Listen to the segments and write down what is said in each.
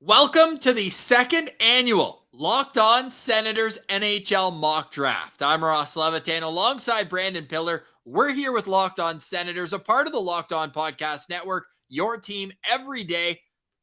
Welcome to the second annual Locked On Senators NHL Mock Draft. I'm Ross Levitan alongside Brandon Pillar. We're here with Locked On Senators, a part of the Locked On Podcast Network, your team every day.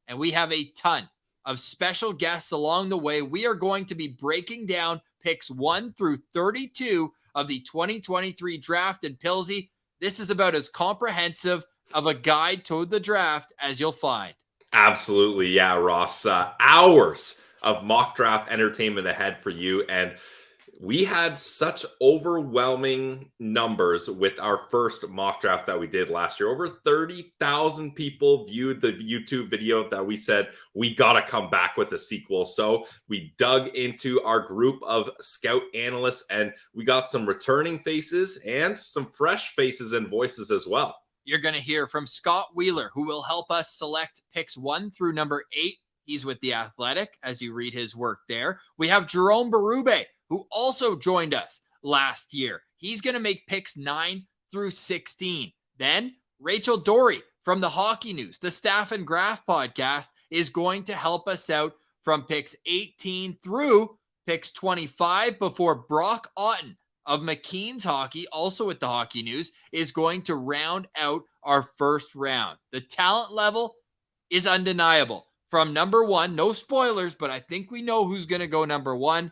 And we have a ton of special guests along the way. We are going to be breaking down picks 1 through 32 of the 2023 draft. And Pilsy, this is about as comprehensive of a guide to the draft as you'll find. Absolutely. Yeah, Ross. Hours of mock draft entertainment ahead for you. And we had such overwhelming numbers with our first mock draft that we did last year. Over 30,000 people viewed the YouTube video that we said we got to come back with a sequel. So we dug into our group of scout analysts and we got some returning faces and some fresh faces and voices as well. You're going to hear from Scott Wheeler, who will help us select picks 1 through number 8. He's with The Athletic as you read his work there. We have Jerome Berube, who also joined us last year. He's going to make picks 9 through 16. Then Rachel Dory from the Hockey News, the Staff and Graph podcast, is going to help us out from picks 18 through picks 25 before Brock Otten of McKean's Hockey, also with the Hockey News, is going to round out our first round. The talent level is undeniable. From number 1, no spoilers, but I think we know who's going to go number 1,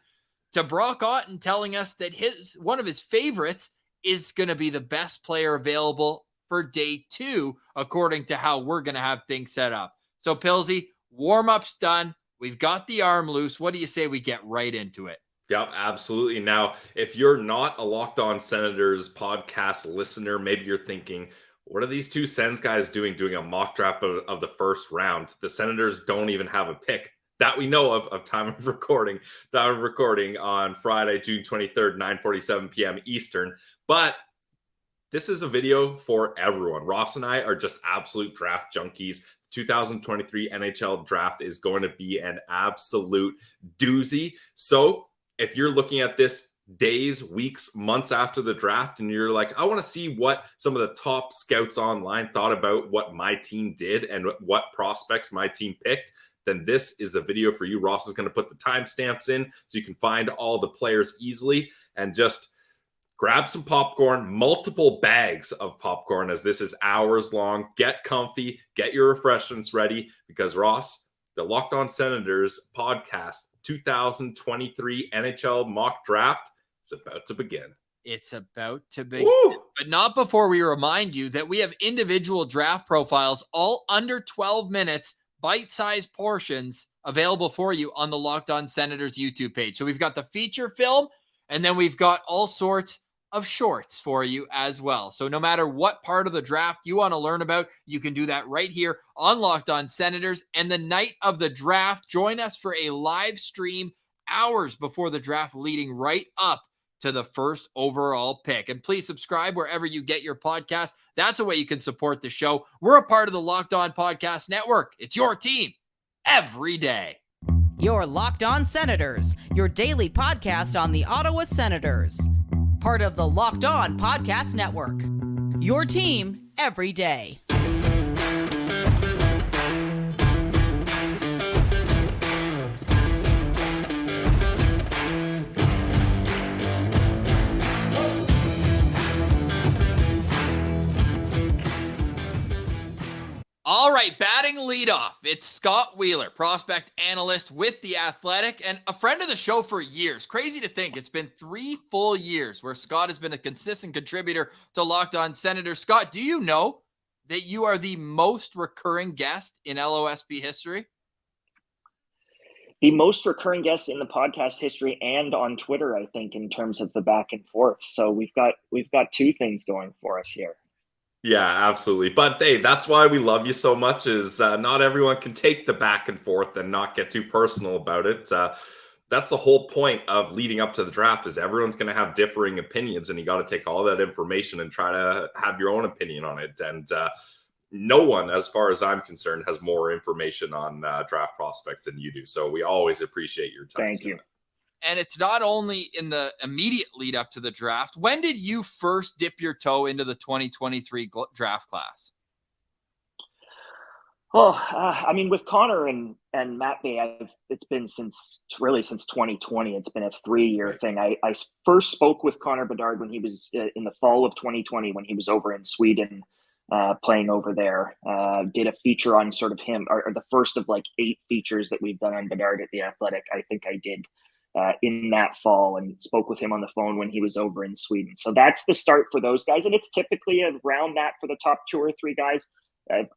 to Brock Otten telling us that one of his favorites is going to be the best player available for day 2, according to how we're going to have things set up. So, Pilsy, warm-up's done. We've got the arm loose. What do you say we get right into it? Yep, absolutely. Now, if you're not a Locked On Senators podcast listener, maybe you're thinking, what are these two Sens guys doing a mock draft of the first round? The Senators don't even have a pick that we know of time of recording on Friday, June 23rd, 9:47 p.m. Eastern. But this is a video for everyone. Ross and I are just absolute draft junkies. 2023 NHL Draft is going to be an absolute doozy. So if you're looking at this days, weeks, months after the draft, and you're like, I want to see what some of the top scouts online thought about what my team did and what prospects my team picked, then this is the video for you. Ross is going to put the timestamps in so you can find all the players easily and just grab some popcorn, multiple bags of popcorn, as this is hours long. Get comfy, get your refreshments ready, because Ross, the Locked On Senators podcast 2023 NHL mock draft is about to begin. It's about to begin. Woo! But not before we remind you that we have individual draft profiles, all under 12 minutes, bite-sized portions available for you on the Locked On Senators YouTube page. So we've got the feature film, and then we've got all sorts of shorts for you as well. So no matter what part of the draft you want to learn about, you can do that right here on Locked On Senators. And the night of the draft, join us for a live stream hours before the draft, leading right up to the first overall pick. And please subscribe wherever you get your podcast. That's a way you can support the show. We're a part of the Locked On Podcast Network. It's your team every day. Your Locked On Senators, your daily podcast on the Ottawa Senators. Part of the Locked On Podcast Network. Your team every day. All right, batting leadoff. It's Scott Wheeler, prospect analyst with The Athletic and a friend of the show for years. Crazy to think it's been 3 full years where Scott has been a consistent contributor to Locked On Senators. Scott, do you know that you are the most recurring guest in LOSB history? The most recurring guest in the podcast history and on Twitter, I think, in terms of the back and forth. So we've got 2 things going for us here. Yeah, absolutely. But hey, that's why we love you so much, is not everyone can take the back and forth and not get too personal about it. That's the whole point of leading up to the draft, is everyone's going to have differing opinions, and you got to take all that information and try to have your own opinion on it. And no one, as far as I'm concerned, has more information on draft prospects than you do. So we always appreciate your time. Thank you. And it's not only in the immediate lead up to the draft. When did you first dip your toe into the 2023 draft class? I mean, with Connor and Matvei, it's been since 2020. It's been a 3-year thing. I first spoke with Connor Bedard when he was in the fall of 2020, when he was over in Sweden, playing over there. Did a feature on sort of him, or the first of like 8 features that we've done on Bedard at The Athletic. I think I did in that fall, and spoke with him on the phone when he was over in Sweden. So that's the start for those guys. And it's typically around that for the top 2 or 3 guys.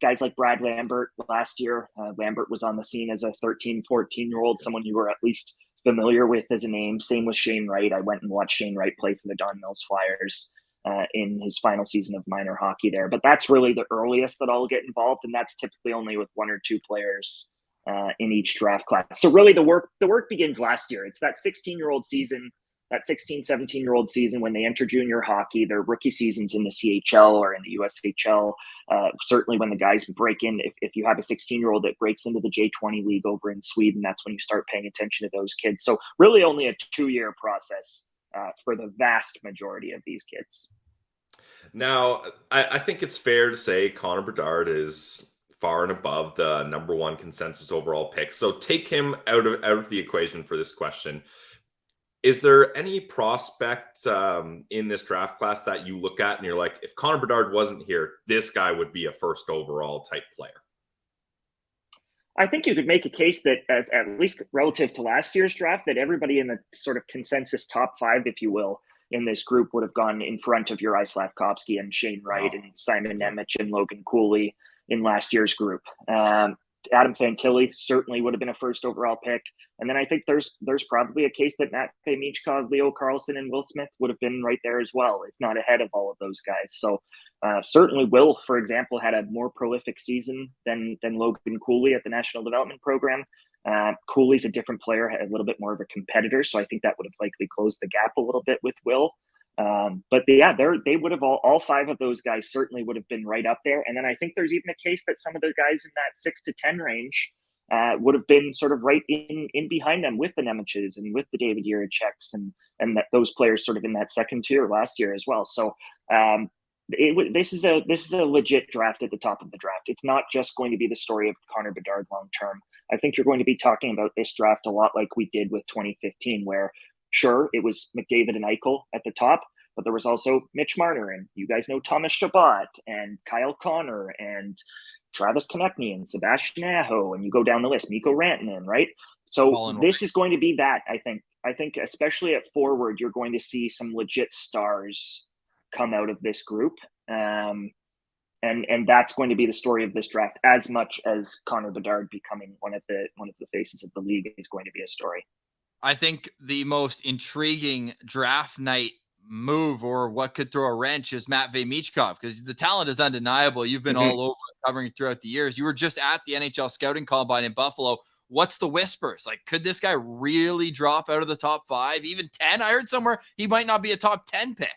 Guys like Brad Lambert last year. Lambert was on the scene as a 13, 14-year-old, someone you were at least familiar with as a name. Same with Shane Wright. I went and watched Shane Wright play for the Don Mills Flyers in his final season of minor hockey there. But that's really the earliest that I'll get involved, and that's typically only with 1 or 2 players in each draft class. So really the work begins last year. It's that 16-year-old season, that 16, 17-year-old season when they enter junior hockey, their rookie seasons in the CHL or in the USHL. Certainly when the guys break in, if you have a 16-year-old that breaks into the J20 league over in Sweden, that's when you start paying attention to those kids. So really only a 2-year process for the vast majority of these kids. Now, I think it's fair to say Connor Bedard is far and above the number 1 consensus overall pick. So take him out of the equation for this question. Is there any prospect in this draft class that you look at and you're like, if Connor Bedard wasn't here, this guy would be a first overall type player? I think you could make a case that, as at least relative to last year's draft, that everybody in the sort of consensus top 5, if you will, in this group would have gone in front of Juraj Slafkovsky and Shane Wright and Simon Nemec and Logan Cooley in last year's group. Adam Fantilli certainly would have been a first overall pick. And then I think there's probably a case that Matvei, Michkov, Leo Carlsson, and Will Smith would have been right there as well, if not ahead of all of those guys. So certainly Will, for example, had a more prolific season than Logan Cooley at the National Development Program. Cooley's a different player, a little bit more of a competitor. So I think that would have likely closed the gap a little bit with Will. But they would have all 5 of those guys certainly would have been right up there. And then I think there's even a case that some of the guys in that 6 to 10 range would have been sort of right in behind them with the Nemeches and with the David Jiriceks and that those players sort of in that second tier last year as well. So this is a legit draft at the top of the draft. It's not just going to be the story of Connor Bedard long term. I think you're going to be talking about this draft a lot like we did with 2015, where sure, it was McDavid and Eichel at the top, but there was also Mitch Marner, and you guys know Thomas Chabot and Kyle Connor and Travis Konechny and Sebastian Aho, and you go down the list, Mikko Rantanen, right? So this is going to be that, I think. I think especially at forward, you're going to see some legit stars come out of this group. And that's going to be the story of this draft, as much as Connor Bedard becoming one of the faces of the league is going to be a story. I think the most intriguing draft night move, or what could throw a wrench, is Matvei Michkov, because the talent is undeniable. You've been all over covering throughout the years. You were just at the NHL scouting combine in Buffalo. What's the whispers? Like, could this guy really drop out of the top 5, even 10? I heard somewhere he might not be a top 10 pick.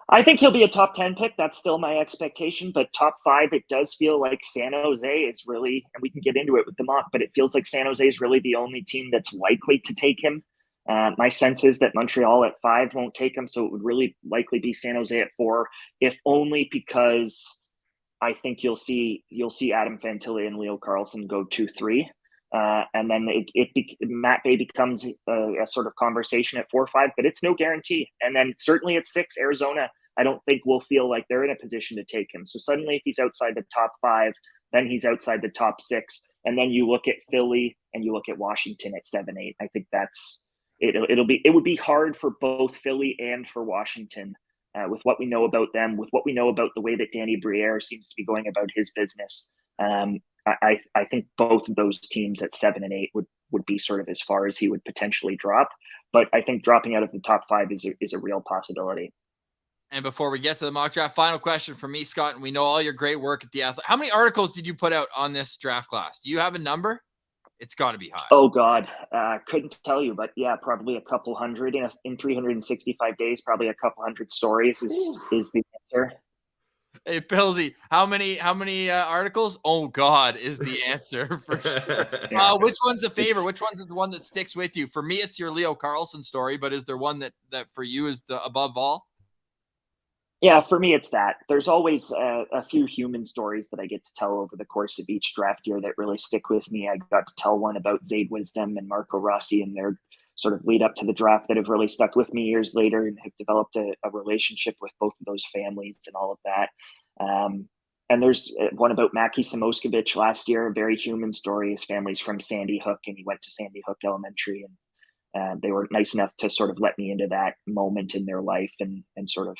I think he'll be a top 10 pick. That's still my expectation. But top 5, it does feel like San Jose is really, and we can get into it with the mock, but it feels like San Jose is really the only team that's likely to take him. My sense is that Montreal at 5 won't take him, so it would really likely be San Jose at 4, if only because I think you'll see Adam Fantilli and Leo Carlsson go 2-3. And then Matvei becomes a sort of conversation at 4-5, but it's no guarantee. And then certainly at 6, Arizona, I don't think will feel like they're in a position to take him. So suddenly if he's outside the top 5, then he's outside the top 6. And then you look at Philly and you look at Washington at 7-8. I think it would be hard for both Philly and for Washington with what we know about them, with what we know about the way that Danny Briere seems to be going about his business. I think both of those teams at 7 and 8 would be sort of as far as he would potentially drop. But I think dropping out of the top 5 is a real possibility. And before we get to the mock draft, final question from me, Scott, and we know all your great work at The Athletic. How many articles did you put out on this draft class? Do you have a number? It's got to be high. Oh, God. Couldn't tell you, but yeah, probably a couple hundred in 365 days, probably a couple hundred stories is the answer. Hey, Pilsy, how many articles? Oh, God, is the answer for sure. Yeah. Which one's a favorite? Which one's the one that sticks with you? For me, it's your Leo Carlsson story, but is there one that for you is the above all? Yeah, for me, it's that. There's always a few human stories that I get to tell over the course of each draft year that really stick with me. I got to tell one about Zayd Wisdom and Marco Rossi and their sort of lead up to the draft that have really stuck with me years later and have developed a relationship with both of those families and all of that. And there's one about Mackie Samoskevich last year, a very human story. His family's from Sandy Hook, and he went to Sandy Hook Elementary, and they were nice enough to sort of let me into that moment in their life and sort of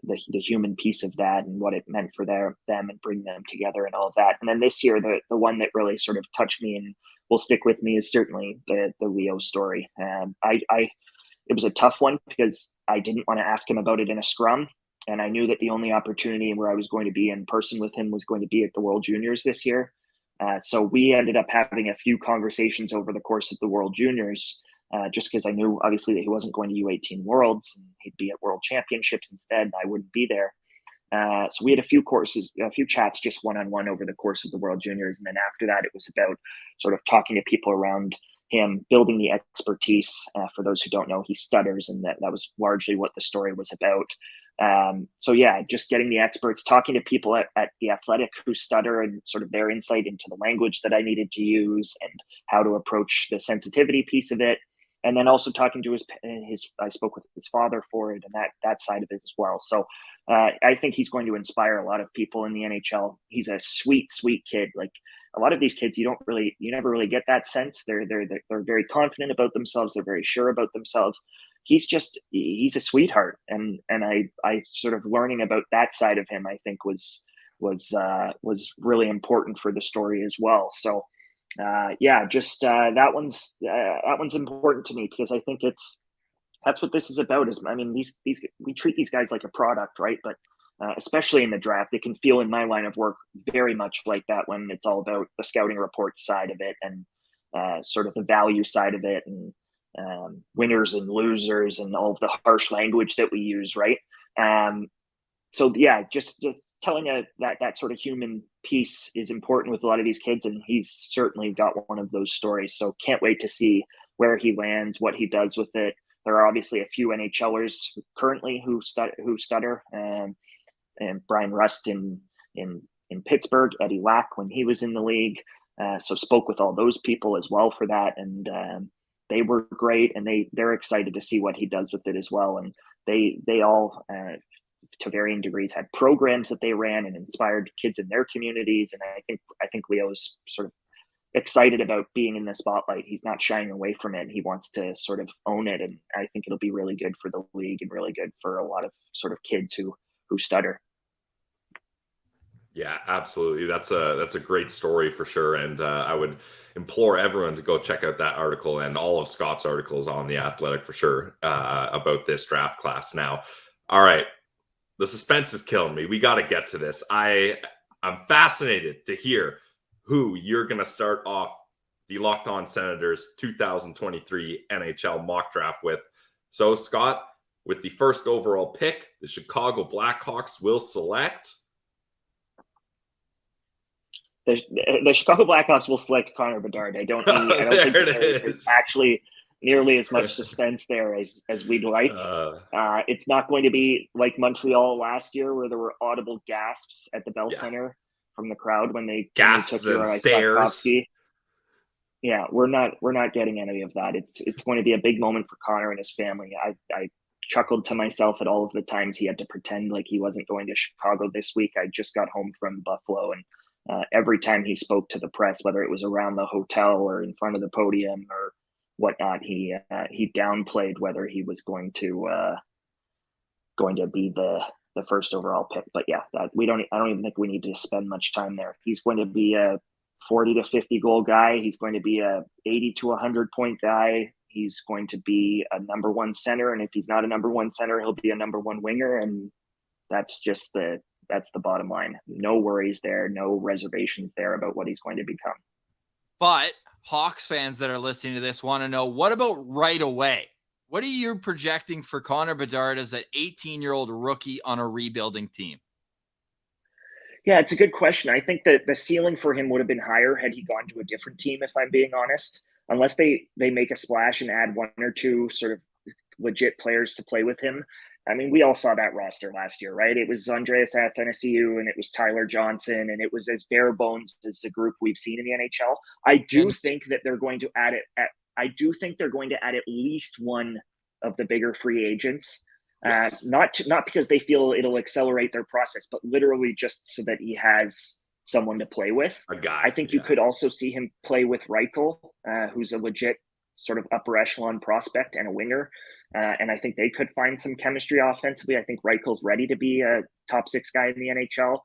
the human piece of that and what it meant for them and bring them together and all of that. And then this year, the one that really sort of touched me and will stick with me is certainly the Leo story. It was a tough one because I didn't want to ask him about it in a scrum. And I knew that the only opportunity where I was going to be in person with him was going to be at the World Juniors this year. So we ended up having a few conversations over the course of the World Juniors, just because I knew obviously that he wasn't going to U18 Worlds and he'd be at World Championships instead, and I wouldn't be there. So we had a few chats just one-on-one over the course of the World Juniors. And then after that, it was about sort of talking to people around him, building the expertise. For those who don't know, he stutters, and that was largely what the story was about. So yeah, just getting the experts, talking to people at the Athletic who stutter and sort of their insight into the language that I needed to use and how to approach the sensitivity piece of it. And then also talking to I spoke with his father for it and that side of it as well. So I think he's going to inspire a lot of people in the NHL. He's a sweet, sweet kid. Like a lot of these kids, you never really get that sense. They're very confident about themselves. They're very sure about themselves. He's a sweetheart. And I sort of learning about that side of him, I think was really important for the story as well. So that one's important to me because I think that's what this is about. Is I mean, these we treat these guys like a product, right? But especially in the draft, it can feel in my line of work very much like that when it's all about the scouting report side of it and sort of the value side of it and winners and losers and all of the harsh language that we use, right? So yeah, just telling that sort of human piece is important with a lot of these kids, and he's certainly got one of those stories. So can't wait to see where he lands, what he does with it. There are obviously a few NHLers currently who stutter, and Brian Rust in Pittsburgh, Eddie Lack when he was in the league. So spoke with all those people as well for that, and they were great, and they're excited to see what he does with it as well. And they all to varying degrees had programs that they ran and inspired kids in their communities. And I think Leo's sort of excited about being in the spotlight. He's not shying away from it. He wants to sort of own it. And I think it'll be really good for the league and really good for a lot of sort of kids who stutter. Yeah, absolutely. That's a great story for sure. And I would implore everyone to go check out that article and all of Scott's articles on The Athletic for sure about this draft class. Now, all right, the suspense is killing me. We got to get to this. I'm fascinated to hear who you're going to start off the Locked On Senators 2023 NHL mock draft with. So, Scott, with the first overall pick, the Chicago Blackhawks will select... The Chicago Blackhawks will select Connor Bedard. I don't think there's actually nearly as much suspense there as we'd like. It's not going to be like Montreal last year where there were audible gasps at the Bell Center from the crowd when they took and stares. Yeah, we're not getting any of that. It's going to be a big moment for Connor and his family. I chuckled to myself at all of the times he had to pretend like he wasn't going to Chicago this week. I just got home from Buffalo, and every time he spoke to the press, whether it was around the hotel or in front of the podium or whatnot, he downplayed whether he was going to be the first overall pick. But yeah, I don't even think we need to spend much time there. He's going to be a 40 to 50 goal guy. He's going to be a 80 to 100 point guy. He's going to be a number one center, and if he's not a number one center, he'll be a number one winger, and that's the bottom line. No worries there, no reservations there about what he's going to become. But Hawks fans that are listening to this want to know, what about right away? What are you projecting for Connor Bedard as an 18-year-old rookie on a rebuilding team? Yeah, it's a good question. I think that the ceiling for him would have been higher had he gone to a different team, if I'm being honest. Unless they make a splash and add one or two sort of legit players to play with him. I mean, we all saw that roster last year, right? It was Andreas Athanasiou and it was Tyler Johnson, and it was as bare bones as the group we've seen in the NHL. I do think that they're going to add at least one of the bigger free agents. Yes. Not because they feel it'll accelerate their process, but literally just so that he has someone to play with. A guy. I think you could also see him play with Reichel, who's a legit sort of upper echelon prospect and a winger. And I think they could find some chemistry offensively. I think Reichel's ready to be a top 6 guy in the NHL.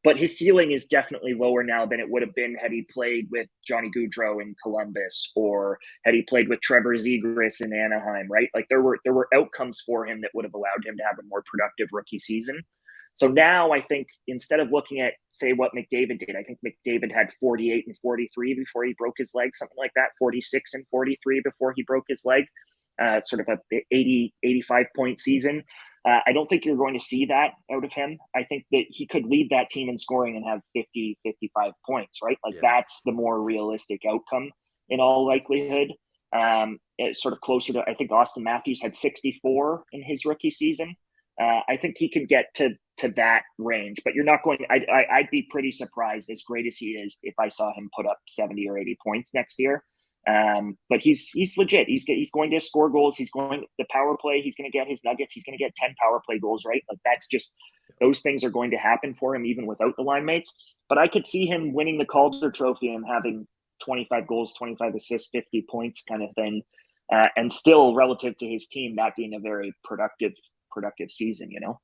But his ceiling is definitely lower now than it would have been had he played with Johnny Gaudreau in Columbus, or had he played with Trevor Zegras in Anaheim, right? Like there were outcomes for him that would have allowed him to have a more productive rookie season. So now I think instead of looking at, say, what McDavid did, I think McDavid had 48 and 43 before he broke his leg, something like that, 46 and 43 before he broke his leg, sort of a 80, 85 point season. I don't think you're going to see that out of him. I think that he could lead that team in scoring and have 50, 55 points, right? Like that's the more realistic outcome in all likelihood. It's sort of closer to, I think Austin Matthews had 64 in his rookie season. I think he could get to that range, but you're not going. I'd be pretty surprised, as great as he is, if I saw him put up 70 or 80 points next year. But he's legit. He's going to score goals. He's going the power play. He's going to get his nuggets. He's going to get 10 power play goals, right? Like that's just, those things are going to happen for him even without the line mates. But I could see him winning the Calder Trophy and having 25 goals, 25 assists, 50 points kind of thing. And still relative to his team, that being a very productive season, you know?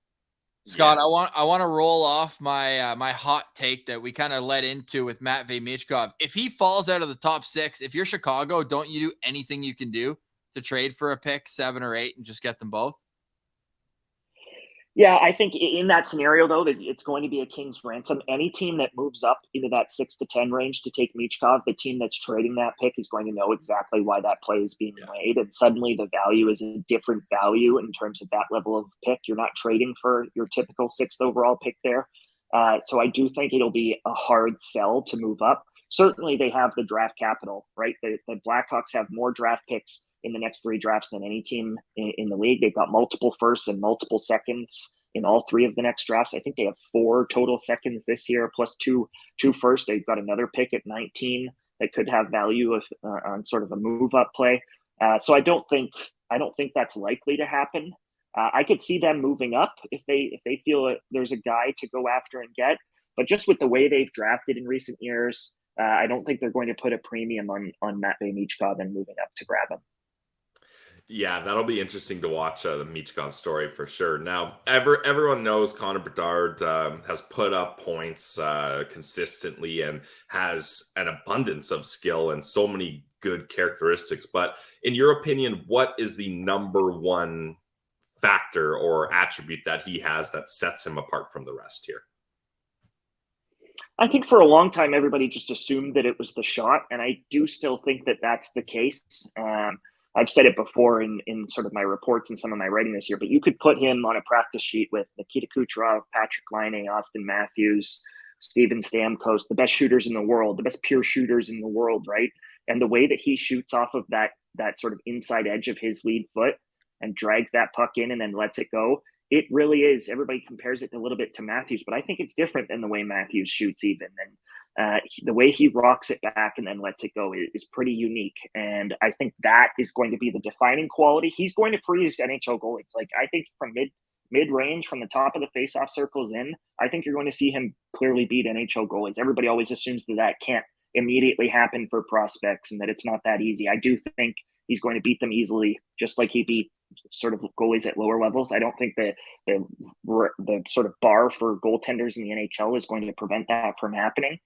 Scott, I want to roll off my my hot take that we kind of led into with Matvei Michkov. If he falls out of the top 6, if you're Chicago, don't you do anything you can do to trade for a pick 7 or 8 and just get them both? Yeah, I think in that scenario, though, that it's going to be a king's ransom. Any team that moves up into that 6 to 10 range to take Michkov, the team that's trading that pick is going to know exactly why that play is being made. And suddenly the value is a different value in terms of that level of pick. You're not trading for your typical 6th overall pick there. So I do think it'll be a hard sell to move up. Certainly they have the draft capital, right? The Blackhawks have more draft picks in the next 3 drafts than any team in the league. They've got multiple firsts and multiple seconds in all 3 of the next drafts. I think they have 4 total seconds this year, plus two firsts. They've got another pick at 19 that could have value on sort of a move up play. So I don't think that's likely to happen. I could see them moving up if they feel that there's a guy to go after and get. But just with the way they've drafted in recent years, I don't think they're going to put a premium on Matvei Michkov and moving up to grab him. Yeah, that'll be interesting to watch the Michkov story for sure. Now, everyone knows Connor Bedard has put up points consistently and has an abundance of skill and so many good characteristics. But in your opinion, what is the number one factor or attribute that he has that sets him apart from the rest here? I think for a long time, everybody just assumed that it was the shot. And I do still think that that's the case. I've said it before in sort of my reports and some of my writing this year, but you could put him on a practice sheet with Nikita Kucherov, Patrick Laine, Austin Matthews, Steven Stamkos, the best shooters in the world, the best pure shooters in the world, right? And the way that he shoots off of that sort of inside edge of his lead foot and drags that puck in and then lets it go, it really is. Everybody compares it a little bit to Matthews, but I think it's different than the way Matthews shoots even. And the way he rocks it back and then lets it go is pretty unique. And I think that is going to be the defining quality. He's going to freeze NHL goalies. Like, I think from mid-range, from the top of the face-off circles in, I think you're going to see him clearly beat NHL goalies. Everybody always assumes that can't immediately happen for prospects and that it's not that easy. I do think he's going to beat them easily, just like he beat sort of goalies at lower levels. I don't think that the sort of bar for goaltenders in the NHL is going to prevent that from happening.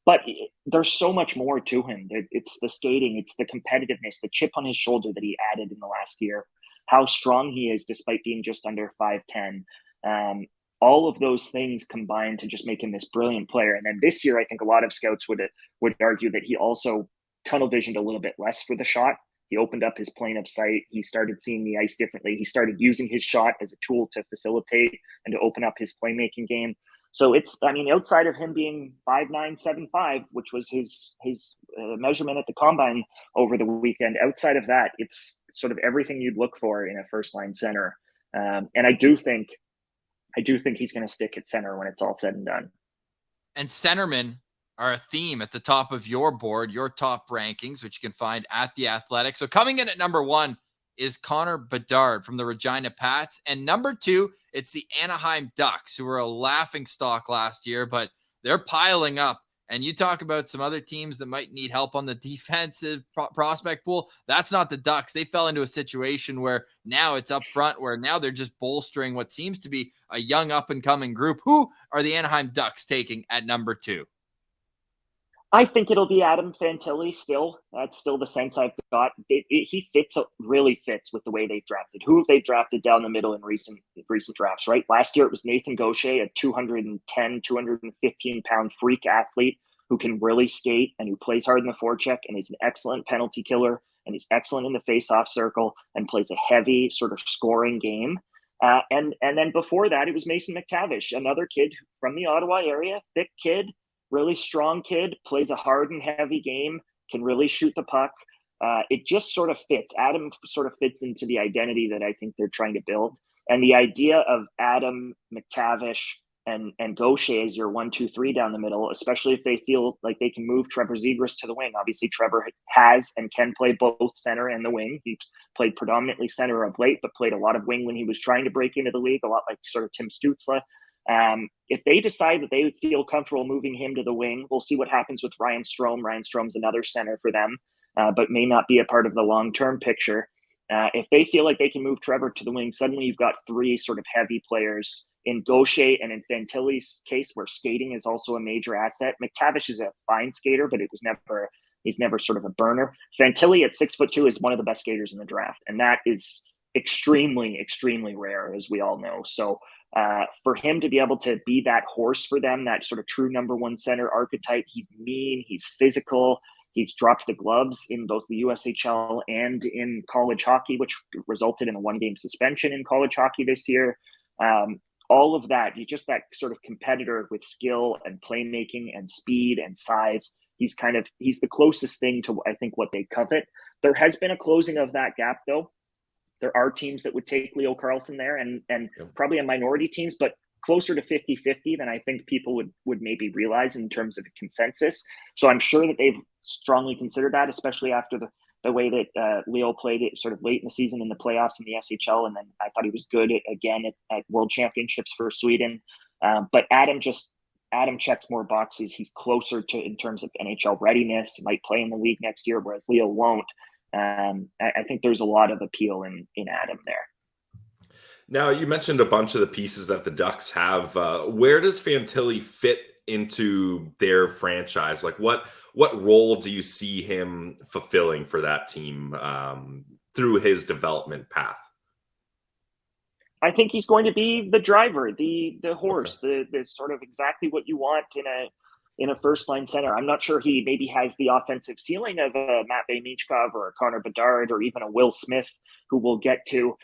But there's so much more to him. It's the skating, it's the competitiveness, the chip on his shoulder that he added in the last year, how strong he is despite being just under 5'10". All of those things combined to just make him this brilliant player. And then this year, I think a lot of scouts would argue that he also tunnel visioned a little bit less for the shot. He opened up his plane of sight. He started seeing the ice differently. He started using his shot as a tool to facilitate and to open up his playmaking game. So outside of him being 5'9", 7'5", which was his measurement at the combine over the weekend, outside of that, it's sort of everything you'd look for in a first line center. And I do think he's going to stick at center when it's all said and done. And centermen are a theme at the top of your board, your top rankings, which you can find at The Athletic. So coming in at number 1 is Connor Bedard from the Regina Pats. And number 2, it's the Anaheim Ducks, who were a laughing stock last year, but they're piling up. And you talk about some other teams that might need help on the defensive prospect pool. That's not the Ducks. They fell into a situation where now it's up front, where now they're just bolstering what seems to be a young up-and-coming group. Who are the Anaheim Ducks taking at number 2? I think it'll be Adam Fantilli still. That's still the sense I've got. He really fits with the way they've drafted. Who have they drafted down the middle in recent drafts, right? Last year it was Nathan Gaucher, a 210, 215-pound freak athlete who can really skate and who plays hard in the forecheck and is an excellent penalty killer and is excellent in the face-off circle and plays a heavy sort of scoring game. And then before that, it was Mason McTavish, another kid from the Ottawa area, thick kid, really strong kid, plays a hard and heavy game, can really shoot the puck. It just sort of fits. Adam sort of fits into the identity that I think they're trying to build. And the idea of Adam, McTavish, and Gaucher as your 1, 2, 3 down the middle, especially if they feel like they can move Trevor Zegras to the wing. Obviously, Trevor has and can play both center and the wing. He played predominantly center of late, but played a lot of wing when he was trying to break into the league, a lot like sort of Tim Stützle. If they decide that they feel comfortable moving him to the wing, we'll see what happens with Ryan Strome. Ryan Strome's another center for them, but may not be a part of the long-term picture. If they feel like they can move Trevor to the wing, suddenly you've got 3 sort of heavy players in Gaucher and in Fantilli's case, where skating is also a major asset. McTavish is a fine skater, but he's never sort of a burner. Fantilli at 6'2" is one of the best skaters in the draft, and that is extremely, extremely rare, as we all know. So for him to be able to be that horse for them, that sort of true number 1 center archetype, he's mean, he's physical, he's dropped the gloves in both the USHL and in college hockey, which resulted in a 1-game suspension in college hockey this year. All of that, you just that sort of competitor with skill and playmaking and speed and size. He's the closest thing to, I think, what they covet. There has been a closing of that gap, though. There are teams that would take Leo Carlsson there and probably a minority teams, but closer to 50-50 than I think people would maybe realize in terms of a consensus. So I'm sure that they've strongly considered that, especially after the way that Leo played it sort of late in the season in the playoffs in the SHL. And then I thought he was good again at World Championships for Sweden. But Adam checks more boxes. He's closer to, in terms of NHL readiness, he might play in the league next year, whereas Leo won't. I think there's a lot of appeal in Adam there. Now, you mentioned a bunch of the pieces that the Ducks have. Where does Fantilli fit into their franchise? Like, what role do you see him fulfilling for that team through his development path? I think he's going to be the driver, the horse, okay. the sort of exactly what you want in a first-line center. I'm not sure he maybe has the offensive ceiling of a Matvei Michkov or a Connor Bedard or even a Will Smith, who we'll get to.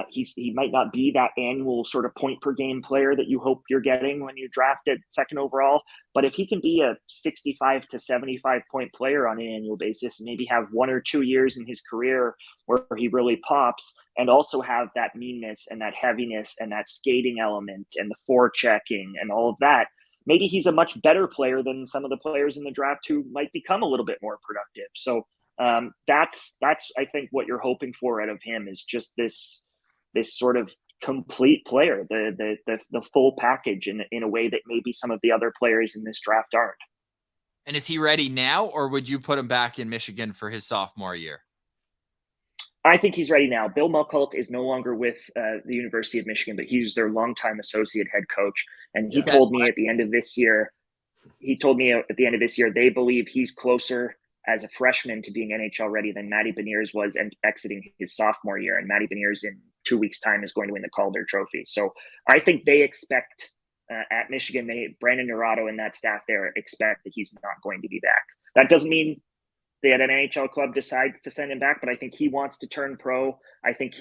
He might not be that annual sort of point-per-game player that you hope you're getting when you drafted 2nd overall. But if he can be a 65 to 75-point player on an annual basis, and maybe have 1 or 2 years in his career where he really pops, and also have that meanness and that heaviness and that skating element and the forechecking and all of that, maybe he's a much better player than some of the players in the draft who might become a little bit more productive. So that's I think what you're hoping for out of him is just this sort of complete player, the full package in a way that maybe some of the other players in this draft aren't. And is he ready now, or would you put him back in Michigan for his sophomore year? I think he's ready now. Bill Muckholt is no longer with the University of Michigan, but he's their longtime associate head coach. And he told me at the end of this year, they believe he's closer as a freshman to being NHL ready than Matty Beniers was and exiting his sophomore year. And Matty Beniers in 2 weeks' time is going to win the Calder Trophy. So I think they expect at Michigan, Brandon Naurato and that staff there expect that he's not going to be back. That doesn't mean that an NHL club decides to send him back, but I think he wants to turn pro. I think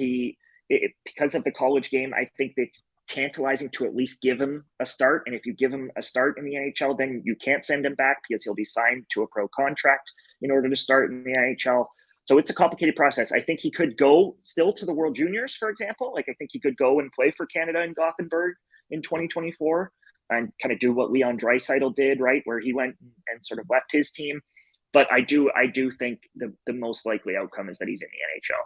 because of the college game, I think it's tantalizing to at least give him a start. And if you give him a start in the NHL, then you can't send him back because he'll be signed to a pro contract in order to start in the NHL. So it's a complicated process. I think he could go still to the World Juniors, for example. Like I think he could go and play for Canada in Gothenburg in 2024 and kind of do what Leon Draisaitl did, right, where he went and sort of left his team. But I do think the most likely outcome is that he's in the NHL.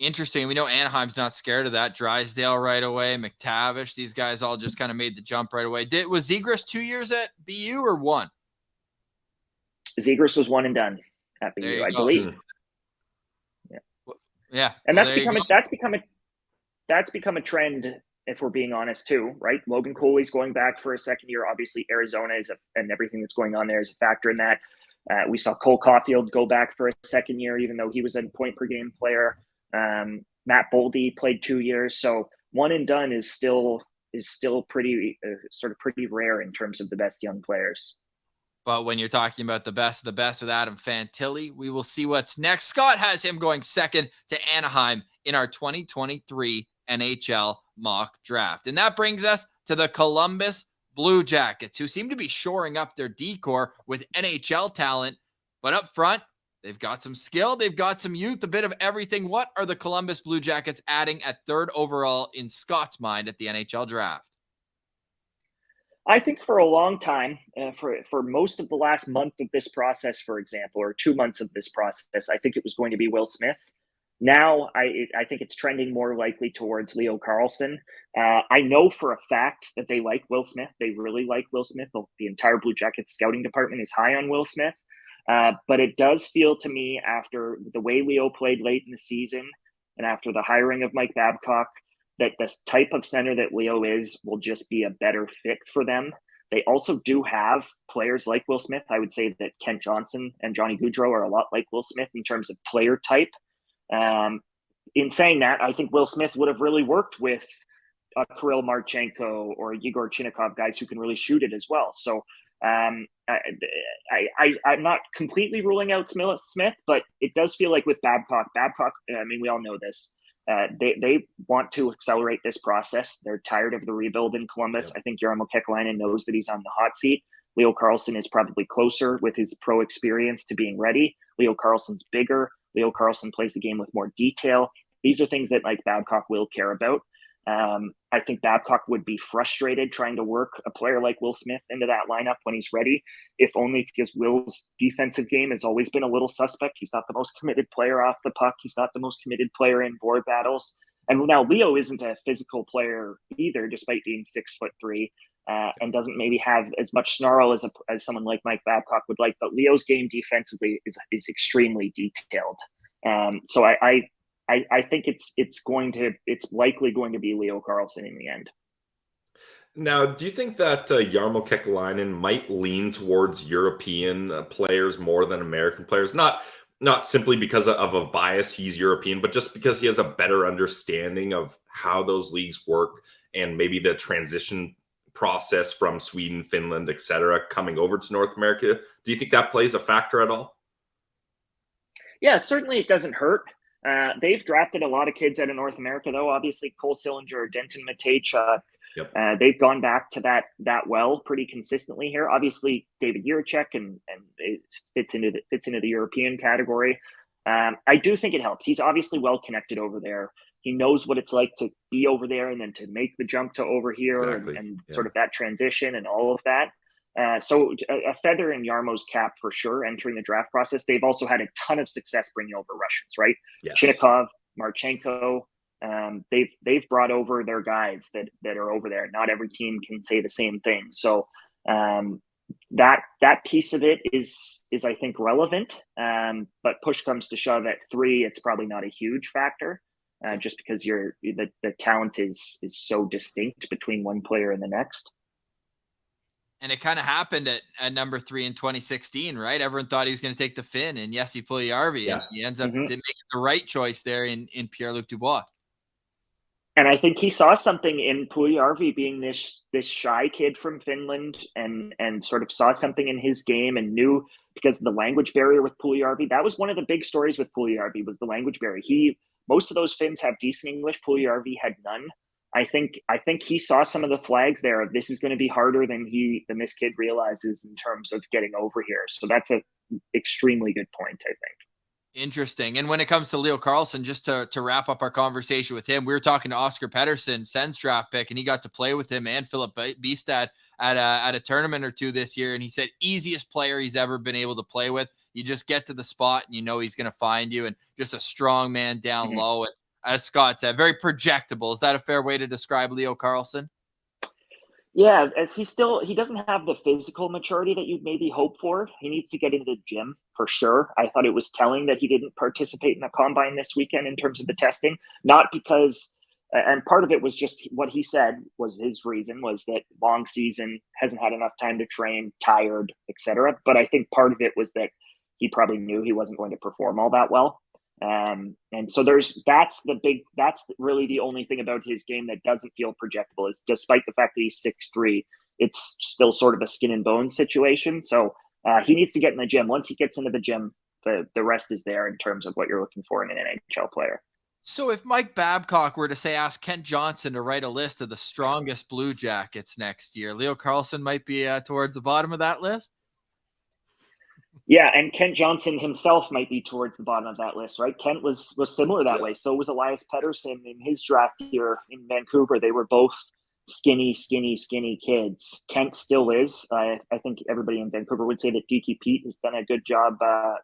Interesting. We know Anaheim's not scared of that. Drysdale right away, McTavish, these guys all just kind of made the jump right away. Was Zegras 2 years at BU or 1? Zegras was 1 and done at BU, I believe. Yeah. And that's become a trend, if we're being honest too, right? Logan Coley's going back for a second year. Obviously Arizona and everything that's going on there is a factor in that. We saw Cole Caulfield go back for a second year, even though he was a point per game player. Matt Boldy played 2 years. So 1 and done is still pretty sort of pretty rare in terms of the best young players. But when you're talking about the best of the best with Adam Fantilli, we will see what's next. Scott has him going second to Anaheim in our 2023 NHL mock draft. And that brings us to the Columbus Blue Jackets, who seem to be shoring up their decor with NHL talent. But up front, they've got some skill, they've got some youth, a bit of everything. What are the Columbus Blue Jackets adding at 3rd overall in Scott's mind at the NHL draft? I think for a long time, for most of the last month of this process, for example, or 2 months of this process, I think it was going to be Will Smith. Now, I think it's trending more likely towards Leo Carlsson. I know for a fact that they like Will Smith. They really like Will Smith. The entire Blue Jackets scouting department is high on Will Smith. But it does feel to me, after the way Leo played late in the season and after the hiring of Mike Babcock, that this type of center that Leo is will just be a better fit for them. They also do have players like Will Smith. I would say that Kent Johnson and Johnny Gaudreau are a lot like Will Smith in terms of player type. In saying that, I think Will Smith would have really worked with Kirill Marchenko or Yegor Chinnikov, guys who can really shoot it as well. So I'm not completely ruling out Smith, but it does feel like with Babcock, I mean, we all know this. They want to accelerate this process. They're tired of the rebuild in Columbus. Yeah. I think Jarmo Kekalainen knows that he's on the hot seat. Leo Carlsson is probably closer with his pro experience to being ready. Leo Carlsson's bigger. Leo Carlsson plays the game with more detail. These are things that Mike Babcock will care about. I think Babcock would be frustrated trying to work a player like Will Smith into that lineup when he's ready, if only because Will's defensive game has always been a little suspect. He's not the most committed player off the puck. He's not the most committed player in board battles. And now Leo isn't a physical player either, despite being 6'3", and doesn't maybe have as much snarl as someone like Mike Babcock would like. But Leo's game defensively is extremely detailed. So I think it's likely going to be Leo Carlsson in the end. Now, do you think that Jarmo Kekalainen might lean towards European players more than American players? Not simply because of a bias, he's European, but just because he has a better understanding of how those leagues work and maybe the transition process from Sweden, Finland, etc., coming over to North America. Do you think that plays a factor at all? Yeah, certainly it doesn't hurt. They've drafted a lot of kids out of North America, though. Obviously, Cole Sillinger, Denton Matejchuk, they've gone back to that well pretty consistently here. Obviously, David Jiricek and it fits into the European category. I do think it helps. He's obviously well connected over there. He knows what it's like to be over there and then to make the jump to over here. Exactly. and sort of that transition and all of that. So a feather in Jarmo's cap for sure entering the draft process. They've also had a ton of success bringing over Russians, right? Yes. Chinnikov, Marchenko, they've brought over their guys that are over there. Not every team can say the same thing. So that piece of it is I think relevant. But push comes to shove at 3, it's probably not a huge factor. Just because the talent is so distinct between one player and the next. And it kind of happened at number 3 in 2016, right? Everyone thought he was going to take the Finn and Jesse Puljujärvi, and he ends up making the right choice there in Pierre-Luc Dubois. And I think he saw something in Puljujärvi being this shy kid from Finland and sort of saw something in his game and knew, because of the language barrier with Puljujärvi. That was one of the big stories with Puljujärvi, was the language barrier. Most of those Finns have decent English. Puljujärvi had none. I think he saw some of the flags there of this is going to be harder than this kid realizes in terms of getting over here. So that's an extremely good point, I think. Interesting. And when it comes to Leo Carlsson, just to wrap up our conversation with him, we were talking to Oscar Pettersson, Sens draft pick, and he got to play with him and Philip Bistad at a tournament or two this year. And he said easiest player he's ever been able to play with. You just get to the spot and you know he's going to find you, and just a strong man down low. And as Scott said, very projectable. Is that a fair way to describe Leo Carlsson? Yeah, as he doesn't have the physical maturity that you'd maybe hope for. He needs to get into the gym for sure. I thought it was telling that he didn't participate in the combine this weekend in terms of the testing, not because, and part of it was just what he said was his reason was that long season, hasn't had enough time to train, tired, etc. But I think part of it was that he probably knew he wasn't going to perform all that well. And so that's really the only thing about his game that doesn't feel projectable, is despite the fact that he's 6'3", it's still sort of a skin and bones situation. So he needs to get in the gym. Once he gets into the gym, the rest is there in terms of what you're looking for in an NHL player. So if Mike Babcock were to say, ask Kent Johnson to write a list of the strongest Blue Jackets next year, Leo Carlsson might be towards the bottom of that list. Yeah, and Kent Johnson himself might be towards the bottom of that list, right? Kent was similar that way. So was Elias Pettersson in his draft year in Vancouver. They were both skinny kids. Kent still is. I think everybody in Vancouver would say that Geeky Pete has done a good job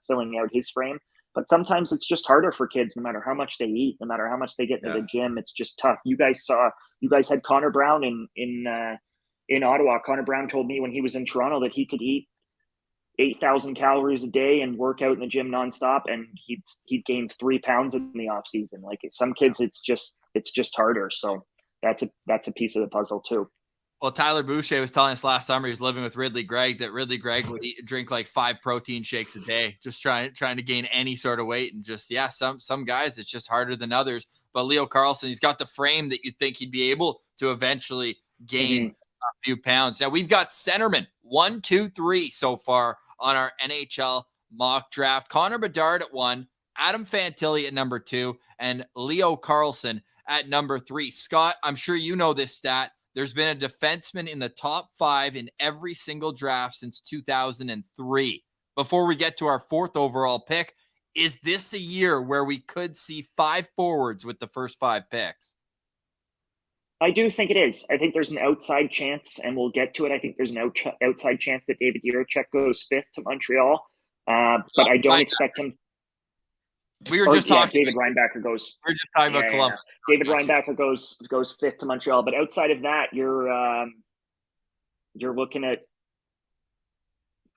filling out his frame. But sometimes it's just harder for kids, no matter how much they eat, no matter how much they get into the gym. It's just tough. You guys had Connor Brown in Ottawa. Connor Brown told me when he was in Toronto that he could eat 8,000 calories a day and work out in the gym nonstop, and he'd gained 3 pounds in the off season. Like some kids, it's just harder. So that's a piece of the puzzle too. Well, Tyler Boucher was telling us last summer he was living with Ridley Gregg, that Ridley Gregg would drink like 5 protein shakes a day, just trying to gain any sort of weight. And just, some guys, it's just harder than others. But Leo Carlsson, he's got the frame that you'd think he'd be able to eventually gain a few pounds. Now we've got centermen 1, 2, 3 so far on our NHL mock draft. Connor Bedard at 1, Adam Fantilli at number 2, and Leo Carlsson at number 3. Scott, I'm sure you know this stat. There's been a defenseman in the top 5 in every single draft since 2003. Before we get to our 4th overall pick, is this a year where we could see 5 forwards with the first 5 picks? I do think it is. I think there's an outside chance, and we'll get to it. I think there's an outside chance that David Jiricek goes 5th to Montreal, but I don't expect him. We were just talking. David Reinbacher goes. We're just talking about Columbus. David Reinbacher goes 5th to Montreal, but outside of that, you're looking at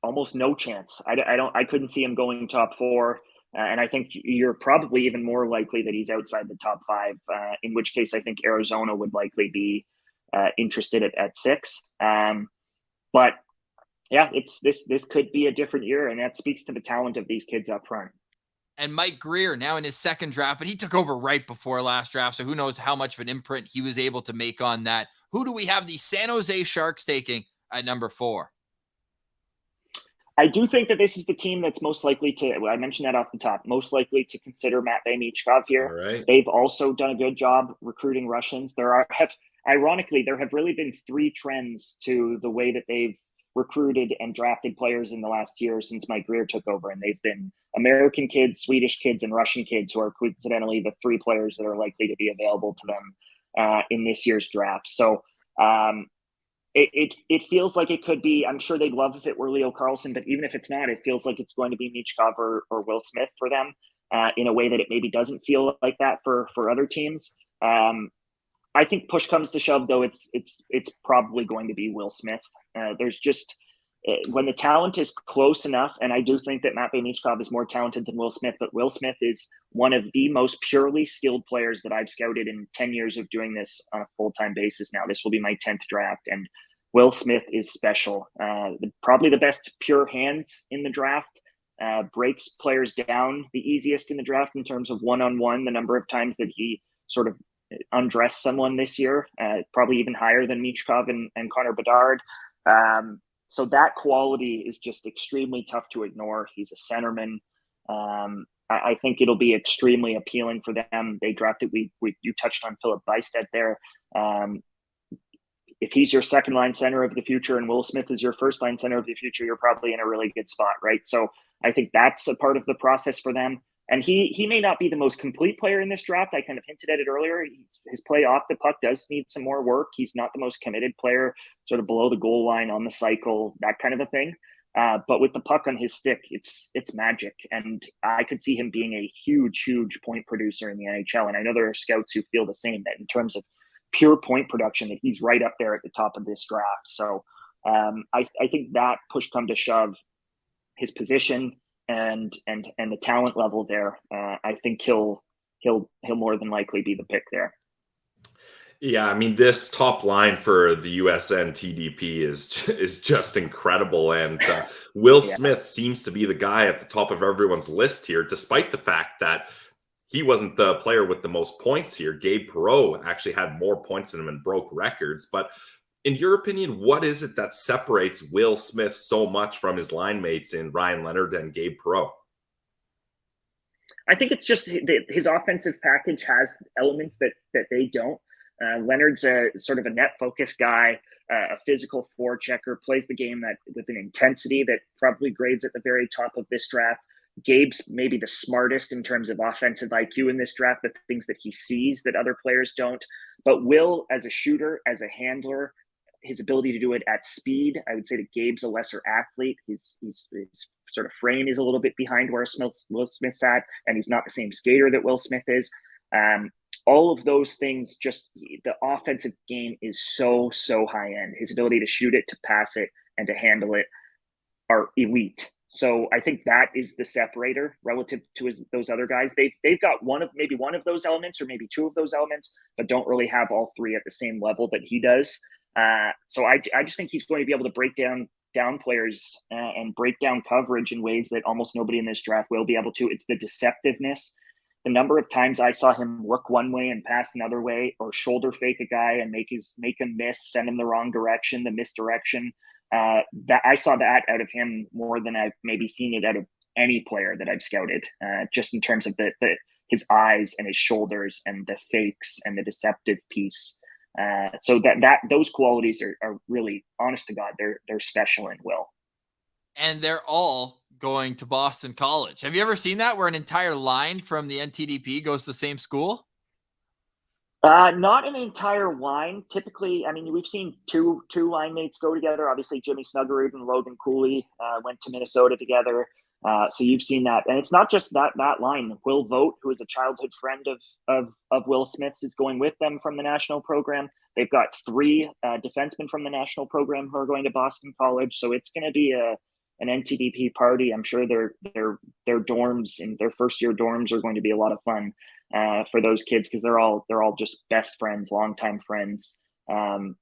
almost no chance. I couldn't see him going top 4. And I think you're probably even more likely that he's outside the top 5, in which case I think Arizona would likely be interested at 6. But yeah, this could be a different year, and that speaks to the talent of these kids up front. And Mike Greer now in his 2nd draft, but he took over right before last draft, so who knows how much of an imprint he was able to make on that. Who do we have the San Jose Sharks taking at number 4? I do think that this is the team that's most likely to, I mentioned that off the top, most likely to consider Matvei Michkov here. Right. They've also done a good job recruiting Russians. Ironically, there have really been 3 trends to the way that they've recruited and drafted players in the last year since Mike Greer took over. And they've been American kids, Swedish kids, and Russian kids, who are coincidentally the 3 players that are likely to be available to them in this year's draft. So, It feels like it could be. I'm sure they'd love if it were Leo Carlsson, but even if it's not, it feels like it's going to be Michkov or Will Smith for them in a way that it maybe doesn't feel like that for other teams. I think push comes to shove, though, it's probably going to be Will Smith. There's just when the talent is close enough, and I do think that Matvei Michkov is more talented than Will Smith, but Will Smith is one of the most purely skilled players that I've scouted in 10 years of doing this on a full-time basis now. This will be my 10th draft, and Will Smith is special. Probably the best pure hands in the draft. Breaks players down the easiest in the draft in terms of one-on-one, the number of times that he sort of undressed someone this year, probably even higher than Michkov and Connor Bedard. So that quality is just extremely tough to ignore. He's a centerman. I think it'll be extremely appealing for them. They drafted, you touched on Philip Bistad there. If he's your 2nd-line center of the future and Will Smith is your 1st-line center of the future, you're probably in a really good spot, right? So I think that's a part of the process for them. And he may not be the most complete player in this draft. I kind of hinted at it earlier. His play off the puck does need some more work. He's not the most committed player, sort of below the goal line on the cycle, that kind of a thing. But with the puck on his stick, it's magic. And I could see him being a huge, huge point producer in the NHL. And I know there are scouts who feel the same, that in terms of pure point production, that he's right up there at the top of this draft. So I think that push come to shove, his position and the talent level there, I think he'll more than likely be the pick there. Yeah, I mean, this top line for the USN TDP is just incredible, and Will Smith seems to be the guy at the top of everyone's list here, despite the fact that he wasn't the player with the most points here. Gabe Perreault actually had more points than him and broke records. But in your opinion, what is it that separates Will Smith so much from his line mates in Ryan Leonard and Gabe Perreault? I think it's just his offensive package has elements that they don't. Leonard's a sort of a net focus guy, a physical forechecker, plays the game with an intensity that probably grades at the very top of this draft. Gabe's maybe the smartest in terms of offensive IQ in this draft, the things that he sees that other players don't. But Will, as a shooter, as a handler, his ability to do it at speed, I would say that Gabe's a lesser athlete. His sort of frame is a little bit behind where Will Smith's at, and he's not the same skater that Will Smith is. All of those things, just the offensive game is so high end. His ability to shoot it, to pass it, and to handle it are elite. So I think that is the separator relative to those other guys. They've got maybe one of those elements, or maybe two of those elements, but don't really have all three at the same level that he does. So I just think he's going to be able to break down players and break down coverage in ways that almost nobody in this draft will be able to. It's the deceptiveness. The number of times I saw him look one way and pass another way, or shoulder fake a guy and make him miss, send him the wrong direction, the misdirection. That I saw that out of him more than I've maybe seen it out of any player that I've scouted. Just in terms of his eyes and his shoulders and the fakes and the deceptive piece. So that those qualities are really, honest to God, they're special in Will. And they're all going to Boston College. Have you ever seen that, where an entire line from the NTDP goes to the same school? Not an entire line. Typically, I mean, we've seen two line mates go together. Obviously, Jimmy Snuggerud and Logan Cooley went to Minnesota together. So you've seen that. And it's not just that line. Will Vogt, who is a childhood friend of Will Smith's, is going with them from the national program. They've got 3 defensemen from the national program who are going to Boston College. So it's going to be an NTDP party. I'm sure their dorms and their first year dorms are going to be a lot of fun for those kids, because they're all just best friends, longtime friends.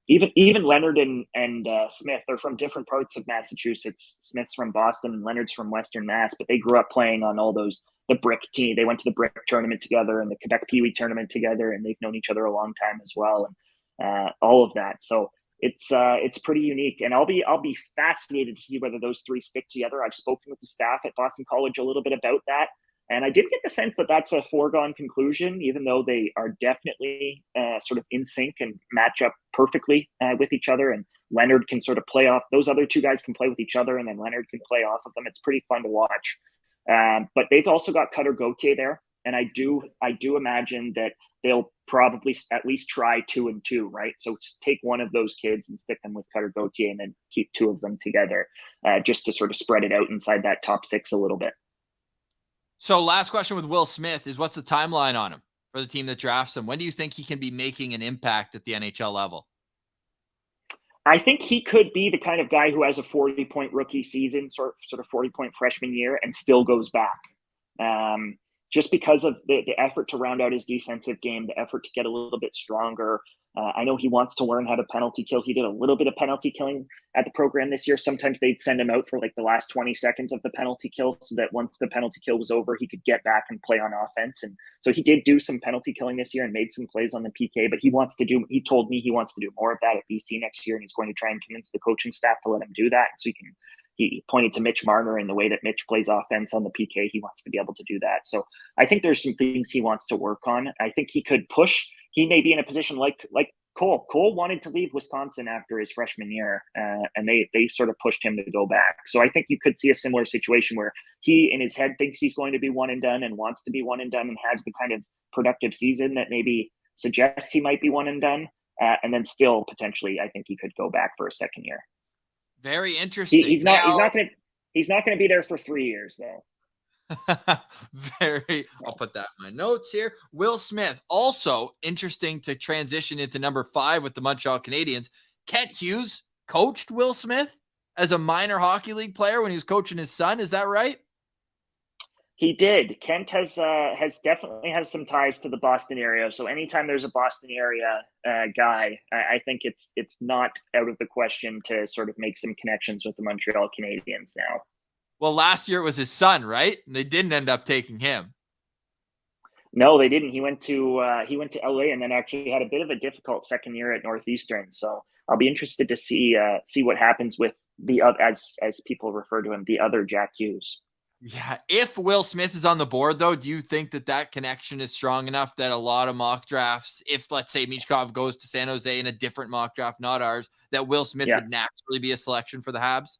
Even Leonard and Smith, they're from different parts of Massachusetts. Smith's from Boston and Leonard's from Western Mass, but they grew up playing on all the Brick team. They went to the Brick tournament together and the Quebec Pee Wee tournament together, and they've known each other a long time as well, and all of that. So it's pretty unique, and I'll be fascinated to see whether those 3 stick together. I've spoken with the staff at Boston College a little bit about that, and I did get the sense that that's a foregone conclusion, even though they are definitely sort of in sync and match up perfectly with each other. And Leonard can sort of play off, those other 2 guys can play with each other, and then Leonard can play off of them. It's pretty fun to watch. But they've also got Cutter Gauthier there, and I do imagine that they'll probably at least try 2 and 2, right? So take one of those kids and stick them with Cutter Gauthier, and then keep 2 of them together, just to sort of spread it out inside that top 6 a little bit. So last question with Will Smith is, what's the timeline on him for the team that drafts him? When do you think he can be making an impact at the NHL level? I think he could be the kind of guy who has a 40-point rookie season, sort of 40-point freshman year, and still goes back. Just because of the effort to round out his defensive game, the effort to get a little bit stronger. I know he wants to learn how to penalty kill. He did a little bit of penalty killing at the program this year. Sometimes they'd send him out for like the last 20 seconds of the penalty kill, so that once the penalty kill was over, he could get back and play on offense. And so he did do some penalty killing this year and made some plays on the PK, but he told me he wants to do more of that at BC next year, and he's going to try and convince the coaching staff to let him do that. So he pointed to Mitch Marner and the way that Mitch plays offense on the PK. He wants to be able to do that. So I think there's some things he wants to work on. I think he could push. He may be in a position like Cole wanted to leave Wisconsin after his freshman year, and they sort of pushed him to go back. So I think you could see a similar situation where he in his head thinks he's going to be one and done and wants to be one and done and has the kind of productive season that maybe suggests he might be one and done. And then still potentially, I think he could go back for a second year. Very interesting. He's not going to be there for 3 years though. I'll put that in my notes here. Will Smith, also interesting to transition into number 5 with the Montreal Canadiens. Kent Hughes coached Will Smith as a minor hockey league player when he was coaching his son. Is that right? He did. Kent has definitely has some ties to the Boston area. So anytime there's a Boston area guy, I think it's not out of the question to sort of make some connections with the Montreal Canadiens now. Well, last year it was his son, right? And they didn't end up taking him. No, they didn't. He went to LA and then actually had a bit of a difficult second year at Northeastern. So I'll be interested to see what happens with the as people refer to him, the other Jack Hughes. Yeah. If Will Smith is on the board, though, do you think that connection is strong enough that a lot of mock drafts, if let's say Michkov goes to San Jose in a different mock draft, not ours, that Will Smith would naturally be a selection for the Habs?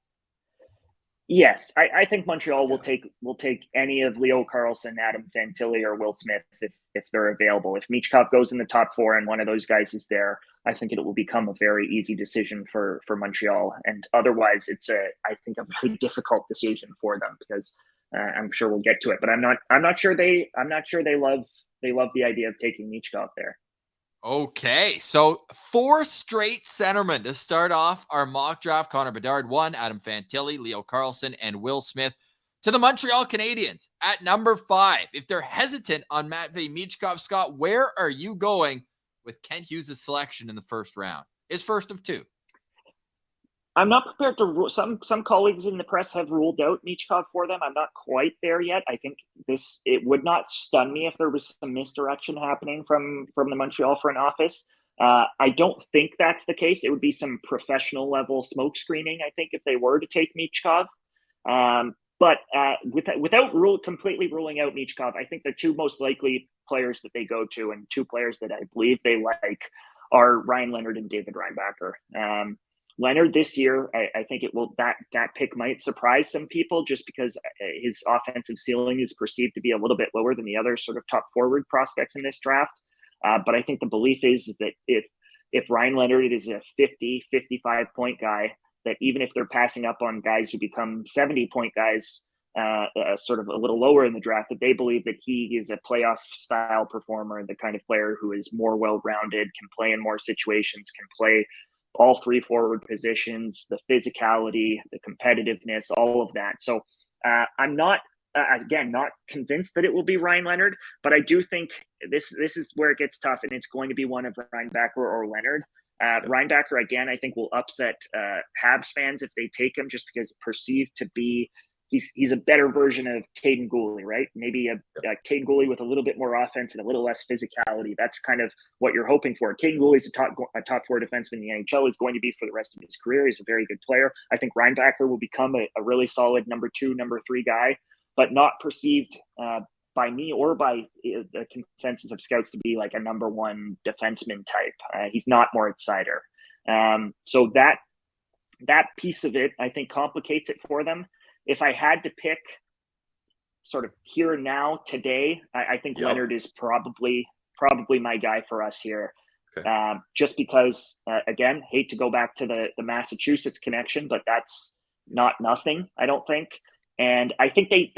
Yes, I think Montreal will take any of Leo Carlsson, Adam Fantilli, or Will Smith if they're available. If Michkov goes in the top 4 and one of those guys is there, I think it will become a very easy decision for Montreal. And otherwise, it's I think a very difficult decision for them because I'm sure we'll get to it. But I'm not sure they love the idea of taking Michkov there. Okay, so 4 straight centermen to start off our mock draft. Connor Bedard 1, Adam Fantilli, Leo Carlsson, and Will Smith to the Montreal Canadiens at number 5. If they're hesitant on Matvei Michkov, Scott, where are you going with Kent Hughes' selection in the first round? His first of 2. I'm not prepared to rule. Some colleagues in the press have ruled out Michkov for them. I'm not quite there yet. I think it would not stun me if there was some misdirection happening from the Montreal front office. I don't think that's the case. It would be some professional level smoke screening, I think, if they were to take Michkov. But without completely ruling out Michkov, I think the 2 most likely players that they go to and 2 players that I believe they like are Ryan Leonard and David Reinbacher. Leonard this year, I think that pick might surprise some people just because his offensive ceiling is perceived to be a little bit lower than the other sort of top forward prospects in this draft. But I think the belief is that if Ryan Leonard is a 50, 55 point guy, that even if they're passing up on guys who become 70 point guys, sort of a little lower in the draft, that they believe that he is a playoff style performer, the kind of player who is more well-rounded, can play in more situations, can play all 3 forward positions, the physicality, the competitiveness, all of that. So I'm not convinced that it will be Ryan Leonard, but I do think this is where it gets tough, and it's going to be one of Reinbacher or Leonard. Reinbacher, again, I think will upset Habs fans if they take him, just because perceived to be he's a better version of Caden Gooley, right? Maybe a Caden Gooley with a little bit more offense and a little less physicality. That's kind of what you're hoping for. Caden Gooley is a top 4 defenseman in the NHL. Is going to be for the rest of his career. He's a very good player. I think Reinbacher will become a really solid number 2, number 3 guy, but not perceived by me or by the consensus of scouts to be like a number 1 defenseman type. He's not Moritz Seider. So that piece of it, I think, complicates it for them. If I had to pick sort of here and now today, I think Leonard is probably my guy for us here. Okay. Just because, again, hate to go back to the Massachusetts connection, but that's not nothing, I don't think. And I think they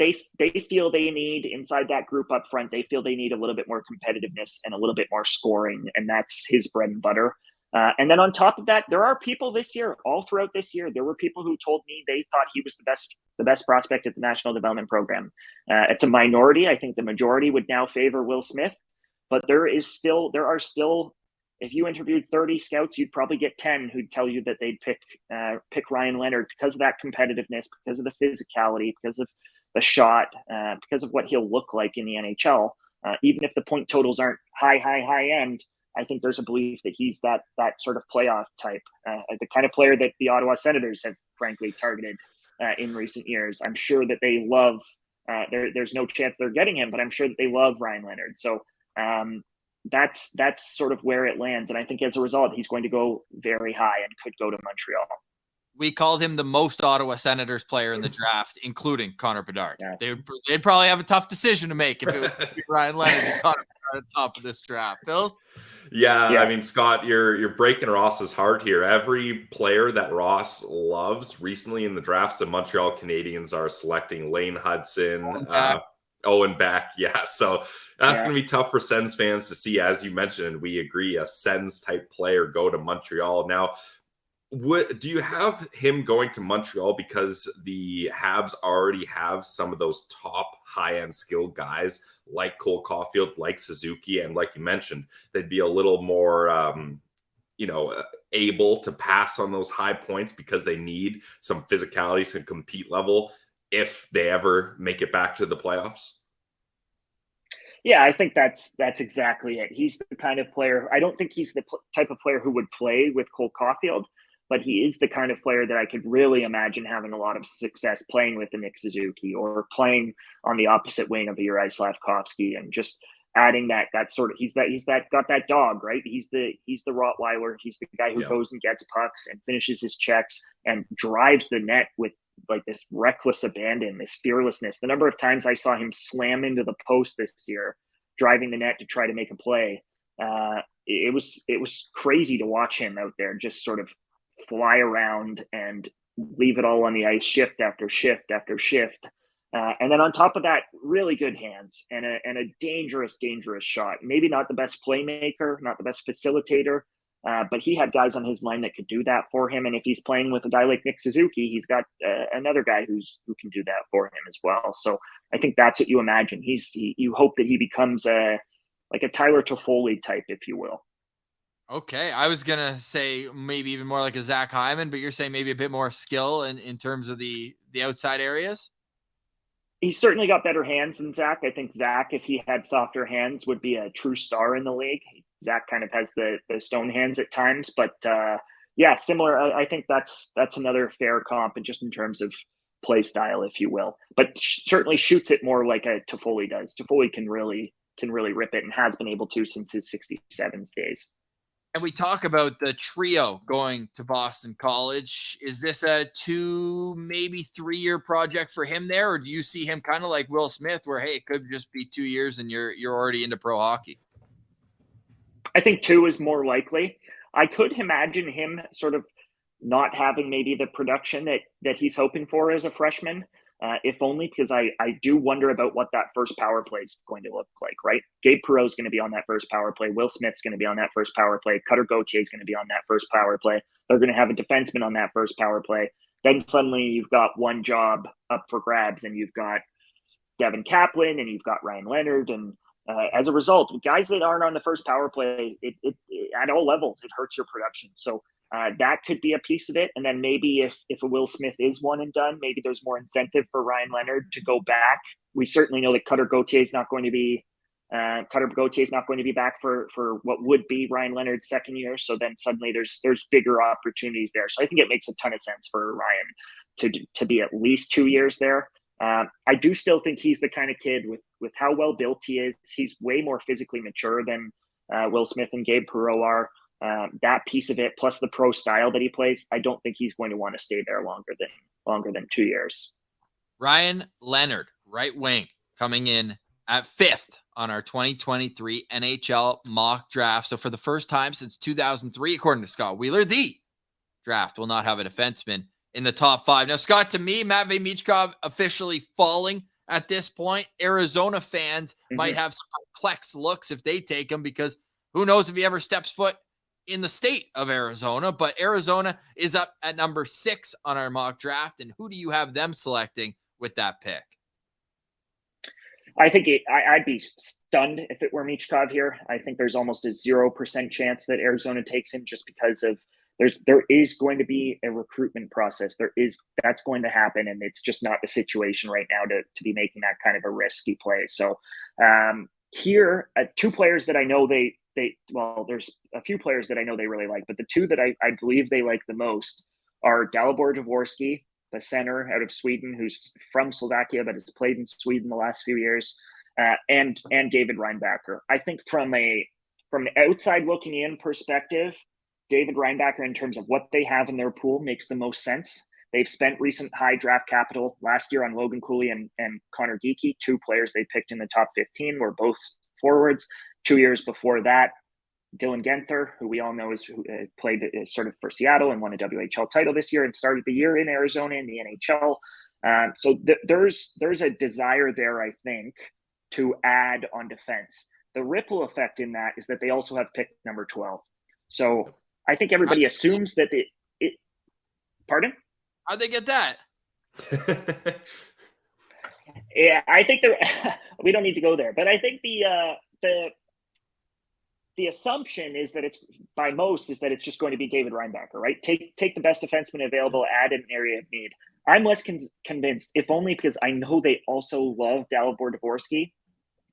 feel they need, inside that group up front, they feel they need a little bit more competitiveness and a little bit more scoring, and that's his bread and butter. And then on top of that, there are people this year, all throughout this year, there were people who told me they thought he was the best prospect at the National Development Program. It's a minority. I think the majority would now favor Will Smith, but there are still, if you interviewed 30 scouts, you'd probably get 10 who'd tell you that they'd pick Ryan Leonard because of that competitiveness, because of the physicality, because of the shot, because of what he'll look like in the NHL. Even if the point totals aren't high end, I think there's a belief that he's that sort of playoff type, the kind of player that the Ottawa Senators have frankly targeted in recent years. I'm sure that they love, there's no chance they're getting him, but I'm sure that they love Ryan Leonard. So that's sort of where it lands. And I think as a result, he's going to go very high and could go to Montreal. We called him the most Ottawa Senators player in the draft, including Connor Bedard. Yeah. They'd probably have a tough decision to make if it was Ryan Leonard and Connor Bedard at the top of this draft. Bills? Yeah, I mean, Scott, you're breaking Ross's heart here. Every player that Ross loves recently in the drafts, the Montreal Canadiens are selecting Lane Hudson, Owen Beck. Yeah, so that's going to be tough for Sens fans to see. As you mentioned, we agree, a Sens type player go to Montreal. Now, do you have him going to Montreal because the Habs already have some of those top high-end skilled guys like Cole Caulfield, like Suzuki, and like you mentioned, they'd be a little more, able to pass on those high points because they need some physicality, some compete level if they ever make it back to the playoffs? Yeah, I think that's exactly it. He's the kind of player, I don't think he's the type of player who would play with Cole Caulfield, but he is the kind of player that I could really imagine having a lot of success playing with a Nick Suzuki or playing on the opposite wing of a Juraj Slafkovsky and just adding that sort of, he's got that dog, right? He's the Rottweiler. He's the guy who goes and gets pucks and finishes his checks and drives the net with like this reckless abandon, this fearlessness. The number of times I saw him slam into the post this year, driving the net to try to make a play, it was crazy to watch him out there just sort of fly around and leave it all on the ice, shift after shift after shift. And then on top of that, really good hands and a dangerous shot. Maybe not the best playmaker, not the best facilitator, but he had guys on his line that could do that for him. And if he's playing with a guy like Nick Suzuki, he's got another guy who can do that for him as well. So I think that's what you imagine. You hope that he becomes like a Tyler Toffoli type, if you will. Okay, I was gonna say maybe even more like a Zach Hyman, but you're saying maybe a bit more skill in terms of the outside areas. He's certainly got better hands than Zach. I think Zach, if he had softer hands, would be a true star in the league. Zach kind of has the stone hands at times, but similar. I think that's another fair comp, and just in terms of play style, if you will. But certainly shoots it more like a Toffoli does. Toffoli can really rip it and has been able to since his 67s days. And we talk about the trio going to Boston College. Is this a 2, maybe 3-year project for him there? Or do you see him kind of like Will Smith where, hey, it could just be 2 years and you're already into pro hockey? I think 2 is more likely. I could imagine him sort of not having maybe the production that he's hoping for as a freshman. If only because I do wonder about what that first power play is going to look like, right? Gabe Perreault is going to be on that first power play. Will Smith's going to be on that first power play. Cutter Gauthier is going to be on that first power play. They're going to have a defenseman on that first power play. Then suddenly you've got one job up for grabs, and you've got Devin Kaplan and you've got Ryan Leonard. And as a result, guys that aren't on the first power play, it at all levels, it hurts your production. So that could be a piece of it. And then maybe if a Will Smith is one and done, maybe there's more incentive for Ryan Leonard to go back. We certainly know that Cutter Gauthier is not going to be back for what would be Ryan Leonard's second year. So then suddenly there's bigger opportunities there. So I think it makes a ton of sense for Ryan to be at least 2 years there. I do still think he's the kind of kid with how well built he is. He's way more physically mature than Will Smith and Gabe Perreault are. That piece of it, plus the pro style that he plays, I don't think he's going to want to stay there longer than 2 years. Ryan Leonard, right wing, coming in at 5th on our 2023 NHL mock draft. So for the first time since 2003, according to Scott Wheeler, the draft will not have a defenseman in the top 5. Now, Scott, to me, Matvei Michkov officially falling at this point. Arizona fans might have some perplexed looks if they take him, because who knows if he ever steps foot in the state of Arizona. But Arizona is up at number 6 on our mock draft. And who do you have them selecting with that pick? I think I'd be stunned if it were Michkov here. I think there's almost a 0% chance that Arizona takes him, just because of there is going to be a recruitment process. That's going to happen, and it's just not the situation right now to be making that kind of a risky play. So here, 2 players that I know there's a few players that I know they really like, but the 2 that I believe they like the most are Dalibor Dvorsky, the center out of Sweden, who's from Slovakia but has played in Sweden the last few years, and David Reinbacher. I think from a from the outside looking in perspective, David Reinbacher, in terms of what they have in their pool, makes the most sense. They've spent recent high draft capital last year on Logan Cooley and Connor Geekie, two players they picked in the top 15, were both forwards. 2 years before that, Dylan Genther, who we all know is played sort of for Seattle and won a WHL title this year and started the year in Arizona in the NHL. So there's a desire there, I think, to add on defense. The ripple effect in that is that they also have pick number 12. So I think everybody assumes that pardon? How'd they get that? Yeah, I think we don't need to go there, but I think the assumption is that it's just going to be David Reinbacher, right? Take the best defenseman available, add an area of need. I'm less convinced, if only because I know they also love Dalibor Dvorsky.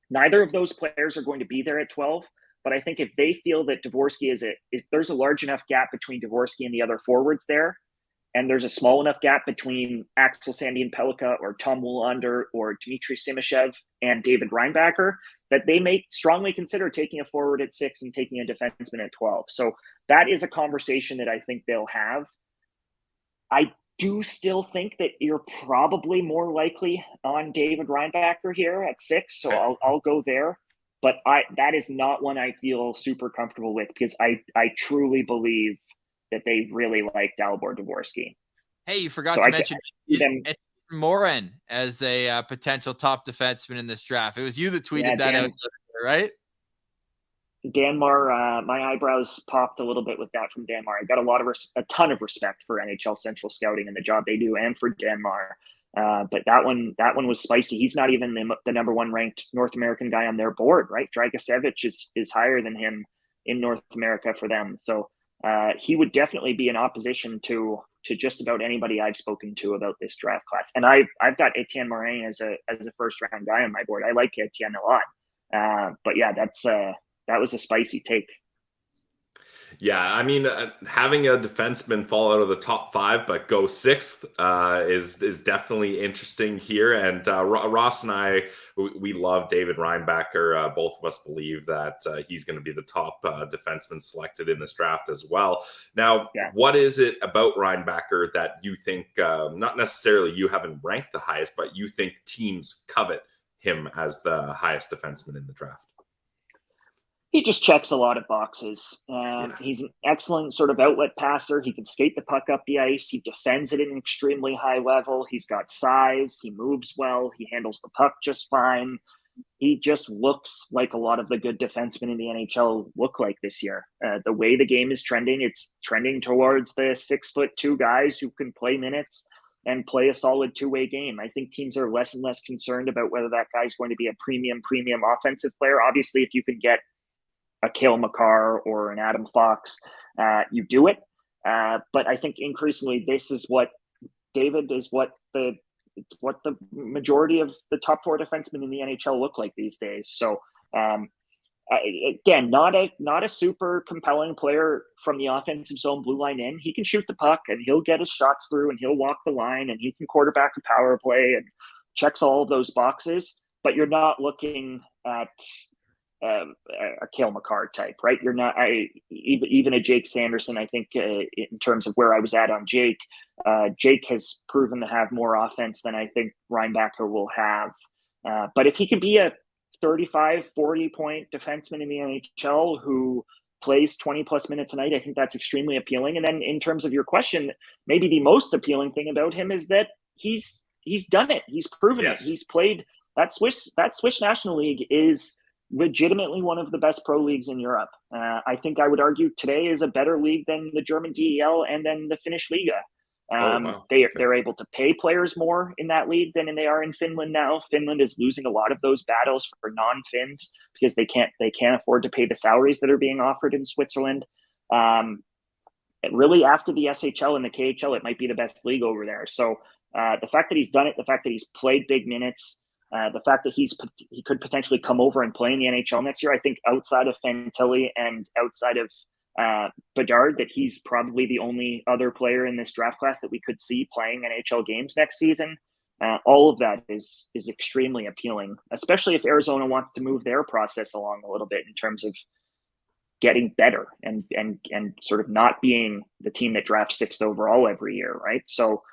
Neither of those players are going to be there at 12, but I think if they feel that Dvorsky if there's a large enough gap between Dvorsky and the other forwards there, and there's a small enough gap between Axel Sandin-Pellikka or Tom Willander or Dmitri Simashev and David Reinbacher, that they may strongly consider taking a forward at 6 and taking a defenseman at 12. So that is a conversation that I think they'll have. I do still think that you're probably more likely on David Reinbacher here at 6, so I'll go there. But that is not one I feel super comfortable with, because I truly believe that they really like Dalibor Dvorsky. Hey, you forgot to mention Morin as a potential top defenseman in this draft. It was you that tweeted that out, right? Danmar, my eyebrows popped a little bit with that from Danmar. I got a ton of respect for NHL Central Scouting and the job they do, and for Danmar. But that one was spicy. He's not even the number one ranked North American guy on their board, right? Dragicevic is higher than him in North America for them. So he would definitely be in opposition to just about anybody I've spoken to about this draft class. And I've got Etienne Morin as a first round guy on my board. I like Etienne a lot. But yeah, that was a spicy take. Yeah, I mean, having a defenseman fall out of the top 5 but go 6th is definitely interesting here. And Ross and I, we love David Reinbacher. Both of us believe that he's going to be the top defenseman selected in this draft as well. Now, What is it about Reinbacher that you think, not necessarily you haven't ranked the highest, but you think teams covet him as the highest defenseman in the draft? He just checks a lot of boxes. He's an excellent sort of outlet passer. He can skate the puck up the ice. He defends at an extremely high level. He's got size. He moves well. He handles the puck just fine. He just looks like a lot of the good defensemen in the NHL look like this year. The way the game is trending, it's trending towards the 6'2" guys who can play minutes and play a solid two-way game. I think teams are less and less concerned about whether that guy's going to be a premium offensive player. Obviously, if you can get a Cale Makar or an Adam Fox, you do it. But I think increasingly this is what David is what the majority of the top 4 defensemen in the NHL look like these days. So again, not a super compelling player from the offensive zone blue line in. He can shoot the puck and he'll get his shots through and he'll walk the line and he can quarterback a power play and checks all of those boxes. But you're not looking at a Cale Makar type, right? You're not. Even a Jake Sanderson. I think in terms of where I was at on Jake, Jake has proven to have more offense than I think Reinbacher will have. But if he could be a 35, 40 point defenseman in the NHL who plays 20 plus minutes a night, I think that's extremely appealing. And then in terms of your question, maybe the most appealing thing about him is that he's done it. He's proven it. He's played that Swiss National League is legitimately one of the best pro leagues in Europe. I think I would argue today is a better league than the German DEL and then the Finnish Liga. They're able to pay players more in that league than they are in Finland now. Finland is losing a lot of those battles for non-Finns because they can't afford to pay the salaries that are being offered in Switzerland. Really, after the SHL and the KHL, it might be the best league over there. So the fact that he's done it, the fact that he's played big minutes, the fact that he could potentially come over and play in the NHL next year, I think outside of Fantilli and outside of Bedard, that he's probably the only other player in this draft class that we could see playing NHL games next season. All of that is extremely appealing, especially if Arizona wants to move their process along a little bit in terms of getting better and sort of not being the team that drafts 6th overall every year, right? So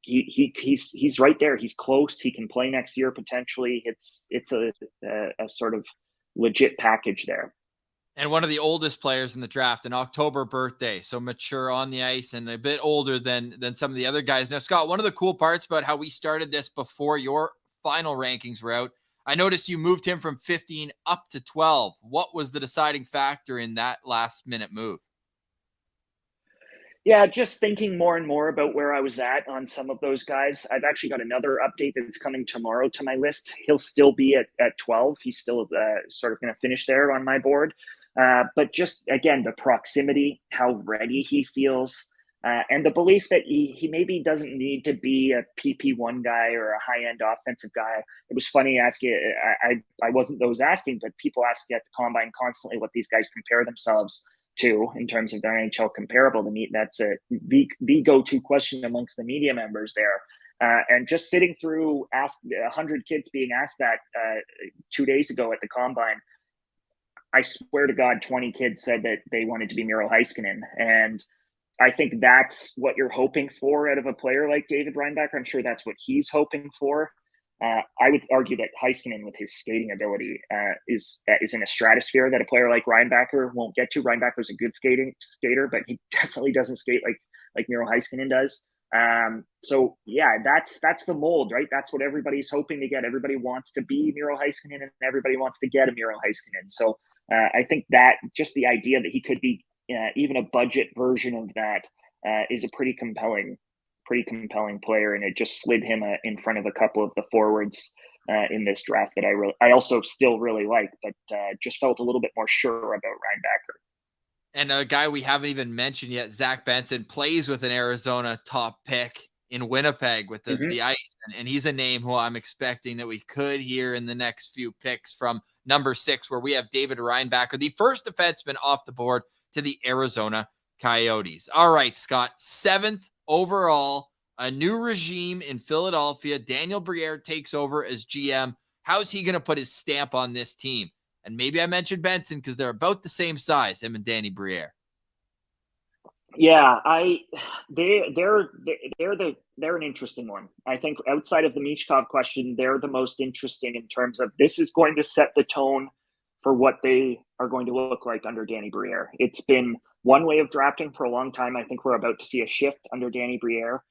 he's right there. He's close. He can play next year potentially. It's a sort of legit package there. And one of the oldest players in the draft, an October birthday, so mature on the ice and a bit older than some of the other guys. Now, Scott, one of the cool parts about how we started this before your final rankings were out, I noticed you moved him from 15 up to 12. What was the deciding factor in that last-minute move? Yeah, just thinking more and more about where I was at on some of those guys. I've actually got another update that's coming tomorrow to my list. He'll still be at 12. He's still sort of going to finish there on my board. But just, again, the proximity, how ready he feels, and the belief that he maybe doesn't need to be a PP1 guy or a high-end offensive guy. It was funny asking, I wasn't those asking, but people ask at the Combine constantly what these guys compare themselves to in terms of their NHL comparable to me. That's the go-to question amongst the media members there. And just sitting through 100 kids being asked that 2 days ago at the Combine, I swear to God, 20 kids said that they wanted to be Miro Heiskanen. And I think that's what you're hoping for out of a player like David Reinbacher. I'm sure that's what he's hoping for. I would argue that Heiskanen, with his skating ability, is in a stratosphere that a player like Reinbacher won't get to. Reinbacher's a good skater, but he definitely doesn't skate like Miro Heiskanen does. So yeah, that's the mold, right? That's what everybody's hoping to get. Everybody wants to be Miro Heiskanen, and everybody wants to get a Miro Heiskanen. So I think that just the idea that he could be even a budget version of that is a pretty compelling player, and it just slid him in front of a couple of the forwards in this draft that I also still really like, but just felt a little bit more sure about Reinbacher. And a guy we haven't even mentioned yet, Zach Benson, plays with an Arizona top pick in Winnipeg with the ice. And he's a name who I'm expecting that we could hear in the next few picks from number 6, where we have David Reinbacher, the first defenseman off the board to the Arizona Coyotes. All right, Scott, 7th overall, a new regime in Philadelphia. Daniil Briere takes over as GM. How's he going to put his stamp on this team? And maybe I mentioned Benson because they're about the same size, him and Danny Briere. Yeah, they're an interesting one. I think outside of the Michkov question, they're the most interesting in terms of this is going to set the tone for what they are going to look like under Danny Briere. It's been one way of drafting for a long time. I think we're about to see a shift under Danny Briere.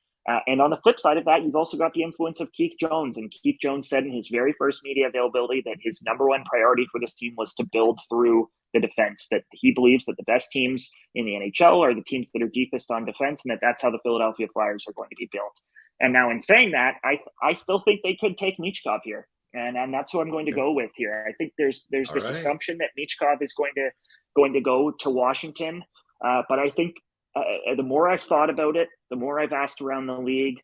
And on the flip side of that, you've also got the influence of Keith Jones. And Keith Jones said in his very first media availability that his number one priority for this team was to build through the defense, that he believes that the best teams in the NHL are the teams that are deepest on defense, and that's how the Philadelphia Flyers are going to be built. And now in saying that, I still think they could take Michkov here. And that's who I'm going to go with here. I think there's this assumption that Michkov is going to go to Washington. But I think the more I've thought about it, the more I've asked around the league.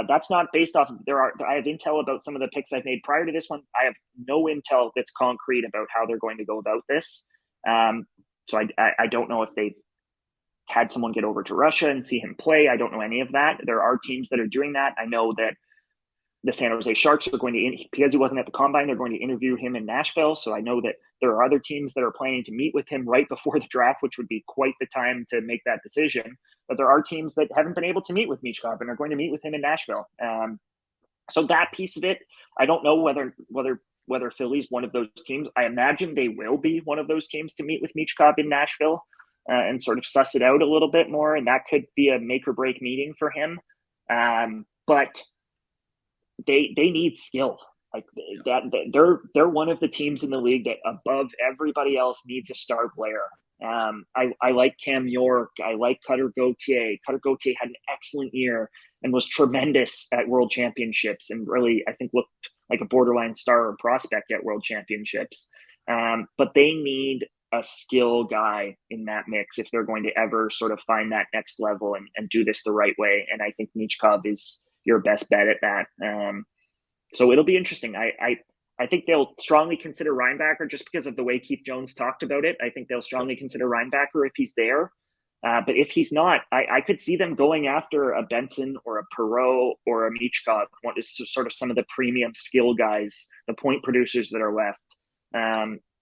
That's not based off of I have intel about some of the picks I've made prior to this one. I have no intel that's concrete about how they're going to go about this. So I don't know if they've had someone get over to Russia and see him play. I don't know any of that. There are teams that are doing that. I know that the San Jose Sharks are going to, because he wasn't at the Combine, they're going to interview him in Nashville. So I know that there are other teams that are planning to meet with him right before the draft, which would be quite the time to make that decision. But there are teams that haven't been able to meet with Michkov and are going to meet with him in Nashville. So that piece of it, I don't know whether Philly's one of those teams. I imagine they will be one of those teams to meet with Michkov in Nashville and sort of suss it out a little bit more. And that could be a make or break meeting for him. But they need skill. Like that, they're one of the teams in the league that above everybody else needs a star player. I like Cam York. I like Cutter Gauthier. Cutter Gauthier had an excellent year and was tremendous at World Championships, and really, I think, looked like a borderline star or prospect at World Championships. But they need a skill guy in that mix if they're going to ever sort of find that next level and do this the right way. And I think Michkov is your best bet at that. So it'll be interesting. I think they'll strongly consider Reinbacher just because of the way Keith Jones talked about it. I think they'll strongly consider Reinbacher if he's there. But if he's not, I could see them going after a Benson or a Perreault or a Michkov, what is sort of some of the premium skill guys, the point producers that are left.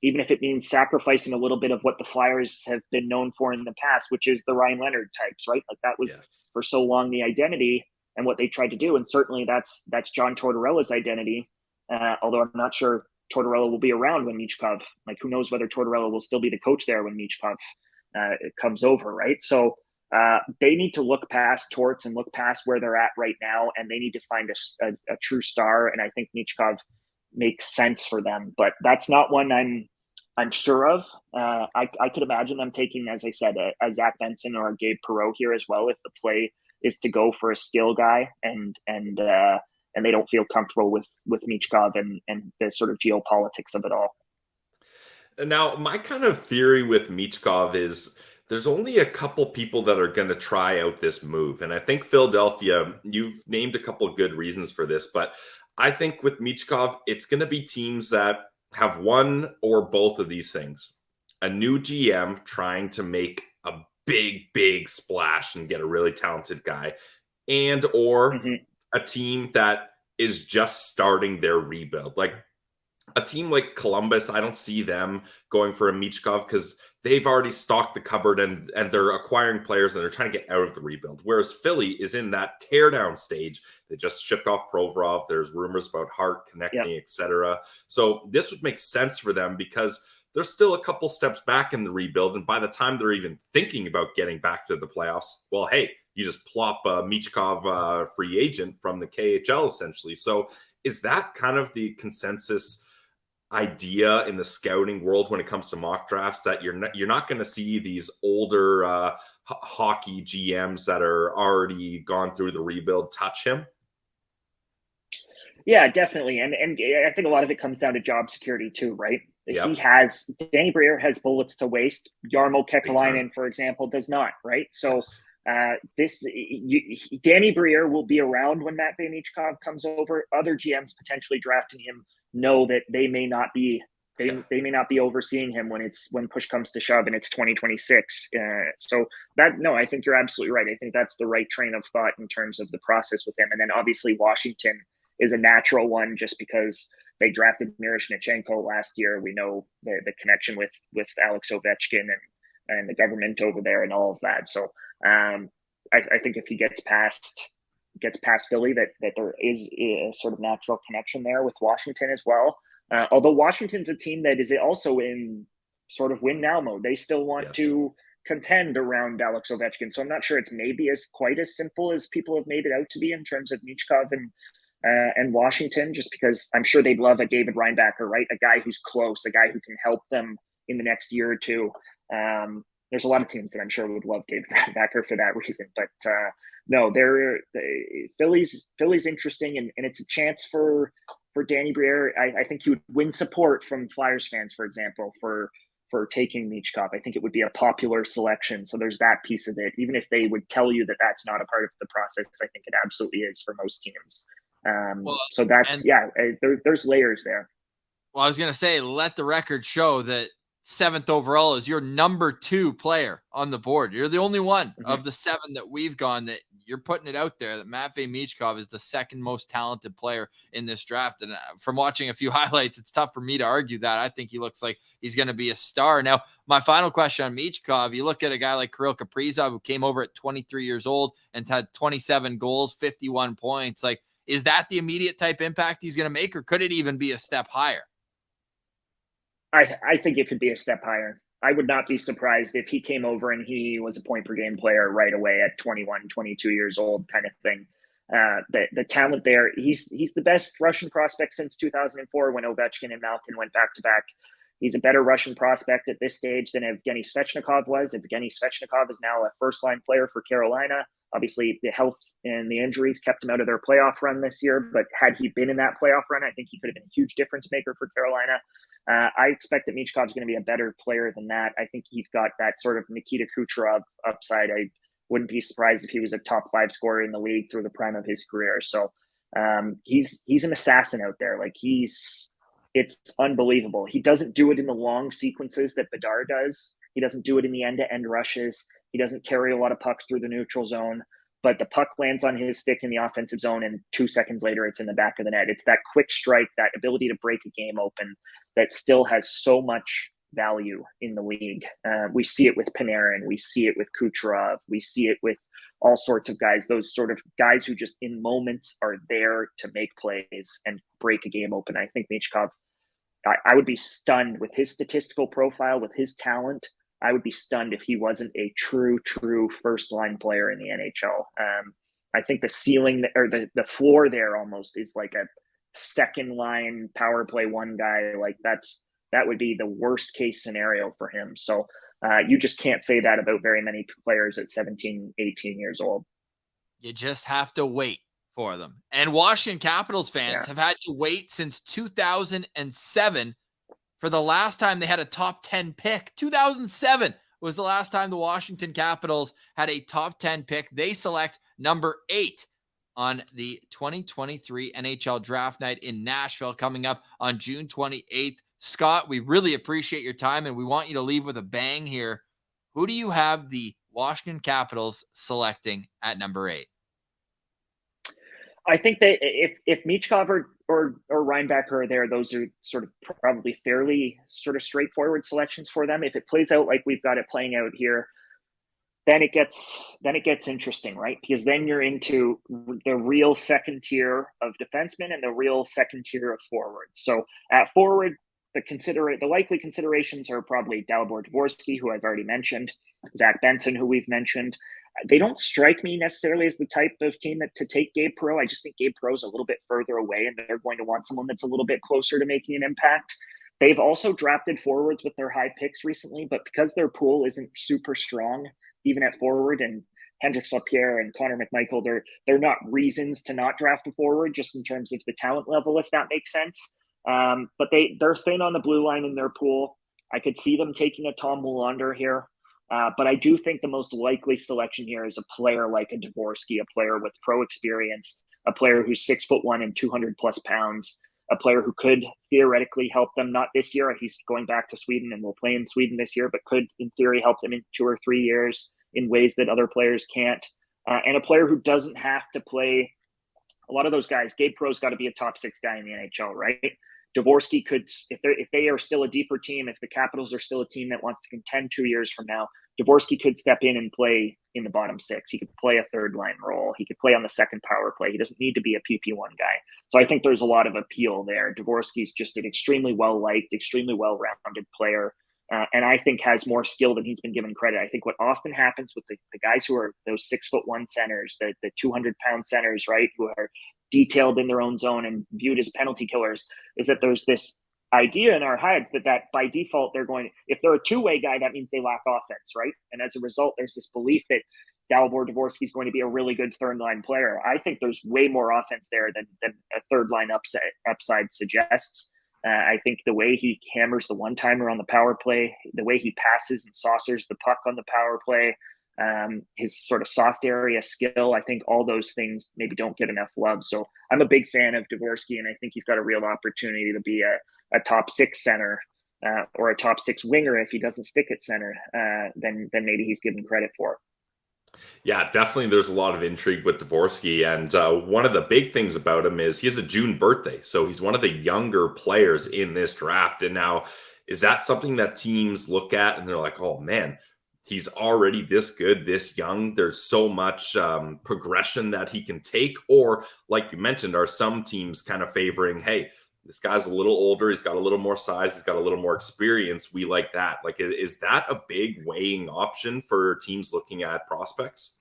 even if it means sacrificing a little bit of what the Flyers have been known for in the past, which is the Ryan Leonard types, right? Like that was for so long the identity and what they tried to do. And certainly that's John Tortorella's identity. Although I'm not sure Tortorella will be around when Michkov, like who knows whether Tortorella will still be the coach there when Michkov comes over, right? So they need to look past Torts and look past where they're at right now, and they need to find a true star. And I think Michkov makes sense for them, but that's not one I'm sure of. I could imagine them taking, as I said, a Zach Benson or a Gabe Perreault here as well if the play is to go for a skill guy and they don't feel comfortable with Michkov and the sort of geopolitics of it all. Now, my kind of theory with Michkov is there's only a couple people that are going to try out this move. And I think Philadelphia, you've named a couple good reasons for this, but I think with Michkov, it's going to be teams that have one or both of these things. A new GM trying to make a big splash and get a really talented guy, and or a team that is just starting their rebuild. Like a team like Columbus, I don't see them going for a Michkov because they've already stocked the cupboard and they're acquiring players and they're trying to get out of the rebuild. Whereas Philly is in that teardown stage. They just shipped off Provorov. There's rumors about Hart, Konechny, etc. So this would make sense for them because they're still a couple steps back in the rebuild. And by the time they're even thinking about getting back to the playoffs, well, hey, you just plop a Michkov free agent from the KHL essentially. So is that kind of the consensus idea in the scouting world when it comes to mock drafts, that you're not going to see these older hockey GMs that are already gone through the rebuild touch him? Yeah, definitely. And I think a lot of it comes down to job security too, right? Yep. Danny Briere has bullets to waste. Jarmo Kekalainen, for example, does not, right? So Danny Briere will be around when Matvei Michkov comes over. Other GMs potentially drafting him know that they may not be overseeing him when push comes to shove and it's 2026. I think you're absolutely right. I think that's the right train of thought in terms of the process with him. And then obviously Washington is a natural one just because they drafted Miroshnichenko last year. We know the connection with Alex Ovechkin and the government over there and all of that. So I think if he gets past Philly, that there is a sort of natural connection there with Washington as well. Although Washington's a team that is also in sort of win now mode. They still want to contend around Alex Ovechkin. So I'm not sure it's maybe quite as simple as people have made it out to be in terms of Michkov and Washington, just because I'm sure they'd love a David Reinbacher, right? A guy who's close, a guy who can help them in the next year or two. There's a lot of teams that I'm sure would love David Reinbacher for that reason. But no, Philly's interesting, and it's a chance for Danny Briere. I think he would win support from Flyers fans, for example, for taking Michkov. I think it would be a popular selection. So there's that piece of it. Even if they would tell you that that's not a part of the process, I think it absolutely is for most teams. There's layers there. Well, I was going to say, let the record show that 7th overall is your number 2 player on the board. You're the only one of the 7 that we've gone that you're putting it out there that Matvei Michkov is the second most talented player in this draft. And from watching a few highlights, it's tough for me to argue that. I think he looks like he's going to be a star. Now, my final question on Michkov, you look at a guy like Kirill Kaprizov, who came over at 23 years old and had 27 goals, 51 points. Like, is that the immediate type impact he's going to make, or could it even be a step higher? I think it could be a step higher. I would not be surprised if he came over and he was a point per game player right away at 21, 22 years old kind of thing. The talent there, he's the best Russian prospect since 2004 when Ovechkin and Malkin went back-to-back. He's a better Russian prospect at this stage than Evgeny Svechnikov was. Evgeny Svechnikov is now a first-line player for Carolina. Obviously, the health and the injuries kept him out of their playoff run this year, but had he been in that playoff run, I think he could have been a huge difference maker for Carolina. I expect that Michkov's going to be a better player than that. I think he's got that sort of Nikita Kucherov upside. I wouldn't be surprised if he was a top 5 scorer in the league through the prime of his career. So he's an assassin out there. Like it's unbelievable. He doesn't do it in the long sequences that Bedard does. He doesn't do it in the end-to-end rushes. He doesn't carry a lot of pucks through the neutral zone, but the puck lands on his stick in the offensive zone, and 2 seconds later, it's in the back of the net. It's that quick strike, that ability to break a game open that still has so much value in the league. We see it with Panarin. We see it with Kucherov. We see it with all sorts of guys, those sort of guys who just in moments are there to make plays and break a game open. I think Michkov, I would be stunned with his statistical profile, with his talent. I would be stunned if he wasn't a true first-line player in the NHL. I think the ceiling or the floor there almost is like a second-line power play one guy. Like that would be the worst-case scenario for him. So you just can't say that about very many players at 17, 18 years old. You just have to wait for them. And Washington Capitals fans have had to wait since 2007 for the last time they had a top 10 pick. 2007 was the last time the Washington Capitals had a top 10 pick. They select number 8 on the 2023 NHL Draft Night in Nashville coming up on June 28th. Scott, we really appreciate your time, and we want you to leave with a bang here. Who do you have the Washington Capitals selecting at number 8? I think that if Michkov or Reinbacher are there, those are sort of probably fairly sort of straightforward selections for them. If it plays out like we've got it playing out here, then it gets interesting, right? Because then you're into the real second tier of defensemen and the real second tier of forwards. So at forward, the likely considerations are probably Dalibor, Dvorsky, who I've already mentioned, Zach Benson, who we've mentioned. They don't strike me necessarily as the type of team to take Gabe Perreault. I just think Gabe Perreault's a little bit further away, and they're going to want someone that's a little bit closer to making an impact. They've also drafted forwards with their high picks recently, but because their pool isn't super strong, even at forward, and Hendrix Lapierre and Connor McMichael, they're not reasons to not draft a forward, just in terms of the talent level, if that makes sense. But they're thin on the blue line in their pool. I could see them taking a Tom Willander here. But I do think the most likely selection here is a player like a Dvorsky, a player with pro experience, a player who's 6'1" and 200 plus pounds, a player who could theoretically help them, not this year. He's going back to Sweden and will play in Sweden this year, but could in theory help them in 2 or 3 years in ways that other players can't. And a player who doesn't have to play a lot of those guys. Gabe Perreault's got to be a top 6 guy in the NHL, right? Dvorsky could, if they are still a deeper team, if the Capitals are still a team that wants to contend 2 years from now, Dvorsky could step in and play in the bottom 6. He could play a third line role. He could play on the second power play. He doesn't need to be a PP1 guy. So I think there's a lot of appeal there. Dvorsky's just an extremely well-liked, extremely well-rounded player, and I think has more skill than he's been given credit. I think what often happens with the guys who are those 6'1" centers, the 200-pound centers, right, who are detailed in their own zone and viewed as penalty killers, is that there's this idea in our heads that by default if they're a two-way guy, that means they lack offense, right? And as a result, there's this belief that Dalibor Dvorsky is going to be a really good third-line player. I think there's way more offense there than a third-line upside suggests. I think the way he hammers the one-timer on the power play, the way he passes and saucers the puck on the power play, his sort of soft area skill, I think all those things maybe don't get enough love. So I'm a big fan of Dvorsky, and I think he's got a real opportunity to be a top 6 center or a top 6 winger if he doesn't stick at center than maybe he's given credit for. Yeah, definitely there's a lot of intrigue with Dvorsky, and one of the big things about him is he has a June birthday, so he's one of the younger players in this draft. And now, is that something that teams look at and they're like, oh man, he's already this good, this young, there's so much progression that he can take? Or like you mentioned, are some teams kind of favoring, hey, this guy's a little older, he's got a little more size, he's got a little more experience, we like that? Like, is that a big weighing option for teams looking at prospects?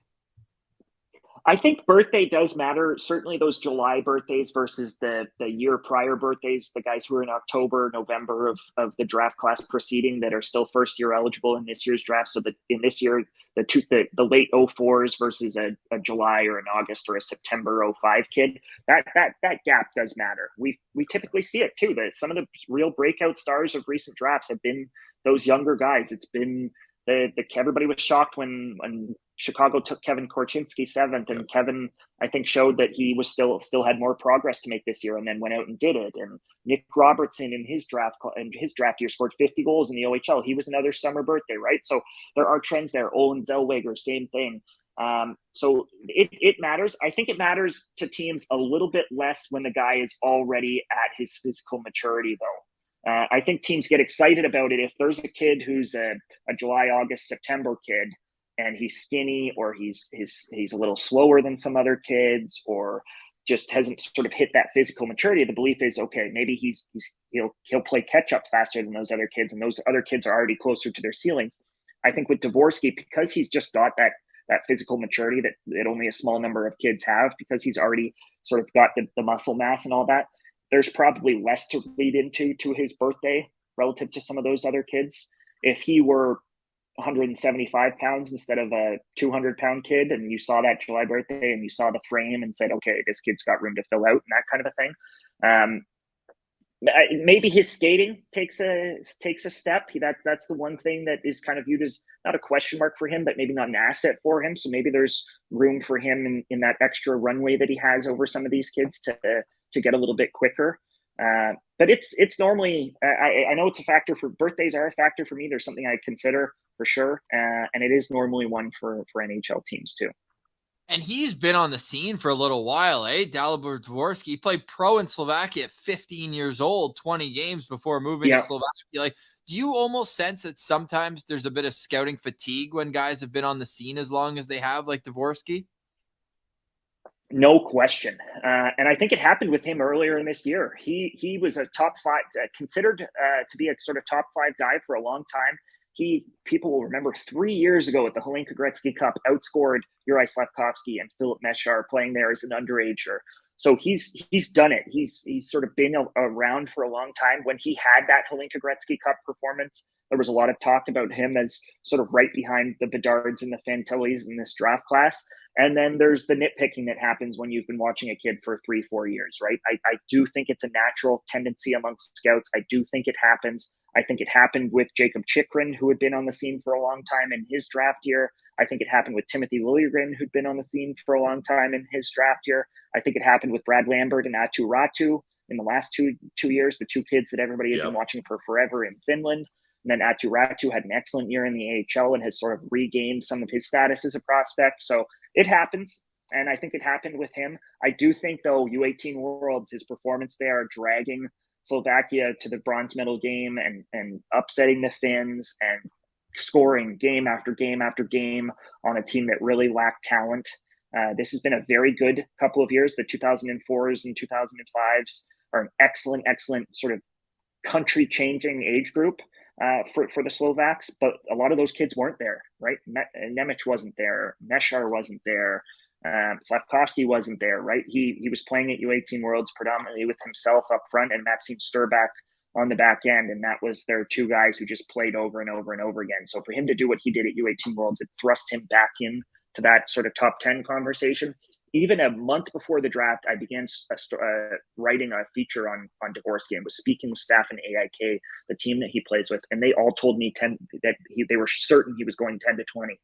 I think birthday does matter. Certainly those July birthdays versus the year prior birthdays, the guys who are in October, November of the draft class preceding that are still first year eligible in this year's draft. So in this year, the late 04s versus a July or an August or a September 05 kid, that gap does matter. We typically see it too, that some of the real breakout stars of recent drafts have been those younger guys. It's been everybody was shocked when Chicago took Kevin Korchinski 7th, and Kevin, I think, showed that he was still had more progress to make this year, and then went out and did it. And Nick Robertson in his draft year scored 50 goals in the OHL. He was another summer birthday, right? So there are trends there. Olin Zellweger, same thing. So it matters. I think it matters to teams a little bit less when the guy is already at his physical maturity, though. I think teams get excited about it if there's a kid who's a July, August, September kid, and he's skinny, or he's a little slower than some other kids, or just hasn't sort of hit that physical maturity. The belief is, okay, maybe he'll play catch up faster than those other kids, and those other kids are already closer to their ceilings. I think with Dvorsky, because he's just got that physical maturity that only a small number of kids have, because he's already sort of got the muscle mass and all that, there's probably less to read into to his birthday relative to some of those other kids. If he were 175 pounds instead of a 200-pound kid, and you saw that July birthday and you saw the frame and said, okay, this kid's got room to fill out, and that kind of a thing. Maybe his skating takes a step. That's the one thing that is kind of viewed as not a question mark for him, but maybe not an asset for him. So maybe there's room for him in that extra runway that he has over some of these kids to get a little bit quicker. But it's normally, I know it's a factor for birthdays are a factor for me. There's something I consider for sure. And it is normally one for NHL teams too. And he's been on the scene for a little while, eh? Dalibor Dvorsky. He played pro in Slovakia at 15 years old, 20 games before moving to Slovakia. Like, do you almost sense that sometimes there's a bit of scouting fatigue when guys have been on the scene as long as they have, like Dvorsky? No question. And I think it happened with him earlier in this year. He was a top five, considered to be a sort of top five guy for a long time. People will remember 3 years ago at the Hlinka Gretzky Cup, outscored Juraj Slafkovsky and Filip Mesar playing there as an underager. So he's done it. He's sort of been around for a long time. When he had that Hlinka Gretzky Cup performance, there was a lot of talk about him as sort of right behind the Bedards and the Fantillis in this draft class. And then there's the nitpicking that happens when you've been watching a kid for 3-4 years, right? I do think it's a natural tendency amongst scouts. I do think it happens. I think it happened with Jacob Chychrun, who had been on the scene for a long time in his draft year. I think it happened with Timothy Liljegren, who'd been on the scene for a long time in his draft year. I think it happened with Brad Lambert and Atu Ratu in the last two years, the two kids that everybody had been watching for forever in Finland. And then Atu Ratu had an excellent year in the AHL and has sort of regained some of his status as a prospect. So it happens, and I think it happened with him. I do think, though, U18 Worlds, his performance there, dragging Slovakia to the bronze medal game and upsetting the Finns and scoring game after game after game on a team that really lacked talent. This has been a very good couple of years. The 2004s and 2005s are an excellent sort of country-changing age group for the Slovaks, but a lot of those kids weren't there, right? Nemec wasn't there. Mesar wasn't there. Slafkovsky wasn't there, right? He was playing at U18 Worlds predominantly with himself up front and Maxim Sturbak on the back end, and that was their two guys who just played over and over and over again. So for him to do what he did at U18 Worlds, it thrust him back in to that sort of top 10 conversation. Even a month before the draft, I began writing a feature on Dvorsky and was speaking with staff in AIK, the team that he plays with, and they all told me they were certain he was going 10 to 20.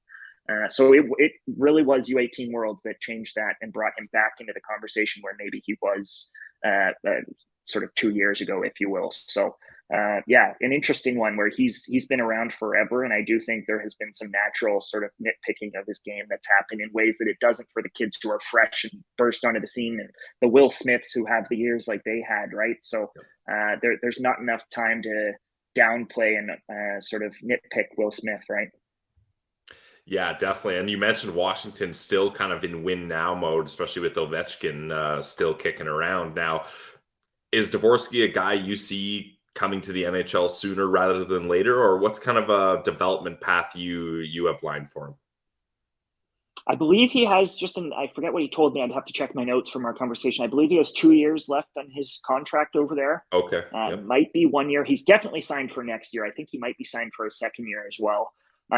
So it really was U18 Worlds that changed that and brought him back into the conversation where maybe he was sort of 2 years ago, if you will. So an interesting one where he's been around forever, and I do think there has been some natural sort of nitpicking of his game that's happened in ways that it doesn't for the kids who are fresh and burst onto the scene, and the Will Smiths who have the years like they had, right? So there's not enough time to downplay and sort of nitpick Will Smith, right? Yeah, definitely. And you mentioned Washington still kind of in win now mode, especially with Ovechkin still kicking around. Now, is Dvorsky a guy you see coming to the NHL sooner rather than later, or what's kind of a development path you have lined for him? I believe he has I forget what he told me. I'd have to check my notes from our conversation. I believe he has 2 years left on his contract over there. Okay. Might be 1 year. He's definitely signed for next year. I think he might be signed for a second year as well.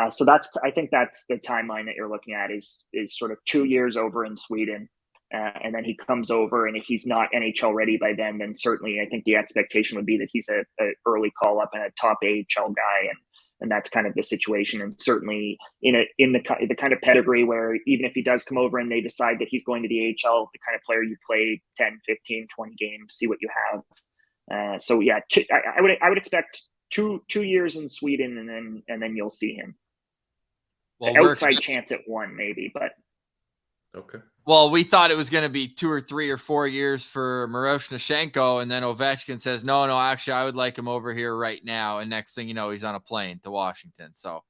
So I think that's the timeline that you're looking at is sort of 2 years over in Sweden. And then he comes over, and if he's not NHL ready by then certainly I think the expectation would be that he's a early call up and a top AHL guy, and that's kind of the situation. And certainly in the kind of pedigree where even if he does come over and they decide that he's going to the AHL, the kind of player you play 10, 15, 20 games, see what you have. I would expect 2 years in Sweden, and then you'll see him. Well, outside chance at 1 maybe, but Okay. Well, we thought it was going to be 2 or 3 or 4 years for Miroshnichenko, and then Ovechkin says, no, actually, I would like him over here right now. And next thing you know, he's on a plane to Washington. So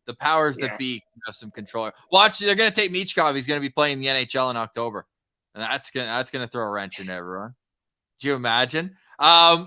the powers that be have some control. Watch, they're going to take Michkov. He's going to be playing the NHL in October, and that's going to throw a wrench into everyone. Do you imagine? I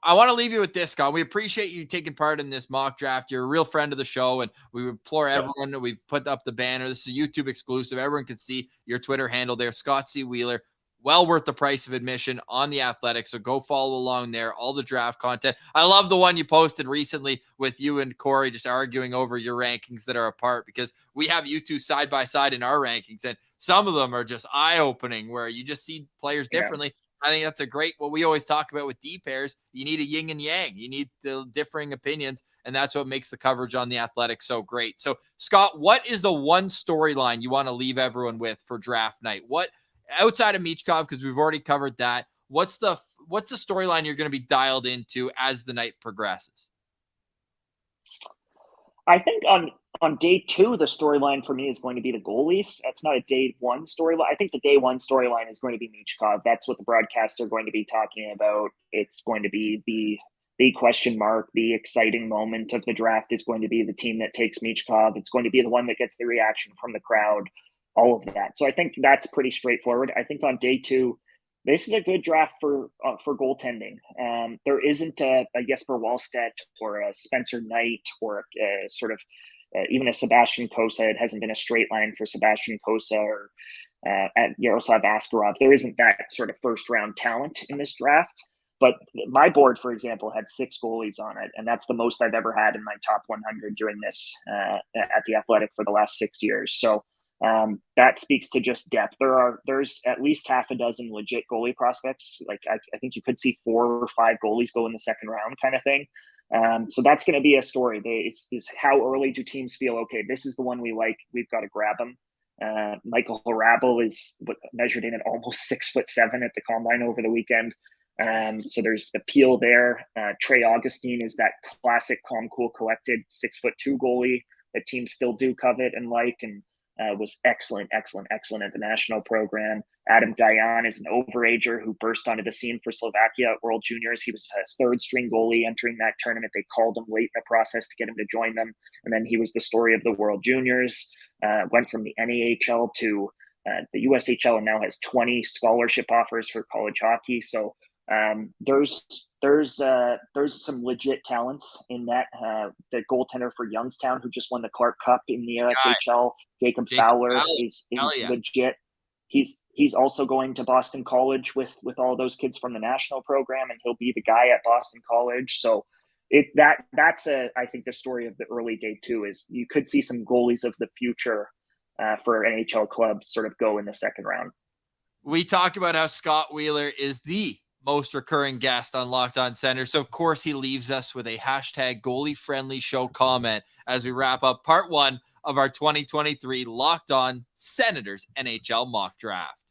want to leave you with this, Scott. We appreciate you taking part in this mock draft. You're a real friend of the show, and we implore everyone that we've put up the banner. This is a YouTube exclusive. Everyone can see your Twitter handle there, Scott C. Wheeler. Well worth the price of admission on The Athletic, so go follow along there. All the draft content. I love the one you posted recently with you and Corey just arguing over your rankings that are apart, because we have you two side by side in our rankings, and some of them are just eye-opening where you just see players differently. I think that's a great, what we always talk about with D pairs. You need a yin and yang. You need the differing opinions, and that's what makes the coverage on The Athletic so great. So, Scott, what is the one storyline you want to leave everyone with for draft night? What, outside of Michkov, because we've already covered that, what's the storyline you're going to be dialed into as the night progresses? I think on day 2, the storyline for me is going to be the goalies. That's not a day 1 storyline. I think the day 1 storyline is going to be Michkov. That's what the broadcasts are going to be talking about. It's going to be the question mark. The exciting moment of the draft is going to be the team that takes Michkov. It's going to be the one that gets the reaction from the crowd, all of that. So I think that's pretty straightforward. I think on day 2, this is a good draft for goaltending. There isn't a Jesper Wallstedt or a Spencer Knight or a sort of even a Sebastian Kosa. It hasn't been a straight line for Sebastian Kosa or Yaroslav Askarov. There isn't that sort of first round talent in this draft. But my board, for example, had 6 goalies on it, and that's the most I've ever had in my top 100 during this at The Athletic for the last 6 years. So that speaks to just depth. There's at least half a dozen legit goalie prospects. Like I think you could see 4 or 5 goalies go in the second round kind of thing. So that's going to be a story. Is how early do teams feel, okay, this is the one we like, we've got to grab him. Michael Horabel is measured in at almost 6'7" at the combine over the weekend. So there's appeal there. Trey Augustine is that classic calm, cool, collected 6'2" goalie that teams still do covet and like, and was excellent at the national program. Adam Gajan is an overager who burst onto the scene for Slovakia at World Juniors. He was a third string goalie entering that tournament. They called him late in the process to get him to join them. And then he was the story of the World Juniors, went from the NAHL to the USHL, and now has 20 scholarship offers for college hockey. So there's some legit talents in that. The goaltender for Youngstown, who just won the Clark Cup in the USHL, Jacob Fowler is legit. He's also going to Boston College with all those kids from the national program, and he'll be the guy at Boston College. So that's I think the story of the early day 2 is you could see some goalies of the future for NHL clubs sort of go in the second round. We talked about how Scott Wheeler is the most recurring guest on Locked On Senators. So, of course, he leaves us with a hashtag goalie-friendly show comment as we wrap up part 1 of our 2023 Locked On Senators NHL mock draft.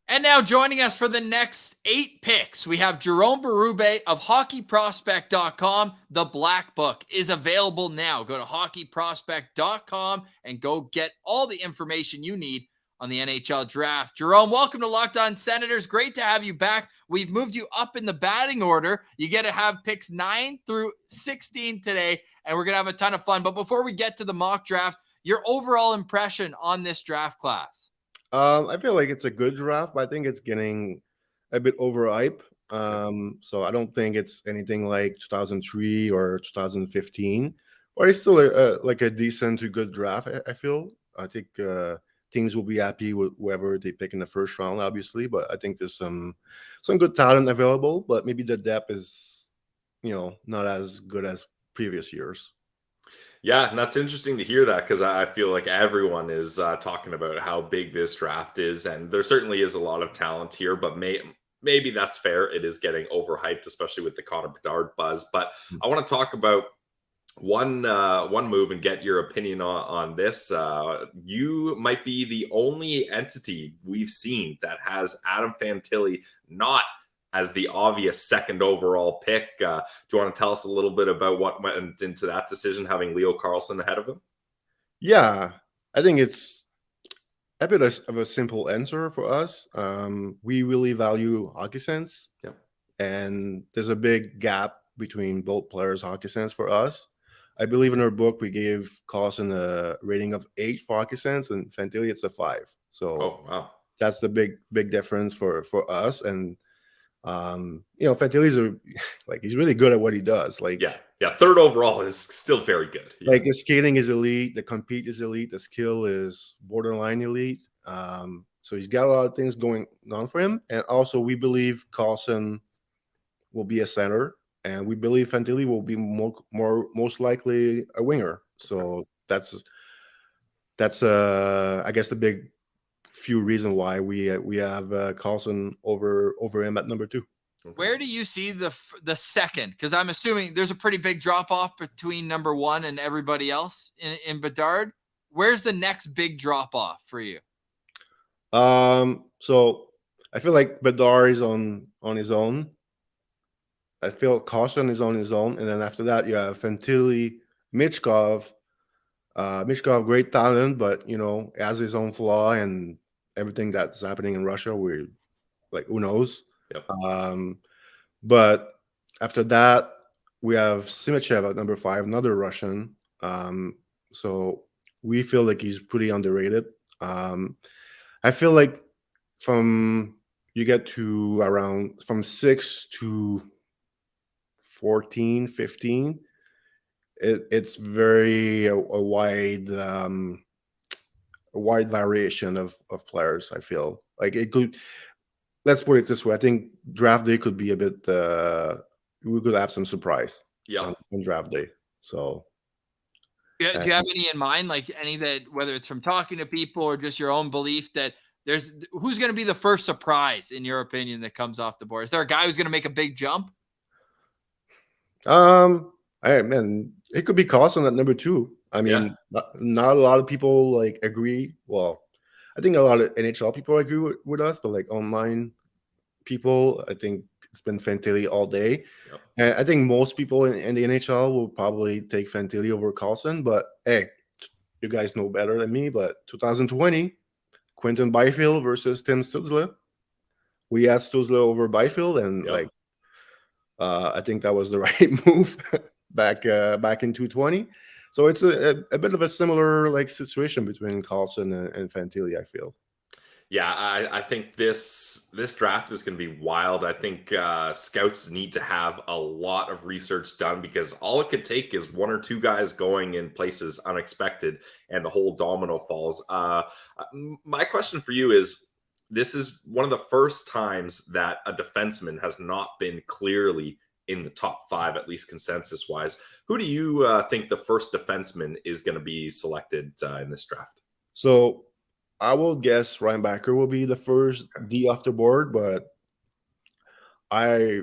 And now joining us for the next 8 picks, we have Jerome Berube of hockeyprospect.com. The Black Book is available now. Go to hockeyprospect.com and go get all the information you need on the NHL Draft. Jerome, welcome to Locked On Senators. Great to have you back. We've moved you up in the batting order. You get to have picks 9 through 16 today, and we're going to have a ton of fun. But before we get to the mock draft, your overall impression on this draft class? I feel like it's a good draft, but I think it's getting a bit overhyped. So I don't think it's anything like 2003 or 2015, or it's still a decent to good draft. I feel. I think teams will be happy with whoever they pick in the first round, obviously. But I think there's some good talent available, but maybe the depth is, not as good as previous years. Yeah, and that's interesting to hear that, because I feel like everyone is talking about how big this draft is, and there certainly is a lot of talent here, but maybe that's fair. It is getting overhyped, especially with the Connor Bedard buzz. But I want to talk about one move and get your opinion on this. You might be the only entity we've seen that has Adam Fantilli not as the obvious second overall pick. Do you want to tell us a little bit about what went into that decision, having Leo Carlsson ahead of him? Yeah, I think it's a bit of a simple answer for us. We really value hockey sense. Yep. And there's a big gap between both players' hockey sense for us. I believe in our book we gave Carlsson a rating of 8 for hockey sense, and Fantilli it's a 5. So wow. that's the big difference for us. And Fantilli's he's really good at what he does. Like third overall is still very good. Yeah. Like the skating is elite, the compete is elite, the skill is borderline elite. So he's got a lot of things going on for him. And also we believe Carlsson will be a center, and we believe Fantilli will be most likely a winger. So that's I guess the big few reasons why we have Carlsson over him at number 2. Where do you see the second? Because I'm assuming there's a pretty big drop off between number 1 and everybody else in Bedard. Where's the next big drop off for you? So I feel like Bedard is on his own. I feel Carlsson is on his own, and then after that you have Fantilli, Michkov. Michkov, great talent, but has his own flaw, and everything that's happening in Russia, we who knows. Yep. But after that, we have Simashev at number 5, another Russian. So we feel like he's pretty underrated. I feel like you get to around from 6 to 14, 15, it's very a wide variation of players. I feel like it could. Let's put it this way. I think draft day could be a bit. We could have some surprise. On draft day. So, do you have any in mind? Like any that, whether it's from talking to people or just your own belief, that who's going to be the first surprise in your opinion that comes off the board? Is there a guy who's going to make a big jump? It could be Carlsson at number 2. I mean, not a lot of people agree. Well, I think a lot of NHL people agree with us, but online people, I think it's been Fantilli all day. Yep. And I think most people in the NHL will probably take Fantilli over Carlsson. But hey, you guys know better than me. But 2020, Quentin Byfield versus Tim Stützle. We had Stützle over Byfield, and I think that was the right move back in 2020. So it's a bit of a similar situation between Carlsson and Fantilli, I feel. Yeah, I think this draft is going to be wild. I think scouts need to have a lot of research done, because all it could take is 1 or 2 guys going in places unexpected and the whole domino falls. My question for you is, this is one of the first times that a defenseman has not been clearly in the top 5, at least consensus-wise. Who do you think the first defenseman is going to be selected in this draft? So I will guess Reinbacher will be the first D off the board, but I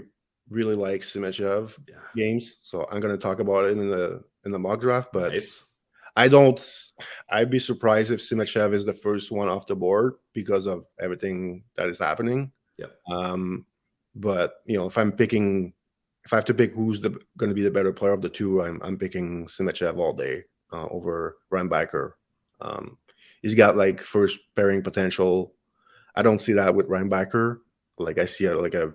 really like Simashev games, so I'm going to talk about it in the mock draft. But nice. I'd be surprised if Simashev is the first one off the board because of everything that is happening. But if I have to pick who's going to be the better player of the 2, I'm picking Simashev all day over Reinbacher. He's got first pairing potential. I don't see that with Reinbacher. I see a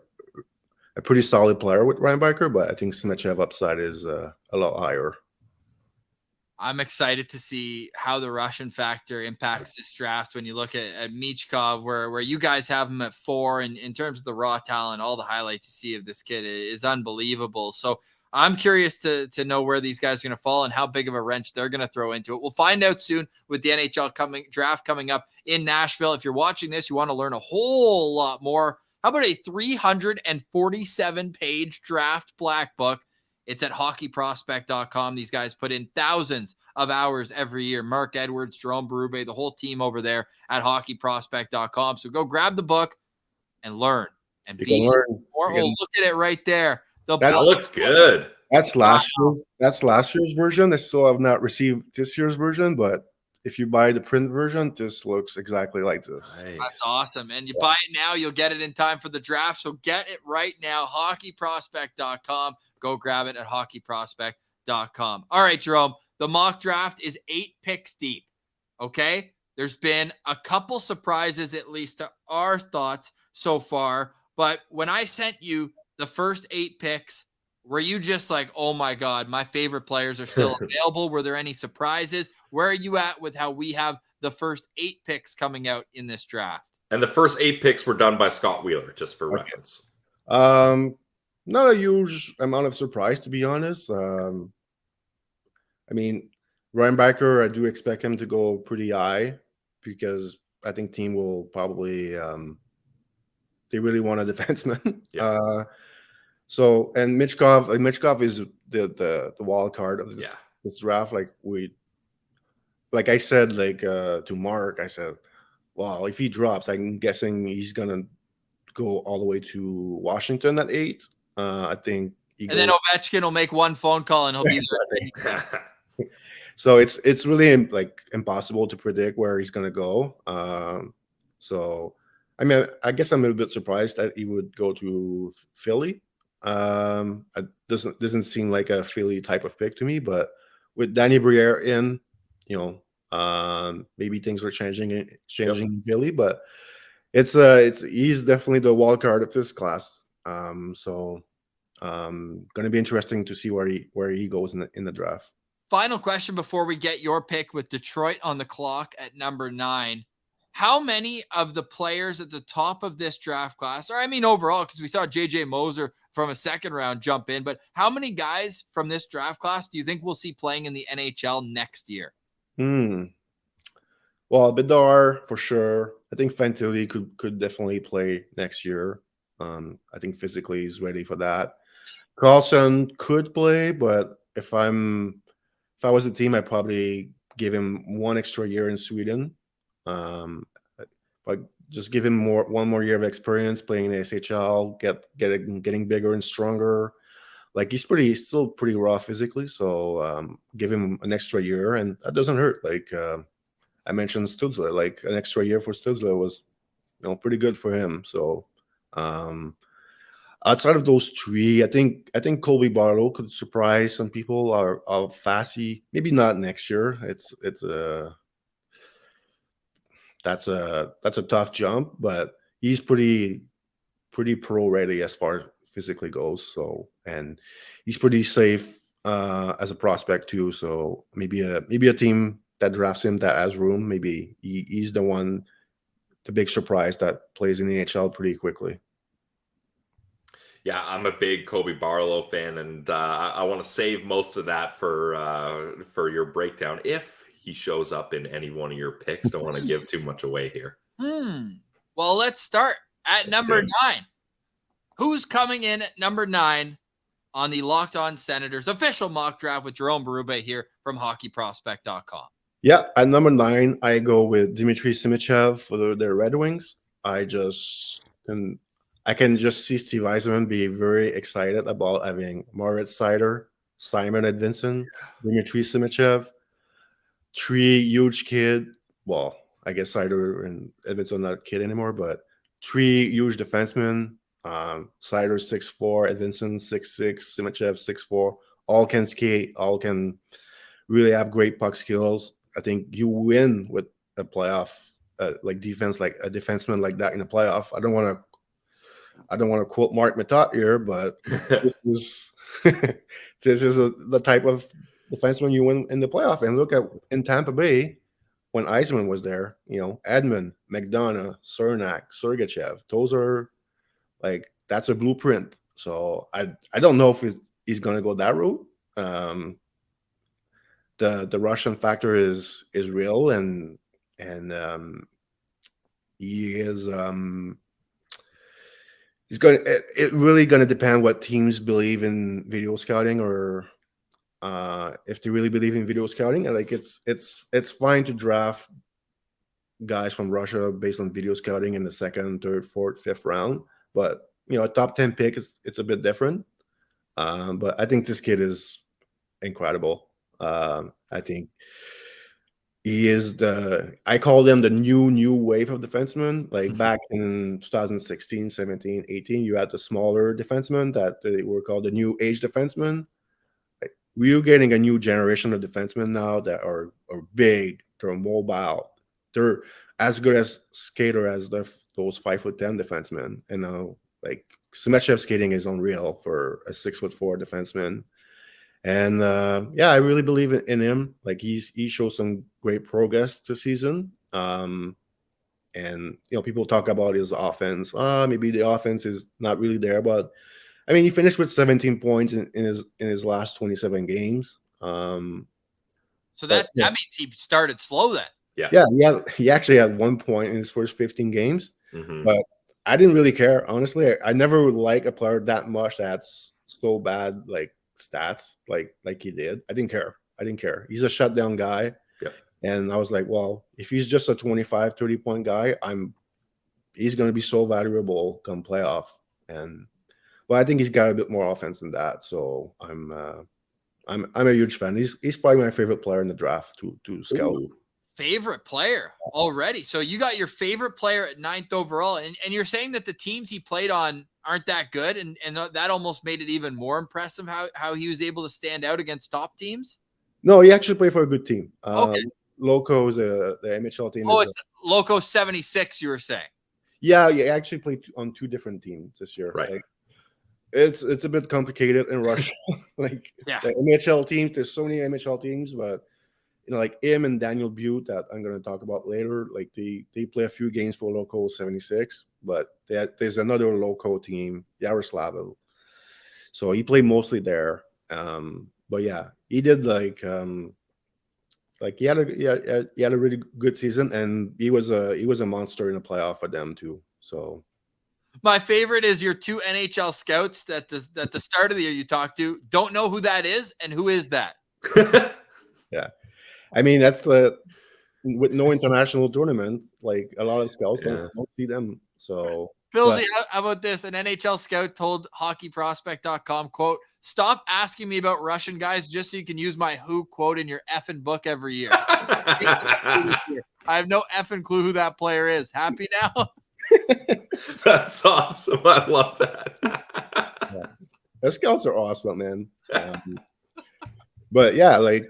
pretty solid player with Reinbacher, but I think Simashev upside is a lot higher. I'm excited to see how the Russian factor impacts this draft. When you look at Michkov, where you guys have him at 4, and in terms of the raw talent, all the highlights you see of this kid is unbelievable. So I'm curious to know where these guys are going to fall and how big of a wrench they're going to throw into it. We'll find out soon with the NHL draft coming up in Nashville. If you're watching this, you want to learn a whole lot more. How about a 347-page draft black book? It's at hockeyprospect.com. These guys put in thousands of hours every year. Mark Edwards, Jerome Berube, the whole team over there at hockeyprospect.com. So go grab the book and learn. And be more. Look at it right there. That looks good. That's last year's version. I still have not received this year's version, but if you buy the print version, this looks exactly like this. Nice. That's awesome. And you buy it now, you'll get it in time for the draft. So get it right now, hockeyprospect.com. Go grab it at hockeyprospect.com. All right, Jerome, the mock draft is 8 picks deep. Okay. There's been a couple surprises, at least to our thoughts so far. But when I sent you the first 8 picks, were you just like, oh my God, my favorite players are still available? Were there any surprises? Where are you at with how we have the first 8 picks coming out in this draft? And the first 8 picks were done by Scott Wheeler, just for reference. Not a huge amount of surprise, to be honest. I mean, Reinbacher, I do expect him to go pretty high because I think team will probably they really want a defenseman. Yeah. So and Michkov is the wild card of this draft. Like I said, to Mark, I said, well, if he drops, I'm guessing he's gonna go all the way to Washington at 8. I think then Ovechkin will make one phone call and he'll be there. So it's really impossible to predict where he's gonna go. So I mean, I guess I'm a little bit surprised that he would go to Philly. It doesn't seem like a Philly type of pick to me, but with Danny Briere in, maybe things are changing in Philly, but he's definitely the wild card of this class. So going to be interesting to see where he goes in the draft. Final question before we get your pick with Detroit on the clock at number 9. How many of the players at the top of this draft class, or I mean overall, because we saw JJ Moser from a second round jump in, but how many guys from this draft class do you think we'll see playing in the NHL next year? Well, Bedard for sure. I think Fantilli could definitely play next year. I think physically he's ready for that. Carlsson could play, but if I was the team, I'd probably give him 1 extra year in Sweden. But just give him one more year of experience playing in the SHL, getting bigger and stronger. Like he's still pretty raw physically, so give him an extra year, and that doesn't hurt. Like I mentioned Stutzler, like an extra year for Stutzler was pretty good for him. So outside of those 3, I think Colby Barlow could surprise some people. Or Fassi, maybe not next year. That's a tough jump, but he's pretty pro ready as far as physically goes. So, and he's pretty safe as a prospect too. So maybe a team that drafts him that has room, maybe he's the big surprise that plays in the NHL pretty quickly. Yeah, I'm a big Colby Barlow fan, and I want to save most of that for your breakdown. If he shows up in any one of your picks, don't want to give too much away here. Well, let's start at number 9. Who's coming in at number 9 on the Locked On Senators official mock draft with Jerome Berube here from hockeyprospect.com? Yeah, at number 9, I go with Dmitri Simashev for the Red Wings. I can just see Steve Yzerman be very excited about having Moritz Seider, Simon Edvinsson, Dmitri Simashev, 3 huge kid. Well, I guess Seider and Edvinsson are not kid anymore, but 3 huge defensemen. Seider 6'4", Edvinsson 6'6", Simashev 6'4". All can skate. All can really have great puck skills. I think you win with a playoff defense, like a defenseman like that in a playoff. I don't want to quote Mark Matot here, but this is the type of defenseman you win in the playoff. And look at in Tampa Bay when Yzerman was there. Edmund, McDonough, Cernak, Sergachev. Those are that's a blueprint. So I don't know if he's going to go that route. The Russian factor is real, and he is it's really going to depend what teams believe in video scouting, or if they really believe in video scouting. And it's fine to draft guys from Russia based on video scouting in the 2nd, 3rd, 4th, 5th round, but a top 10 pick it's a bit different. But I think this kid is incredible. I think he is I call them the new wave of defensemen. Like back in 2016, 17, 18, you had the smaller defensemen that they were called the new age defensemen. We're getting a new generation of defensemen now that are big, They're mobile. They're as good as skater as those 5'10" defensemen. And like Simashev skating is unreal for a 6'4" defenseman. And I really believe in him. Like he shows some great progress this season. And people talk about his offense. Maybe the offense is not really there, but I mean, he finished with 17 points in his last 27 games. So that means he started slow then. Yeah. He actually had 1 point in his first 15 games, but I didn't really care. Honestly, I never like a player that much that's so bad, like stats, like he did. I didn't care. He's a shutdown guy. Yeah. And I was like, well, if he's just a 25, 30 point guy, he's going to be so valuable come playoff. And I think he's got a bit more offense than that. So I'm a huge fan. He's probably my favorite player in the draft to scout. Ooh. Favorite player already. So you got your favorite player at 9th overall, and you're saying that the teams he played on aren't that good, and that almost made it even more impressive how he was able to stand out against top teams. No, he actually played for a good team. Okay. Loco is the NHL team. Oh, it's Loco 76. You were saying? Yeah, he actually played on 2 different teams this year. Right. Like, it's a bit complicated in Russia. Like the NHL teams, there's so many NHL teams, but like him and Daniil Butte that I'm going to talk about later, like they play a few games for Loco 76, but there's another Loco team, Yaroslavl. So he played mostly there. But yeah, he did like he had a really good season, and he was a monster in the playoff for them too. So my favorite is your 2 NHL scouts that the start of the year you talked to. Don't know who that is, and who is that? Yeah. I mean, that's with no international tournament, like a lot of scouts don't see them. So, Pilsy, how about this? An NHL scout told hockeyprospect.com, quote, "Stop asking me about Russian guys just so you can use my who quote in your effing book every year." I have no effing clue who that player is. Happy now? That's awesome. I love that. The scouts are awesome, man. But yeah, like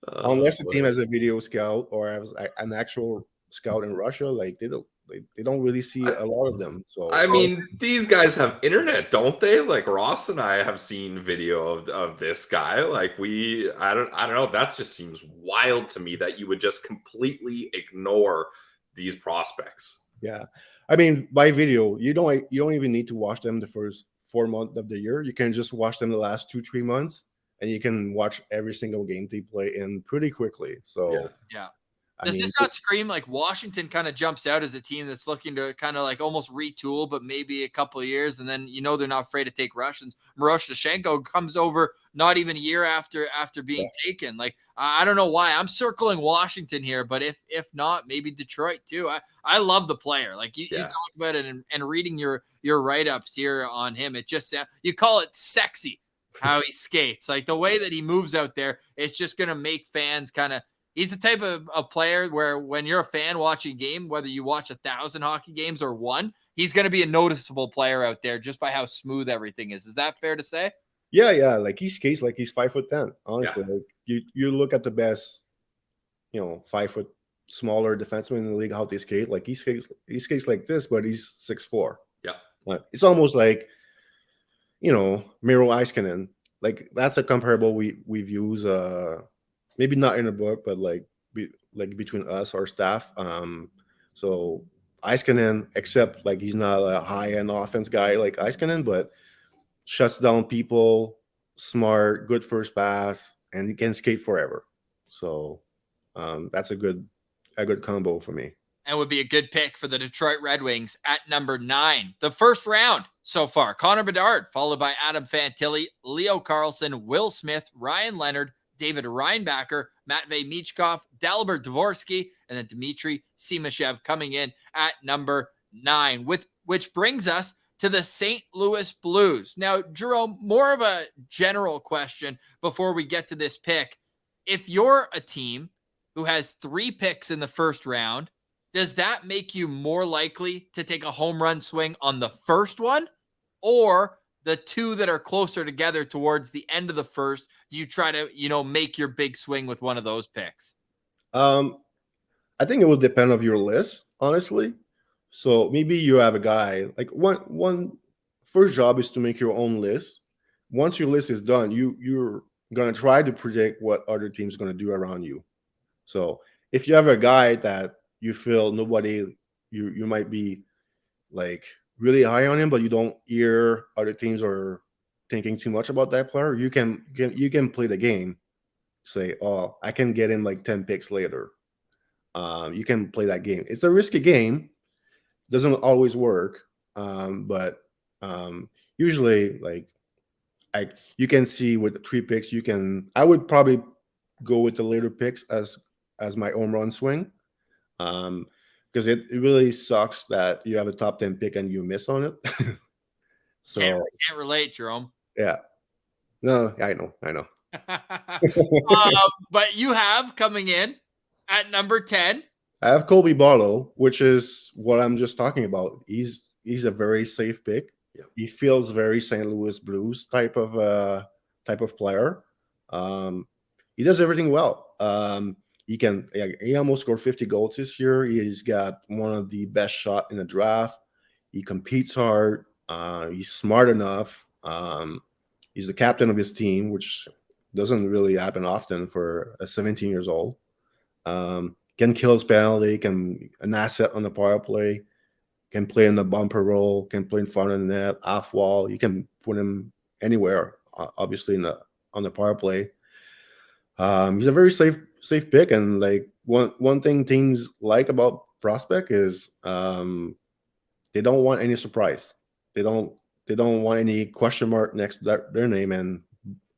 unless the team has a video scout or has an actual scout in Russia, like they don't really see a lot of them. So I mean, these guys have internet, don't they? Like Ross and I have seen video of this guy. Like I don't know. That just seems wild to me that you would just completely ignore these prospects. Yeah, I mean, by video, you don't even need to watch them the first 4 months of the year. You can just watch them the last 2-3 months. And you can watch every single game they play in pretty quickly. So yeah. Does this not scream like Washington kind of jumps out as a team that's looking to kind of like almost retool, but maybe a couple of years, and then they're not afraid to take Russians. Miroshnichenko comes over not even a year after being taken. Like I don't know why I'm circling Washington here, but if not, maybe Detroit too. I love the player. Like you talk about it and reading your write-ups here on him, it just you call it sexy how he skates. Like the way that he moves out there, it's just gonna make fans kind of. He's the type of player where when you're a fan watching a game, whether you watch 1,000 hockey games or 1, he's going to be a noticeable player out there just by how smooth everything is. Is that fair to say? Yeah. Like he skates like he's 5'10". Honestly, like you look at the best, 5 foot smaller defenseman in the league, how they skate. Like he skates like this, but he's 6'4". Yeah, it's almost like, Miro Heiskanen. Like that's a comparable we've used. Maybe not in a book, but like between us, our staff. So Heiskanen, except like he's not a high-end offense guy like Heiskanen, but shuts down people, smart, good first pass, and he can skate forever. So that's a good combo for me. And would be a good pick for the Detroit Red Wings at number 9. The first round so far, Connor Bedard, followed by Adam Fantilli, Leo Carlsson, Will Smith, Ryan Leonard, David Reinbacher, Matvei Michkov, Dalibor Dvorsky, and then Dmitri Simashev coming in at number 9, which brings us to the St. Louis Blues. Now, Jerome, more of a general question before we get to this pick. If you're a team who has 3 picks in the first round, does that make you more likely to take a home run swing on the first one, or the 2 that are closer together towards the end of the first, do you try to, make your big swing with one of those picks? I think it will depend on your list, honestly. So maybe you have a guy like one first job is to make your own list. Once your list is done, you're gonna try to predict what other teams gonna do around you. So if you have a guy that you feel you might be like really high on him, but you don't hear other teams are thinking too much about that player, you can play the game. Say, oh, I can get in like 10 picks later. You can play that game. It's a risky game. Doesn't always work, but usually, like you can see with the 3 picks, I would probably go with the later picks as my home run swing, because it really sucks that you have a top 10 pick and you miss on it. So can't relate, Jerome. Yeah, no, I know. But you have coming in at number 10. I have Colby Barlow, which is what I'm just talking about. He's a very safe pick. Yeah. He feels very St. Louis Blues type of player. He does everything well. He almost scored 50 goals this year. He's got one of the best shot in the draft. He competes hard. He's smart enough. He's the captain of his team, which doesn't really happen often for a 17 years old. Can kill his penalty, can an asset on the power play, can play in the bumper role, can play in front of the net, off wall. You can put him anywhere, obviously on the power play. He's a very safe pick, and like one thing teams like about prospect is they don't want any surprise. They don't want any question mark next to their name, and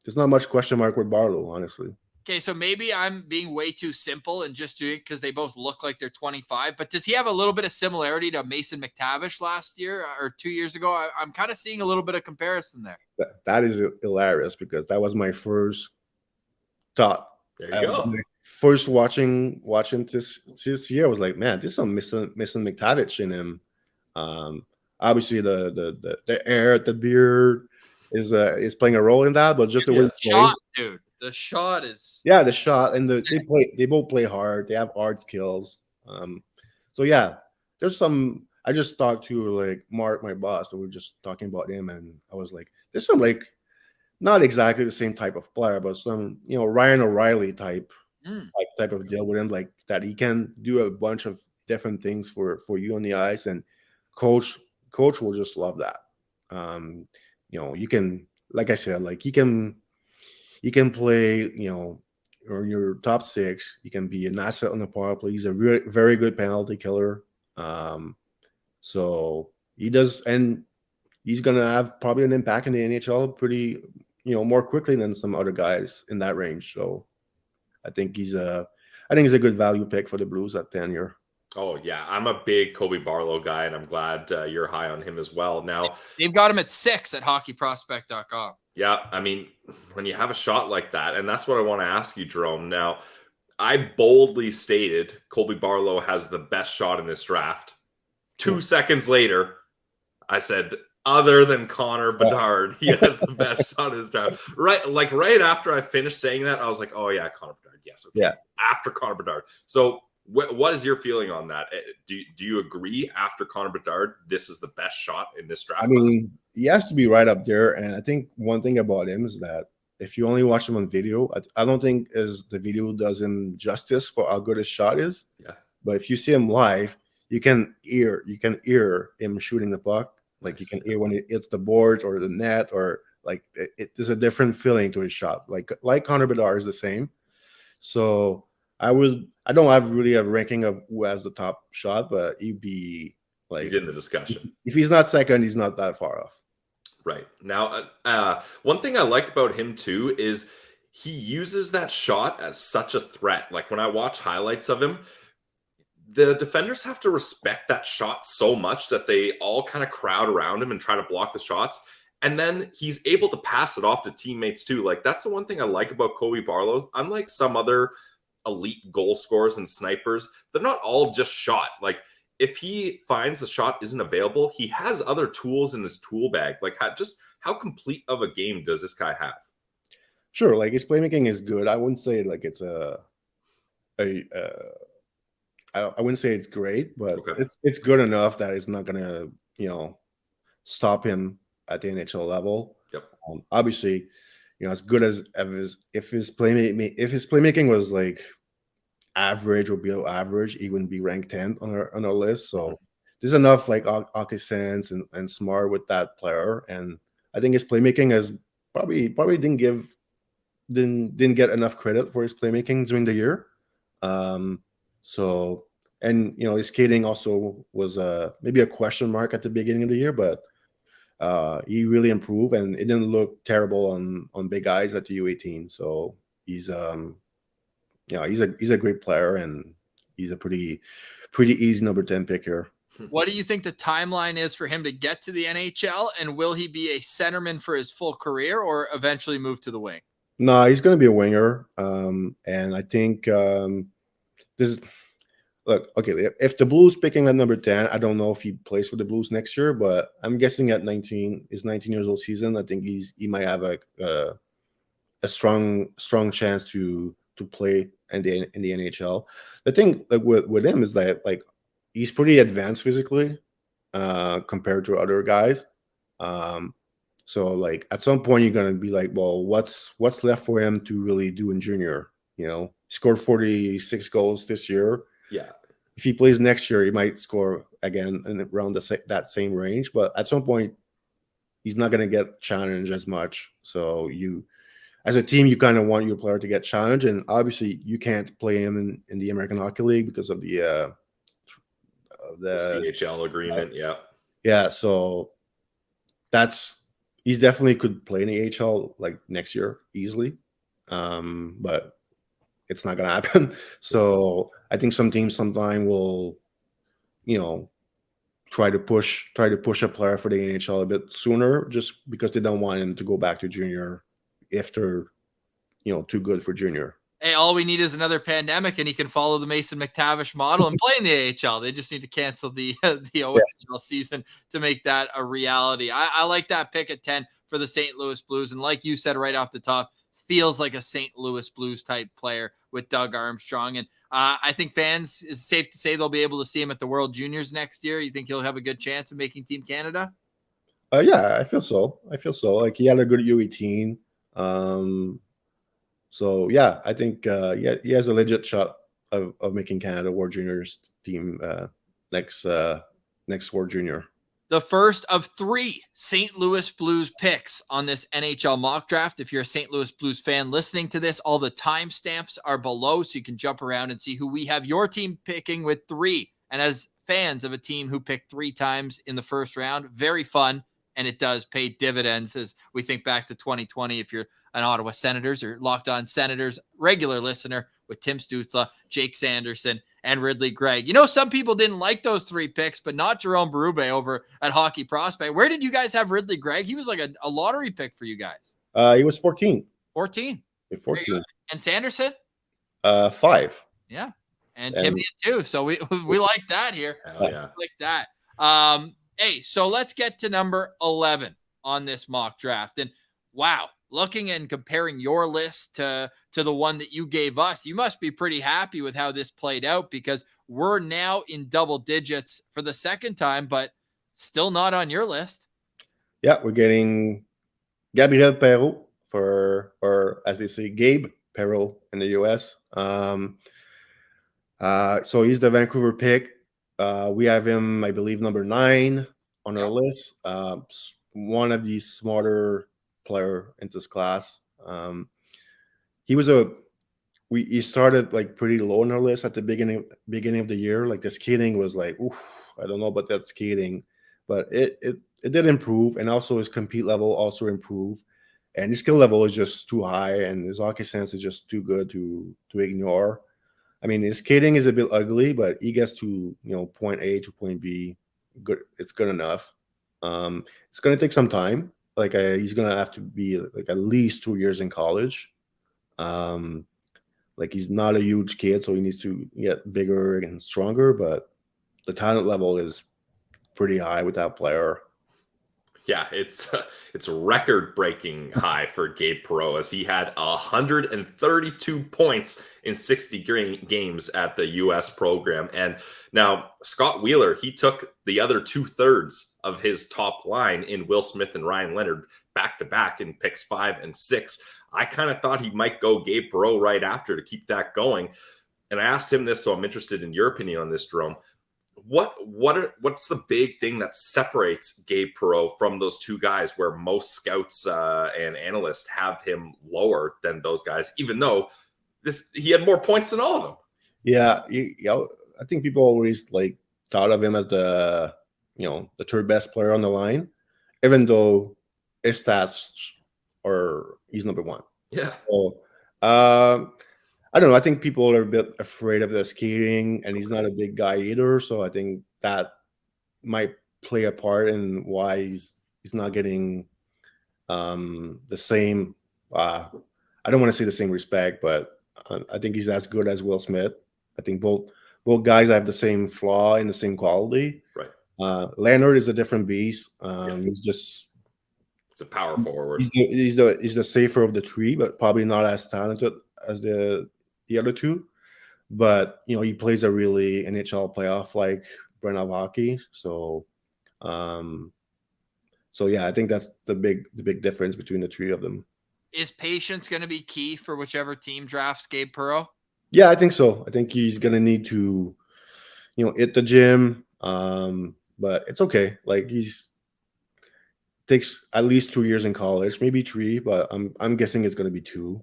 there's not much question mark with Barlow, honestly. Okay, so maybe I'm being way too simple and just doing it because they both look like they're 25. But does he have a little bit of similarity to Mason McTavish last year or 2 years ago? I'm kind of seeing a little bit of comparison there. That is hilarious because that was my first thought. There you go. First watching this year, I was like, man, this is some Mason McTavish in him. Obviously, the hair, the beard is playing a role in that, but just the way he shot, dude. The shot is the shot, and they both play hard. They have hard skills. So yeah, there's some. I just talked to like Mark, my boss, and we were just talking about him, and I was like, there's some like not exactly the same type of player, but some Ryan O'Reilly type of deal with him, like that he can do a bunch of different things for you on the ice, and coach will just love that. You can, like I said, like you can play, or in your top 6. You can be an asset on the power play. He's a very good penalty killer. So he does, and he's gonna have probably an impact in the NHL pretty, more quickly than some other guys in that range. So I think he's a good value pick for the Blues at 10 year. Oh, yeah. I'm a big Colby Barlow guy, and I'm glad you're high on him as well. Now, they've got him at 6 at hockeyprospect.com. Yeah, I mean, when you have a shot like that, and that's what I want to ask you, Jerome. Now, I boldly stated Colby Barlow has the best shot in this draft. 2 seconds later, I said, other than Connor Bedard, he has the best shot in his draft. Right after I finished saying that, I was like, oh, yeah, Connor Bedard. Yes, okay. Yeah. After Connor Bedard. So what is your feeling on that? Do you agree after Connor Bedard, this is the best shot in this draft? I mean, he has to be right up there. And I think one thing about him is that if you only watch him on video, I don't think the video does him justice for how good his shot is. Yeah. But if you see him live, you can hear him shooting the puck. Like you can hear when it hits the boards or the net, or like there's a different feeling to his shot. Like Connor Bedard is the same. So I don't have really a ranking of who has the top shot, but he'd be like, he's in the discussion. If he's not second, he's not that far off. Right. Now, one thing I like about him too is he uses that shot as such a threat. Like when I watch highlights of him, the defenders have to respect that shot so much that they all kind of crowd around him and try to block the shots. And then he's able to pass it off to teammates too. Like that's the one thing I like about Colby Barlow. Unlike some other elite goal scorers and snipers, they're not all just shot. Like if he finds the shot isn't available, he has other tools in his tool bag. Like how complete of a game does this guy have? Sure, like his playmaking is good. I wouldn't say like it's a a I wouldn't say it's great, but Okay. it's good enough that it's not gonna stop him at the NHL level. Yep. Obviously, as good as if his playmaking was like average or below average, he wouldn't be ranked 10th on our list. So there's enough like hockey sense and smart with that player, and I think his playmaking has probably didn't get enough credit for his playmaking during the year. So, and his skating also was maybe a question mark at the beginning of the year, but he really improved, and it didn't look terrible on big guys at the U18. So he's he's a great player, and he's a pretty easy number 10 pick here. What do you think the timeline is for him to get to the NHL, and will he be a centerman for his full career or eventually move to the wing? No, he's going to be a winger, and I think this. Look, okay, if the Blues picking at number 10, I don't know if he plays for the Blues next year, but I'm guessing at 19 years old season, I think he might have a strong chance to play in the NHL. The thing like with him is that like he's pretty advanced physically compared to other guys. So like at some point you're gonna be like, well, what's left for him to really do in junior? Scored 46 goals this year. Yeah. If he plays next year, he might score again in around that same range. But at some point, he's not going to get challenged as much. So as a team, you kind of want your player to get challenged, and obviously you can't play him in the American Hockey League because of the CHL agreement. Yeah. So he's definitely could play in the AHL like next year easily, but it's not going to happen. So I think some teams sometime will, try to push a player for the NHL a bit sooner, just because they don't want him to go back to junior if they're, too good for junior. Hey, all we need is another pandemic, and he can follow the Mason McTavish model and play in the AHL. They just need to cancel the OHL season to make that a reality. I like that pick at 10 for the St. Louis Blues, and like you said right off the top, feels like a St. Louis Blues type player with Doug Armstrong. And I think fans, is safe to say they'll be able to see him at the World Juniors next year. You think he'll have a good chance of making Team Canada? Yeah, I feel so. Like he had a good U18. So yeah, I think he has a legit shot of making Canada World Juniors team next World Junior. The first of 3 St. Louis Blues picks on this NHL mock draft. If you're a St. Louis Blues fan listening to this, all the timestamps are below, so you can jump around and see who we have your team picking with 3. And as fans of a team who picked 3 times in the first round, very fun, and it does pay dividends as we think back to 2020. If you're an Ottawa Senators or Locked On Senators regular listener with Tim Stützle, Jake Sanderson, and Ridley Gregg. Some people didn't like those 3 picks, but not Jerome Berube over at Hockey Prospect. Where did you guys have Ridley Gregg? He was like a lottery pick for you guys. He was 14. 14. 14. And Sanderson? 5. Yeah. And Timmy too. So we like that here. Oh, yeah. Like that. Hey, so let's get to number 11 on this mock draft. And wow, looking and comparing your list to the one that you gave us, you must be pretty happy with how this played out, because we're now in double digits for the second time, but still not on your list. Yeah, we're getting Gabriel Perreault or as they say, Gabe Perreault in the US. So he's the Vancouver pick. We have him, I believe, number 9 on our list. One of the smarter player in this class. He started like pretty low on our list at the beginning of the year. Like the skating was like, oof, I don't know about that skating, but it did improve, and also his compete level also improved, and his skill level is just too high, and his hockey sense is just too good to ignore. I mean, his skating is a bit ugly, but he gets to point A to point B. Good, it's good enough. It's going to take some time. Like he's going to have to be like at least 2 years in college. Like he's not a huge kid, so he needs to get bigger and stronger. But the talent level is pretty high with that player. Yeah, it's a record-breaking high for Gabe Perreault, as he had 132 points in 60 games at the U.S. program. And now Scott Wheeler, he took the other 2/3 of his top line in Will Smith and Ryan Leonard back-to-back in picks 5 and 6. I kind of thought he might go Gabe Perreault right after to keep that going. And I asked him this, so I'm interested in your opinion on this, Jerome. What's the big thing that separates Gabe Perreault from those two guys, where most scouts and analysts have him lower than those guys, even though he had more points than all of them? Yeah, I think people always like thought of him as the third best player on the line, even though his stats are he's number one. Yeah. So, I don't know. I think people are a bit afraid of the skating, and he's not a big guy either. So I think that might play a part in why he's not getting the same. I don't want to say the same respect, but I think he's as good as Will Smith. I think both guys have the same flaw and the same quality. Right. Leonard is a different beast. He's a power forward. He's the safer of the three, but probably not as talented as the other two. But he plays a really NHL playoff like brand of hockey. So yeah, I think that's the big difference between the three of them. Is patience going to be key for whichever team drafts Gabe Perreault? Yeah, I think so. I think he's going to need to hit the gym. But it's okay. Like takes at least 2 years in college, maybe 3, but I'm guessing it's going to be 2.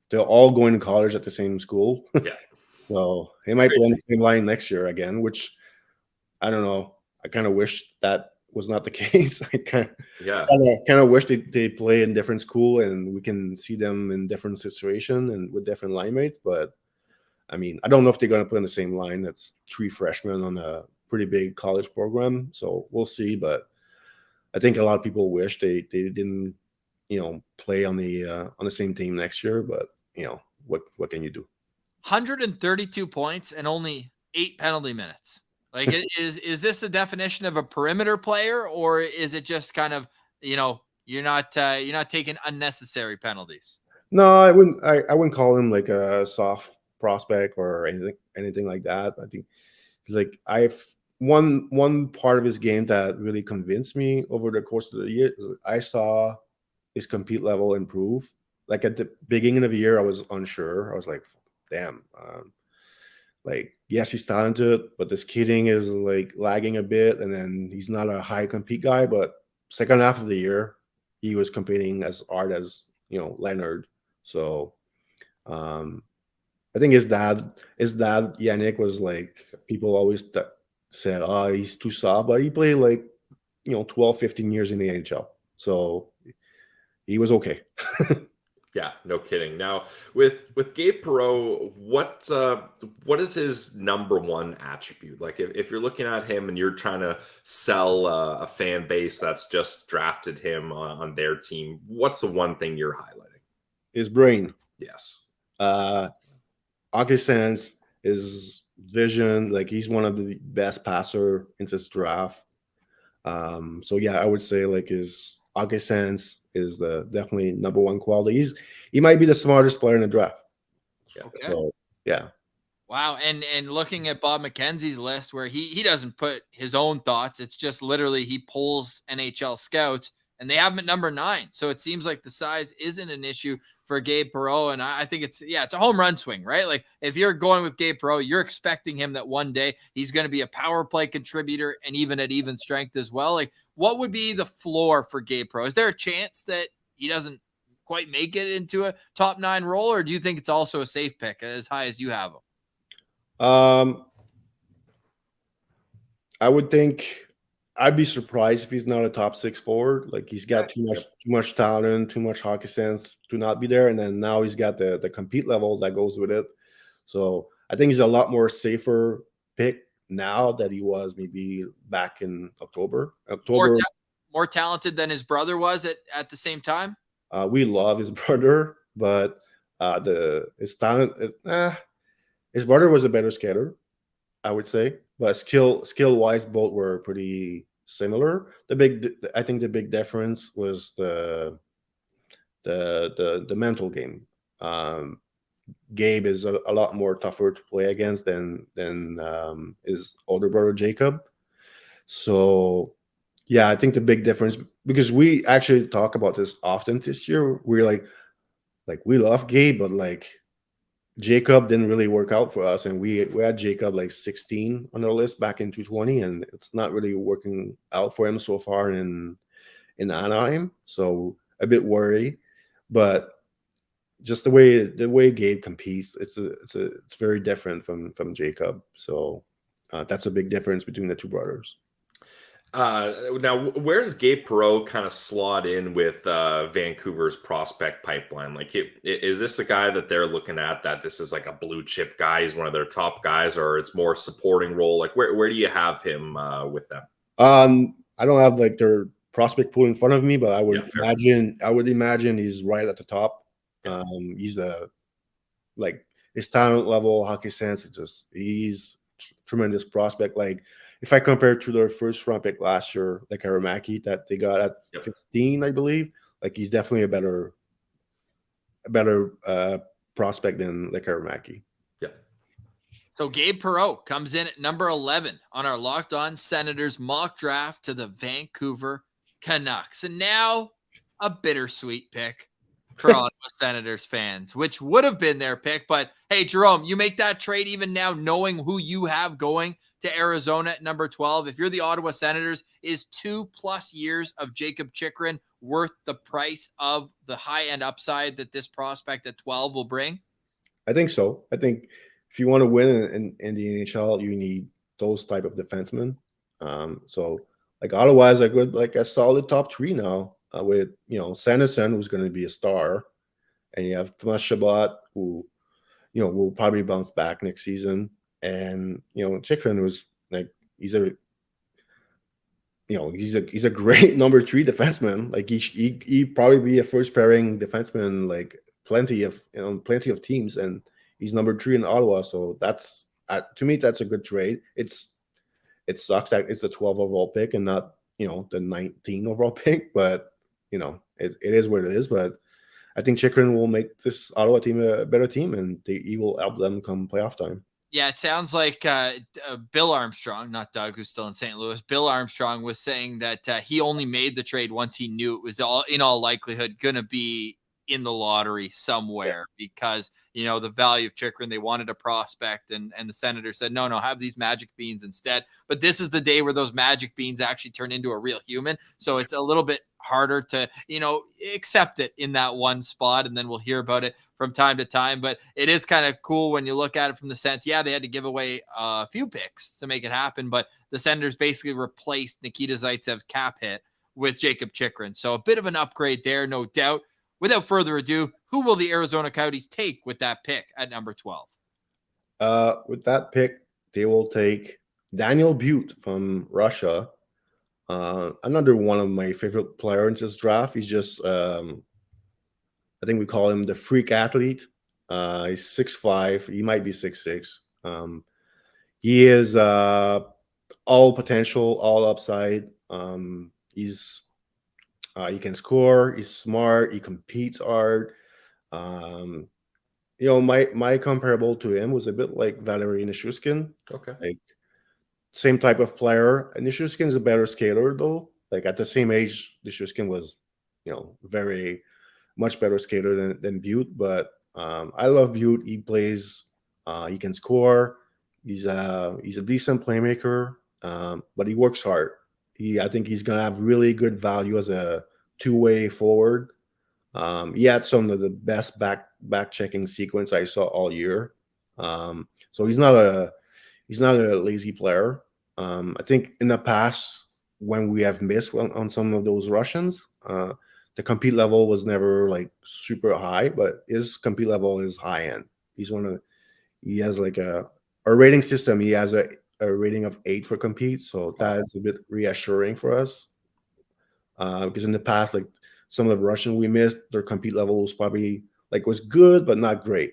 They're all going to college at the same school. Yeah. So he might play on the same line next year again, which I don't know. I kind of wish that was not the case. I kind of wish they play in different school and we can see them in different situation and with different line mates. But I mean, I don't know if they're going to put in the same line. That's 3 freshmen on a pretty big college program. So we'll see. But I think a lot of people wish they didn't, play on the same team next year. But what can you do? 132 points and only 8 penalty minutes. Like, is this the definition of a perimeter player, or is it just kind of you're not taking unnecessary penalties? No, I wouldn't call him like a soft prospect or anything like that. I think like I've one part of his game that really convinced me over the course of the year. I saw his compete level improve. Like at the beginning of the year, I was unsure. I was like, damn. Yes, he's talented, but the skating is like lagging a bit, and then he's not a high compete guy. But second half of the year, he was competing as hard as Leonard. So, I think his dad Yannick was like, people always said, "Oh, he's too soft," but he played like 12, 15 years in the NHL, so he was okay. Yeah, no kidding. Now, with Gabe Perreault, what is his number one attribute? Like, if you're looking at him and you're trying to sell a fan base that's just drafted him on their team, what's the one thing you're highlighting? His brain. Yes. Hockey sense, his vision. Like, he's one of the best passer in this draft. So yeah, I would say like his hockey sense is the definitely number one quality. He might be the smartest player in the draft. Okay. So, yeah. Wow. And looking at Bob McKenzie's list, where he doesn't put his own thoughts, it's just literally he pulls NHL scouts and they have him at number 9. So it seems like the size isn't an issue for Gabe Perreault. And I think it's a home run swing, right? Like, if you're going with Gabe Perreault, you're expecting him that one day he's going to be a power play contributor and even at even strength as well. Like, what would be the floor for Gabe Perreault? Is there a chance that he doesn't quite make it into a top 9 role, or do you think it's also a safe pick as high as you have him? I would think I'd be surprised if he's not a top 6 forward. Like, he's got too much talent, too much hockey sense to not be there. And then now he's got the compete level that goes with it. So I think he's a lot more safer pick now that he was maybe back in October. More talented than his brother was at the same time. We love his brother, but his talent, his brother was a better skater, I would say. But skill wise, both were pretty similar. I think the big difference was the mental game. Gabe is a lot more tougher to play against than his older brother Jacob. So yeah, I think the big difference, because we actually talk about this often this year. We're like we love Gabe, but like Jacob didn't really work out for us, and we had Jacob like 16 on our list back in 220, and it's not really working out for him so far in Anaheim. So a bit worried, but just the way Gabe competes, it's very different from Jacob. So that's a big difference between the two brothers. Now, where does Gabe Perreault kind of slot in with Vancouver's prospect pipeline? Like, is this a guy that they're looking at that this is like a blue chip guy? He's one of their top guys, or it's more supporting role? Like, where do you have him with them? I don't have like their prospect pool in front of me, but I would imagine he's right at the top. He's like his talent level, hockey sense. He's tremendous prospect. Like, if I compare to their first round pick last year, like Aramaki that they got at 15, I believe, like he's definitely a better prospect than like Aramaki. Yeah. So Gabe Perreault comes in at number 11 on our Locked On Senators mock draft to the Vancouver Canucks. And now a bittersweet pick for Ottawa Senators fans, which would have been their pick. But hey, Jerome, you make that trade even now knowing who you have going to Arizona at number 12. If you're the Ottawa Senators, is 2+ years of Jacob Chychrun worth the price of the high-end upside that this prospect at 12 will bring? I think so. I think if you want to win in the NHL, you need those type of defensemen. So like Ottawa is a solid top 3 now. With Sanderson, who's going to be a star, and you have Tomas Chabot, who will probably bounce back next season, and Chychrun was like he's a great number 3 defenseman. Like he probably be a first pairing defenseman like plenty of teams, and he's number 3 in Ottawa. So that's to me that's a good trade. It sucks that it's a 12 overall pick and not the 19 overall pick, but it is what it is. But I think Chychrun will make this Ottawa team a better team, and he will help them come playoff time. Yeah, it sounds like Bill Armstrong, not Doug, who's still in St. Louis. Bill Armstrong was saying that he only made the trade once he knew it was in all likelihood going to be in the lottery somewhere, because the value of Chychrun, they wanted a prospect, and the Senators said no, have these magic beans instead. But this is the day where those magic beans actually turn into a real human, so it's a little bit harder to accept it in that one spot, and then we'll hear about it from time to time. But it is kind of cool when you look at it from the sense, they had to give away a few picks to make it happen, but the Senators basically replaced Nikita Zaitsev's cap hit with Jacob Chychrun, so a bit of an upgrade there, no doubt. Without further ado, who will the Arizona Coyotes take with that pick at number 12? With that pick, they will take Daniil But from Russia. Another one of my favorite players in this draft. He's just, I think we call him the freak athlete. He's 6'5". He might be 6'6". He is all potential, all upside. He can score. He's smart. He competes hard. My comparable to him was a bit like Valeri Nichushkin. Okay. Like same type of player. Nichushkin is a better skater though. Like at the same age, Nichushkin was, very much better skater than But. But I love But. He plays. He can score. He's a decent playmaker. But he works hard. I think he's gonna have really good value as a two-way forward. He had some of the best back checking sequence I saw all year. So he's not a lazy player. I think in the past when we have missed on some of those Russians, the compete level was never like super high, but his compete level is high end. He has like a rating system. He has a rating of 8 for compete, so that is a bit reassuring for us. Because in the past, like some of the Russian we missed, their compete level was probably was good but not great.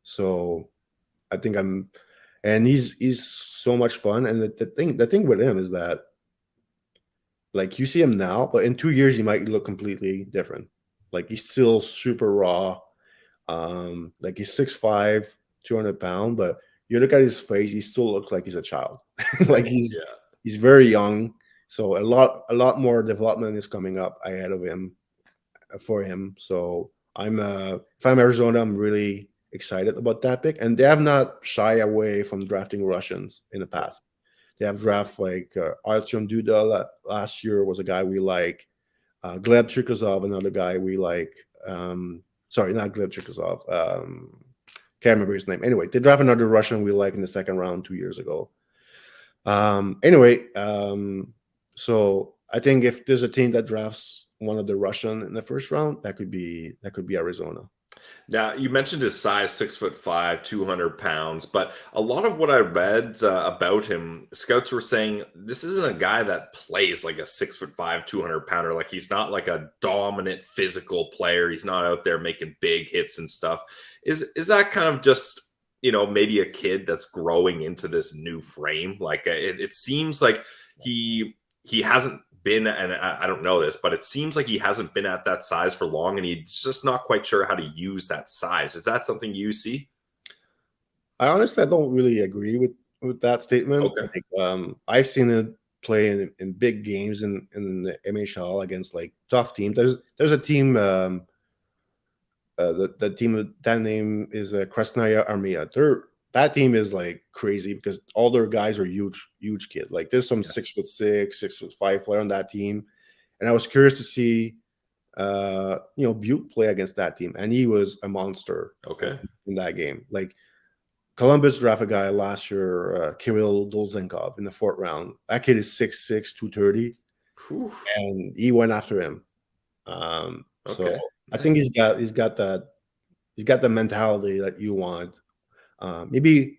So I think and he's so much fun. And the thing with him is that like you see him now, but in 2 years he might look completely different. Like he's still super raw. Like he's 6'5", 200 pounds, but you look at his face, he still looks like he's a child. Like he's very young. So a lot more development is coming up ahead of him for him. So if I'm Arizona, I'm really excited about that pick. And they have not shy away from drafting Russians in the past. They have draft like Artyom Duda last year was a guy we like. Gleb Cherkasov, another guy we like. Sorry, not Gleb Cherkasov. Can't remember his name. Anyway, they draft another Russian we like in the second round 2 years ago. So I think if there's a team that drafts one of the Russian in the first round, that could be Arizona. Now, you mentioned his size, 6'5", 200 pounds, but a lot of what I read about him, scouts were saying this isn't a guy that plays like a 6'5", 200 pounder. Like he's not like a dominant physical player. He's not out there making big hits and stuff. Is that kind of just, maybe a kid that's growing into this new frame? Like it seems like he hasn't been, and I don't know this, but it seems like he hasn't been at that size for long, and he's just not quite sure how to use that size. Is that something you see? I honestly don't really agree with that statement. Okay. Like, I've seen it play in big games in the NHL against like tough teams. There's a team. The team that name is Krasnaya Armia. That team is like crazy because all their guys are huge kids. Like there's some 6'6", 6'5" player on that team, and I was curious to see, Butte play against that team, and he was a monster. Okay. In that game, like Columbus drafted a guy last year, Kirill Dolzenkov in the 4th round. That kid is 6'6", 230, and he went after him. So I think he's got the mentality that you want. Maybe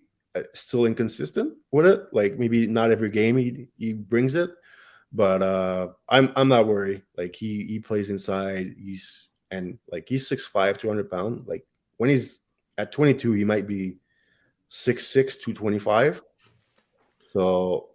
still inconsistent with it. Like maybe not every game he brings it, but I'm not worried. Like he plays inside. He's 6'5", 200 pounds. Like when he's at 22, he might be 6'6", 225. So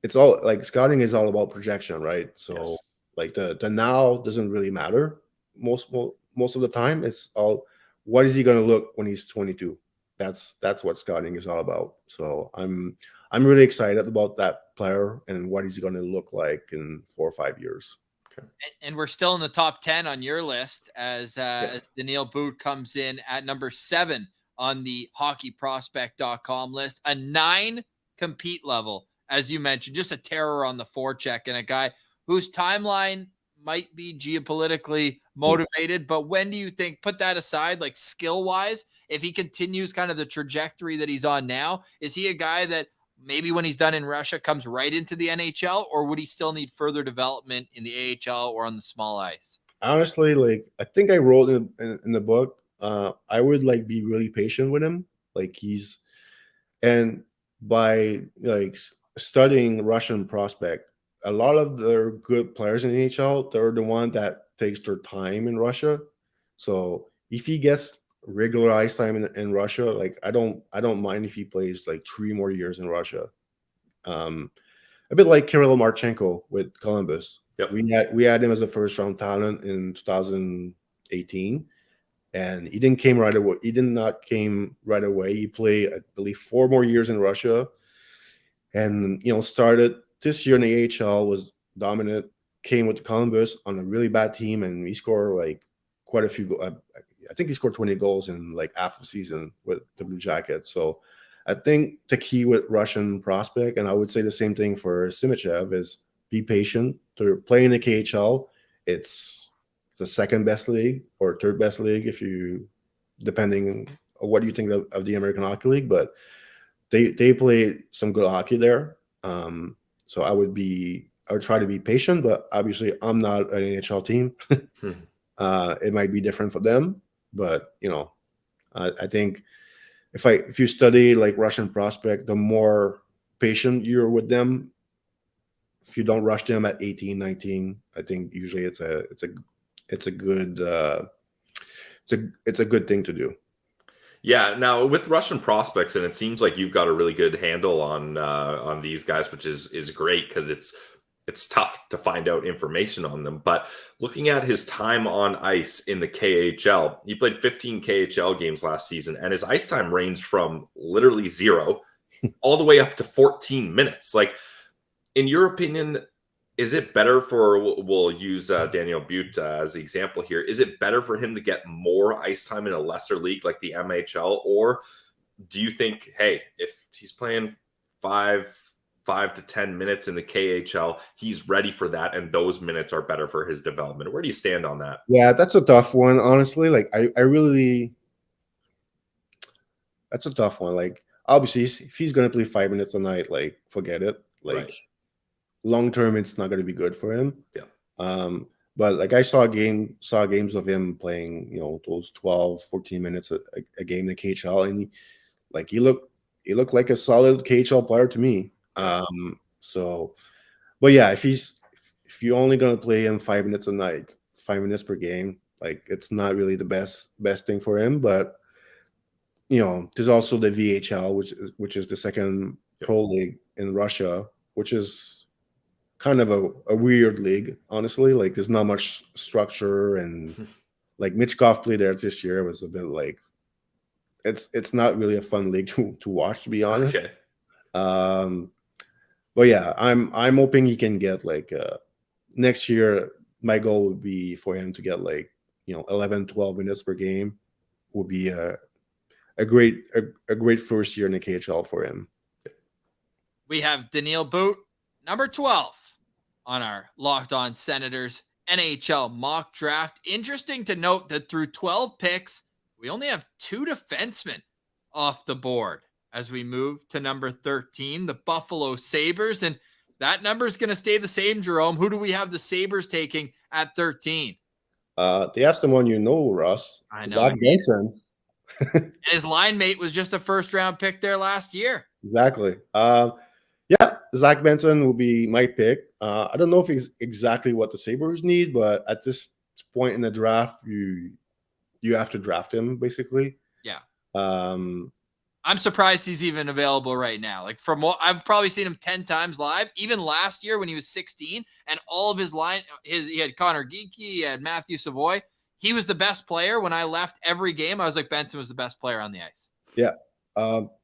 it's all like scouting is all about projection, right? So like the now doesn't really matter most of the time. It's all, what is he going to look when he's 22? That's what scouting is all about. So I'm really excited about that player and what he's going to look like in 4 or 5 years. Okay. And we're still in the top 10 on your list as Daniil But comes in at number 7 on the hockeyprospect.com list. A 9 compete level, as you mentioned, just a terror on the forecheck, and a guy whose timeline might be geopolitically motivated. But when do you think, put that aside, like skill-wise, if he continues kind of the trajectory that he's on now, is he a guy that maybe when he's done in Russia comes right into the NHL, or would he still need further development in the AHL or on the small ice? Honestly, like I think I wrote in the book, I would like be really patient with him. Like and by like studying Russian prospect, a lot of their good players in the NHL, they're the one that takes their time in Russia. So if he gets regular ice time in Russia, like I don't mind if he plays like 3 more years in Russia. A bit like Kirill Marchenko with Columbus. Yep. We had him as a first round talent in 2018, and he didn't came right away. He did not came right away. He played, I believe, 4 more years in Russia, and started this year in the AHL, was dominant. Came with Columbus on a really bad team, and he scored like quite a few. I think he scored 20 goals in like half the season with the Blue Jackets. So I think the key with Russian prospect, and I would say the same thing for Simashev, is be patient. To play in the KHL, it's the second best league or third best league, if you, depending on what you think of the American Hockey League. But they play some good hockey there. So I would try to be patient, but obviously I'm not an NHL team. It might be different for them, but I think if you study like Russian prospect, the more patient you're with them, if you don't rush them at 18, 19, I think usually it's a good thing to do. Yeah. Now with Russian prospects, and it seems like you've got a really good handle on these guys, which is great, because it's it's tough to find out information on them. But looking at his time on ice in the KHL, he played 15 KHL games last season, and his ice time ranged from literally 0 all the way up to 14 minutes. Like, in your opinion, is it better for, we'll use Daniil But as the example here, is it better for him to get more ice time in a lesser league like the MHL? Or do you think, hey, if he's playing 5 to 10 minutes in the KHL, he's ready for that, and those minutes are better for his development? Where do you stand on that? Yeah, that's a tough one, honestly. Like, I really, that's a tough one. Like, obviously, if he's going to play 5 minutes a night, like, forget it. Like, Right. long term, it's not going to be good for him. Yeah. But like, I saw games of him playing, you know, those 12, 14 minutes a game in the KHL, and he looked like a solid KHL player to me. So, but yeah, if you're only going to play him 5 minutes a night, 5 minutes per game, like, it's not really the best thing for him. But, you know, there's also the VHL, which is the second pro league in Russia, which is kind of a weird league, honestly. Like, there's not much structure, and like, Michkov played there this year. It was a bit like, it's not really a fun league to watch, to be honest. Okay. But yeah, I'm hoping he can get like next year. My goal would be for him to get like, you know, 11, 12 minutes per game. Would be a great first year in the KHL for him. We have Daniil But, number 12 on our Locked On Senators NHL mock draft. Interesting to note that through 12 picks, we only have 2 defensemen off the board as we move to number 13, the Buffalo Sabres. And that number is going to stay the same, Jerome. Who do we have the Sabres taking at 13? They have someone, you know, Russ. I know. Zach Benson. And his line mate was just a first-round pick there last year. Exactly. Yeah, Zach Benson will be my pick. I don't know if he's exactly what the Sabres need, but at this point in the draft, you have to draft him, basically. Yeah. I'm surprised he's even available right now. Like, from what I've probably seen him 10 times live, even last year when he was 16, and all of his line, he had Connor Geekie, he had Matthew Savoy. He was the best player. When I left every game, I was like, Benson was the best player on the ice. Yeah.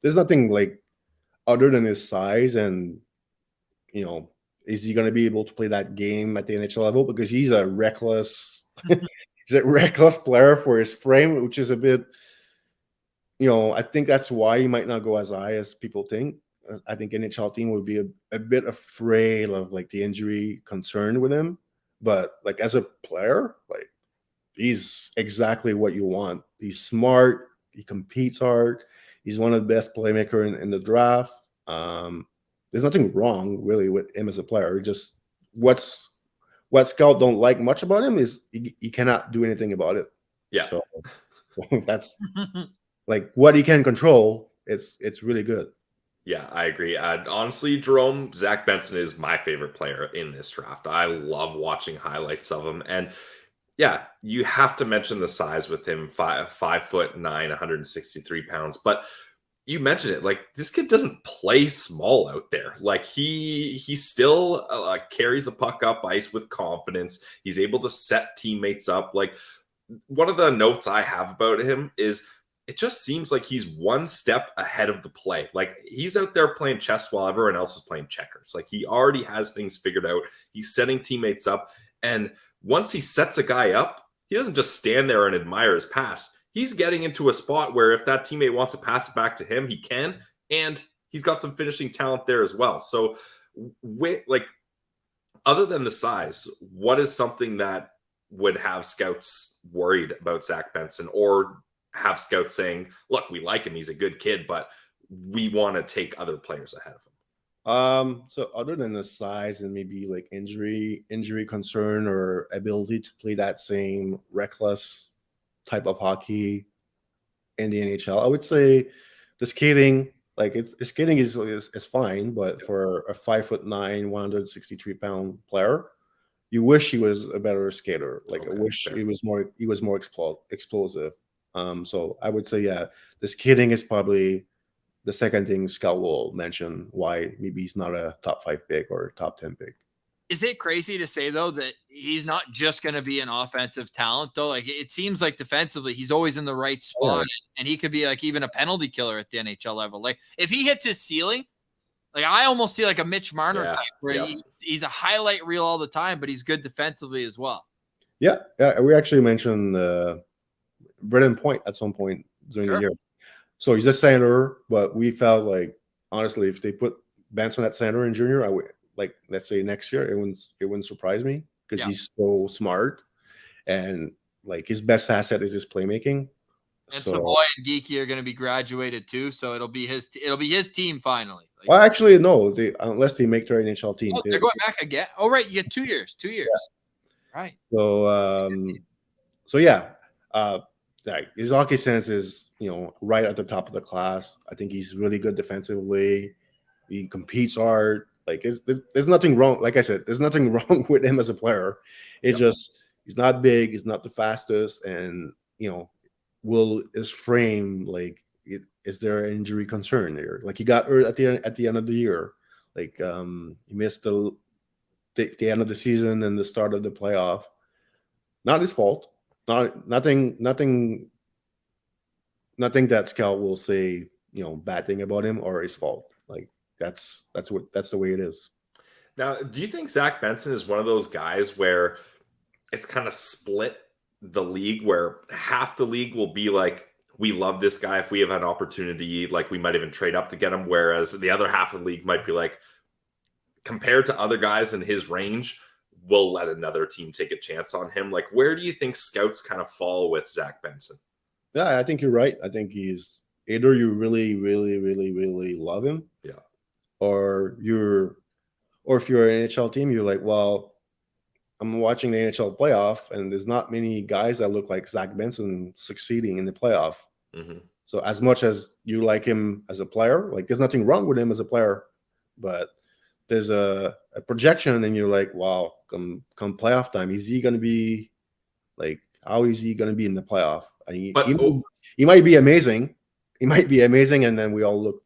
There's nothing like other than his size, and, you know, is he going to be able to play that game at the NHL level? Because he's a reckless, player for his frame, which is a bit, you know, I think that's why he might not go as high as people think. I think NHL team would be a bit afraid of like the injury concern with him. But like, as a player, like, he's exactly what you want. He's smart. He competes hard. He's one of the best playmakers in the draft. There's nothing wrong really with him as a player. Just what scout don't like much about him is he cannot do anything about it. Yeah. So that's like what he can control. It's really good. Yeah, I agree. Honestly, Jerome, Zach Benson is my favorite player in this draft. I love watching highlights of him. And yeah, you have to mention the size with him, 5'9", 163 pounds. But you mentioned it, like, this kid doesn't play small out there. Like, he still carries the puck up ice with confidence. He's able to set teammates up. Like, one of the notes I have about him is it just seems like he's one step ahead of the play. Like, he's out there playing chess while everyone else is playing checkers. Like, he already has things figured out. He's setting teammates up. And once he sets a guy up, he doesn't just stand there and admire his pass. He's getting into a spot where if that teammate wants to pass it back to him, he can. And he's got some finishing talent there as well. So, other than the size, what is something that would have scouts worried about Zach Benson, or have scouts saying, look, we like him, he's a good kid, but we want to take other players ahead of him? So other than the size and maybe like injury concern or ability to play that same reckless type of hockey in the NHL, I would say the skating, like his skating is fine, but for a 5'9", 163-pound player, you wish he was a better skater. Like, okay, I wish fair. he was more explosive. So I would say, yeah, the skating is probably the second thing scout will mention why maybe he's not a top 5 pick or top 10 pick. Is it crazy to say, though, that he's not just going to be an offensive talent, though? Like, it seems like defensively, he's always in the right spot, and he could be like even a penalty killer at the NHL level. Like, if he hits his ceiling, like I almost see like a Mitch Marner type where he's a highlight reel all the time, but he's good defensively as well. Yeah. We actually mentioned Brendan Point at some point during the year. So he's a center, but we felt like, honestly, if they put Benson at center in junior, I would, like, let's say next year, it wouldn't surprise me because he's so smart, and like his best asset is his playmaking. And Savoy and Geeky are going to be graduated too, so it'll be his team finally. Like, well, actually, no, unless they make their NHL team. They're going back again. Oh, right, you get 2 years. 2 years. Yeah. Right. So yeah, like his hockey sense is, right at the top of the class. I think he's really good defensively. He competes hard. Like, there's nothing wrong. Like I said, there's nothing wrong with him as a player. It's just he's not big. He's not the fastest, and will his frame, like, is there an injury concern there? Like, he got hurt at the end of the year. Like, he missed the end of the season and the start of the playoff. Not his fault. Nothing that Scout will say, bad thing about him or his fault. Like, that's the way it is. Now, do you think Zach Benson is one of those guys where it's kind of split the league, where half the league will be like, we love this guy, if we have an opportunity, like we might even trade up to get him, whereas the other half of the league might be like, compared to other guys in his range, we'll let another team take a chance on him? Like, where do you think scouts kind of fall with Zach Benson? Yeah, I think you're right. I think he's either you really, really, really, really love him, or if you're an NHL team, you're like, well, I'm watching the NHL playoff, and there's not many guys that look like Zach Benson succeeding in the playoff. Mm-hmm. So as much as you like him as a player, like, there's nothing wrong with him as a player, but there's a projection, and you're like, wow, come playoff time, is he going to be like, how is he going to be in the playoff? He might be amazing. He might be amazing, and then we all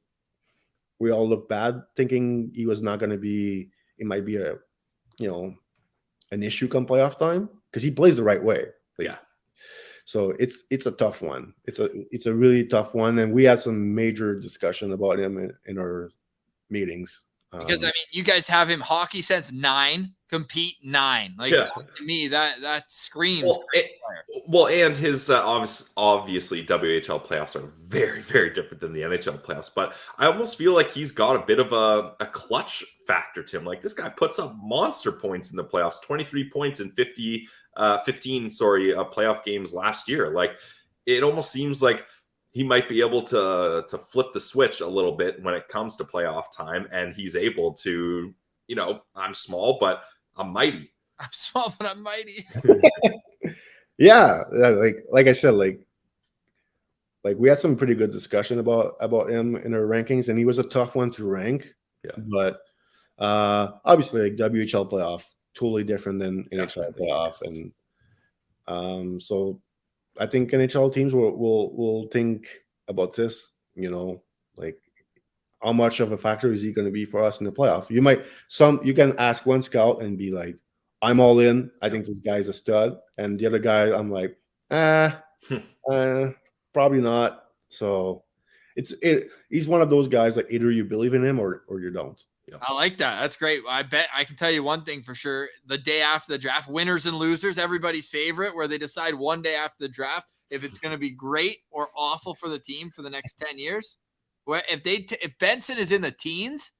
look bad thinking he was not going to be. It might be an issue come playoff time because he plays the right way. Like, so it's a tough one. It's a really tough one, and we had some major discussion about him in our meetings. Because, I mean, you guys have him hockey sense 9, compete 9. Like, to me, that screams. Well, and his obviously WHL playoffs are very, very different than the NHL playoffs. But I almost feel like he's got a bit of a clutch factor to him. Like, this guy puts up monster points in the playoffs, 23 points in 15 playoff games last year. Like, it almost seems like he might be able to flip the switch a little bit when it comes to playoff time, and he's able to, I'm small, but I'm mighty. I'm small, but I'm mighty. Yeah, like I said, like we had some pretty good discussion about him in our rankings, and he was a tough one to rank. Yeah, but obviously, like, WHL playoff totally different than NHL playoff, and so I think NHL teams will think about this, like, how much of a factor is he going to be for us in the playoff? You can ask one scout and be like, I'm all in. I think this guy's a stud. And the other guy, I'm like, probably not. So he's one of those guys that either you believe in him or you don't. I like that. That's great. I bet I can tell you one thing for sure. The day after the draft, winners and losers, everybody's favorite, where they decide one day after the draft if it's going to be great or awful for the team for the next 10 years. If Benson is in the teens,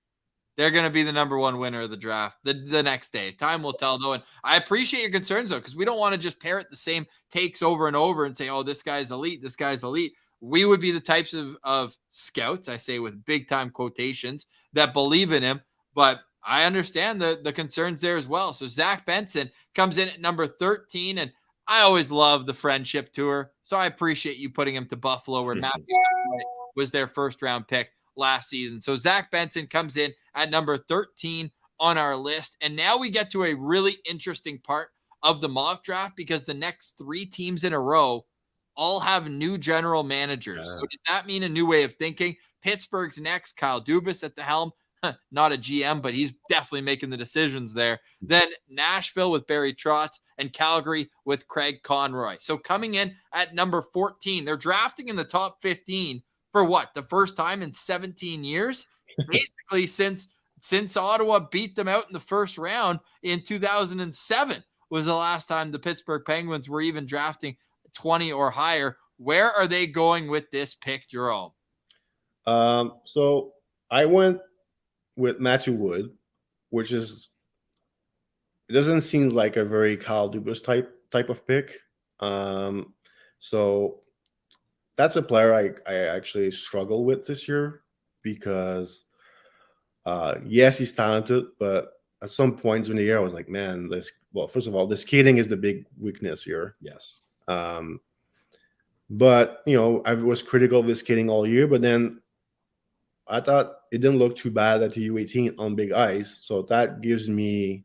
they're going to be the number one winner of the draft the next day. Time will tell, though. And I appreciate your concerns, though, because we don't want to just parrot the same takes over and over and say, oh, this guy's elite, this guy's elite. We would be the types of scouts, I say with big time quotations, that believe in him. But I understand the concerns there as well. So Zach Benson comes in at number 13, and I always love the friendship tour. So I appreciate you putting him to Buffalo, where Matthew was their first round pick last season. So Zach Benson comes in at number 13 on our list. And now we get to a really interesting part of the mock draft, because the next 3 teams in a row all have new general managers. So does that mean a new way of thinking? Pittsburgh's next, Kyle Dubas at the helm. not a GM, but he's definitely making the decisions there. Then Nashville with Barry Trotz and Calgary with Craig Conroy. So coming in at number 14, they're drafting in the top 15 for what? The first time in 17 years? Basically since Ottawa beat them out in the first round in 2007 was the last time the Pittsburgh Penguins were even drafting 20 or higher. Where are they going with this pick, Jerome? So I went with Matthew Wood, which it doesn't seem like a very Kyle Dubas type of pick. So that's a player I actually struggle with this year because yes, he's talented, but at some points in the year I was like, man, first of all, the skating is the big weakness here. Yes. But I was critical of the skating all year, but then I thought it didn't look too bad at the U18 on big ice. So that gives me,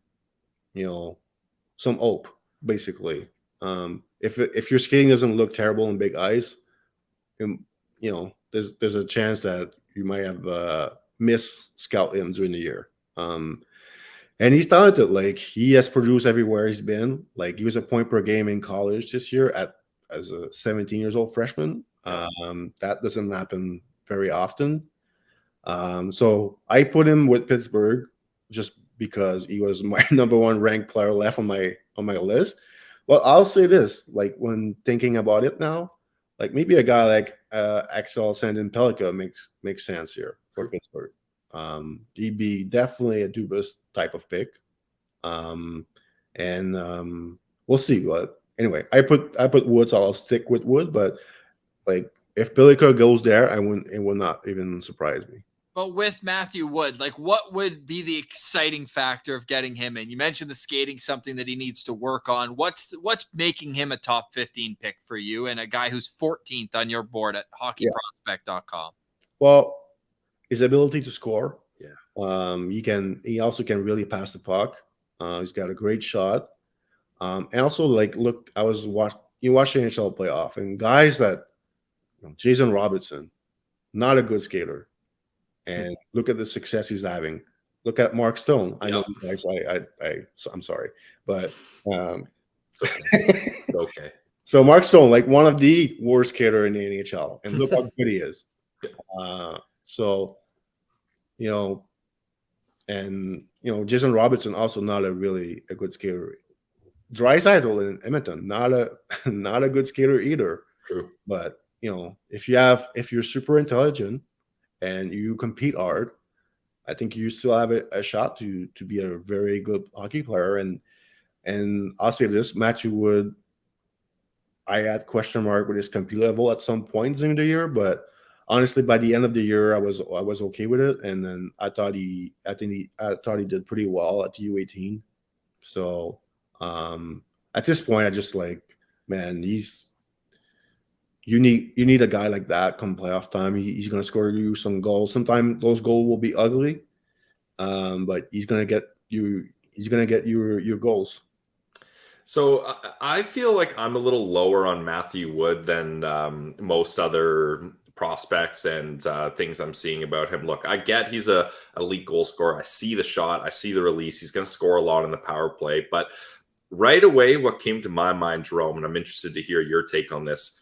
some hope, basically. If your skating doesn't look terrible on big ice, there's a chance that you might have missed scout him during the year. And he's talented. Like, he has produced everywhere he's been. Like, he was a point per game in college this year as a 17 years old freshman. That doesn't happen very often. So I put him with Pittsburgh just because he was my number one ranked player left on my list. Well, I'll say this, like, when thinking about it now, like, maybe a guy like Axel Sandin-Pellikka makes sense here for Pittsburgh. He'd be definitely a Dubas type of pick. And we'll see. But anyway, I put Wood, so I'll stick with Wood. But like, if Pellikka goes there, it would not even surprise me. But with Matthew Wood, like, what would be the exciting factor of getting him in? You mentioned the skating, something that he needs to work on. What's making him a top 15 pick for you and a guy who's 14th on your board at hockeyprospect.com? Well, his ability to score. Yeah. He also can really pass the puck. He's got a great shot. And also, like, look, you watch the NHL playoff, and guys that Jason Robertson, not a good skater. And look at the success he's having. Look at Mark Stone. I know you guys. I'm sorry, but Okay. So Mark Stone, like, one of the worst skater in the NHL, and look how good he is. Jason Robertson also not a good skater. Draisaitl in Edmonton, not a good skater either. True. But if you're super intelligent and you compete hard, I think you still have a shot to be a very good hockey player. And I'll say this, Matthew Wood, I had question mark with his compete level at some points in the year, but honestly, by the end of the year, I was okay with it. And then I thought he did pretty well at the U18. So at this point, I just like, man, you need a guy like that come playoff time. He's going to score you some goals. Sometimes those goals will be ugly, but he's going to get you. He's going to get your goals. So I feel like I'm a little lower on Matthew Wood than most other prospects and things I'm seeing about him. Look, I get he's a elite goal scorer. I see the shot. I see the release. He's going to score a lot in the power play. But right away, what came to my mind, Jerome, and I'm interested to hear your take on this,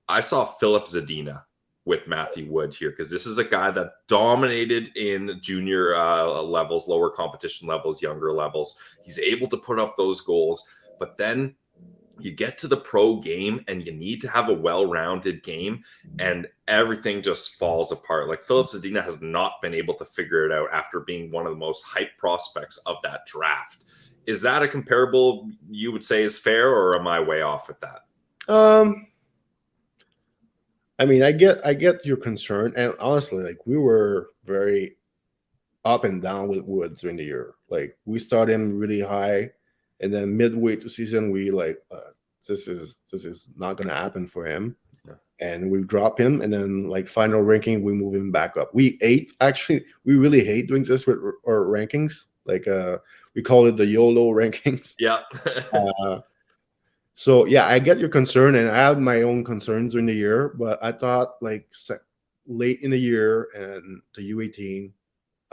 I saw Filip Zadina with Matthew Wood here, because this is a guy that dominated in junior levels, lower competition levels, younger levels. He's able to put up those goals, but then you get to the pro game and you need to have a well-rounded game, and everything just falls apart. Like, Filip Zadina has not been able to figure it out after being one of the most hyped prospects of that draft. Is that a comparable you would say is fair, or am I way off with that? I mean, I get your concern, and honestly, like, we were very up and down with Wood during the year. Like, we started him really high, and then midway to season, we like, this is not going to happen for him, and we drop him, and then like final ranking, we move him back up. We really hate doing this with our rankings. Like, we call it the YOLO rankings. Yeah. So, yeah, I get your concern, and I had my own concerns during the year, but I thought, like, late in the year and the U18,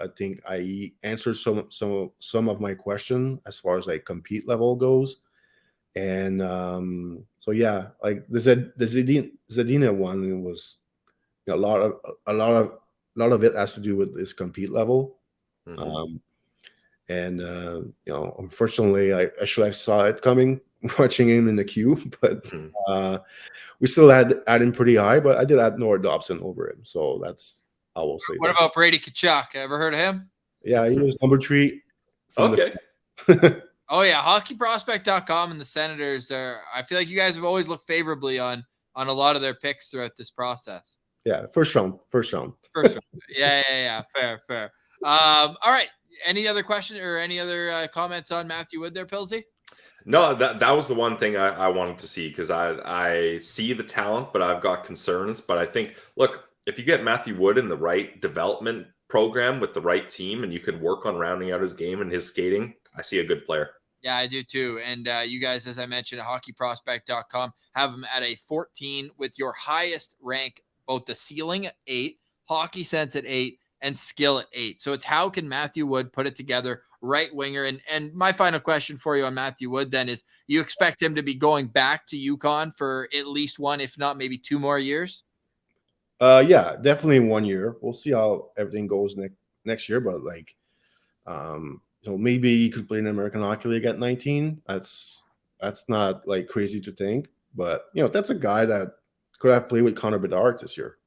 I think I answered some of my question as far as like compete level goes. And so yeah, like the Zadina one was a lot of it has to do with this compete level. And unfortunately, I should have saw it coming watching him in the queue, but we still had him pretty high. But I did add Noah Dobson over him, so that's I will say. What about Brady Tkachuk? Ever heard of him? Yeah, he was number 3. Okay. Oh yeah, hockeyprospect.com and the Senators are. I feel like you guys have always looked favorably on a lot of their picks throughout this process. Yeah, first round. Yeah. Fair. All right. Any other question or any other comments on Matthew Wood there, Pilsy? No, that was the one thing I wanted to see, because I see the talent, but I've got concerns. But I think, look, if you get Matthew Wood in the right development program with the right team, and you could work on rounding out his game and his skating, I see a good player. Yeah, I do too. And you guys, as I mentioned, at hockeyprospect.com, have him at a 14 with your highest rank, both the ceiling at 8, hockey sense at 8, and skill at 8. So it's how can Matthew Wood put it together, right winger. And my final question for you on Matthew Wood then is, you expect him to be going back to UConn for at least 1, if not maybe 2 more years? Yeah, definitely 1 year. We'll see how everything goes next year, but like maybe he could play in the American Hockey League at 19. That's not like crazy to think, but that's a guy that could have played with Connor Bedard this year.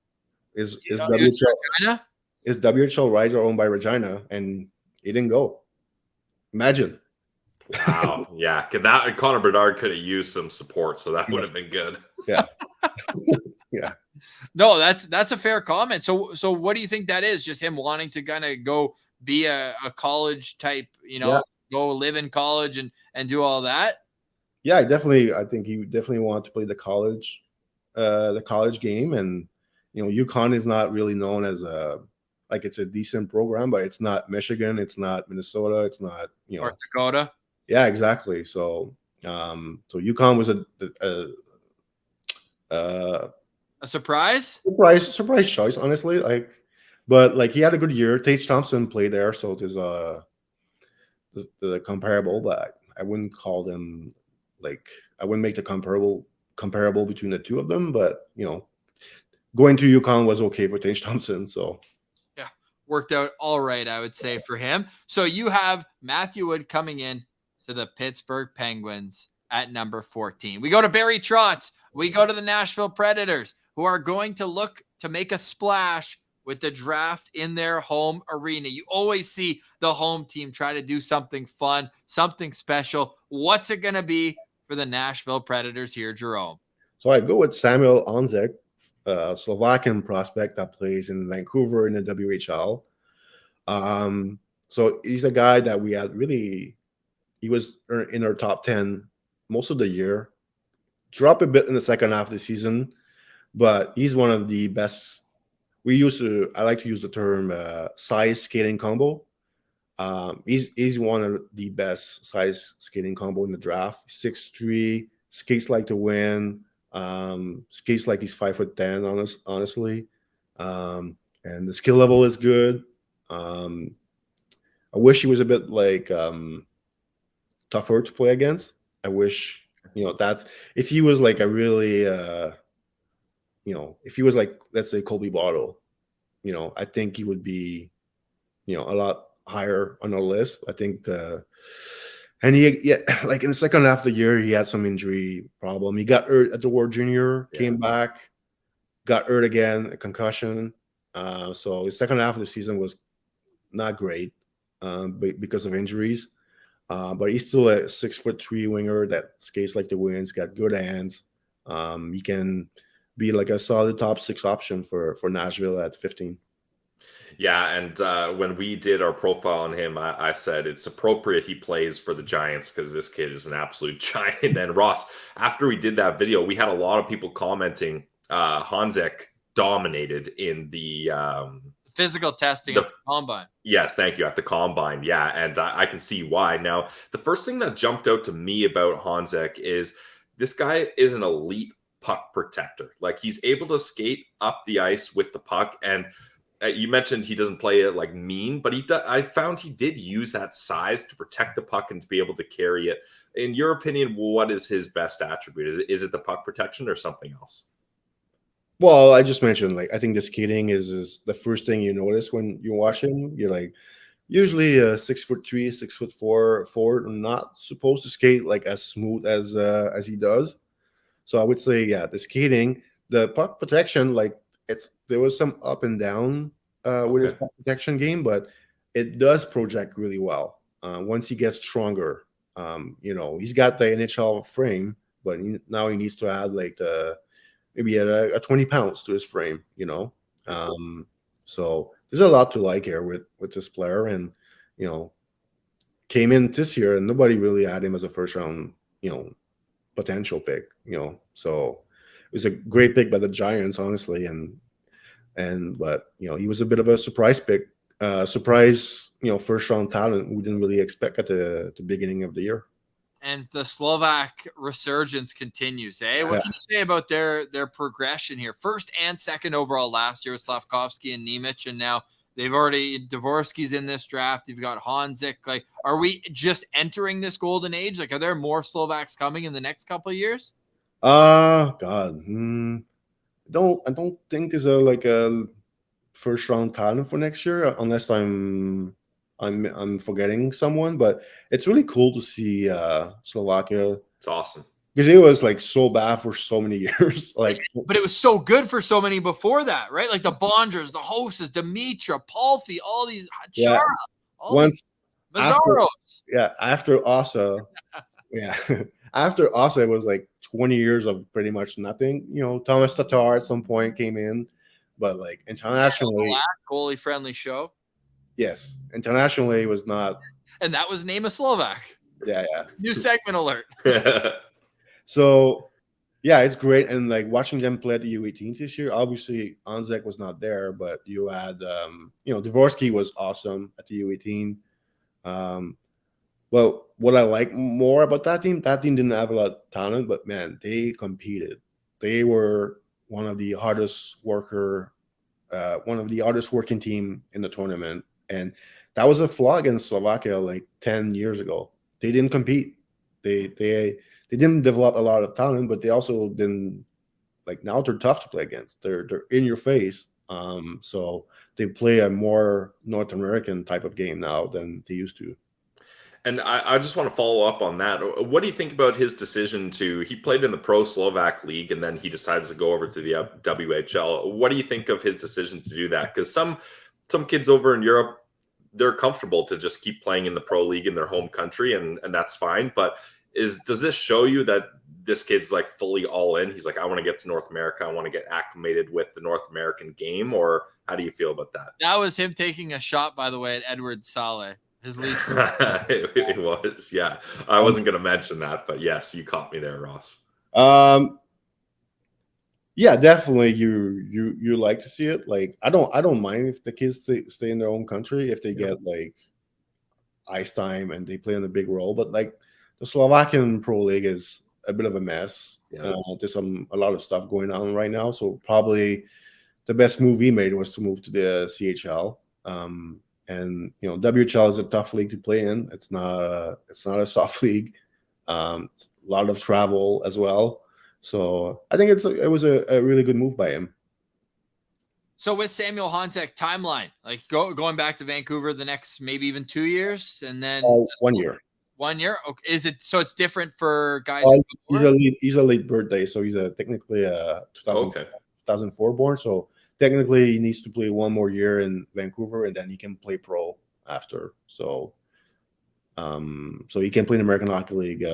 Is WHL rights are owned by Regina, and he didn't go. Imagine. Wow. Yeah. That Connor Bedard could have used some support, so that would have been good. Yeah. Yeah. No, that's a fair comment. So what do you think that is? Just him wanting to kind of go be a college type, go live in college and do all that? Yeah, I think he definitely wanted to play the college game, and UConn is not really known as it's a decent program, but it's not Michigan, it's not Minnesota, it's not North Dakota. Yeah, exactly. So UConn was a surprise choice, honestly. But he had a good year. Tage Thompson played there, so it is the comparable, but I wouldn't call them I wouldn't make the comparable between the two of them. But going to UConn was okay for Tage Thompson, so yeah, worked out all right, I would say, for him. So you have Matthew Wood coming in to the Pittsburgh Penguins at number 14. We go to Barry Trotz. We go to the Nashville Predators, who are going to look to make a splash with the draft in their home arena. You always see the home team try to do something fun, something special. What's it going to be for the Nashville Predators here, Jerome? So I go with Samuel Honzek, Slovakian prospect that plays in Vancouver in the WHL. So he's a guy that we had he was in our top 10 most of the year. Drop a bit in the second half of the season, but he's one of the best. I like to use the term size skating combo. He's one of the best size skating combo in the draft. 6'3", skates like to win, skates like he's 5'10", honestly. And the skill level is good. I wish he was a bit tougher to play against. I wish that's if he was a really if he was let's say Colby Barlow, I think he would be a lot higher on the list. I think in the second half of the year he had some injury problem. He got hurt at the World Junior, came back, got hurt again, a concussion. So his second half of the season was not great because of injuries. But he's still a 6'3" winger that skates like the wind. He's got good hands. He can be a solid top 6 option for Nashville at 15. Yeah, and when we did our profile on him, I said it's appropriate he plays for the Giants because this kid is an absolute giant. And Ross, after we did that video, we had a lot of people commenting Honzek dominated in the physical testing at the combine. Yes, thank you, at the combine. Yeah, and I can see why. Now, the first thing that jumped out to me about Honzek is this guy is an elite puck protector. He's able to skate up the ice with the puck. And you mentioned he doesn't play it like mean, but I found he did use that size to protect the puck and to be able to carry it. In your opinion, what is his best attribute? Is it the puck protection or something else? Well, I just mentioned, like, I think the skating is the first thing you notice when you watch him. You're like, usually a 6'3", 6'4" forward, not supposed to skate like as smooth as he does. So I would say, yeah, the skating, the puck protection, like there was some up and down with his puck protection game, but it does project really well once he gets stronger. He's got the NHL frame, but now he needs to add like maybe a 20 pounds to his frame. So there's a lot to like here with this player, and came in this year and nobody really had him as a first round potential pick. So it was a great pick by the Giants, honestly, but he was a bit of a surprise pick, first round talent we didn't really expect at the beginning of the year. And the Slovak resurgence continues, eh? What can you say about their progression here? First and second overall last year with Slafkovsky and Nemec, and now Dvorsky's in this draft. You've got Honzek. Like, are we just entering this golden age? Like, are there more Slovaks coming in the next couple of years? God, I don't think there's a first round talent for next year, unless I'm forgetting someone. But it's really cool to see Slovakia. It's awesome because it was like so bad for so many years. But it was so good for so many before that, right? Like the Bonders, the Hoses, Dmitri, Palfi, all these Chara, after Ossa, after Ossa, it was like 20 years of pretty much nothing. Thomas Tatar at some point came in, but like internationally, goalie friendly show. Yes, internationally it was not. And that was Name a Slovak. Yeah. New segment alert. So, yeah, it's great. And like watching them play at the U18s this year, obviously Honzek was not there, but you had, Dvorsky was awesome at the U18. Well, what I like more about that team didn't have a lot of talent, but man, they competed. They were one of the hardest working team in the tournament. And that was a flaw against Slovakia like 10 years ago. They didn't compete. They didn't develop a lot of talent, but they also didn't, like, now they're tough to play against. They're in your face. So they play a more North American type of game now than they used to. And I just want to follow up on that. What do you think about his decision he played in the Pro Slovak League and then he decides to go over to the WHL? What do you think of his decision to do that? Because some kids over in Europe, they're comfortable to just keep playing in the Pro League in their home country, and that's fine. But does this show you that this kid's like fully all in? He's like, I want to get to North America. I want to get acclimated with the North American game. Or how do you feel about that? That was him taking a shot, by the way, at Edward Saleh. His least. It was, yeah. I wasn't going to mention that, but yes, you caught me there, Ross. Yeah, definitely. You like to see it. Like, I don't mind if the kids stay in their own country if they get like ice time and they play in a big role. But like the Slovakian Pro League is a bit of a mess. Yeah. There's a lot of stuff going on right now. So probably the best move he made was to move to the CHL. And WHL is a tough league to play in. It's not a soft league. It's a lot of travel as well. So I think it was a really good move by him. So with Samuel Honzek timeline, like going back to Vancouver the next maybe even 2 years, and then 1 year. 1 year. Okay. Is it so? It's different for guys. He's a late birthday, so he's technically a 2004 born. So technically, he needs to play 1 more year in Vancouver, and then he can play pro after. So he can play in the American Hockey League.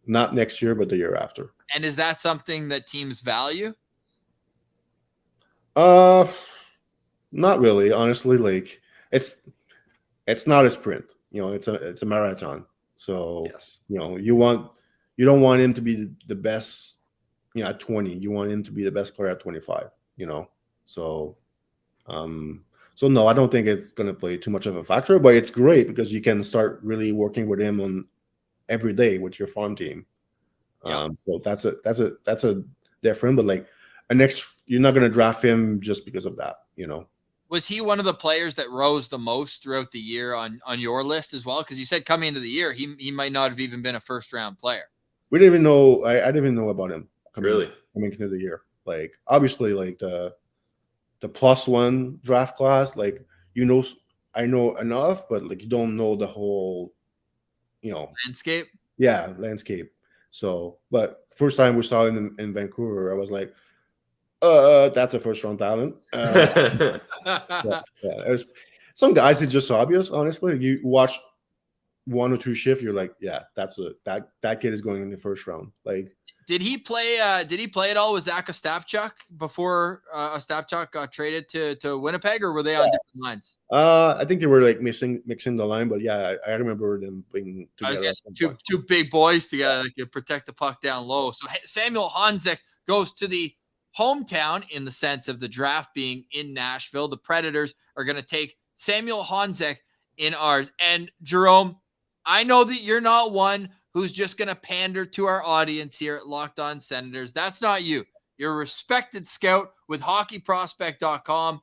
Not next year, but the year after. And is that something that teams value? Not really, honestly. Like it's not a sprint. It's a marathon. So yes. You don't want him to be the best. At 20, you want him to be the best player at 25. So no, I don't think it's gonna play too much of a factor. But it's great because you can start really working with him on every day with your farm team. So that's a different, but like you're not going to draft him just because of that, Was he one of the players that rose the most throughout the year on your list as well? Because you said coming into the year, he might not have even been a first-round player. We didn't even know. I didn't even know about him coming into the year. Like, obviously, like the +1 draft class, like, I know enough, but like you don't know the whole, landscape. Yeah, landscape. So, but first time we saw him in Vancouver, I was like, that's a first-round talent. Some guys, it's just obvious. Honestly, you watch 1 or 2 shifts, you're like, yeah, that kid is going in the first round. Like, did he play at all with Zach Ostapchuk before Ostapchuk got traded to Winnipeg, or were they on different lines? I think they were like mixing the line, but yeah, I remember them being together. I was two big boys together that could protect the puck down low. So Samuel Honzek goes to the hometown in the sense of the draft being in Nashville. The Predators are going to take Samuel Honzek in ours. And Jerome, I know that you're not one who's just going to pander to our audience here at Locked On Senators. That's not you. You're a respected scout with hockeyprospect.com,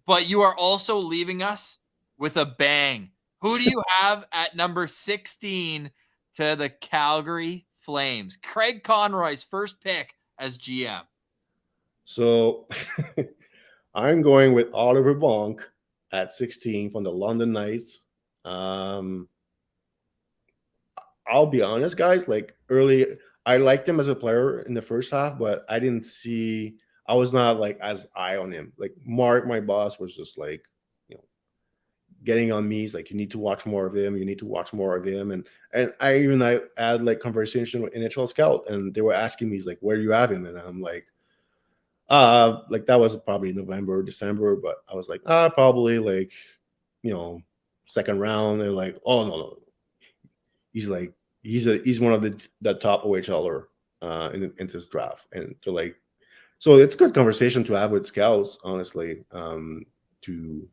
but you are also leaving us with a bang. Who do you have at number 16 to the Calgary Flames? Craig Conroy's first pick as GM. So I'm going with Oliver Bonk at 16 from the London Knights. I'll be honest, guys, like early, I liked him as a player in the first half, but I was not like as high on him. Like Mark, my boss, was just like, getting on me. He's like, you need to watch more of him. You need to watch more of him. And I had like conversation with NHL Scout, and they were asking me, he's like, where do you have him? And I'm like that was probably November, December, but I was like, probably like, second round. They're like, oh no. He's like, he's one of the top OHLer in this draft. And they're like, so it's good conversation to have with scouts, honestly, to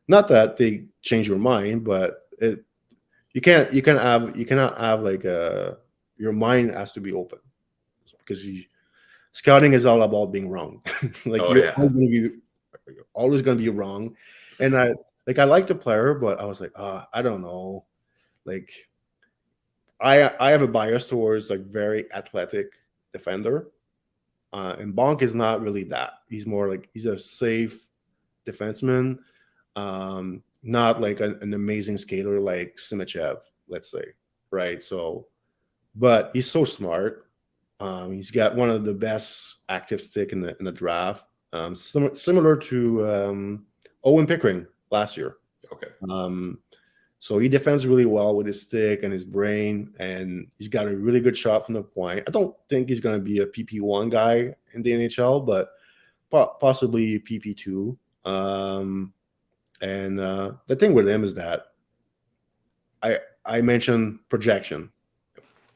not that they change your mind, but you cannot have like your mind has to be open, because scouting is all about being wrong. Like you're always going to be wrong. And I like the player, but I was like, I don't know. Like I have a bias towards like very athletic defender. And Bonk is not really that. He's more like, he's a safe defenseman. Not like an amazing skater like Simashev, let's say. Right. So, but he's so smart. He's got one of the best active stick in the draft, similar to Owen Pickering last year. Okay. So he defends really well with his stick and his brain, and he's got a really good shot from the point. I don't think he's going to be a PP1 guy in the NHL, but possibly PP2. And the thing with him is that I mentioned projection.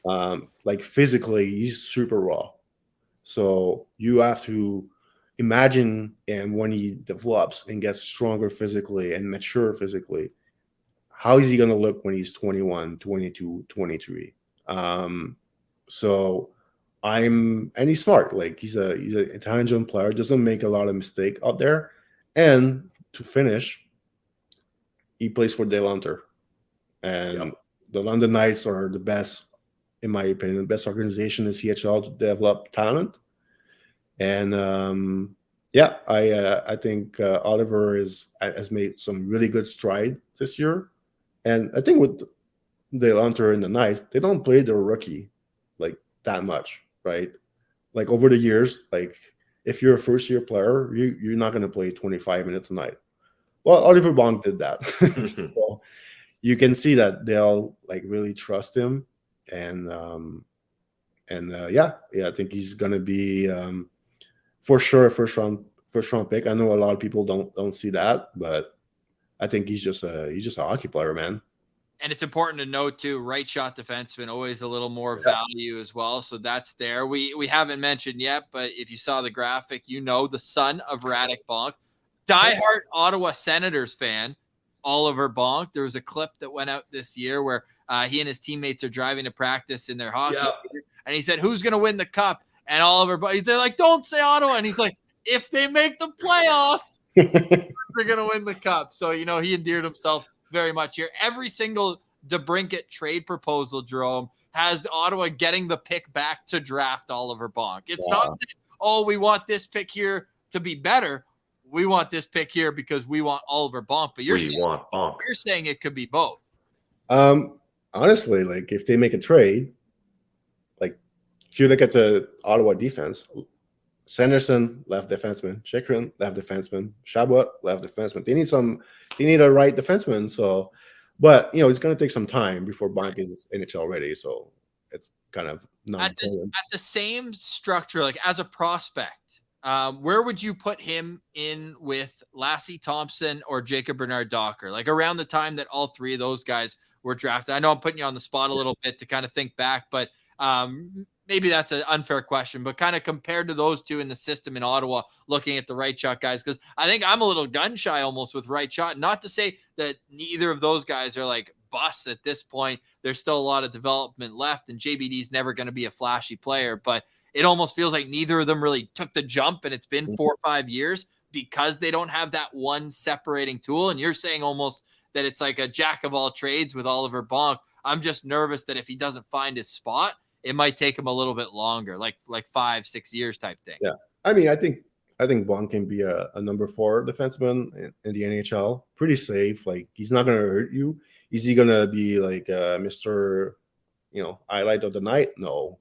Like physically, he's super raw. So you have to imagine him when he develops and gets stronger physically and mature physically. How is he going to look when he's 21, 22, 23? So and he's smart. Like he's an intelligent player, doesn't make a lot of mistakes out there. And to finish, he plays for Leonard. And the London Knights are the best, in my opinion, the best organization in CHL to develop talent. And I think Oliver has made some really good stride this year. And I think with Leonard and the Knights, they don't play their rookie like that much, right? Like over the years, like if you're a first-year player, you're not going to play 25 minutes a night. Well, Oliver Bonk did that. So you can see that they'll like really trust him. And I think he's going to be for sure a first round pick. I know a lot of people don't see that, but I think he's just a hockey player, man. And it's important to note too, right shot defenseman, always a little more value as well. So that's there. We haven't mentioned yet, but if you saw the graphic, the son of Radek Bonk, diehard Ottawa Senators fan, Oliver Bonk. There was a clip that went out this year where he and his teammates are driving to practice in their hockey, and he said, "Who's going to win the cup?" And Oliver Bonk, they're like, "Don't say Ottawa," and he's like, "If they make the playoffs." They're going to win the cup. So, you know, he endeared himself very much here. Every single DeBrincat trade proposal, Jerome, has Ottawa getting the pick back to draft Oliver Bonk. It's not that, oh, we want this pick here to be better. We want this pick here because we want Oliver Bonk. But you're saying it could be both. Honestly, like if they make a trade, like if you look at the Ottawa defense, Sanderson, left defenseman, Chikrin, left defenseman, Chabot, left defenseman. They need a right defenseman. So, but you know, it's going to take some time before Bonk is NHL ready. So it's kind of not at the same structure, like as a prospect. Where would you put him in with Lassie Thompson or Jacob Bernard-Docker? Like around the time that all three of those guys were drafted. I know I'm putting you on the spot a little bit to kind of think back, but maybe that's an unfair question, but kind of compared to those two in the system in Ottawa, looking at the right shot guys, because I think I'm a little gun shy almost with right shot. Not to say that neither of those guys are like busts at this point. There's still a lot of development left, and JBD's never going to be a flashy player, but it almost feels like neither of them really took the jump, and it's been 4 or 5 years because they don't have that one separating tool. And you're saying almost that it's like a jack of all trades with Oliver Bonk. I'm just nervous that if he doesn't find his spot, it might take him a little bit longer, like 5-6 years type thing. Yeah. I mean, I think Bonk can be a number 4 defenseman in the NHL. Pretty safe. Like he's not going to hurt you. Is he going to be like Mr. Highlight of the night? No.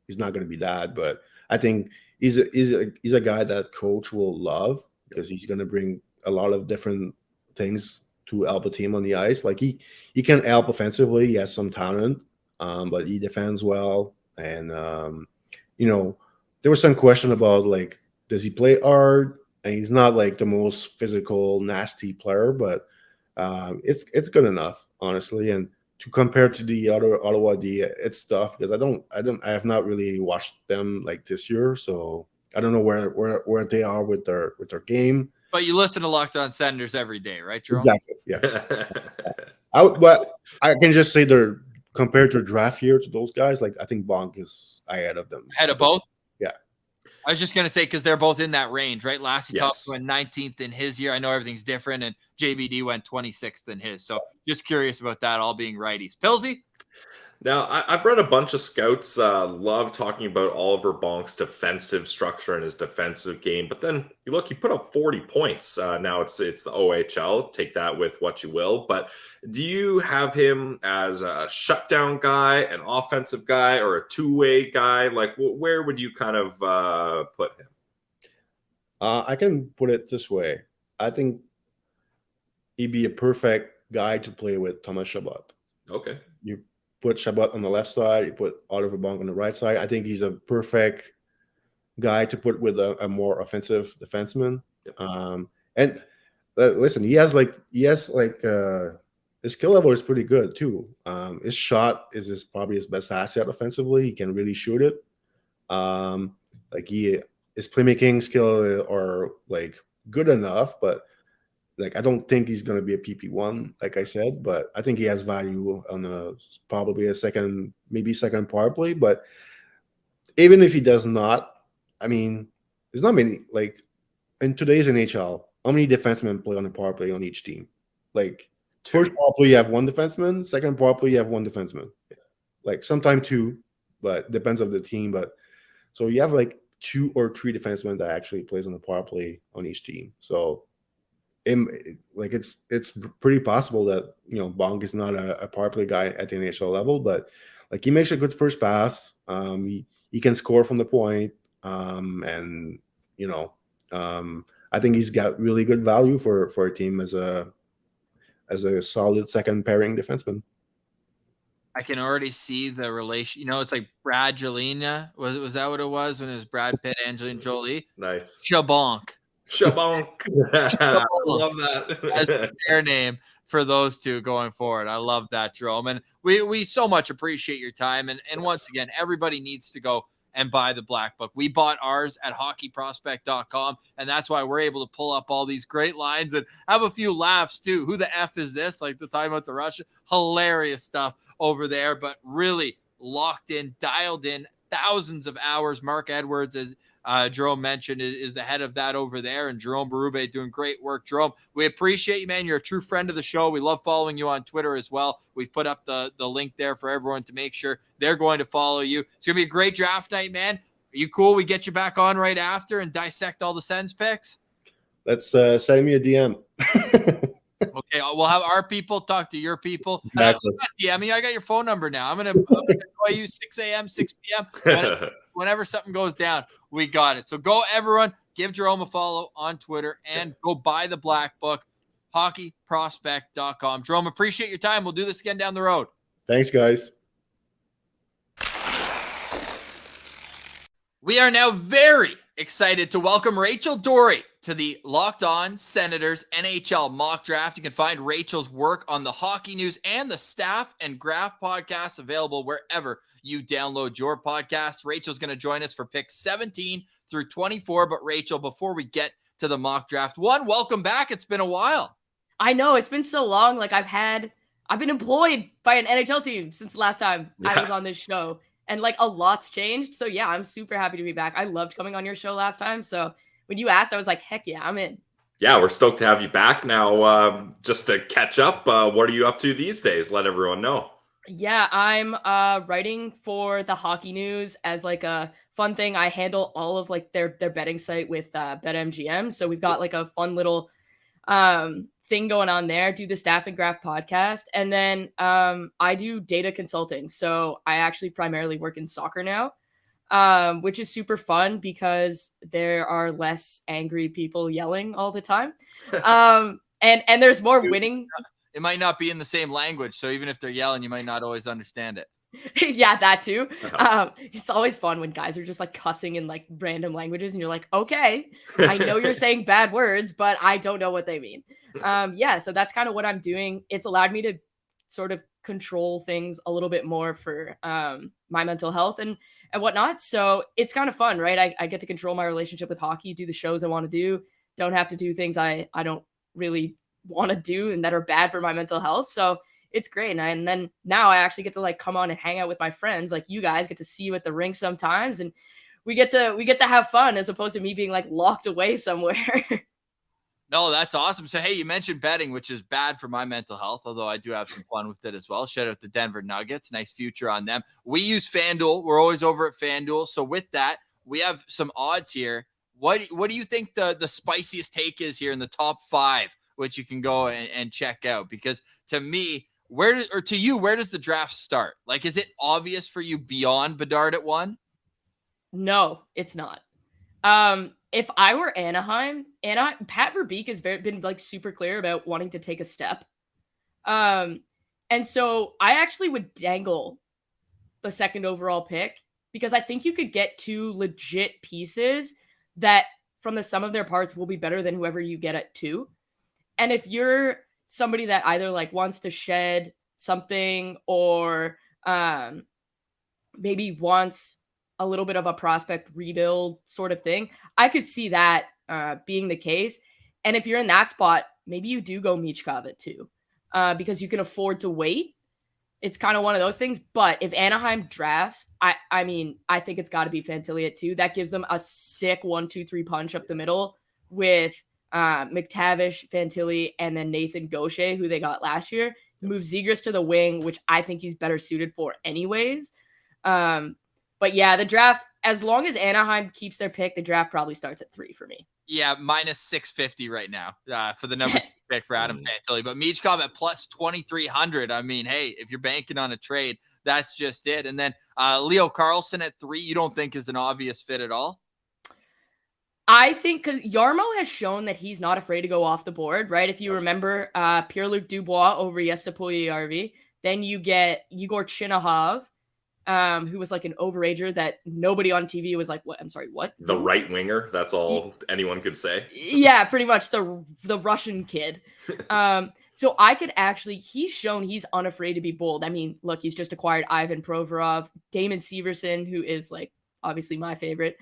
He's not going to be that, but I think he's a guy that coach will love because he's going to bring a lot of different things to help a team on the ice. Like he can help offensively. He has some talent, but he defends well. And there was some question about like, does he play hard? And he's not like the most physical, nasty player, but it's good enough, honestly. And to compare to the other Ottawa D, it's tough because I have not really watched them like this year, so I don't know where they are with their game. But you listen to Locked On Senators every day, right, Jerome? Exactly. Yeah. But I can just say they're compared to draft year to those guys. Like I think Bonk is ahead of them. Ahead of both. Yeah. I was just going to say, because they're both in that range, right? Lassie Thompson went 19th in his year. I know everything's different, and JBD went 26th in his. So just curious about that, all being righties. Pilsy? Now, I've read a bunch of scouts love talking about Oliver Bonk's defensive structure and his defensive game. But then you look, he put up 40 points. Now it's the OHL. Take that with what you will. But do you have him as a shutdown guy, an offensive guy, or a two-way guy? Like, where would you kind of put him? I can put it this way. I think he'd be a perfect guy to play with Thomas Chabot. Okay. You put Chabot on the left side, you put Oliver Bonk on the right side. I think he's a perfect guy to put with a more offensive defenseman. Yep. And listen, he has his skill level is pretty good too. His shot is probably his best asset offensively. He can really shoot it. His playmaking skill are like good enough, but like I don't think he's going to be a PP1, like I said, but I think he has value on probably a second power play. But even if he does not, I mean, there's not many, like in today's NHL, how many defensemen play on a power play on each team? Like first power play you have one defenseman, second power play you have one defenseman. Like sometimes 2, but depends on the team. But so you have like 2 or 3 defensemen that actually plays on the power play on each team. So it's pretty possible that Bonk is not a power play guy at the NHL level, but like he makes a good first pass. He can score from the point, and I think he's got really good value for a team as a solid second pairing defenseman. I can already see the relation. It's like Brad Jelena. Was that what it was when it was Brad Pitt, Angelina Jolie? Nice. Shabonk. Shabonk. I love that. As their name for those two going forward. I love that, Jerome. And we so much appreciate your time. And once again, everybody needs to go and buy the Black Book. We bought ours at hockeyprospect.com, and that's why we're able to pull up all these great lines and have a few laughs too. Who the F is this? Like the time about the Russian. Hilarious stuff over there, but really locked in, dialed in. thousands of hours. Mark Edwards, as Jerome mentioned, is the head of that over there, and Jerome Berube doing great work. Jerome, we appreciate you, man. You're a true friend of the show. We love following you on Twitter as well. We've put up the link there for everyone to make sure they're going to follow you. It's going to be a great draft night, man. Are you cool? We get you back on right after and dissect all the Sens picks? Let's send me a DM. Okay, we'll have our people talk to your people. Exactly. DM me. I got your phone number now. I'm gonna call you 6 a.m., 6 p.m. Whenever something goes down, we got it. So go, everyone. Give Jerome a follow on Twitter and go buy the Black Book, hockeyprospect.com. Jerome, appreciate your time. We'll do this again down the road. Thanks, guys. We are now very excited to welcome Rachel Dory to the Locked On Senators NHL mock draft. You can find Rachel's work on the Hockey News and the Staff and Graph podcasts available wherever you download your podcast. Rachel's going to join us for picks 17 through 24. But Rachel, before we get to the mock draft, welcome back. It's been a while. I know, it's been so long. Like I've been employed by an NHL team since the last time I was on this show. And like a lot's changed. So yeah, I'm super happy to be back. I loved coming on your show last time. So when you asked, I was like, heck yeah, I'm in. Yeah, we're stoked to have you back now. Just to catch up, what are you up to these days? Let everyone know. Yeah, I'm writing for the Hockey News as like a fun thing. I handle all of like their betting site with BetMGM. So we've got like a fun little thing going on there. Do the Staff and Graph podcast, and then I do data consulting. So I actually primarily work in soccer now, which is super fun because there are less angry people yelling all the time, and there's more winning. It might not be in the same language, so even if they're yelling, you might not always understand it. Yeah, that too. It's always fun when guys are just like cussing in like random languages, and you're like, okay, I know you're saying bad words, but I don't know what they mean. Yeah, so that's kind of what I'm doing. It's allowed me to sort of control things a little bit more for my mental health and whatnot. So it's kind of fun, right? I get to control my relationship with hockey, do the shows I want to do, don't have to do things I don't really want to do and that are bad for my mental health. So it's great. And then now I actually get to like come on and hang out with my friends. Like you guys get to see you at the rink sometimes, and we get to have fun as opposed to me being like locked away somewhere. No, that's awesome. So, hey, you mentioned betting, which is bad for my mental health, although I do have some fun with it as well. Shout out to Denver Nuggets. Nice future on them. We use FanDuel. We're always over at FanDuel. So with that, we have some odds here. What do you think the spiciest take is here in the top 5, which you can go and check out? Because to me, where does the draft start? Like, is it obvious for you beyond Bedard at 1? No, it's not. If I were Anaheim, Pat Verbeek has been like super clear about wanting to take a step. And so I actually would dangle the 2nd overall pick because I think you could get 2 legit pieces that from the sum of their parts will be better than whoever you get at 2. And if you're somebody that either like wants to shed something or maybe wants a little bit of a prospect rebuild sort of thing, I could see that being the case. And if you're in that spot, maybe you do go Michkov at 2 because you can afford to wait. It's kind of one of those things. But if Anaheim drafts, I mean, I think it's got to be Fantilli at 2. That gives them a sick 1-2-3 punch up the middle with McTavish, Fantilli, and then Nathan Gaucher, who they got last year. Move Zegras to the wing, which I think he's better suited for anyways. But yeah, the draft, as long as Anaheim keeps their pick, the draft probably starts at 3 for me. Yeah, minus 650 right now for the number pick for Adam Fantilli. But Michkov at plus 2,300. I mean, hey, if you're banking on a trade, that's just it. And then Leo Carlsson at 3, you don't think is an obvious fit at all? I think because Yarmo has shown that he's not afraid to go off the board, right? If you remember Pierre-Luc Dubois over Jesse Puljujärvi, then you get Igor Chinakhov, who was like an overager that nobody on TV was like, what? I'm sorry, what? The right winger. That's all anyone could say. Yeah, pretty much the Russian kid. So I could actually, he's shown he's unafraid to be bold. I mean, look, he's just acquired Ivan Provorov, Damon Severson, who is like obviously my favorite.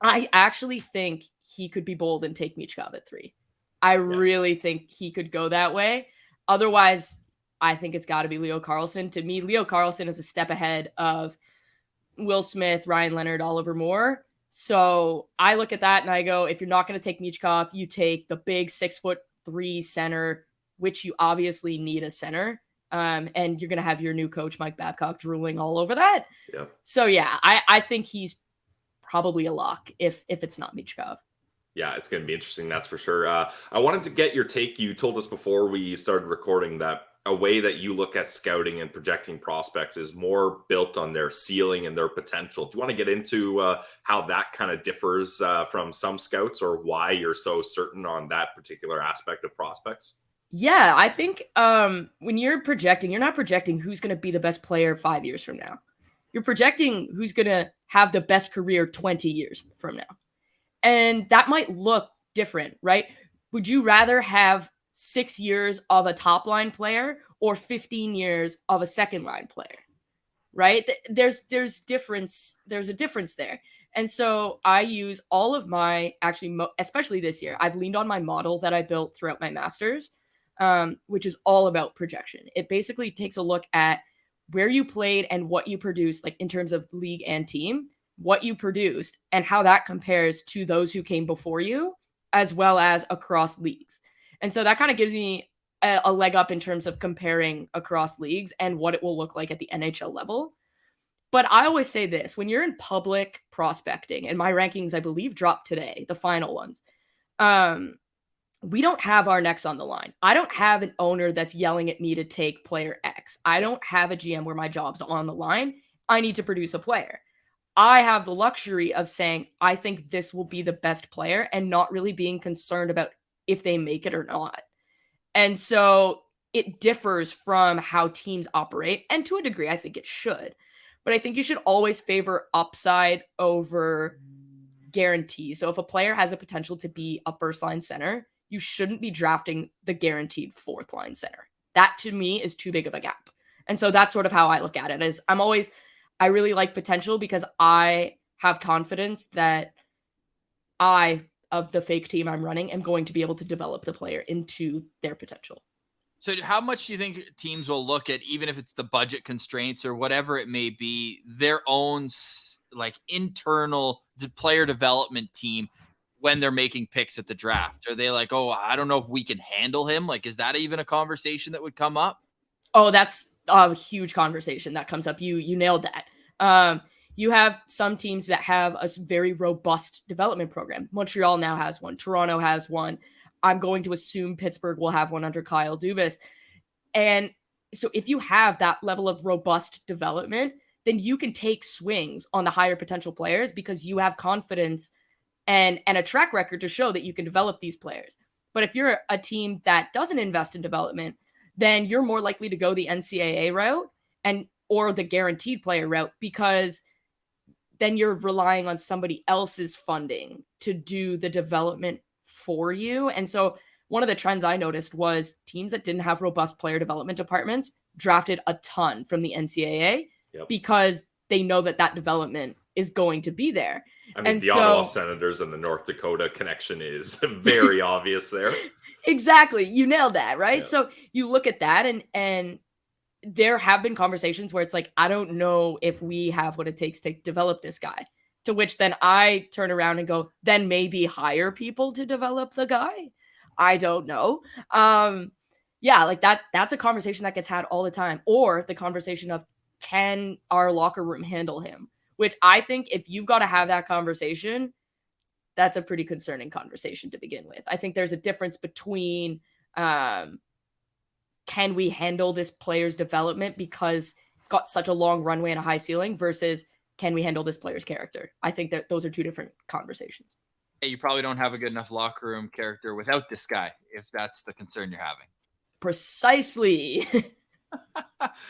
I actually think he could be bold and take Michkov at 3. I really think he could go that way. Otherwise, I think it's got to be Leo Carlsson. To me, Leo Carlsson is a step ahead of Will Smith, Ryan Leonard, Oliver Moore. So I look at that and I go, if you're not going to take Michkov, you take the big 6'3" center, which you obviously need a center. And you're going to have your new coach, Mike Babcock, drooling all over that. Yeah. So yeah, I think he's probably a lock if it's not Michkov. Yeah, it's going to be interesting. That's for sure. I wanted to get your take. You told us before we started recording that a way that you look at scouting and projecting prospects is more built on their ceiling and their potential. Do you want to get into how that kind of differs from some scouts, or why you're so certain on that particular aspect of prospects? Yeah, I think when you're projecting, you're not projecting who's going to be the best player 5 years from now. You're projecting who's going to have the best career 20 years from now. And that might look different, right? Would you rather have 6 years of a top line player or 15 years of a second line player, right? There's a difference there. And so I use all of my, especially this year, I've leaned on my model that I built throughout my master's, which is all about projection. It basically takes a look at where you played and what you produced, like in terms of league and team, what you produced and how that compares to those who came before you, as well as across leagues. And so that kind of gives me a leg up in terms of comparing across leagues and what it will look like at the NHL level. But I always say this, when you're in public prospecting, and my rankings, I believe, dropped today, the final ones, we don't have our necks on the line. I don't have an owner that's yelling at me to take player X. I don't have a GM where my job's on the line. I need to produce a player. I have the luxury of saying, I think this will be the best player and not really being concerned about if they make it or not. And so it differs from how teams operate. And to a degree, I think it should. But I think you should always favor upside over guarantee. So if a player has a potential to be a first line center, you shouldn't be drafting the guaranteed fourth line center. That to me is too big of a gap. And so that's sort of how I look at it. Is I really like potential because I have confidence that of the fake team I'm running, am going to be able to develop the player into their potential. So how much do you think teams will look at, even if it's the budget constraints or whatever it may be, their own like internal player development team when they're making picks at the draft? Are they like, oh, I don't know if we can handle him? Like, is that even a conversation that would come up? Oh, that's a huge conversation that comes up. You nailed that. You have some teams that have a very robust development program. Montreal now has one. Toronto has one. I'm going to assume Pittsburgh will have one under Kyle Dubas. And so if you have that level of robust development, then you can take swings on the higher potential players because you have confidence and a track record to show that you can develop these players. But if you're a team that doesn't invest in development, then you're more likely to go the NCAA route or the guaranteed player route, because then you're relying on somebody else's funding to do the development for you. And so one of the trends I noticed was teams that didn't have robust player development departments drafted a ton from the NCAA because they know that development is going to be there. I mean, the Ottawa Senators and the North Dakota connection is very obvious there. Exactly. You nailed that, right? Yeah. So you look at that and there have been conversations where it's like, I don't know if we have what it takes to develop this guy. To which then I turn around and go, then maybe hire people to develop the guy. I don't know. Yeah, like that's a conversation that gets had all the time. Or the conversation of, can our locker room handle him? Which I think if you've got to have that conversation, that's a pretty concerning conversation to begin with. I think there's a difference between can we handle this player's development because it's got such a long runway and a high ceiling versus can we handle this player's character? I think that those are two different conversations. You probably don't have a good enough locker room character without this guy, if that's the concern you're having. Precisely.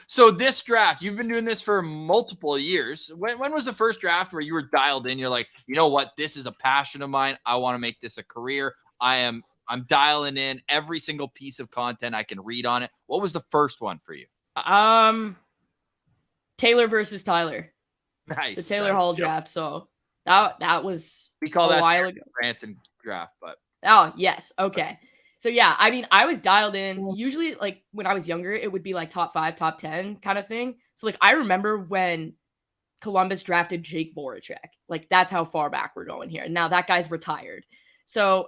So this draft, you've been doing this for multiple years. When was the first draft where you were dialed in? You're like, you know what? This is a passion of mine. I want to make this a career. I'm dialing in every single piece of content I can read on it. What was the first one for you? Taylor versus Tyler. Nice. The Taylor Hall draft. So that was we call that a while ago. Branson draft, but oh yes, okay. So yeah, I mean, I was dialed in. Usually, like when I was younger, it would be like top 5, top 10 kind of thing. So like I remember when Columbus drafted Jake Voracek. Like, that's how far back we're going here. Now that guy's retired. So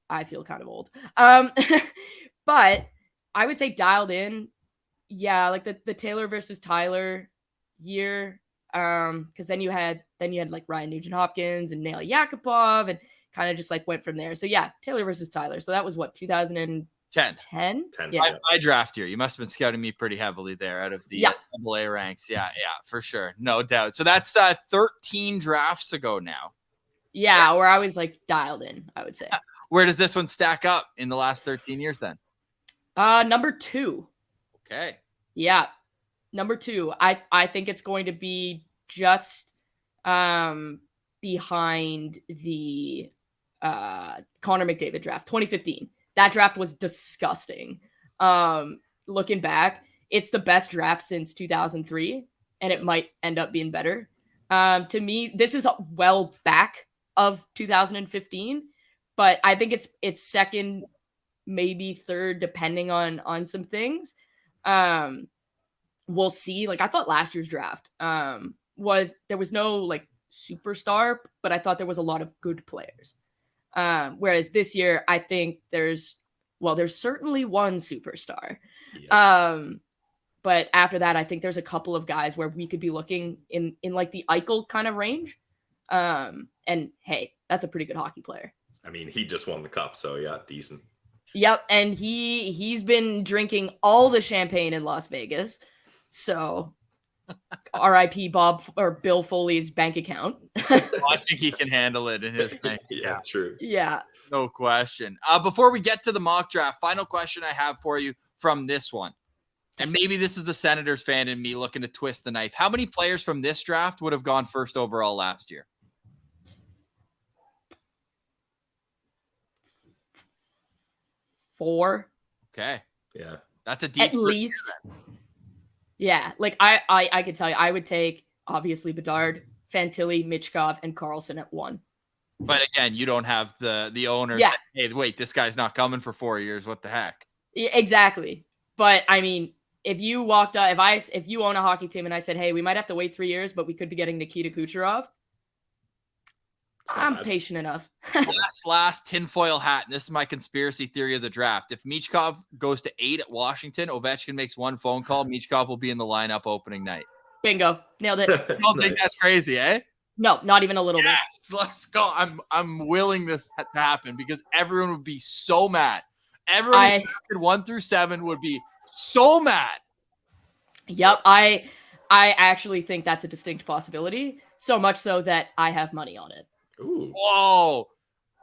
I feel kind of old. But I would say dialed in. Yeah, like the Taylor versus Tyler year. Because then you had like Ryan Nugent-Hopkins and Nail Yakupov and kind of just like went from there. So yeah, Taylor versus Tyler. So that was what, 2010? 10. Yeah. My draft year. You must have been scouting me pretty heavily there out of the AA ranks. Yeah, for sure. No doubt. So that's 13 drafts ago now. Yeah, where I was like dialed in, I would say. Where does this one stack up in the last 13 years then? Number 2. Okay. Yeah. Number 2. I think it's going to be just behind the Connor McDavid draft, 2015. That draft was disgusting. Looking back, it's the best draft since 2003, and it might end up being better. To me, this is well back of 2015, but I think it's second, maybe third, depending on some things. We'll see. Like, I thought last year's draft there was no like superstar, but I thought there was a lot of good players. Whereas this year, I think there's certainly one superstar. Yeah. But after that, I think there's a couple of guys where we could be looking in like the Eichel kind of range. And hey, that's a pretty good hockey player. I mean, he just won the cup, so yeah, decent. Yep, and he's been drinking all the champagne in Las Vegas. So R.I.P. Bob or Bill Foley's bank account. Well, I think he can handle it in his bank. Yeah, true. Yeah. No question. Before we get to the mock draft, final question I have for you from this one. And maybe this is the Senators fan in me looking to twist the knife. How many players from this draft would have gone first overall last year? 4. Okay. Yeah. That's a deep at least. Yeah. Like I could tell you, I would take obviously Bedard, Fantilli, Michkov, and Carlsson at 1. But again, you don't have the owner Yeah. say, hey, wait, this guy's not coming for 4 years. What the heck? Yeah, exactly. But I mean, if you walked up, if you own a hockey team and I said, hey, we might have to wait 3 years, but we could be getting Nikita Kucherov, I'm patient enough. last tinfoil hat, and this is my conspiracy theory of the draft. If Michkov goes to 8 at Washington, Ovechkin makes one phone call, Michkov will be in the lineup opening night. Bingo. Nailed it. I don't think that's crazy, eh? No, not even a little bit. Yes, let's go. I'm willing this to happen because everyone would be so mad. Everyone 1 through 7 would be so mad. Yep, I actually think that's a distinct possibility. So much so that I have money on it. Ooh. Whoa.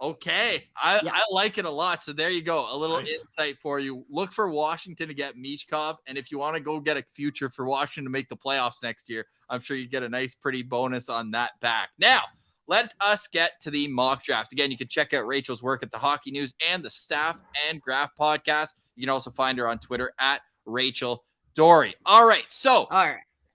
Okay. I like it a lot. So there you go. A little insight for you. Look for Washington to get Michkov. And if you want to go get a future for Washington to make the playoffs next year, I'm sure you get a nice, pretty bonus on that back. Now, let us get to the mock draft. Again, you can check out Rachel's work at the Hockey News and the Staff and Graph podcast. You can also find her on Twitter at Rachel Dory. All right. So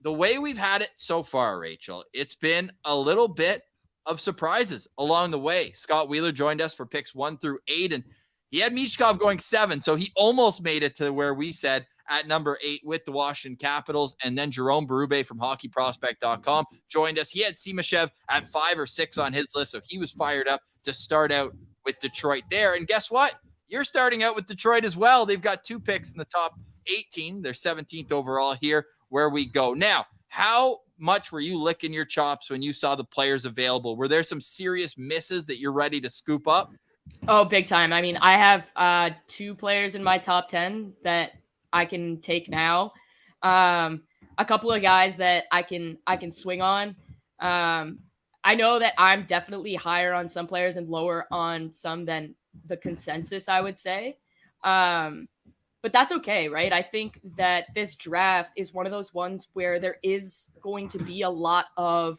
the way we've had it so far, Rachel, it's been a little bit of surprises along the way. Scott Wheeler joined us for picks 1 through 8, and he had Michkov going 7, so he almost made it to where we said at number 8 with the Washington Capitals. And then Jerome Berube from hockeyprospect.com joined us. He had Simashev at 5 or 6 on his list, so he was fired up to start out with Detroit there. And guess what? You're starting out with Detroit as well. They've got 2 picks in the top 18. They're 17th overall here where we go. Now, how much were you licking your chops when you saw the players available? Were there some serious misses that you're ready to scoop up? Oh, big time. I mean, I have 2 players in my top 10 that I can take now. A couple of guys that I can swing on. I know that I'm definitely higher on some players and lower on some than the consensus, I would say. But that's okay, right? I think that this draft is one of those ones where there is going to be a lot of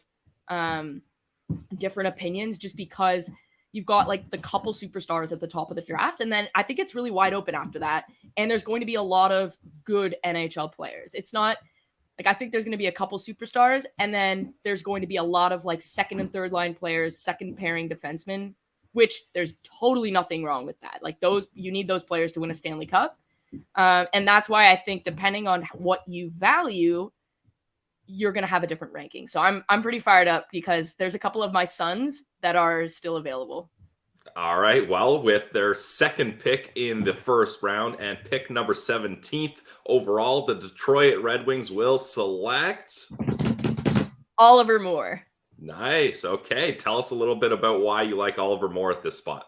different opinions just because you've got like the couple superstars at the top of the draft. And then I think it's really wide open after that. And there's going to be a lot of good NHL players. It's not like, I think there's going to be a couple superstars and then there's going to be a lot of like second and third line players, second pairing defensemen, which there's totally nothing wrong with that. Like you need those players to win a Stanley Cup. And that's why I think depending on what you value, you're going to have a different ranking. So I'm pretty fired up because there's a couple of my sons that are still available. All right. Well, with their second pick in the first round and pick number 17th overall, the Detroit Red Wings will select Oliver Moore. Nice. Okay. Tell us a little bit about why you like Oliver Moore at this spot.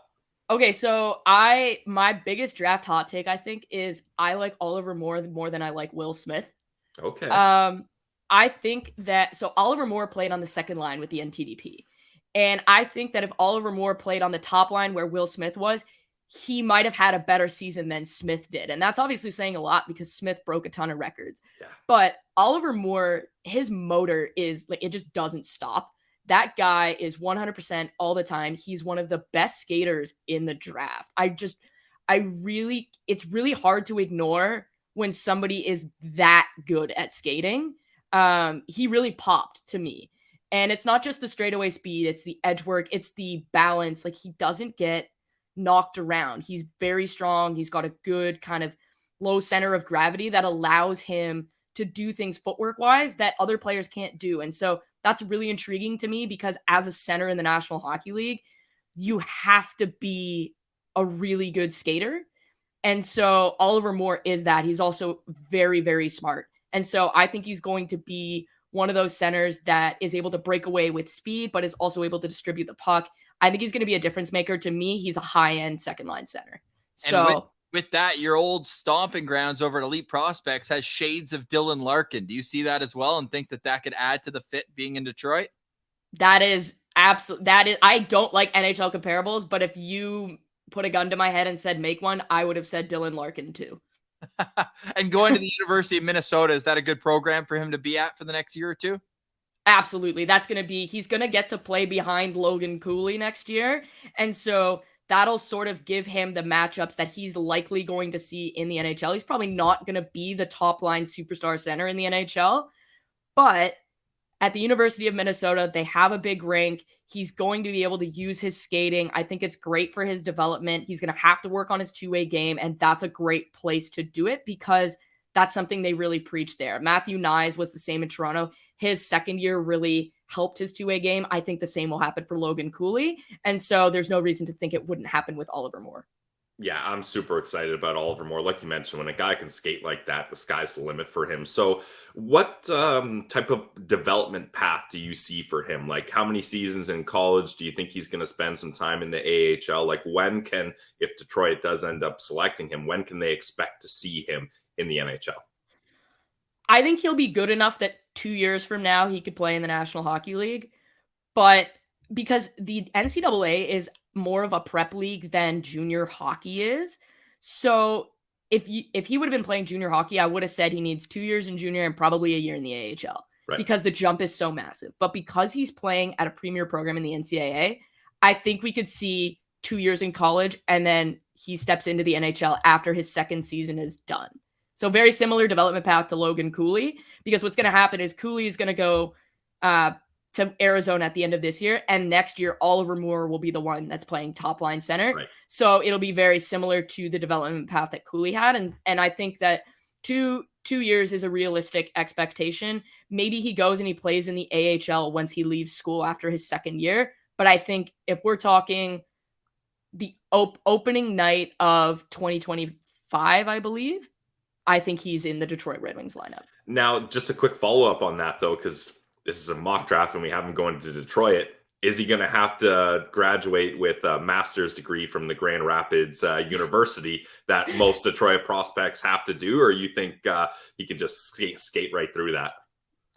Okay, so my biggest draft hot take, I think, is I like Oliver Moore more than I like Will Smith. Okay. I think that, so Oliver Moore played on the second line with the NTDP. And I think that if Oliver Moore played on the top line where Will Smith was, he might have had a better season than Smith did. And that's obviously saying a lot because Smith broke a ton of records. Yeah. But Oliver Moore, his motor is like, it just doesn't stop. That guy is 100% all the time. He's one of the best skaters in the draft. It's really hard to ignore when somebody is that good at skating. He really popped to me. And it's not just the straightaway speed, it's the edge work, it's the balance. Like, he doesn't get knocked around. He's very strong. He's got a good kind of low center of gravity that allows him to do things footwork wise that other players can't do. And so that's really intriguing to me because as a center in the National Hockey League, you have to be a really good skater. And so Oliver Moore is that. He's also very, very smart. And so I think he's going to be one of those centers that is able to break away with speed, but is also able to distribute the puck. I think he's going to be a difference maker. To me, he's a high-end second-line center. So with that, your old stomping grounds over at Elite Prospects has shades of Dylan Larkin. Do you see that as well and think that could add to the fit being in Detroit? That is absolutely, I don't like NHL comparables, but if you put a gun to my head and said make one, I would have said Dylan Larkin too. And going to the University of Minnesota, is that a good program for him to be at for the next year or two? Absolutely. He's going to get to play behind Logan Cooley next year. And so that'll sort of give him the matchups that he's likely going to see in the NHL. He's probably not going to be the top line superstar center in the NHL, but at the University of Minnesota, they have a big rink. He's going to be able to use his skating. I think it's great for his development. He's going to have to work on his two-way game, and that's a great place to do it because that's something they really preach there. Matthew Nyes was the same in Toronto. His second year really helped his two-way game. I think the same will happen for Logan Cooley, and so there's no reason to think it wouldn't happen with Oliver Moore. Yeah, I'm super excited about Oliver Moore. Like you mentioned, when a guy can skate like that, the sky's the limit for him. So what type of development path do you see for him? Like, how many seasons in college do you think he's going to spend some time in the AHL? Like, if Detroit does end up selecting him, when can they expect to see him in the NHL? I think he'll be good enough that 2 years from now he could play in the National Hockey League. But because the NCAA is more of a prep league than junior hockey is. So if he would have been playing junior hockey, I would have said he needs 2 years in junior and probably a year in the AHL, right? Because the jump is so massive. But because he's playing at a premier program in the NCAA, I think we could see 2 years in college and then he steps into the NHL after his second season is done. So very similar development path to Logan Cooley, because what's going to happen is Cooley is going to go to Arizona at the end of this year, and next year Oliver Moore will be the one that's playing top line center. Right. So it'll be very similar to the development path that Cooley had, and I think that two years is a realistic expectation. Maybe he goes and he plays in the AHL once he leaves school after his second year, but I think if we're talking the opening night of 2025, I believe, I think he's in the Detroit Red Wings lineup. Now, just a quick follow-up on that, though, because this is a mock draft and we have him going to Detroit. Is he going to have to graduate with a master's degree from the Grand Rapids University that most Detroit prospects have to do? Or you think he can just skate right through that?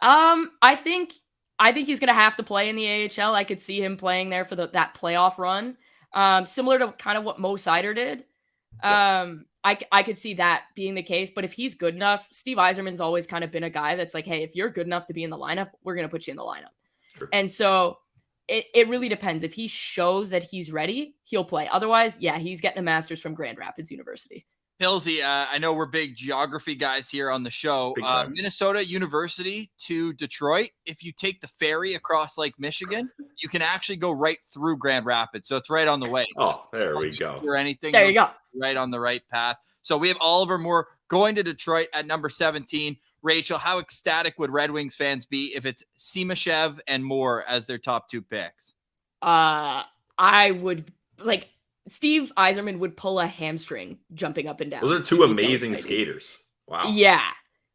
I think he's going to have to play in the AHL. I could see him playing there for that playoff run. Similar to kind of what Mo Seider did. I could see that being the case, but if he's good enough, Steve Yzerman's always kind of been a guy that's like, hey, if you're good enough to be in the lineup, we're going to put you in the lineup. Sure. And so it really depends. If he shows that he's ready, he'll play. Otherwise, yeah, he's getting a master's from Grand Rapids University. Pilsy, I know we're big geography guys here on the show. Minnesota University to Detroit, if you take the ferry across Lake Michigan, you can actually go right through Grand Rapids. So it's right on the way. Oh, there we go. Or anything. There you go. Right on the right path. So we have Oliver Moore going to Detroit at number 17. Rachel, how ecstatic would Red Wings fans be if it's Simashev and Moore as their top 2 picks? I would, like, Steve Yzerman would pull a hamstring jumping up and down. Those are 2 amazing skaters. Wow. Yeah.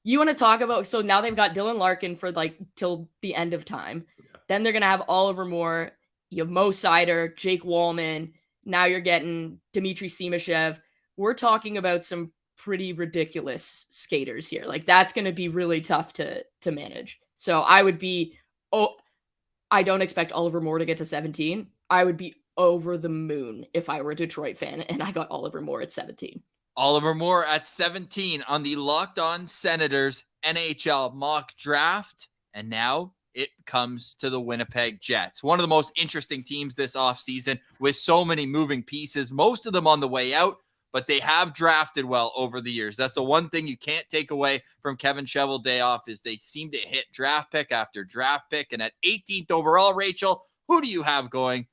You want to talk about, so now they've got Dylan Larkin for like till the end of time. Yeah. Then they're going to have Oliver Moore. You have Mo Seider, Jake Wallman. Now you're getting Dmitri Simashev. We're talking about some pretty ridiculous skaters here. Like, that's going to be really tough to manage. So I would be, I don't expect Oliver Moore to get to 17. I would be over the moon if I were a Detroit fan and I got Oliver Moore at 17. Oliver Moore at 17 on the Locked On Senators NHL mock draft. And now it comes to the Winnipeg Jets. One of the most interesting teams this offseason with so many moving pieces, most of them on the way out, but they have drafted well over the years. That's the one thing you can't take away from Kevin Cheveldayoff is they seem to hit draft pick after draft pick. And at 18th overall, Rachel, who do you have going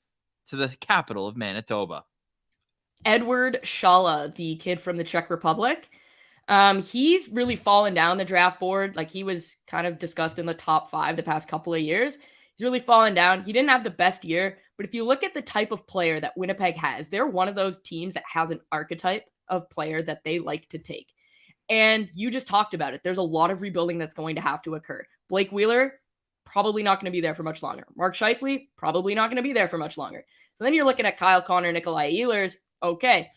to the capital of Manitoba? Edward Shala, the kid from the Czech Republic. He's really fallen down the draft board. Like, he was kind of discussed in the top 5 the past couple of years. He's really fallen down. He didn't have the best year, but if you look at the type of player that Winnipeg has, they're one of those teams that has an archetype of player that they like to take. And you just talked about it. There's a lot of rebuilding that's going to have to occur. Blake Wheeler, probably not going to be there for much longer. Mark Scheifele, probably not going to be there for much longer. So then you're looking at Kyle Connor, Nikolai Ehlers. Okay,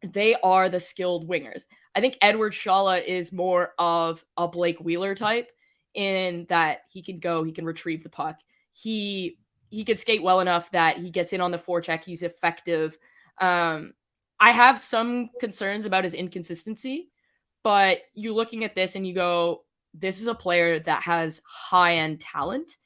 they are the skilled wingers. I think Edward Shala is more of a Blake Wheeler type in that he can retrieve the puck. He can skate well enough that he gets in on the forecheck. He's effective. I have some concerns about his inconsistency, but you're looking at this and you go, this is a player that has high-end talent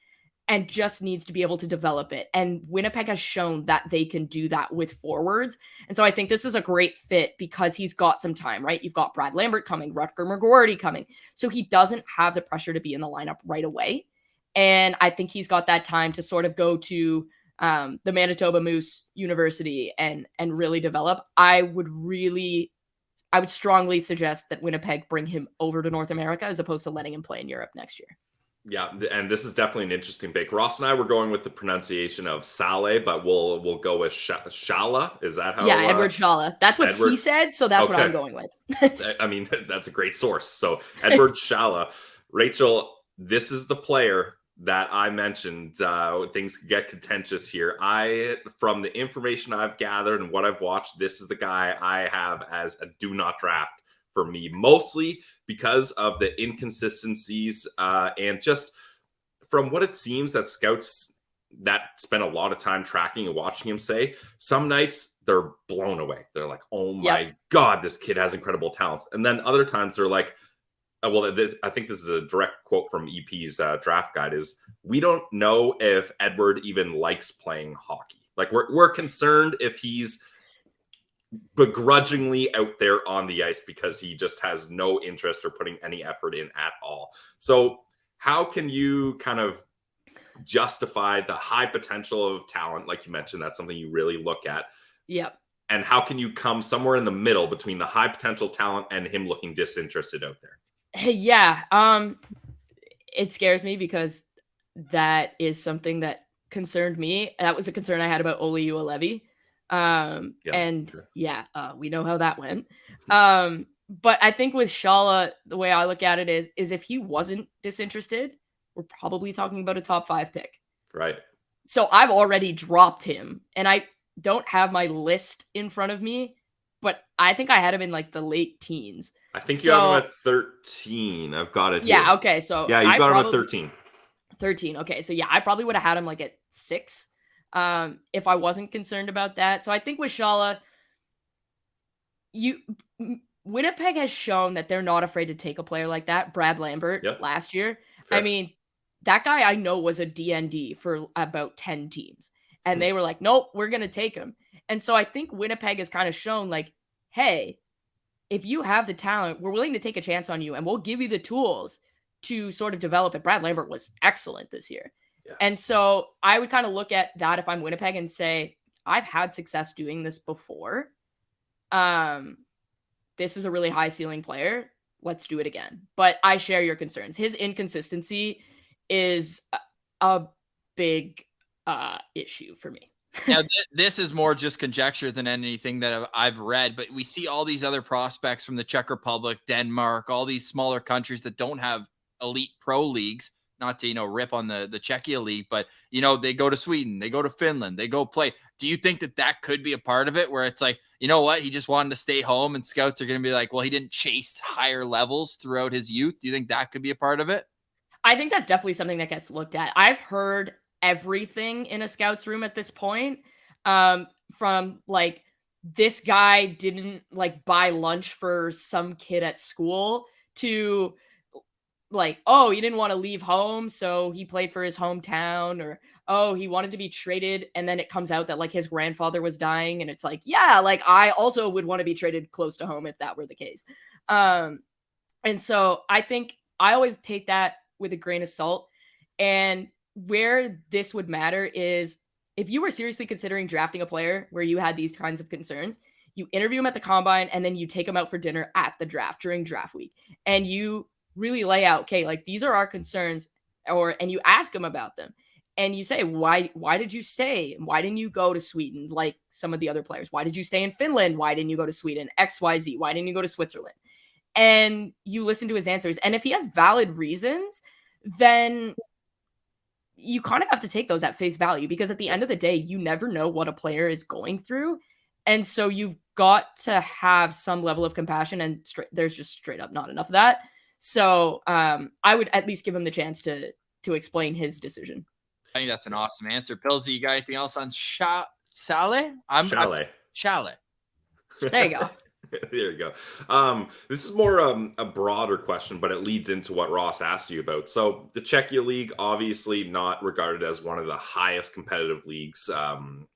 and just needs to be able to develop it. And Winnipeg has shown that they can do that with forwards. And so I think this is a great fit because he's got some time, right? You've got Brad Lambert coming, Rutger McGroarty coming. So he doesn't have the pressure to be in the lineup right away. And I think he's got that time to sort of go to the Manitoba Moose University and really develop. I would strongly suggest that Winnipeg bring him over to North America as opposed to letting him play in Europe next year. Yeah, and this is definitely an interesting pick. Ross and I were going with the pronunciation of Saleh, but we'll go with Shala. Is that how? Yeah, Edward Shala. That's what he said, so that's what I'm going with. I mean, that's a great source. So Edward Shala. Rachel, this is the player that I mentioned. Things get contentious here. From the information I've gathered and what I've watched, this is the guy I have as a do not draft for me, mostly because of the inconsistencies and just from what it seems that scouts that spend a lot of time tracking and watching him say, some nights they're blown away. They're like, oh my God, this kid has incredible talents. And then other times they're like, I think this is a direct quote from EP's draft guide is, we don't know if Edward even likes playing hockey. Like we're concerned if he's begrudgingly out there on the ice because he just has no interest or putting any effort in at all. So how can you kind of justify the high potential of talent? Like you mentioned, that's something you really look at. Yep. And how can you come somewhere in the middle between the high potential talent and him looking disinterested out there? Yeah. It scares me because that is something that concerned me. That was a concern I had about Olli Juolevi. We know how that went. But I think with Shala, the way I look at it is if he wasn't disinterested, we're probably talking about a top 5 pick. Right. So I've already dropped him and I don't have my list in front of me, but I think I had him in like the late teens. I think you have him at 13. I've got it. Yeah. Here. Okay. So yeah, you got him at 13. 13. Okay. So yeah, I probably would have had him like at 6. If I wasn't concerned about that. So I think with Shala, Winnipeg has shown that they're not afraid to take a player like that. Brad Lambert last year. Fair. I mean, that guy I know was a DND for about 10 teams. And they were like, nope, we're going to take him. And so I think Winnipeg has kind of shown like, hey, if you have the talent, we're willing to take a chance on you and we'll give you the tools to sort of develop it. Brad Lambert was excellent this year. Yeah. And so I would kind of look at that if I'm Winnipeg and say, I've had success doing this before. this is a really high ceiling player. Let's do it again. But I share your concerns. His inconsistency is a big issue for me. Now, this is more just conjecture than anything that I've read, but we see all these other prospects from the Czech Republic, Denmark, all these smaller countries that don't have elite pro leagues, not to, rip on the Czechia league, but, they go to Sweden, they go to Finland, they go play. Do you think that could be a part of it where it's like, you know what, he just wanted to stay home and scouts are going to be like, well, he didn't chase higher levels throughout his youth? Do you think that could be a part of it? I think that's definitely something that gets looked at. I've heard everything in a scout's room at this point, from like, this guy didn't like buy lunch for some kid at school to like, oh, he didn't want to leave home, so he played for his hometown, or oh, he wanted to be traded, and then it comes out that like his grandfather was dying, and it's like, yeah, like I also would want to be traded close to home if that were the case. And so I think I always take that with a grain of salt. And where this would matter is if you were seriously considering drafting a player where you had these kinds of concerns, you interview him at the combine and then you take him out for dinner at the draft during draft week. And you really lay out, okay, like these are our concerns, and you ask him about them. And you say, why did you stay? Why didn't you go to Sweden like some of the other players? Why did you stay in Finland? Why didn't you go to Sweden? XYZ. Why didn't you go to Switzerland? And you listen to his answers. And if he has valid reasons, then you kind of have to take those at face value, because at the end of the day, you never know what a player is going through. And so you've got to have some level of compassion, and there's just straight up not enough of that. So I would at least give him the chance to explain his decision. I think that's an awesome answer. Pilsy, you got anything else on Chalet? Chalet. There you go. There you go. This is more a broader question, but it leads into what Ross asked you about. So the Czechia League, obviously not regarded as one of the highest competitive leagues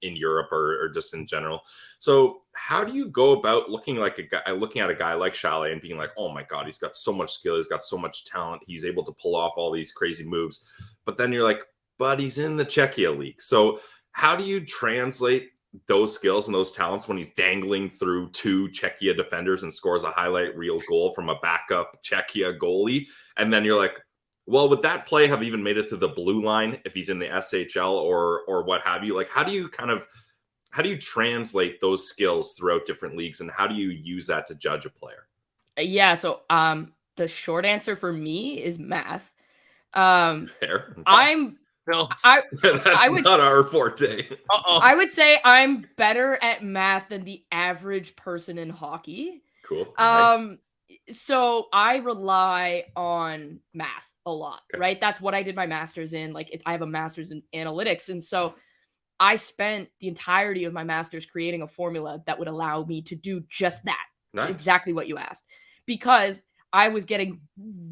in Europe or just in general. So how do you go about looking at a guy like Chalet and being like, oh my God, he's got so much skill, he's got so much talent, he's able to pull off all these crazy moves. But then you're like, but he's in the Czechia League. So how do you translate those skills and those talents when he's dangling through two Czechia defenders and scores a highlight reel goal from a backup Czechia goalie? And then you're like, well, would that play have even made it to the blue line if he's in the SHL or what have you? Like, how do you translate those skills throughout different leagues, and how do you use that to judge a player? Yeah. So the short answer for me is math. Fair. That's not our forte. I would say I'm better at math than the average person in hockey. Cool. Nice. So I rely on math a lot, right? That's what I did my master's in. I have a master's in analytics. And so I spent the entirety of my master's creating a formula that would allow me to do just that. Nice. Exactly what you asked. Because I was getting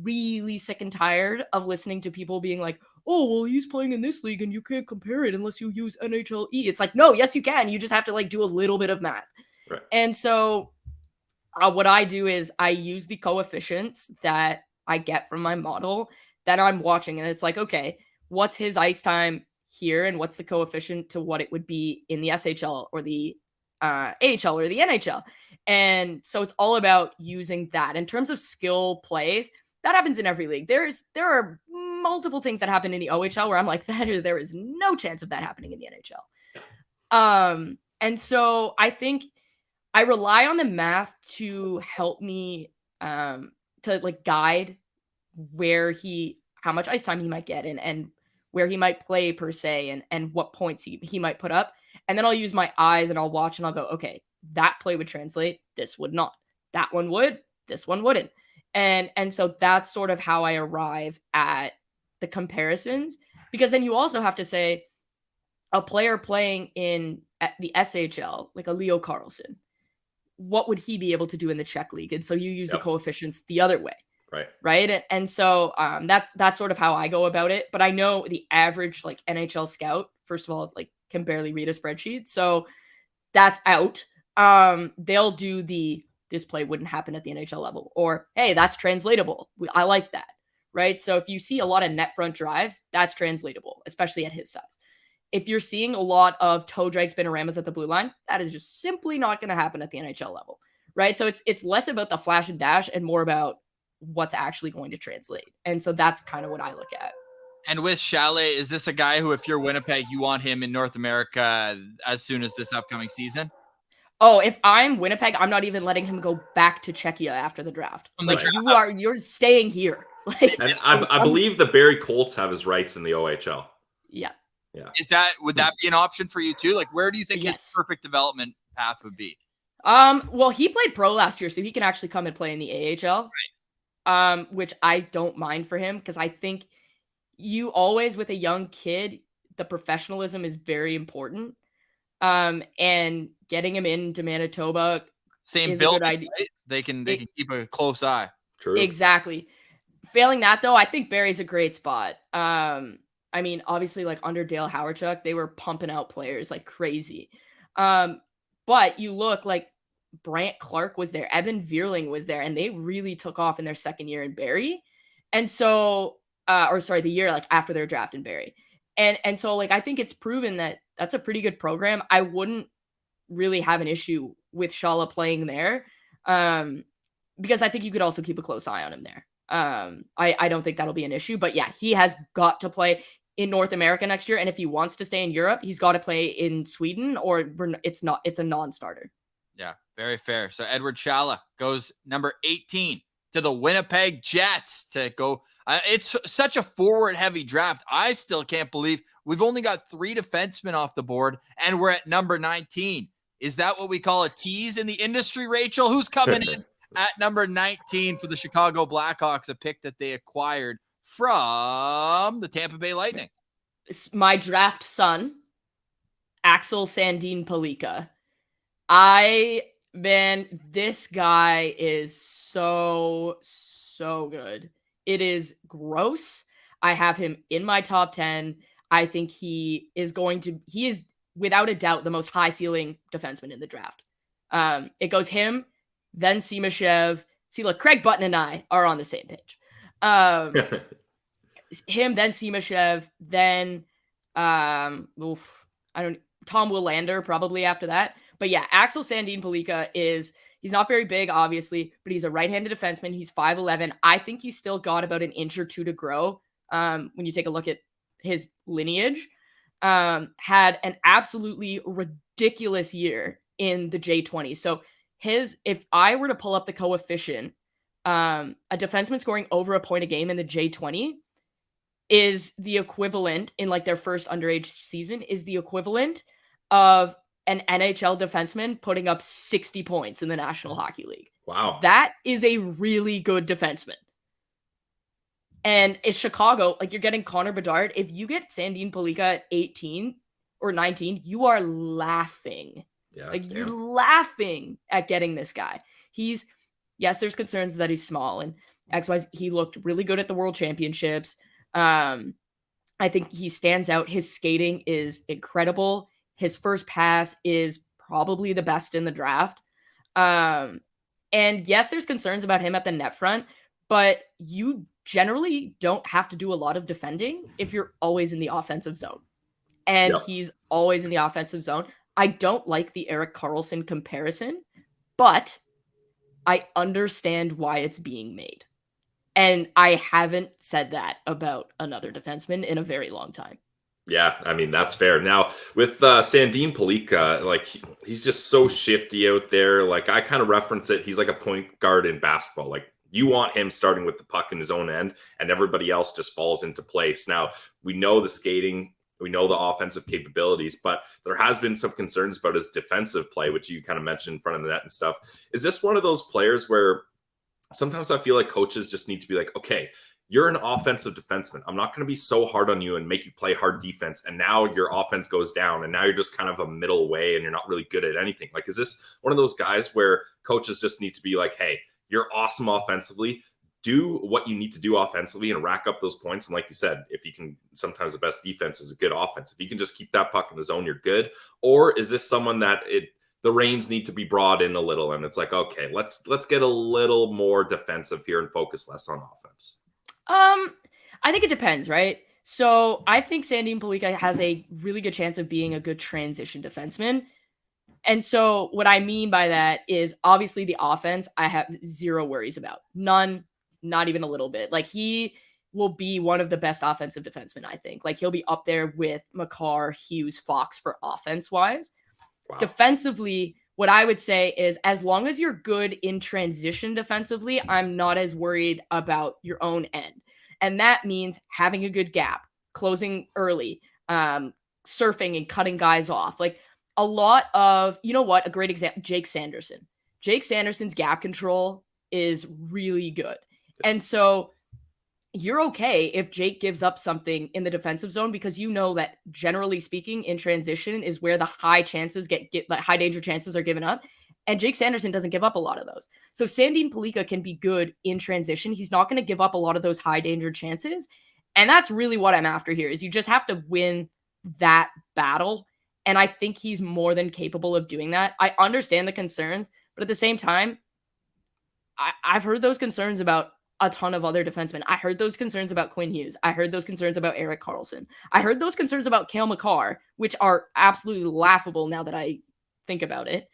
really sick and tired of listening to people being like, oh, well, he's playing in this league and you can't compare it unless you use NHL E. It's like, no, yes, you can. You just have to do a little bit of math. Right. And so what I do is I use the coefficients that I get from my model that I'm watching. And it's like, okay, what's his ice time here? And what's the coefficient to what it would be in the SHL or the AHL or the NHL? And so it's all about using that. In terms of skill plays, that happens in every league. There are multiple things that happen in the OHL where I'm like, there is no chance of that happening in the NHL. And so I think I rely on the math to help me to guide how much ice time he might get and where he might play per se and what points he might put up. And then I'll use my eyes and I'll watch and I'll go, okay, that play would translate. This would not. That one would. This one wouldn't. And so that's sort of how I arrive at the comparisons, because then you also have to say a player playing at the SHL, like a Leo Carlsson, what would he be able to do in the Czech league? And so you use the coefficients the other way. Right. And so that's sort of how I go about it. But I know the average NHL scout, first of all, can barely read a spreadsheet. So that's out. They'll do this play wouldn't happen at the NHL level, or, hey, that's translatable. I like that. Right. So if you see a lot of net front drives, that's translatable, especially at his size. If you're seeing a lot of toe drag spinoramas at the blue line, that is just simply not going to happen at the NHL level. right? So it's less about the flash and dash and more about what's actually going to translate. And so that's kind of what I look at. And with Chalet, is this a guy who, if you're Winnipeg, you want him in North America as soon as this upcoming season? Oh, if I'm Winnipeg, I'm not even letting him go back to Czechia after the draft. Like you're staying here. Like, and I believe the Barrie Colts have his rights in the OHL. Yeah. Would that be an option for you too? Like, where do you think his perfect development path would be? Well, he played pro last year, so he can actually come and play in the AHL. Right. Which I don't mind for him, because I think you always, with a young kid, the professionalism is very important. And getting him into Manitoba, same build, right? They can keep a close eye. True. Exactly. Failing that though, I think Barrie's a great spot. I mean, obviously, like under Dale Hawerchuk, they were pumping out players like crazy. But you look like Bryant Clark was there, Evan Vierling was there, and they really took off in their second year in Barrie. And so, the year like after their draft in Barrie. And so, like, I think it's proven that that's a pretty good program. I wouldn't really have an issue with Shala playing there, because I think you could also keep a close eye on him there. I don't think that'll be an issue, but yeah, he has got to play in North America next year. And if he wants to stay in Europe, he's got to play in Sweden, or it's a non-starter. Yeah, very fair. So Edward Shala goes number 18 to the Winnipeg Jets to go. It's such a forward-heavy draft. I still can't believe we've only got 3 defensemen off the board, and we're at number 19. Is that what we call a tease in the industry, Rachel? Who's coming in at number 19 for the Chicago Blackhawks, a pick that they acquired from the Tampa Bay Lightning? It's my draft son, Axel Sandin Palika. This guy is so good. It is gross. I have him in my top 10. I think he is without a doubt the most high ceiling defenseman in the draft. It goes him, then Simashev. See, look, Craig Button and I are on the same page. Him, then Simashev, then Tom Willander probably after that. But yeah, Axel Sandin Palika he's not very big, obviously, but he's a right-handed defenseman. He's 5'11". I think he's still got about an inch or two to grow. When you take a look at his lineage, had an absolutely ridiculous year in the J20. So if I were to pull up the coefficient, a defenseman scoring over a point a game in the J20 is the equivalent in like their first underage season is the equivalent of an NHL defenseman putting up 60 points in the National Hockey League. Wow. That is a really good defenseman. And it's Chicago, like you're getting Connor Bedard. If you get Sandin Palika at 18 or 19, you are laughing. Yeah, you're laughing at getting this guy. There's concerns that he's small and XYZ. He looked really good at the World Championships. I think he stands out. His skating is incredible. His first pass is probably the best in the draft. And yes, there's concerns about him at the net front, but you generally don't have to do a lot of defending if you're always in the offensive zone. And he's always in the offensive zone. I don't like the Erik Karlsson comparison, but I understand why it's being made. And I haven't said that about another defenseman in a very long time. Yeah, I mean, that's fair. Now, with Sandin Palika, like, he's just so shifty out there. Like, I kind of reference it. He's like a point guard in basketball. Like, you want him starting with the puck in his own end, and everybody else just falls into place. Now, we know the skating, we know the offensive capabilities, but there has been some concerns about his defensive play, which you kind of mentioned in front of the net and stuff. Is this one of those players where sometimes I feel like coaches just need to be like, okay, you're an offensive defenseman. I'm not going to be so hard on you and make you play hard defense. And now your offense goes down and now you're just kind of a middle way and you're not really good at anything. Like, is this one of those guys where coaches just need to be like, hey, you're awesome offensively. Do what you need to do offensively and rack up those points. And like you said, if you can, sometimes the best defense is a good offense. If you can just keep that puck in the zone, you're good. Or is this someone that the reins need to be brought in a little and it's like, okay, let's get a little more defensive here and focus less on offense? I think it depends, right? So I think Sandin Palika has a really good chance of being a good transition defenseman. And so what I mean by that is obviously the offense, I have zero worries about. None, not even a little bit. Like he will be one of the best offensive defensemen, I think. Like he'll be up there with Makar, Hughes, Fox for offense wise. Wow. Defensively, what I would say is as long as you're good in transition defensively, I'm not as worried about your own end. And that means having a good gap, closing early, surfing and cutting guys off. Like a lot of, you know what, a great example, Jake Sanderson. Jake Sanderson's gap control is really good. And so you're okay if Jake gives up something in the defensive zone because you know that generally speaking in transition is where the high chances get like high danger chances are given up. And Jake Sanderson doesn't give up a lot of those. So Sandin Pellikka can be good in transition. He's not going to give up a lot of those high danger chances. And that's really what I'm after here is you just have to win that battle. And I think he's more than capable of doing that. I understand the concerns, but at the same time, I've heard those concerns about a ton of other defensemen. I heard those concerns about Quinn Hughes. I heard those concerns about Erik Karlsson. I heard those concerns about Cale Makar, which are absolutely laughable now that I think about it.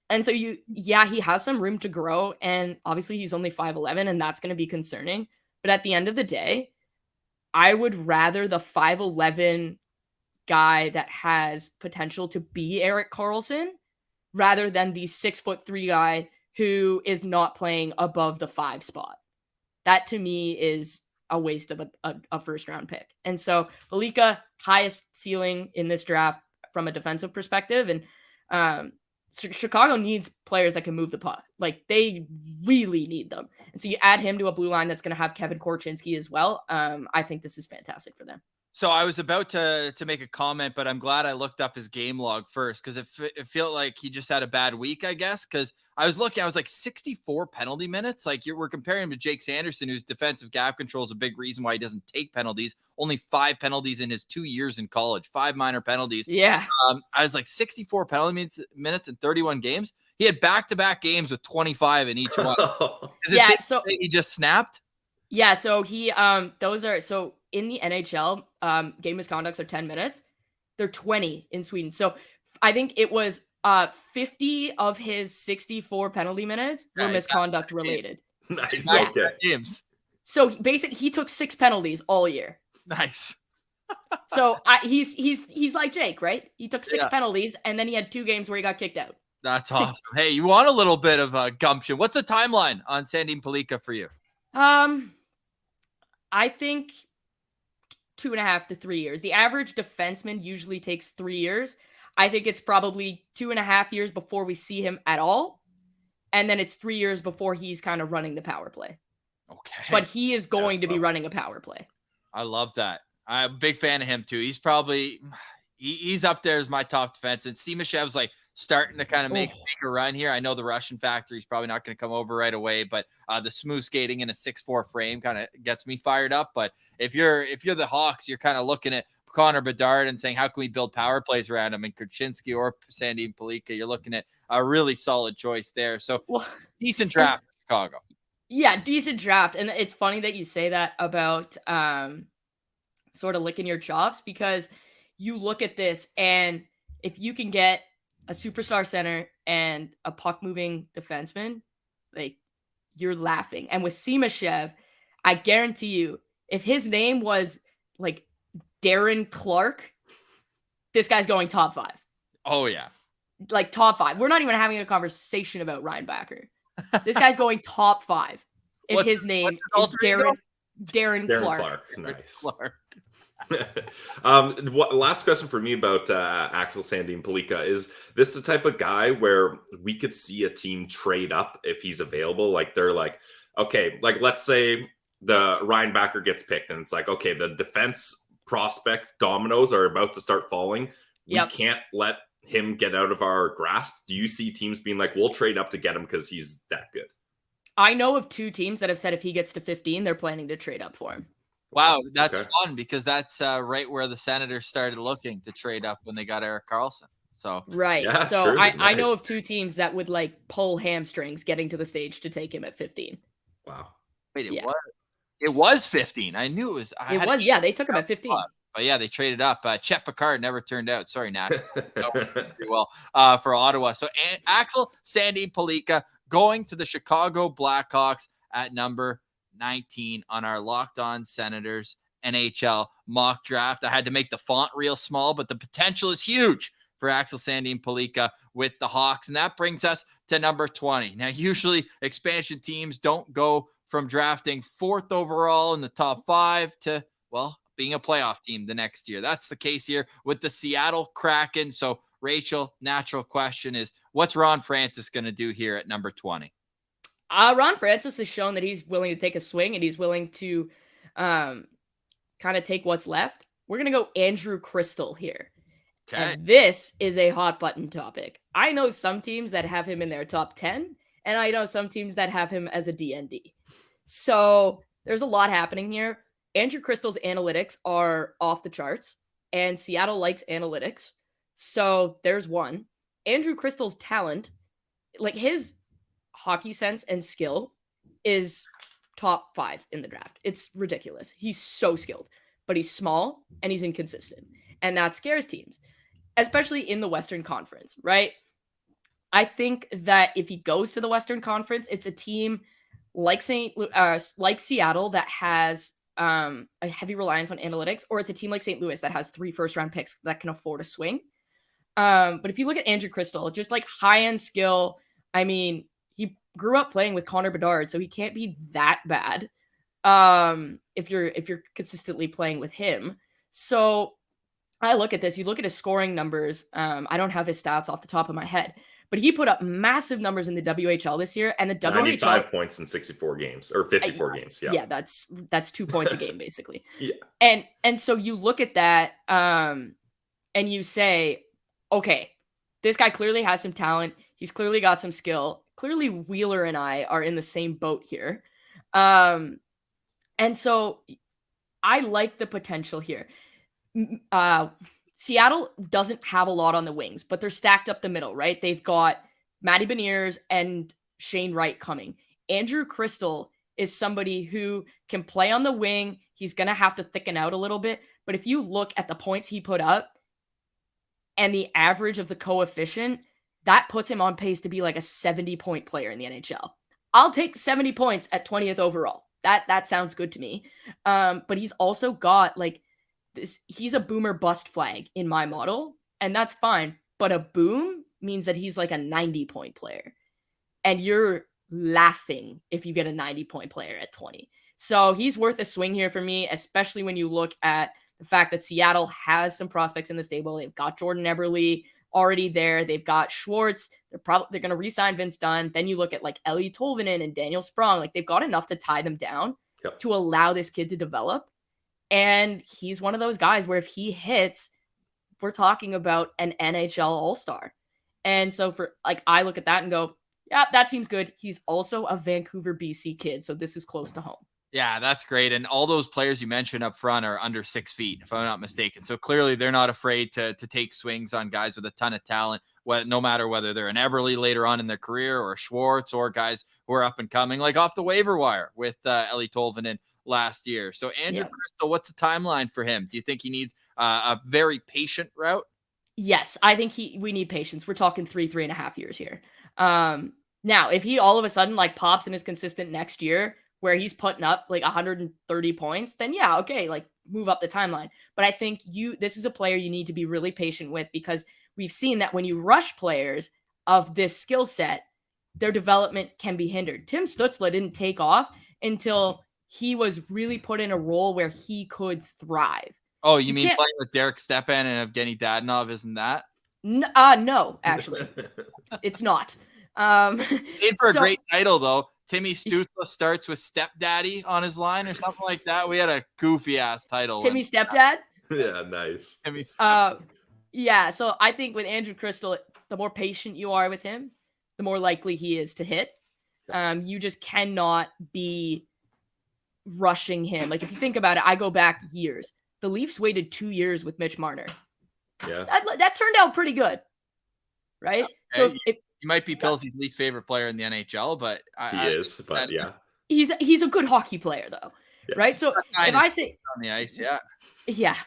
And so he has some room to grow. And obviously he's only 5'11", and that's going to be concerning. But at the end of the day, I would rather the 5'11" guy that has potential to be Erik Karlsson rather than the 6'3" guy who is not playing above the 5 spot. That to me is a waste of a first round pick. And so Pellikka, highest ceiling in this draft from a defensive perspective. And Chicago needs players that can move the puck. Like they really need them. And so you add him to a blue line that's going to have Kevin Korchinski as well. I think this is fantastic for them. So I was about to make a comment, but I'm glad I looked up his game log first because it felt like he just had a bad week, I guess. Because I was looking, I was like 64 penalty minutes. Like we're comparing him to Jake Sanderson, whose defensive gap control is a big reason why he doesn't take penalties. Only 5 penalties in his 2 years in college, 5 minor penalties. Yeah. I was like 64 penalty minutes in 31 games. He had back-to-back games with 25 in each one. So he just snapped. Yeah. So he so in the NHL, game misconducts are 10 minutes. They're 20 in Sweden. So I think it was 50 of his 64 penalty minutes were misconduct related. Nice. Yeah. Okay. Games. So basically, he took 6 penalties all year. Nice. So he's like Jake, right? He took 6 penalties, and then he had 2 games where he got kicked out. That's awesome. Hey, you want a little bit of gumption? What's the timeline on Sandin Pellikka for you? I think 2.5 to 3 years. The average defenseman usually takes 3 years. I think it's probably 2.5 years before we see him at all. And then it's 3 years before he's kind of running the power play. Okay. But he is going to be running a power play. I love that. I'm a big fan of him too. He's probably, he's up there as my top defenseman. Simashev's like starting to kind of make a run here. I know the Russian factor, he's probably not going to come over right away, but the smooth skating in a 6'4" frame kind of gets me fired up. But if you're the Hawks, you're kind of looking at Connor Bedard and saying, how can we build power plays around him? And Korchinski or Sandin Pellikka, you're looking at a really solid choice there. So decent draft for Chicago. Yeah, decent draft. And it's funny that you say that about sort of licking your chops, because you look at this and if you can get a superstar center and a puck-moving defenseman, like, you're laughing. And with Simashev, I guarantee you, if his name was, like, Darren Clark, this guy's going top 5. Oh, yeah. Like, top 5. We're not even having a conversation about Reinbacher. This guy's going top 5. If his name is Darren Clark. Nice. Clark. Last question for me about Axel Sandin Pellikka. Is this the type of guy where we could see a team trade up if he's available? Like they're like, okay, like let's say the Reinbacher gets picked and it's like, okay, the defense prospect dominoes are about to start falling. We can't let him get out of our grasp. Do you see teams being like, we'll trade up to get him because he's that good? I know of 2 teams that have said if he gets to 15, they're planning to trade up for him. Wow, that's fun because that's right where the Senators started looking to trade up when they got Erik Karlsson. So yeah, so true. I know of 2 teams that would like pull hamstrings getting to the stage to take him at 15. Wow. Wait, it was 15. I knew it was. They took him at 15. But yeah, they traded up. Chet Picard never turned out. Sorry, Nashville. Pretty well for Ottawa. So Axel Sandin Pellikka going to the Chicago Blackhawks at number 19 on our Locked On Senators NHL mock draft. I had to make the font real small, but the potential is huge for Axel Sandin Pellikka with the Hawks. And that brings us to number 20. Now, usually expansion teams don't go from drafting 4th overall in the top 5 to, well, being a playoff team the next year. That's the case here with the Seattle Kraken. So, Rachel, natural question is, what's Ron Francis going to do here at number 20? Ron Francis has shown that he's willing to take a swing and he's willing to kind of take what's left. We're going to go Andrew Crystal here. Okay. And this is a hot button topic. I know some teams that have him in their top 10, and I know some teams that have him as a DND. So there's a lot happening here. Andrew Crystal's analytics are off the charts, and Seattle likes analytics. So there's one. Andrew Crystal's talent, like his hockey sense and skill, is top 5 in the draft. It's ridiculous. He's so skilled, but he's small and he's inconsistent. And that scares teams, especially in the Western Conference, right? I think that if he goes to the Western Conference, it's a team like Seattle that has a heavy reliance on analytics, or it's a team like St. Louis that has 3 first-round picks that can afford a swing. But if you look at Andrew Crystal, just like high-end skill, I mean, he grew up playing with Connor Bedard, so he can't be that bad if you're consistently playing with him. So I look at this, you look at his scoring numbers. I don't have his stats off the top of my head, but he put up massive numbers in the WHL this year, and the WHL 95 points in 64 games or 54 games. Yeah, that's 2 points a game basically. Yeah, and so you look at that, and you say, okay, this guy clearly has some talent. He's clearly got some skill. Clearly, Wheeler and I are in the same boat here, and so I like the potential here. Seattle doesn't have a lot on the wings, but they're stacked up the middle, right? They've got Matty Beniers and Shane Wright coming. Andrew Crystal is somebody who can play on the wing. He's going to have to thicken out a little bit. But if you look at the points he put up and the average of the coefficient, that puts him on pace to be like a 70-point player in the NHL. I'll take 70 points at 20th overall. That sounds good to me. But he's also got like this, he's a boomer bust flag in my model, and that's fine. But a boom means that he's like a 90-point player. And you're laughing if you get a 90-point player at 20. So he's worth a swing here for me, especially when you look at the fact that Seattle has some prospects in the stable. They've got Jordan Eberle already there. They've got Schwartz. They're going to re-sign Vince Dunn. Then you look at like Ellie Tolvanen and Daniel Sprong. Like they've got enough to tie them down to allow this kid to develop. And he's one of those guys where if he hits, we're talking about an NHL All-Star. And so for like, I look at that and go, yeah, that seems good. He's also a Vancouver, BC kid. So this is close to home. Yeah, that's great. And all those players you mentioned up front are under 6 feet, if I'm not mistaken. So clearly they're not afraid to take swings on guys with a ton of talent, no matter whether they're an Eberle later on in their career or a Schwartz or guys who are up and coming, like off the waiver wire with Ellie Tolvanen last year. So Andrew Crystal, what's the timeline for him? Do you think he needs a very patient route? Yes, I think we need patience. We're talking 3.5 years here. Now, if he all of a sudden like pops and is consistent next year, where he's putting up like 130 points, then yeah, okay, like move up the timeline. But I think this is a player you need to be really patient with, because we've seen that when you rush players of this skill set, their development can be hindered. Tim Stützle didn't take off until he was really put in a role where he could thrive. Oh, you mean playing with Derek Stepan and Evgeny Dadonov, isn't that? No, actually, it's not. Made for a great title, though. Timmy Stützle starts with Stepdaddy on his line or something like that. We had a goofy-ass title. Timmy Stepdad? Yeah, nice. Timmy Stepdad. Yeah, so I think with Andrew Crystal, the more patient you are with him, the more likely he is to hit. You just cannot be rushing him. Like, if you think about it, I go back years. The Leafs waited 2 years with Mitch Marner. Yeah. That turned out pretty good, right? Okay. So he might be Pilsey's least favorite player in the NHL, but he's a good hockey player though, right? So if I say on the ice, yeah, Yeah.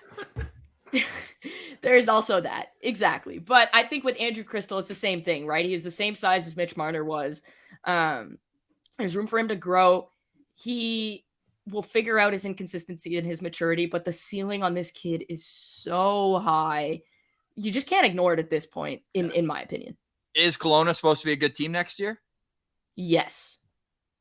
There's also that. Exactly. But I think with Andrew Crystal, it's the same thing, right? He is the same size as Mitch Marner was. There's room for him to grow. He will figure out his inconsistency and his maturity, but the ceiling on this kid is so high. You just can't ignore it at this point, in my opinion. Is Kelowna supposed to be a good team next year? Yes.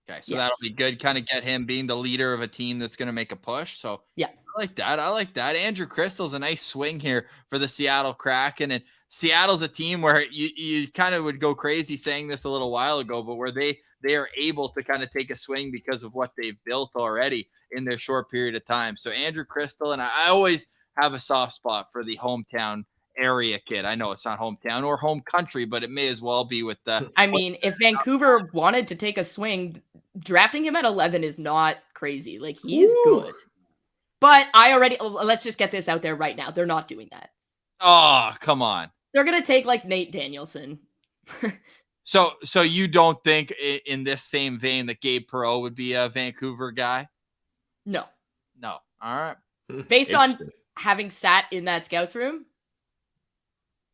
Okay, so that'll be good. Kind of get him being the leader of a team that's going to make a push. So yeah, I like that. Andrew Crystal's a nice swing here for the Seattle Kraken. And Seattle's a team where you kind of would go crazy saying this a little while ago, but where they are able to kind of take a swing because of what they've built already in their short period of time. So Andrew Crystal, and I always have a soft spot for the hometown area kid. I know it's not hometown or home country, but it may as well be with the. I mean, if Vancouver wanted to take a swing, drafting him at 11 is not crazy. Like, he's good. But let's just get this out there right now. They're not doing that. Oh, come on. They're going to take like Nate Danielson. So you don't think in this same vein that Gabe Perreault would be a Vancouver guy? No. All right. Based on having sat in that scouts room,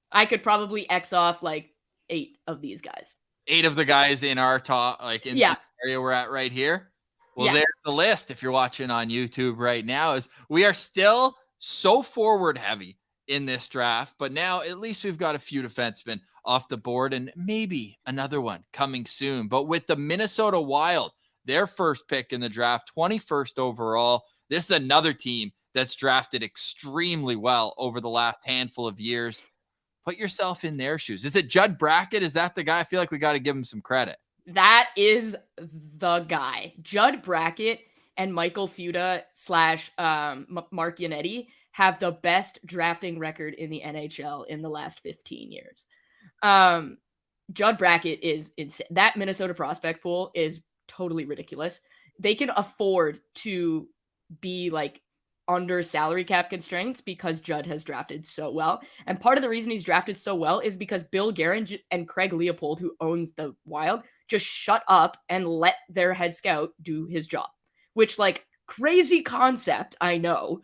I could probably X off like 8 of these guys. 8 of the guys in our top, like in the area we're at right here. Well, there's the list. If you're watching on YouTube right now, is we are still so forward heavy in this draft, but now at least we've got a few defensemen off the board and maybe another one coming soon. But with the Minnesota Wild, their first pick in the draft, 21st overall, this is another team that's drafted extremely well over the last handful of years. Put yourself in their shoes. Is it Judd Brackett? Is that the guy? I feel like we got to give him some credit. That is the guy. Judd Brackett and Michael Fuda / Mark Yannetti have the best drafting record in the NHL in the last 15 years. Judd Brackett is insane. That Minnesota prospect pool is totally ridiculous. They can afford to be like under salary cap constraints because Judd has drafted so well. And part of the reason he's drafted so well is because Bill Guerin and Craig Leopold, who owns the Wild, just shut up and let their head scout do his job, which, like, crazy concept, I know.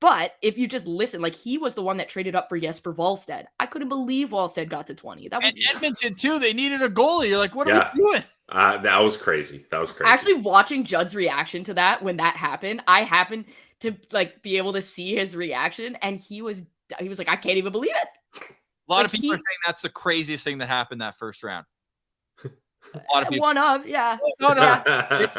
But if you just listen, like, he was the one that traded up for Jesper Wallstedt. I couldn't believe Wallstedt got to 20. That was Edmonton too. They needed a goalie. You're like, what are we doing? That was crazy. Actually, watching Judd's reaction to that when that happened, I happened to like be able to see his reaction, and he was like, I can't even believe it. A lot of people are saying that's the craziest thing that happened that first round. A lot of people. No. A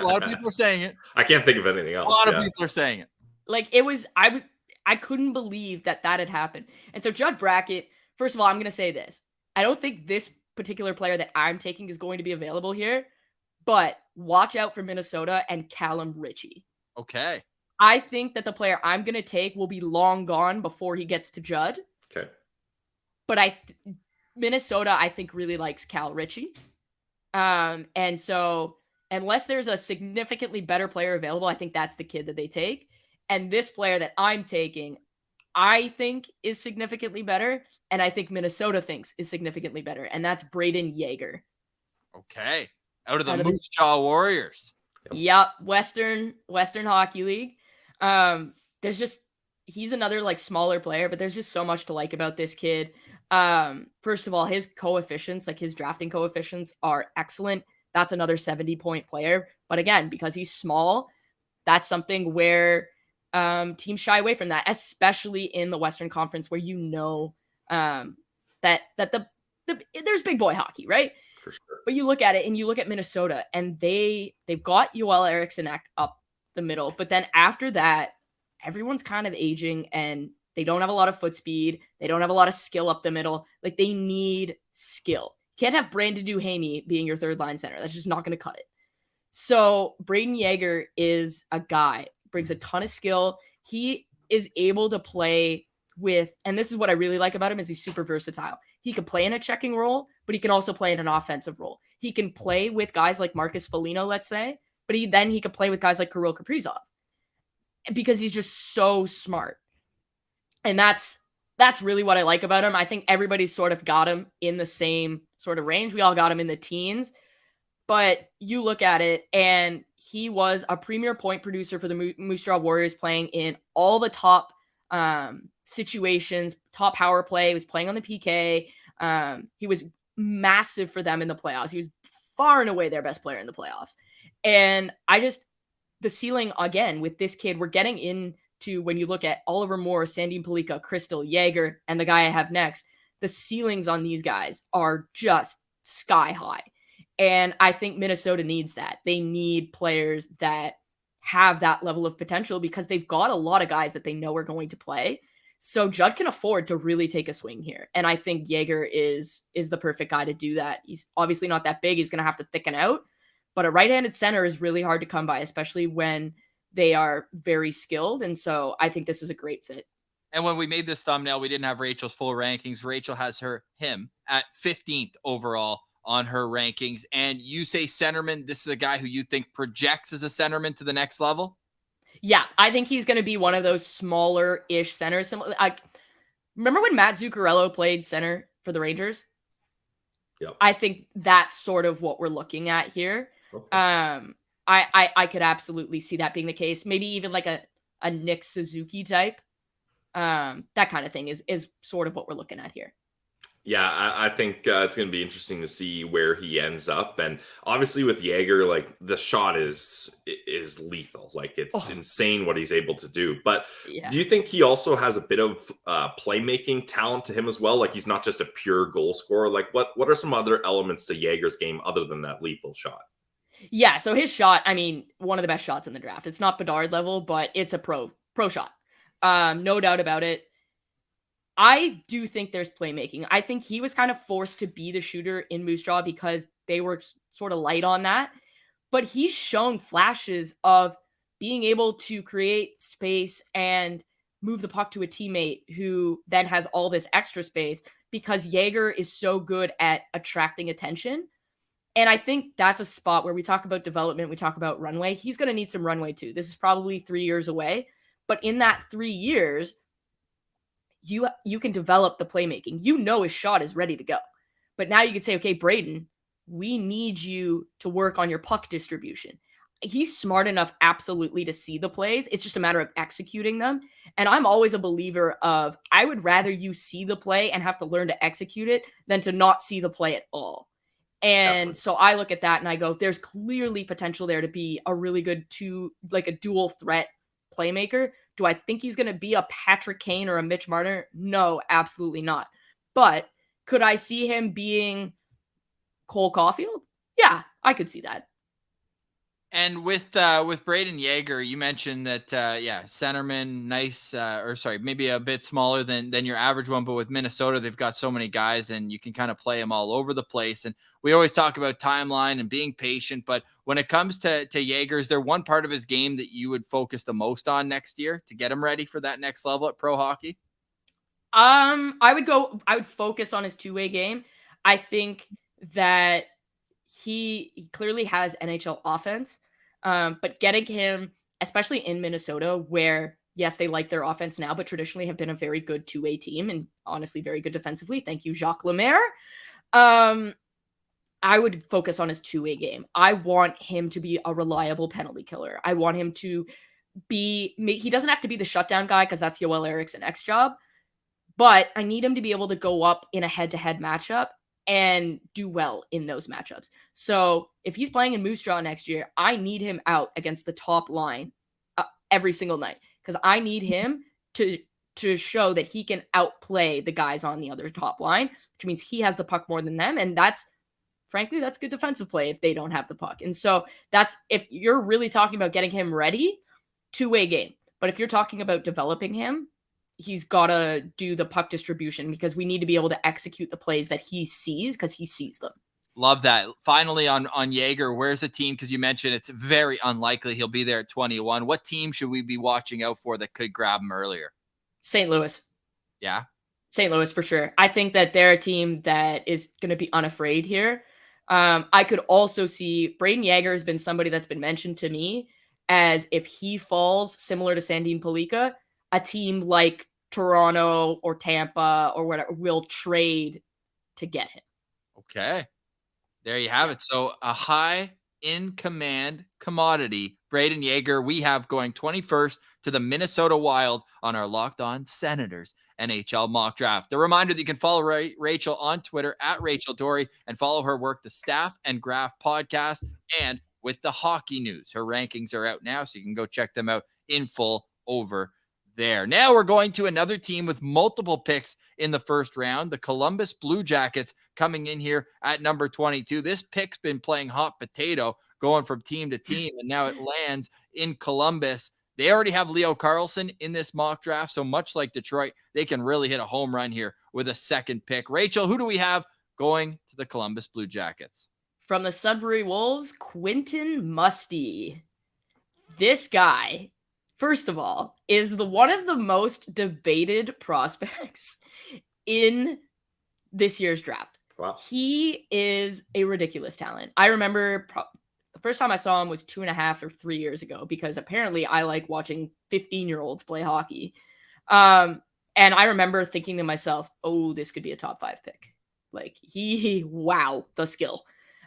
lot of people are saying it. I can't think of anything else. A lot of people are saying it. Like, it was, I couldn't believe that had happened. And so Judd Brackett, first of all, I'm going to say this. I don't think this particular player that I'm taking is going to be available here, but watch out for Minnesota and Callum Ritchie. Okay. I think that the player I'm going to take will be long gone before he gets to Judd. Okay. But Minnesota, I think, really likes Cal Ritchie. And so unless there's a significantly better player available, I think that's the kid that they take. And this player that I'm taking, I think is significantly better. And I think Minnesota thinks is significantly better. And that's Braden Yeager. Okay. Out of the Moose Jaw Warriors. Yep. Western Hockey League. He's another like smaller player, but there's just so much to like about this kid. First of all, his coefficients, like his drafting coefficients, are excellent. That's another 70-point player. But again, because he's small, that's something where teams shy away from that, especially in the Western Conference, where that there's big boy hockey, right? For sure. But you look at it and you look at Minnesota, and they've got Joel Eriksson up the middle, but then after that, everyone's kind of aging and they don't have a lot of foot speed. They don't have a lot of skill up the middle. Like, they need skill. You can't have Brandon Duhamel being your third line center. That's just not going to cut it. So Braden Yeager is a guy, brings a ton of skill. He is able to play with, and this is what I really like about him, is he's super versatile. He can play in a checking role, but he can also play in an offensive role. He can play with guys like Marcus Foligno, let's say, but he can play with guys like Kirill Kaprizov because he's just so smart. And that's really what I like about him. I think everybody's sort of got him in the same sort of range. We all got him in the teens, but you look at it and he was a premier point producer for the Moose Jaw Warriors, playing in all the top situations, top power play. He was playing on the PK. He was massive for them in the playoffs. He was far and away their best player in the playoffs. And the ceiling again with this kid, we're getting into when you look at Oliver Moore, Sandin Pellikka, Crystal, Jaeger, and the guy I have next, the ceilings on these guys are just sky high. And I think Minnesota needs that. They need players that have that level of potential because they've got a lot of guys that they know are going to play. So Judd can afford to really take a swing here. And I think Jaeger is the perfect guy to do that. He's obviously not that big. He's going to have to thicken out. But a right-handed center is really hard to come by, especially when they are very skilled. And so I think this is a great fit. And when we made this thumbnail, we didn't have Rachel's full rankings. Rachel has him at 15th overall on her rankings. And you say centerman, this is a guy who you think projects as a centerman to the next level? Yeah, I think he's going to be one of those smaller-ish centers. Remember when Matt Zuccarello played center for the Rangers? Yep. I think that's sort of what we're looking at here. Okay. I could absolutely see that being the case. Maybe even like a Nick Suzuki type. That kind of thing is sort of what we're looking at here. Yeah, I think it's going to be interesting to see where he ends up. And obviously with Jaeger, like the shot is lethal. Like it's insane what he's able to do. But do you think he also has a bit of playmaking talent to him as well? Like he's not just a pure goal scorer. Like what are some other elements to Jaeger's game other than that lethal shot? Yeah, so his shot, I mean, one of the best shots in the draft. It's not Bedard level, but it's a pro shot. No doubt about it. I do think there's playmaking. I think he was kind of forced to be the shooter in Moose Jaw because they were sort of light on that. But he's shown flashes of being able to create space and move the puck to a teammate who then has all this extra space because Jaeger is so good at attracting attention. And I think that's a spot where we talk about development, we talk about runway. He's going to need some runway too. This is probably 3 years away. But in that 3 years, you can develop the playmaking. You know his shot is ready to go. But now you can say, okay, Braden, we need you to work on your puck distribution. He's smart enough absolutely to see the plays. It's just a matter of executing them. And I'm always a believer of I would rather you see the play and have to learn to execute it than to not see the play at all. And Definitely. So I look at that and I go, there's clearly potential there to be a really good a dual threat playmaker. Do I think he's going to be a Patrick Kane or a Mitch Marner? No, absolutely not. But could I see him being Cole Caulfield? Yeah, I could see that. And with Braden Jaeger, you mentioned that, centerman, nice, maybe a bit smaller than your average one. But with Minnesota, they've got so many guys and you can kind of play them all over the place. And we always talk about timeline and being patient. But when it comes to Jaeger, is there one part of his game that you would focus the most on next year to get him ready for that next level at pro hockey? I would focus on his two-way game. I think that he clearly has NHL offense. But getting him, especially in Minnesota, where, yes, they like their offense now, but traditionally have been a very good two-way team and honestly very good defensively. Thank you, Jacques Lemaire. I would focus on his two-way game. I want him to be a reliable penalty killer. I want him to he doesn't have to be the shutdown guy because that's Yoel Eriksson-Ek's job, but I need him to be able to go up in a head-to-head matchup and do well in those matchups. So if he's playing in Moose Jaw next year, I need him out against the top line every single night because I need him to show that he can outplay the guys on the other top line, which means he has the puck more than them. And that's good defensive play if they don't have the puck. And so that's, if you're really talking about getting him ready, two-way game. But if you're talking about developing him, he's got to do the puck distribution because we need to be able to execute the plays that he sees because he sees them. Love that. Finally on Jaeger, where's the team? Because you mentioned it's very unlikely he'll be there at 21. What team should we be watching out for that could grab him earlier? St. Louis. Yeah? St. Louis for sure. I think that they're a team that is going to be unafraid here. I could also see Braden Jaeger has been somebody that's been mentioned to me as if he falls similar to Sandin Pellikka, a team like Toronto or Tampa or whatever will trade to get him. Okay. There you have it. So a high in-command commodity, Brayden Yager, we have going 21st to the Minnesota Wild on our Locked On Senators NHL mock draft. The reminder that you can follow Rachel on Twitter at Rachel Dory and follow her work, the Staff and Graph podcast, and with the hockey news. Her rankings are out now, so you can go check them out in full over there. Now we're going to another team with multiple picks in the first round, the Columbus Blue Jackets, coming in here at number 22. This pick's been playing hot potato, going from team to team, and now it lands in Columbus. They already have Leo Carlsson in this mock draft, so much like Detroit, they can really hit a home run here with a second pick. Rachel, who do we have going to the Columbus Blue Jackets? From the Sudbury Wolves, Quentin Musty. This guy, first of all, is one of the most debated prospects in this year's draft. Wow. He is a ridiculous talent. I remember the first time I saw him was 2.5 or 3 years ago, because apparently I like watching 15-year-olds play hockey. And I remember thinking to myself, oh, this could be a top 5 pick. Like, wow, the skill.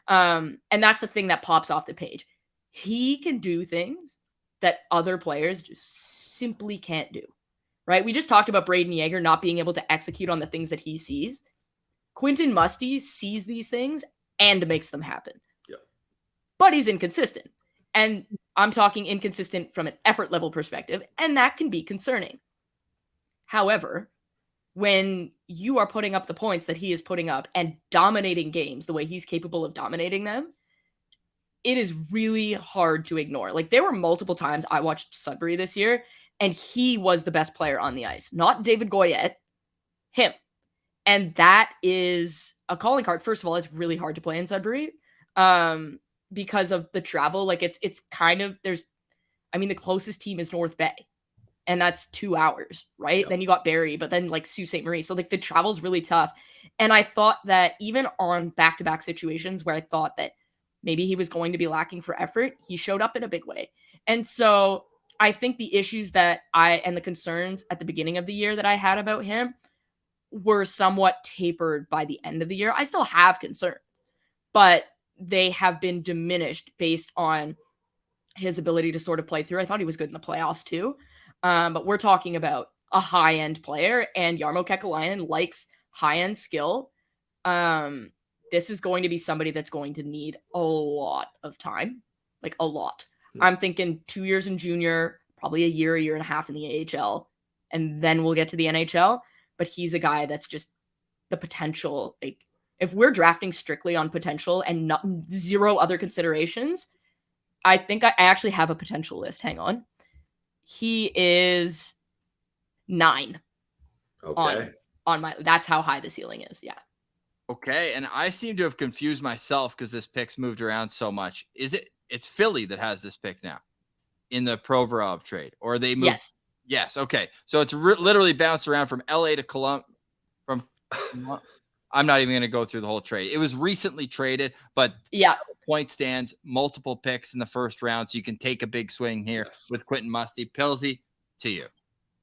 And that's the thing that pops off the page. He can do things that other players just simply can't do, right? We just talked about Brayden Yager not being able to execute on the things that he sees. Quentin Musty sees these things and makes them happen. Yeah. But he's inconsistent. And I'm talking inconsistent from an effort level perspective, and that can be concerning. However, when you are putting up the points that he is putting up and dominating games the way he's capable of dominating them, it is really hard to ignore. Like, there were multiple times I watched Sudbury this year, and he was the best player on the ice. Not David Goyette, him. And that is a calling card. First of all, it's really hard to play in Sudbury because of the travel. Like, it's kind of, the closest team is North Bay, and that's 2 hours, right? Yep. Then you got Barrie, but then like Sault Ste. Marie. So like the travel's really tough. And I thought that even on back-to-back situations where I thought that maybe he was going to be lacking for effort, he showed up in a big way. And so I think the issues and the concerns at the beginning of the year that I had about him were somewhat tapered by the end of the year. I still have concerns, but they have been diminished based on his ability to sort of play through. I thought he was good in the playoffs too. But we're talking about a high-end player, and Jarmo Kekalainen likes high-end skill. This is going to be somebody that's going to need a lot of time, like a lot. I'm thinking 2 years in junior, probably a year and a half in the AHL, and then we'll get to the NHL. But he's a guy that's just the potential. Like, if we're drafting strictly on potential and zero other considerations, I think I actually have a potential list. Hang on. He is 9. Okay. On my, that's how high the ceiling is. Yeah. Okay. And I seem to have confused myself because this pick's moved around so much. It's Philly that has this pick now in the Provorov trade, or they moved? Yes. Okay. So it's literally bounced around from LA to Columbus. I'm not even going to go through the whole trade. It was recently traded, but yeah, point stands, multiple picks in the first round. So you can take a big swing here with Quentin Musty. Pilsy, to you.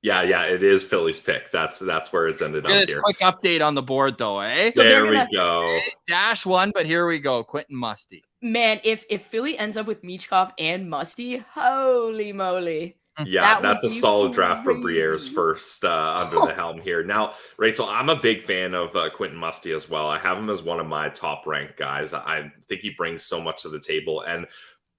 Yeah, it is Philly's pick. That's where it's ended up here. Quick update on the board, though, eh? So there we go. -1, but here we go. Quentin Musty. Man, if Philly ends up with Michkov and Musty, holy moly. Yeah, that's a solid draft for Briere's first under the helm here. Now, Rachel, I'm a big fan of Quentin Musty as well. I have him as one of my top-ranked guys. I think he brings so much to the table. And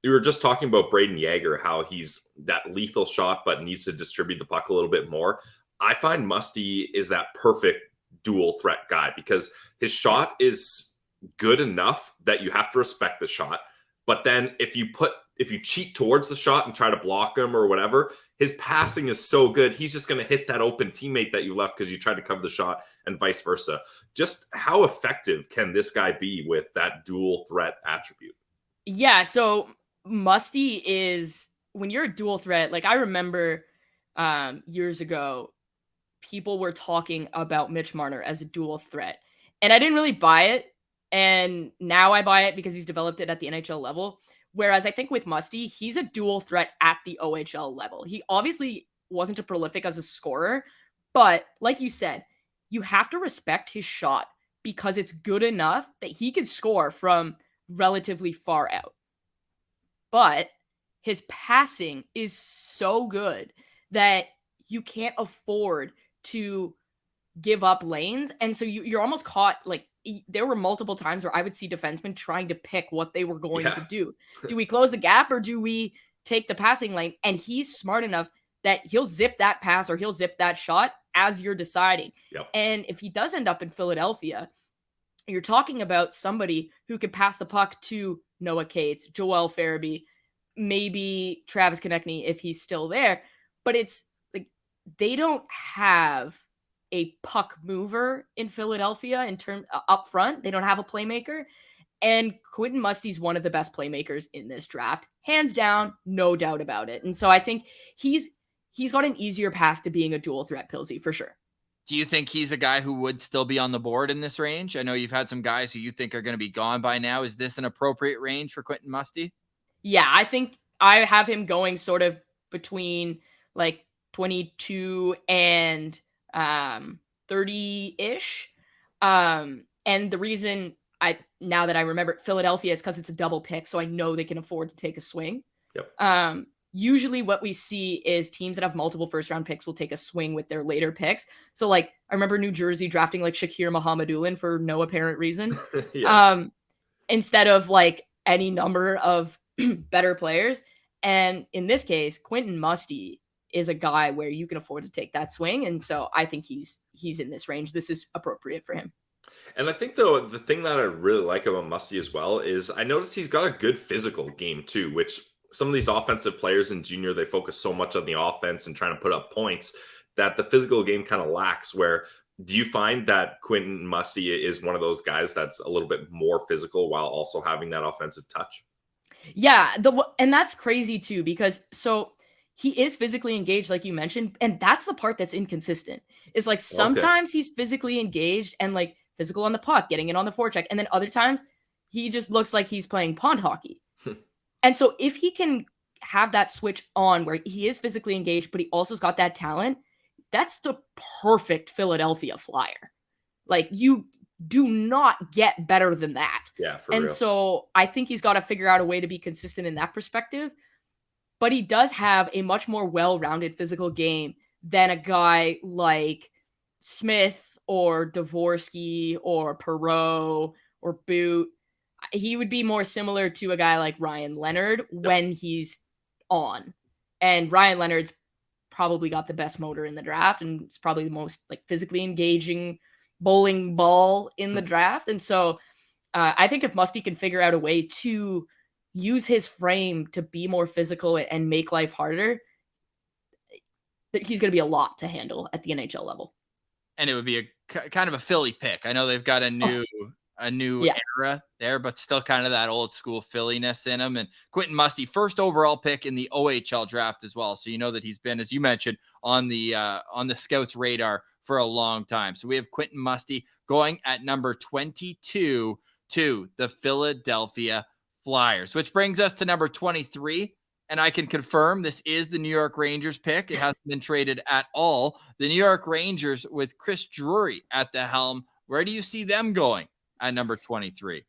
we were just talking about Brayden Yager, how he's that lethal shot but needs to distribute the puck a little bit more. I find Musty is that perfect dual threat guy because his shot is good enough that you have to respect the shot. But then if you cheat towards the shot and try to block him or whatever, his passing is so good. He's just going to hit that open teammate that you left because you tried to cover the shot and vice versa. Just how effective can this guy be with that dual threat attribute? Yeah, so Musty is, when you're a dual threat, like I remember years ago, people were talking about Mitch Marner as a dual threat. And I didn't really buy it. And now I buy it because he's developed it at the NHL level. Whereas I think with Musty, he's a dual threat at the OHL level. He obviously wasn't a prolific as a scorer, but like you said, you have to respect his shot because it's good enough that he can score from relatively far out. but his passing is so good that you can't afford to give up lanes. And so you're almost caught. Like, there were multiple times where I would see defensemen trying to pick what they were going to do. Do we close the gap or do we take the passing lane? And he's smart enough that he'll zip that pass or he'll zip that shot as you're deciding. Yep. And if he does end up in Philadelphia, you're talking about somebody who could pass the puck to Noah Cates, Joel Farabee, maybe Travis Konechny if he's still there. But it's like they don't have a puck mover in Philadelphia in terms up front. They don't have a playmaker. And Quentin Musty's one of the best playmakers in this draft, hands down, no doubt about it. And so I think he's got an easier path to being a dual threat Pilsy for sure. Do you think he's a guy who would still be on the board in this range? I know you've had some guys who you think are going to be gone by now. Is this an appropriate range for Quentin Musty? Yeah, I think I have him going sort of between like 22 and 30-ish. And the reason now that I remember Philadelphia is because it's a double pick, so I know they can afford to take a swing. Yep. Usually what we see is teams that have multiple first round picks will take a swing with their later picks. So like I remember New Jersey drafting like Shakir Muhammadulin for no apparent reason. Instead of like any number of better players. And in this case, Quentin Musty is a guy where you can afford to take that swing. And so I think he's in this range. This is appropriate for him. And I think, though, the thing that I really like about Musty as well is I noticed he's got a good physical game, too, which some of these offensive players in junior, they focus so much on the offense and trying to put up points that the physical game kind of lacks. Where do you find that Quentin Musty is one of those guys that's a little bit more physical while also having that offensive touch? Yeah, and that's crazy, too, because so he is physically engaged, like you mentioned, and that's the part that's inconsistent. Is like sometimes he's physically engaged and like physical on the puck, getting it on the forecheck, and then other times he just looks like he's playing pond hockey. And so if he can have that switch on where he is physically engaged, but he also's got that talent, that's the perfect Philadelphia Flyer. Like, you do not get better than that. Yeah, for real. And so I think he's got to figure out a way to be consistent in that perspective. But he does have a much more well-rounded physical game than a guy like Smith or Dvorsky or Perreault or Boot. He would be more similar to a guy like Ryan Leonard when he's on. And Ryan Leonard's probably got the best motor in the draft, and it's probably the most like physically engaging bowling ball in the draft. And so I think if Musty can figure out a way to use his frame to be more physical and make life harder, he's going to be a lot to handle at the NHL level. And it would be a kind of a Philly pick. I know they've got a new era there, but still kind of that old school Philly-ness in him. And Quentin Musty, first overall pick in the OHL draft as well. So you know that he's been, as you mentioned, on the scouts radar for a long time. So we have Quentin Musty going at number 22 to the Philadelphia Flyers, which brings us to number 23. And I can confirm this is the New York Rangers pick. It hasn't been traded at all. The New York Rangers with Chris Drury at the helm. Where do you see them going at number 23?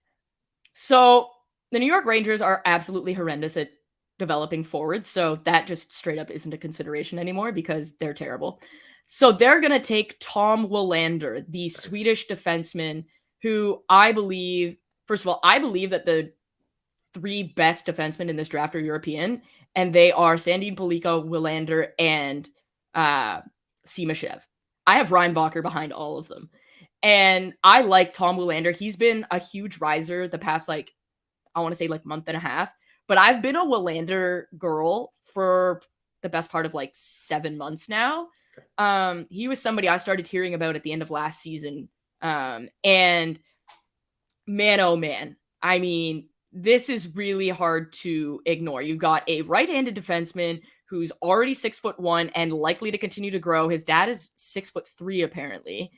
So the New York Rangers are absolutely horrendous at developing forwards. So that just straight up isn't a consideration anymore because they're terrible. So they're going to take Tom Willander, the Swedish defenseman, who I believe, first of all, I believe that the three best defensemen in this draft are European, and they are Sandin Pellikka, Willander, and Simashev. I have Reinbacher behind all of them. And I like Tom Willander. He's been a huge riser the past, I want to say month and a half. But I've been a Willander girl for the best part of 7 months now. He was somebody I started hearing about at the end of last season. And man, oh man. I mean, this is really hard to ignore. You've got a right-handed defenseman who's already 6'1" and likely to continue to grow. His dad is 6'3", apparently.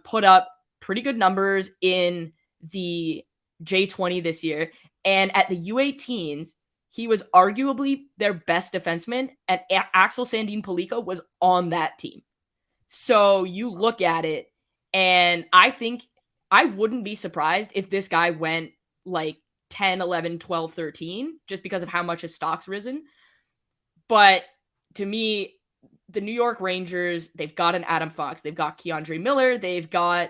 Put up pretty good numbers in the J20 this year. And at the U18s, he was arguably their best defenseman, and Axel Sandin Pellikka was on that team. So you look at it, and I think I wouldn't be surprised if this guy went 10, 11, 12, 13, just because of how much his stock's risen. But to me, the New York Rangers, they've got an Adam Fox, they've got Keandre Miller, they've got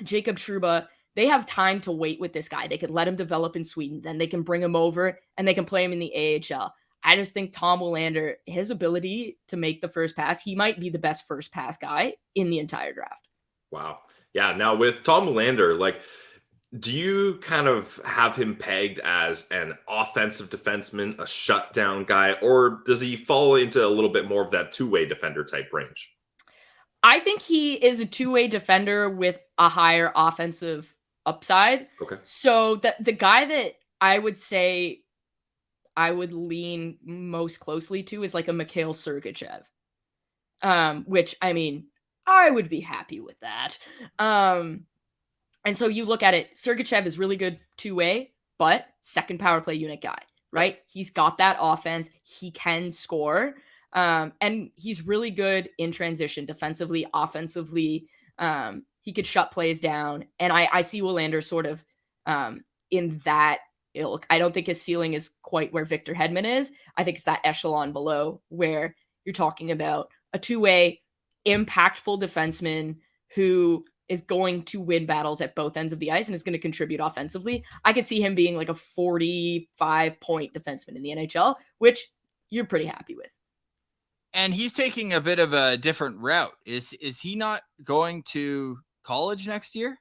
Jacob Trouba. They have time to wait with this guy. They could let him develop in Sweden, then they can bring him over and they can play him in the AHL. I just think Tom Willander, his ability to make the first pass, he might be the best first pass guy in the entire draft. Wow. Yeah. Now with Tom Willander, like, do you kind of have him pegged as an offensive defenseman, a shutdown guy, or does he fall into a little bit more of that two-way defender type range? I think he is a two-way defender with a higher offensive upside. Okay. So the guy that I would say I would lean most closely to is like a Mikhail Sergachev, which, I mean, I would be happy with that. And so you look at it, Sergachev is really good two-way, but second power play unit guy, right? He's got that offense. He can score. And he's really good in transition, defensively, offensively. He could shut plays down. And I see Willander sort of in that ilk. I don't think his ceiling is quite where Victor Hedman is. I think it's that echelon below where you're talking about a two-way, impactful defenseman who is going to win battles at both ends of the ice and is going to contribute offensively. I could see him being like a 45-point defenseman in the NHL, which you're pretty happy with. And he's taking a bit of a different route. Is he not going to college next year?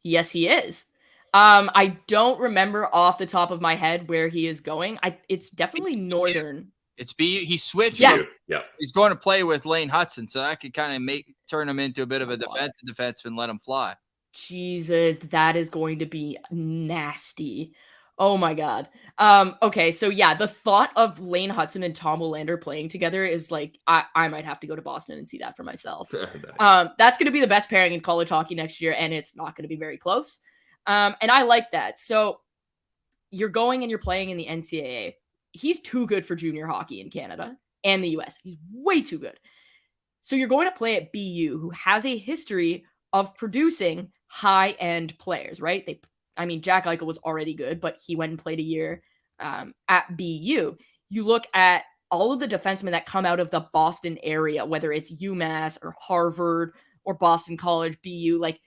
Yes, he is. I don't remember off the top of my head where he is going. It's definitely Northern. It's he switched. Yeah. He's going to play with Lane Hudson, so that could kind of turn him into a bit of a defensive defenseman, let him fly. Jesus, that is going to be nasty. Oh my God. Okay, so yeah, the thought of Lane Hudson and Tom Willander playing together is like, I might have to go to Boston and see that for myself. Nice. That's going to be the best pairing in college hockey next year, and it's not going to be very close. And I like that. So you're going and you're playing in the NCAA. He's too good for junior hockey in Canada and the US. He's way too good. So you're going to play at BU, who has a history of producing high-end players, right? Jack Eichel was already good, but he went and played a year at BU. You look at all of the defensemen that come out of the Boston area, whether it's UMass or Harvard or Boston College, BU, like,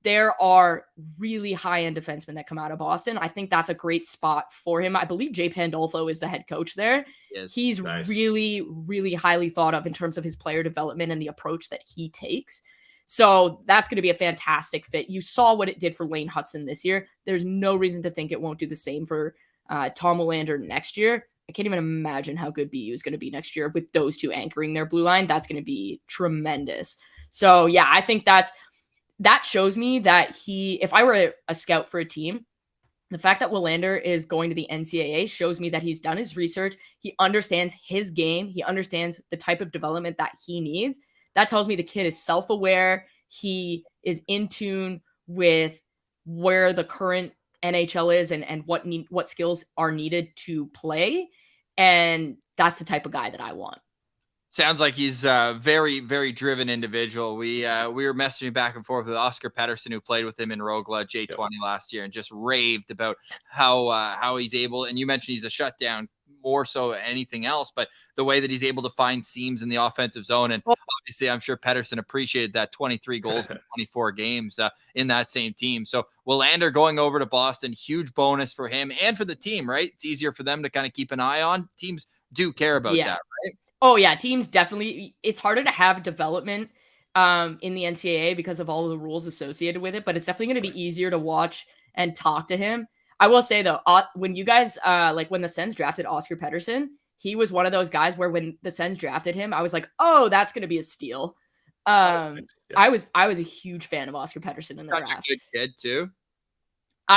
there are really high-end defensemen that come out of Boston. I think that's a great spot for him. I believe Jay Pandolfo is the head coach there. Yes, he's nice. really, really highly thought of in terms of his player development and the approach that he takes. So that's going to be a fantastic fit. You saw what it did for Lane Hudson this year. There's no reason to think it won't do the same for Tom Willander next year. I can't even imagine how good BU is going to be next year with those two anchoring their blue line. That's going to be tremendous. So yeah, I think that shows me that if I were a scout for a team, the fact that Willander is going to the NCAA shows me that he's done his research. He understands his game. He understands the type of development that he needs. That tells me the kid is self-aware. He is in tune with where the current NHL is and what skills are needed to play. And that's the type of guy that I want. Sounds like he's a very, very driven individual. We were messaging back and forth with Oscar Pettersson, who played with him in Rogla J20 last year, and just raved about how he's able. And you mentioned he's a shutdown more so than anything else, but the way that he's able to find seams in the offensive zone. And obviously, I'm sure Pettersson appreciated that 23 goals in 24 games in that same team. So Willander going over to Boston, huge bonus for him and for the team, right? It's easier for them to kind of keep an eye on. Teams do care about that, right? Oh, yeah. Teams definitely. It's harder to have development in the NCAA because of all of the rules associated with it, but it's definitely going to be easier to watch and talk to him. I will say, though, when you guys, when the Sens drafted Oscar Pettersson, he was one of those guys where when the Sens drafted him, I was like, oh, that's going to be a steal. I was a huge fan of Oscar Pettersson in the draft. Such a good kid, too.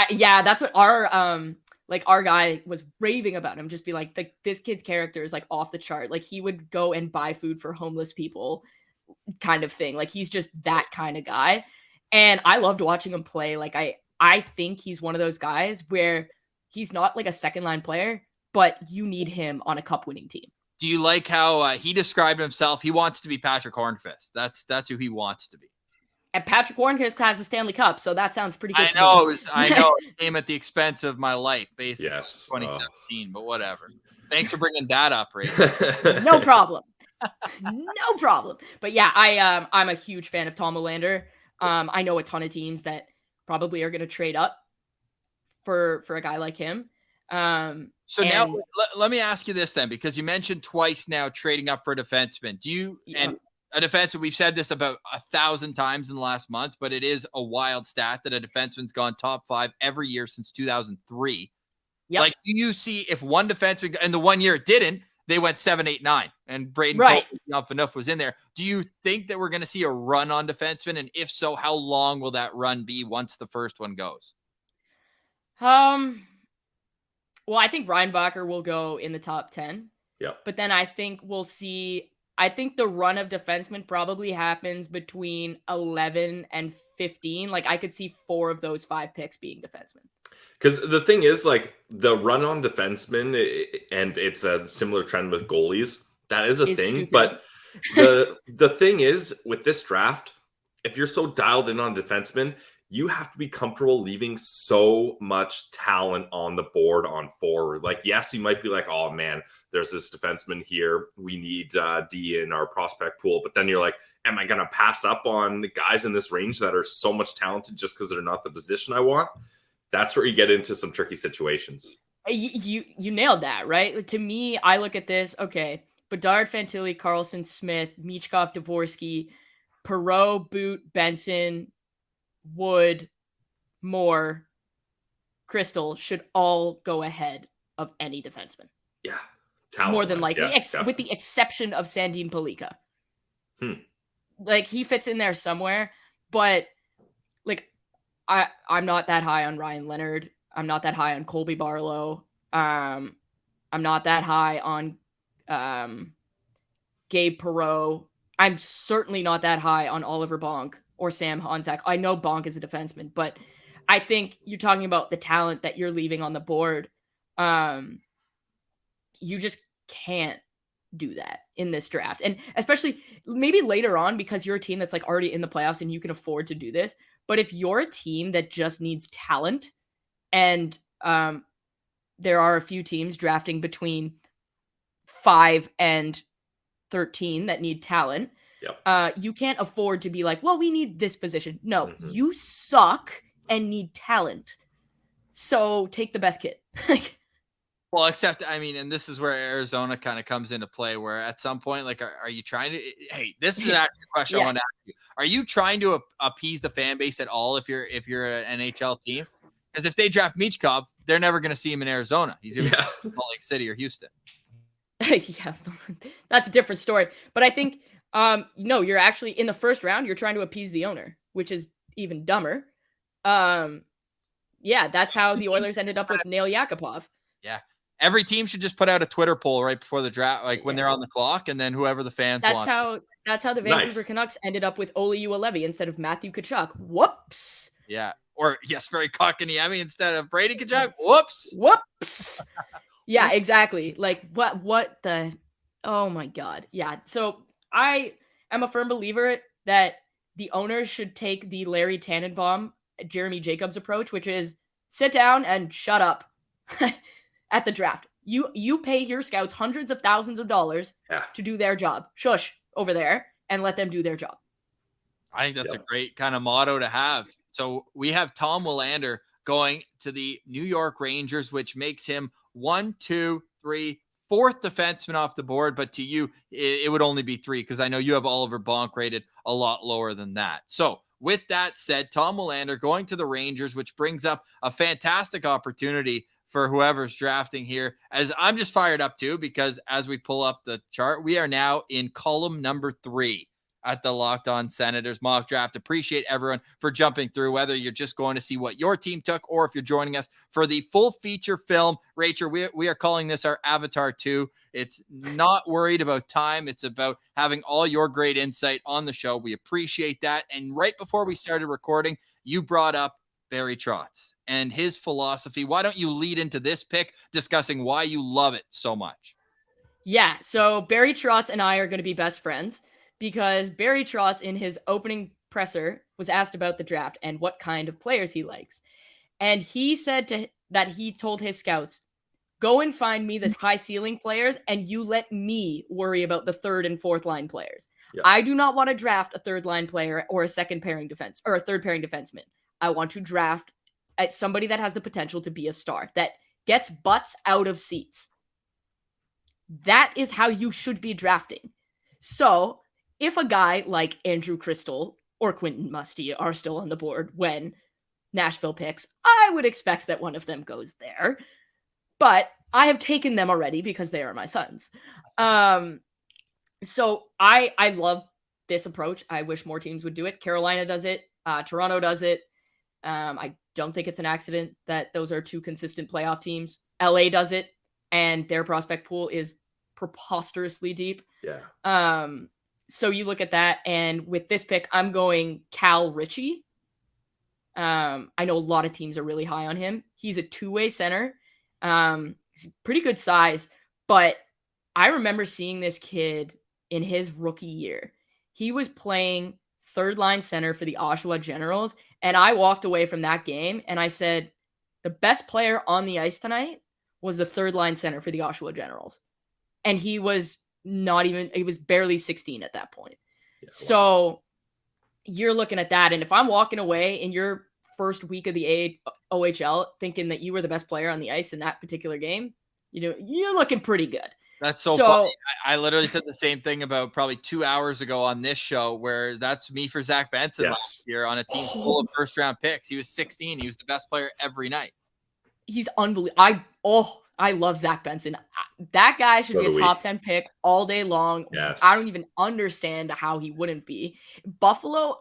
Yeah, that's what our guy was raving about him. Just be like, this kid's character is like off the chart. Like, he would go and buy food for homeless people kind of thing. Like, he's just that kind of guy. And I loved watching him play. Like, I think he's one of those guys where he's not like a second line player, but you need him on a cup winning team. Do you like how he described himself? He wants to be Patrick Hornqvist. That's who he wants to be. And Patrick Warnquist has a Stanley Cup, so that sounds pretty good. I know. It came at the expense of my life, basically. Yes. 2017, but whatever. Thanks for bringing that up, Ray. No problem. No problem. But yeah, I'm a huge fan of Tom Willander. I know a ton of teams that probably are going to trade up for a guy like him. So now let me ask you this then, because you mentioned twice now trading up for a defenseman. And a defenseman, we've said this about 1,000 times in the last month, but it is a wild stat that a defenseman's gone top 5 every year since 2003. Yep. Like, do you see if one defenseman, and the 1 year it didn't, they went 7, 8, 9, and Braden Colby was in there. Do you think that we're going to see a run on defensemen? And if so, how long will that run be once the first one goes? Well, I think Reinbacher will go in the top 10. Yep. But then I think I think the run of defensemen probably happens between 11 and 15. Like, I could see 4 of those 5 picks being defensemen. Because the thing is, like, the run on defensemen, and it's a similar trend with goalies, that is a thing. Stupid. But the thing is, with this draft, if you're so dialed in on defensemen, you have to be comfortable leaving so much talent on the board on forward. Like, yes, you might be like, oh man, there's this defenseman here. We need D in our prospect pool. But then you're like, am I going to pass up on the guys in this range that are so much talented just because they're not the position I want? That's where you get into some tricky situations. You nailed that, right? To me, I look at this, okay, Bedard, Fantilli, Carlsson, Smith, Michkov, Dvorsky, Perreault, Boot, Benson, Wood, Moore, Crystal should all go ahead of any defenseman. Yeah. More than likely, with the exception of Sandin Pellikka. Like, he fits in there somewhere, but like, I'm not that high on Ryan Leonard. I'm not that high on Colby Barlow. I'm not that high on Gabe Perreault. I'm certainly not that high on Oliver Bonk or Sam Honzek. I know Bonk is a defenseman, but I think you're talking about the talent that you're leaving on the board. You just can't do that in this draft. And especially maybe later on, because you're a team that's like already in the playoffs and you can afford to do this. But if you're a team that just needs talent, and there are a few teams drafting between 5 and 13 that need talent, you can't afford to be like, well, we need this position. No, you suck and need talent. So take the best kid. Well, except, I mean, and this is where Arizona kind of comes into play, where at some point, like, are you trying to, hey, this is actually a question I want to ask you. Are you trying to appease the fan base at all if you're an NHL team? Because if they draft Michkov, they're never going to see him in Arizona. He's going to be in Salt Lake City or Houston. Yeah, that's a different story. But I think, no, you're actually, in the first round, you're trying to appease the owner, which is even dumber. Yeah, that's how the Oilers ended up with Nail Yakupov. Yeah. Every team should just put out a Twitter poll right before the draft, like when they're on the clock, and then whoever the fans want. That's how the Vancouver Canucks ended up with Olli Juolevi instead of Matthew Tkachuk. Whoops. Yeah. Or Jesperi Kotkaniemi instead of Brady Tkachuk. Whoops. Whoops. Yeah, exactly. Like, what the, oh my God. Yeah. So I am a firm believer that the owners should take the Larry Tannenbaum, Jeremy Jacobs approach, which is sit down and shut up. At the draft, you pay your scouts hundreds of thousands of dollars to do their job. Shush over there and let them do their job. I think that's a great kind of motto to have. So we have Tom Willander going to the New York Rangers, which makes him 1, 2, 3, 4th defenseman off the board. But to you, it would only be 3 because I know you have Oliver Bonk rated a lot lower than that. So with that said, Tom Willander going to the Rangers, which brings up a fantastic opportunity for whoever's drafting here, as I'm just fired up too, because as we pull up the chart, we are now in column number 3 at the Locked On Senators mock draft. Appreciate everyone for jumping through, whether you're just going to see what your team took or if you're joining us for the full feature film. Rachel, we are calling this our Avatar 2. It's not worried about time. It's about having all your great insight on the show. We appreciate that. And right before we started recording, you brought up Barry Trotz and his philosophy. Why don't you lead into this pick discussing why you love it so much? Yeah, so Barry Trotz and I are going to be best friends because Barry Trotz in his opening presser was asked about the draft and what kind of players he likes. And he said that he told his scouts, go and find me the high ceiling players and you let me worry about the third and fourth line players. Yeah. I do not want to draft a third line player or a second pairing defense or a third pairing defenseman. I want to draft at somebody that has the potential to be a star, that gets butts out of seats. That is how you should be drafting. So if a guy like Andrew Crystal or Quentin Musty are still on the board when Nashville picks, I would expect that one of them goes there. But I have taken them already because they are my sons. So I love this approach. I wish more teams would do it. Carolina does it. Toronto does it. I don't think it's an accident that those are two consistent playoff teams. LA does it, and their prospect pool is preposterously deep. Yeah. So you look at that, and with this pick, I'm going Cal Ritchie. I know a lot of teams are really high on him. He's a two-way center. He's pretty good size, but I remember seeing this kid in his rookie year. He was playing third line center for the Oshawa Generals, and I walked away from that game and I said, the best player on the ice tonight was the third line center for the Oshawa Generals. And he was barely 16 at that point. Yeah, so wow. You're looking at that, and if I'm walking away in your first week of the OHL thinking that you were the best player on the ice in that particular game, you're looking pretty good. That's so funny. I literally said the same thing about probably 2 hours ago on this show, where that's me for Zach Benson last year on a team full of first-round picks. He was 16. He was the best player every night. He's unbelievable. I love Zach Benson. That guy should be a top 10 pick all day long. Yes. I don't even understand how he wouldn't be. Buffalo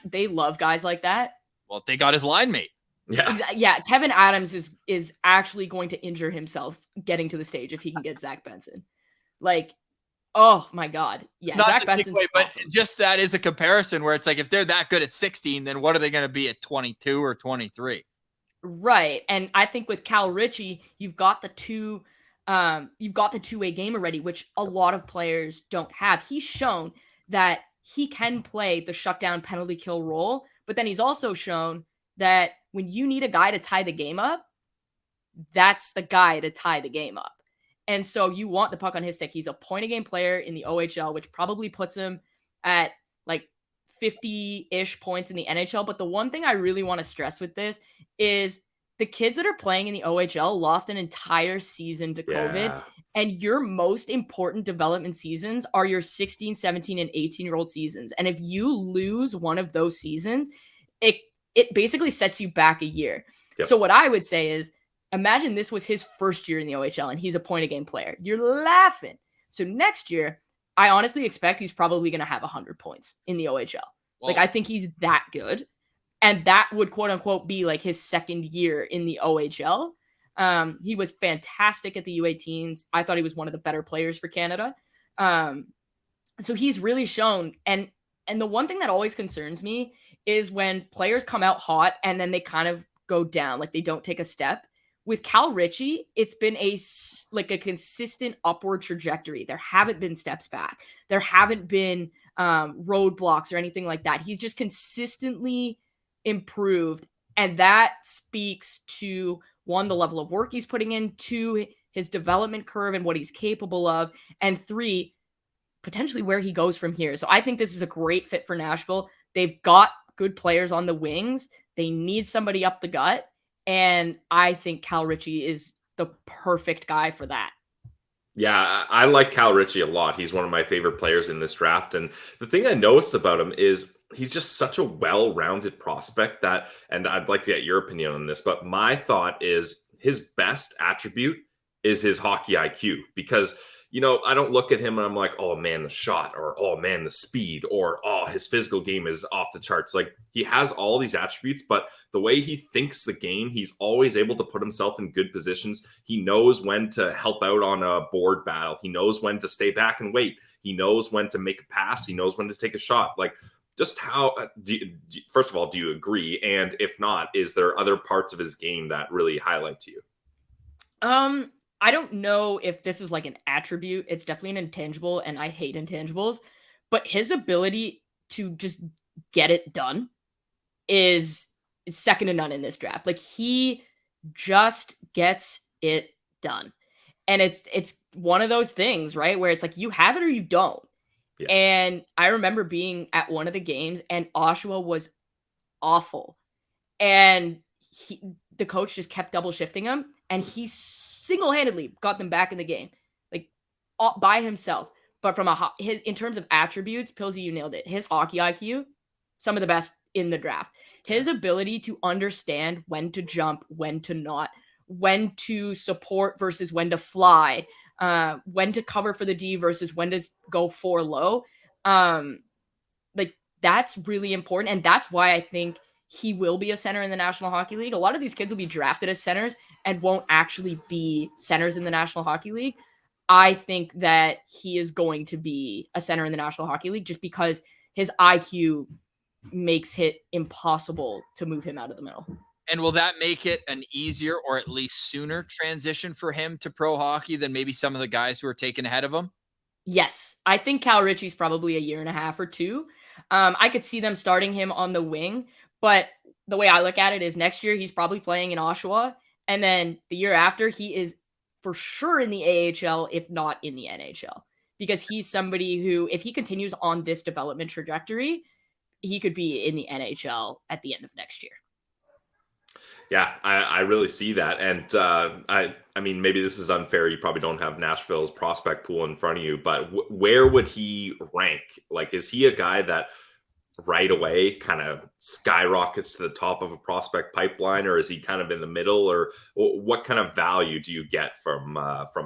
they love guys like that. Well, they got his line mate. Yeah. Kevin Adams is actually going to injure himself getting to the stage if he can get Zach Benson. Like, oh my God. Yeah. Not Zach Benson's but awesome. Just that is a comparison where it's like, if they're that good at 16, then what are they going to be at 22 or 23? Right. And I think with Cal Ritchie, you've got the two-way game already, which a lot of players don't have. He's shown that he can play the shutdown penalty kill role, but then he's also shown that when you need a guy to tie the game up, that's the guy to tie the game up. And so you want the puck on his stick. He's a point-a-game player in the OHL, which probably puts him at like 50-ish points in the NHL. But the one thing I really want to stress with this is the kids that are playing in the OHL lost an entire season to COVID. And your most important development seasons are your 16, 17, and 18-year-old seasons. And if you lose one of those seasons, it basically sets you back a year. Yep. So what I would say is, imagine this was his first year in the OHL and he's a point-a-game player. You're laughing. So next year, I honestly expect he's probably going to have 100 points in the OHL. Whoa. Like, I think he's that good. And that would, quote unquote, be like his second year in the OHL. He was fantastic at the U18s. I thought he was one of the better players for Canada. So he's really shown. And the one thing that always concerns me is when players come out hot and then they kind of go down, like they don't take a step. With Cal Ritchie, it's been a consistent upward trajectory. There haven't been steps back. There haven't been roadblocks or anything like that. He's just consistently improved. And that speaks to, one, the level of work he's putting in, two, his development curve and what he's capable of, and three, potentially where he goes from here. So I think this is a great fit for Nashville. They've got good players on the wings. They need somebody up the gut. And I think Cal Ritchie is the perfect guy for that. Yeah, I like Cal Ritchie a lot. He's one of my favorite players in this draft. And the thing I noticed about him is he's just such a well-rounded prospect that, and I'd like to get your opinion on this, but my thought is his best attribute is his hockey IQ, because I don't look at him and I'm like, oh man, the shot, or oh man, the speed, or oh, his physical game is off the charts. Like, he has all these attributes, but the way he thinks the game, he's always able to put himself in good positions. He knows when to help out on a board battle. He knows when to stay back and wait. He knows when to make a pass. He knows when to take a shot. Like, just how, first of all, do you agree? And if not, is there other parts of his game that really highlight to you? I don't know if this is like an attribute. It's definitely an intangible, and I hate intangibles. But his ability to just get it done is second to none in this draft. Like, he just gets it done. And it's one of those things, right, where it's like you have it or you don't. Yeah. And I remember being at one of the games and Oshawa was awful. And the coach just kept double shifting him, and he single-handedly got them back in the game, like by himself. But from in terms of attributes, Pilsy, you nailed it. His hockey IQ, some of the best in the draft. His ability to understand when to jump, when to not, when to support versus when to fly, when to cover for the D versus when to go for low. Like, that's really important. And that's why I think he will be a center in the National Hockey League. A lot of these kids will be drafted as centers and won't actually be centers in the National Hockey League. I think that he is going to be a center in the National Hockey League just because his IQ makes it impossible to move him out of the middle. And will that make it an easier or at least sooner transition for him to pro hockey than maybe some of the guys who are taken ahead of him? Yes. I think Cal Ritchie's probably a year and a half or two. I could see them starting him on the wing, but the way I look at it is next year he's probably playing in Oshawa, and then the year after he is for sure in the AHL, if not in the NHL, because he's somebody who, if he continues on this development trajectory, he could be in the NHL at the end of next year. Yeah, I really see that. And I mean, maybe this is unfair. You probably don't have Nashville's prospect pool in front of you, but where would he rank? Like, is he a guy that right away kind of skyrockets to the top of a prospect pipeline, or is he kind of in the middle, or what kind of value do you get from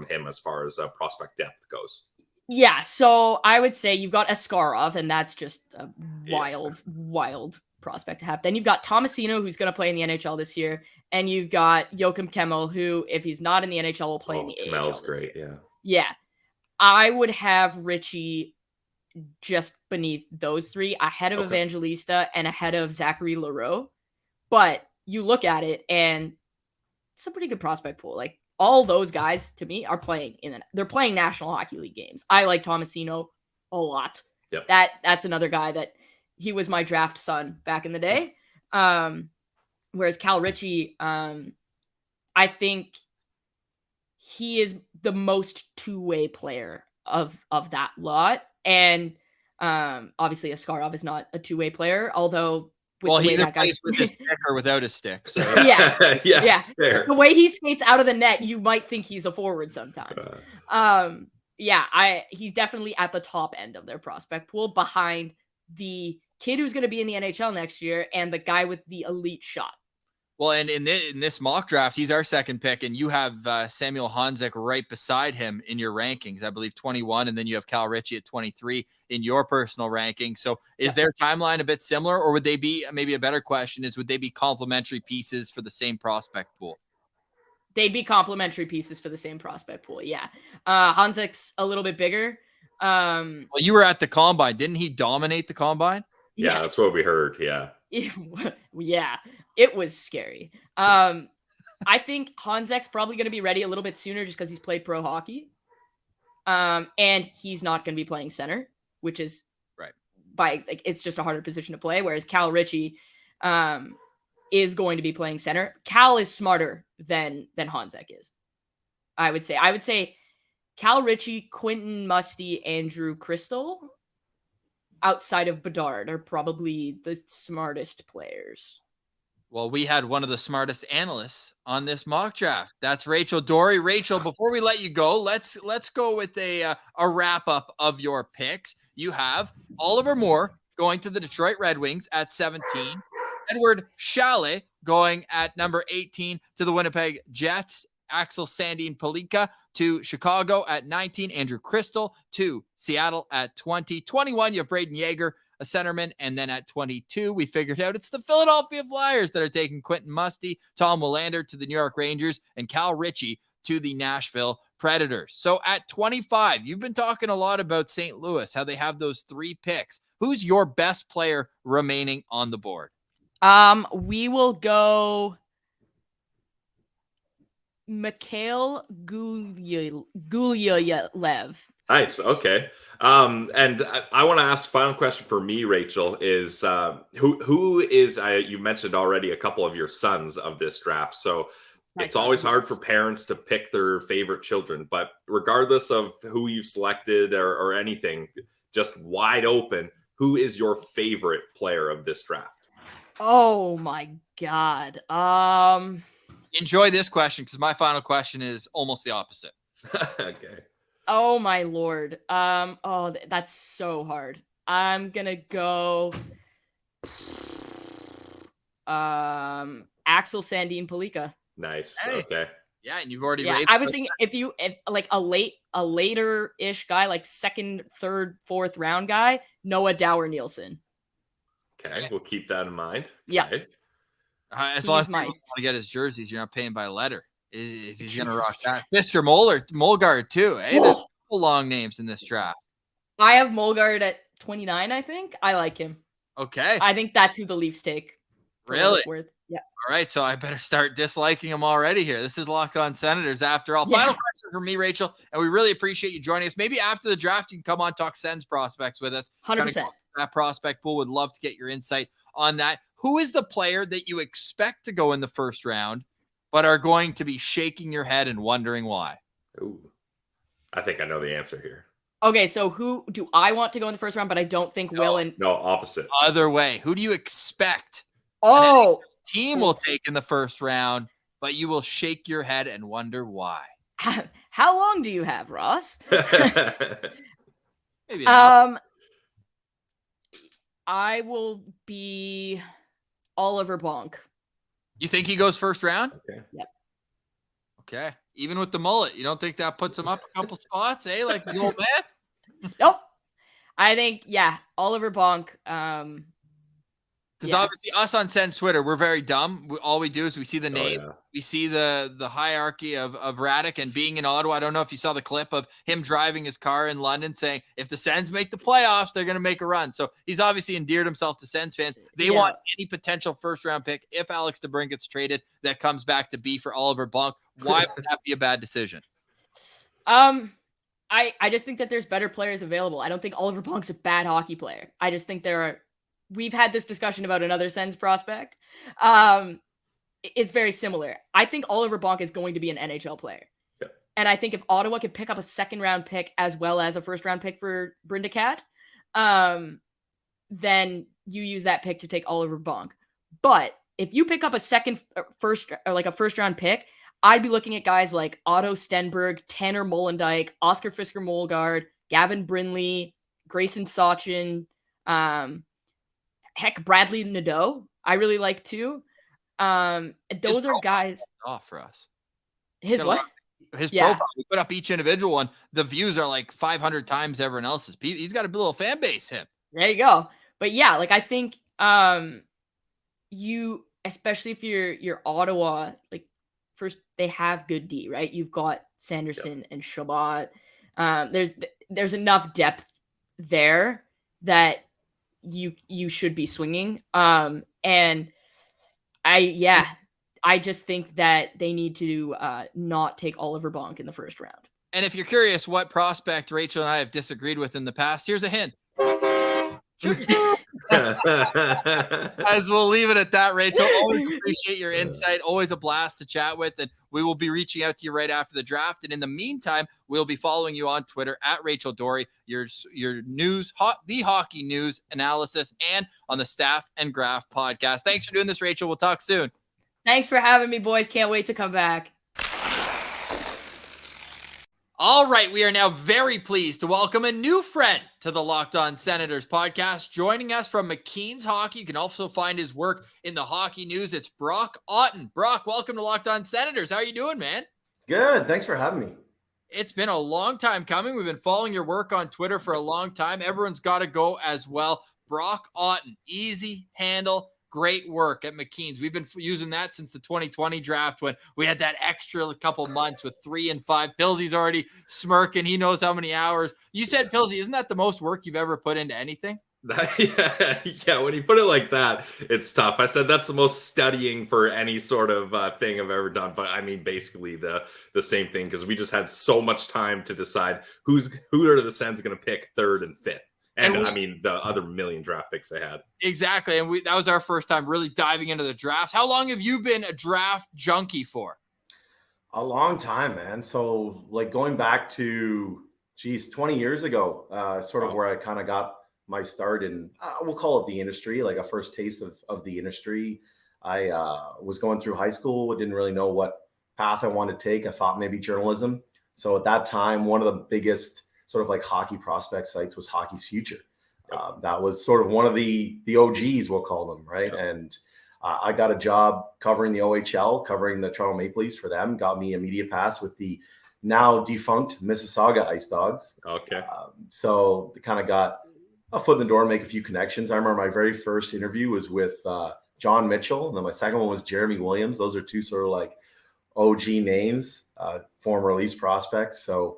him as far as prospect depth goes? Yeah, so I would say you've got Askarov, and that's just a wild prospect to have. Then you've got Tomasino, who's going to play in the NHL this year, and you've got Joachim Kemmel, who, if he's not in the NHL, will play in the AHL this great, year. Yeah. I would have Richie just beneath those three, ahead of Evangelista and ahead of Zachary Leroux. But you look at it, and it's a pretty good prospect pool. Like, all those guys, to me, are playing they're playing National Hockey League games. I like Tomasino a lot. Yep. That's another guy that he was my draft son back in the day. Whereas Cal Ritchie, I think he is the most two-way player of that lot. And obviously Askarov is not a two-way player, although he either plays with his stick or without his stick. So. yeah. Fair. The way he skates out of the net, you might think he's a forward sometimes. He's definitely at the top end of their prospect pool, behind the kid who's going to be in the NHL next year and the guy with the elite shot. Well, and in this mock draft, he's our second pick, and you have Samuel Honzek right beside him in your rankings, I believe 21, and then you have Cal Ritchie at 23 in your personal ranking. So is their timeline a bit similar, or would they be, maybe a better question is, would they be complementary pieces for the same prospect pool? They'd be complementary pieces for the same prospect pool, yeah. Honzek's a little bit bigger. Well, you were at the Combine. Didn't he dominate the Combine? Yeah, yes. That's what we heard, yeah. Yeah, it was scary. I think Honzek's probably going to be ready a little bit sooner just because he's played pro hockey. And he's not going to be playing center, which is right. It's just a harder position to play. Whereas Cal Ritchie is going to be playing center. Cal is smarter than Honzek is. I would say Cal Ritchie, Quentin Musty, Andrew Crystal, outside of Bedard, are probably the smartest players. Well, we had one of the smartest analysts on this mock draft. That's Rachel Dory. Rachel, before we let you go, let's go with a wrap up of your picks. You have Oliver Moore going to the Detroit Red Wings at 17, Edward Chalet going at number 18 to the Winnipeg Jets, Axel Sandin Palika to Chicago at 19, Andrew Crystal to Seattle at 20. 21, you have Braden Yeager, a centerman, and then at 22, we figured out it's the Philadelphia Flyers that are taking Quentin Musty, Tom Willander to the New York Rangers, and Cal Ritchie to the Nashville Predators. So at 25, you've been talking a lot about St. Louis, how they have those 3 picks. Who's your best player remaining on the board? We will go Mikhail Gulyayev Nice. Okay. And I want to ask final question for me, Rachel, is who is you mentioned already a couple of your sons of this draft. So it's always hard for parents to pick their favorite children, but regardless of who you've selected or anything, just wide open, who is your favorite player of this draft? Oh my God. Enjoy this question because my final question is almost the opposite. Okay. Oh my Lord. That's so hard. I'm gonna go Axel Sandin Palika. Nice. Hey. Okay. Yeah, and you've already Yeah, raised I was thinking if like a later-ish guy, like second, third, fourth round guy, Noah Dower Nielsen. Okay, we'll keep that in mind. Yeah. Okay. as long as He's you my want to get his jerseys, you're not paying by letter. If he's gonna rock that, Fisker Molgard too. Hey, there's a couple long names in this draft. I have Molgard at 29. I think I like him. Okay, I think that's who the Leafs take. for what really? it's worth. Yeah. All right, so I better start disliking him already here. This is Locked On Senators after all. Yeah. Final question for me, Rachel, and we really appreciate you joining us. Maybe after the draft, you can come on talk Sens prospects with us. 100%. That prospect pool, would love to get your insight on that. Who is the player that you expect to go in the first round, but are going to be shaking your head and wondering why? Ooh, I think I know the answer here. Okay, so who do I want to go in the first round, but I don't think will and No, opposite. Other way. Who do you expect team will take in the first round, but you will shake your head and wonder why? How long do you have, Ross? Maybe I will be Oliver Bonk. you think he goes first round? Okay. Yep. Okay. Even with the mullet, you don't think that puts him up a couple spots, eh? Like his old man? Nope. I think, Oliver Bonk. Because obviously us on Sens Twitter, we're very dumb. All we do is we see the name, we see the hierarchy of Radek, and being in Ottawa. I don't know if you saw the clip of him driving his car in London saying, if the Sens make the playoffs, they're going to make a run. So he's obviously endeared himself to Sens fans. They want any potential first round pick, if Alex DeBrincat gets traded, that comes back to be for Oliver Bonk. Why would that be a bad decision? I just think that there's better players available. I don't think Oliver Bonk's a bad hockey player. I just think we've had this discussion about another Sens prospect. It's very similar. I think Oliver Bonk is going to be an NHL player. Yep. And I think if Ottawa could pick up a second round pick as well as a first round pick for Brind'Acat, then you use that pick to take Oliver Bonk. But if you pick up a first round pick, I'd be looking at guys like Otto Stenberg, Tanner Molendyk, Oscar Fisker Molgard, Gavin Brindley, Grayson Sachin, Bradley Nadeau, I really like too. Those are guys off for us. His what? His profile. We put up each individual one. The views are like 500 times everyone else's. He's got a little fan base. Him. There you go. But yeah, like I think you, especially if you're Ottawa, like first they have good D, right? You've got Sanderson and Shabbat. There's enough depth there that you should be swinging. And I just think that they need to not take Oliver Bonk in the first round. And if you're curious what prospect Rachel and I have disagreed with in the past, here's a hint. As we'll leave it at that, Rachel. Always appreciate your insight. Always a blast to chat with. And we will be reaching out to you right after the draft. And in the meantime, we'll be following you on Twitter at Rachel Dory, your news, the hockey news analysis, and on the Staff and Graph podcast. Thanks for doing this, Rachel. We'll talk soon. Thanks for having me, boys. Can't wait to come back. All right, we are now very pleased to welcome a new friend to the Locked On Senators podcast. Joining us from McKeen's Hockey, you can also find his work in the hockey news. It's Brock Otten. Brock, welcome to Locked On Senators. How are you doing, man? Good. Thanks for having me. It's been a long time coming. We've been following your work on Twitter for a long time. Everyone's got to go as well. Brock Otten, easy handle. Great work at McKeen's. We've been using that since the 2020 draft when we had that extra couple months with 3 and 5. Pilsy's already smirking. He knows how many hours. You said, Pilsy, isn't that the most work you've ever put into anything? Yeah, when you put it like that, it's tough. I said that's the most studying for any sort of thing I've ever done, but I mean basically the same thing, because we just had so much time to decide who are the Sens going to pick third and fifth, and I mean the other million draft picks they had. Exactly, and that was our first time really diving into the drafts. How long have you been a draft junkie for? A long time, man. So like going back to 20 years ago, sort of where I kind of got my start in, we'll call it the industry, like a first taste of the industry. I was going through high school, didn't really know what path I wanted to take. I thought maybe journalism. So at that time, one of the biggest sort of like hockey prospect sites was Hockey's Future. That was sort of one of the OGs, we'll call them, right? Yep. And I got a job covering the OHL, covering the Toronto Maple Leafs for them, got me a media pass with the now defunct Mississauga Ice Dogs. Okay. So kind of got a foot in the door, make a few connections. I remember my very first interview was with John Mitchell, and then my second one was Jeremy Williams. Those are two sort of like OG names, former Leafs prospects. So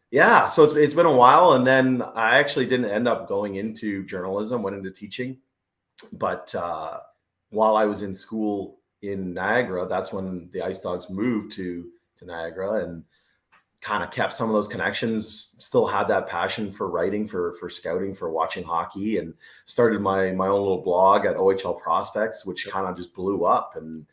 yeah, so it's been a while, and then I actually didn't end up going into journalism, went into teaching. But while I was in school in Niagara, that's when the Ice Dogs moved to Niagara, and kind of kept some of those connections, still had that passion for writing, for scouting, for watching hockey, and started my own little blog at OHL Prospects, which kind of just blew up, and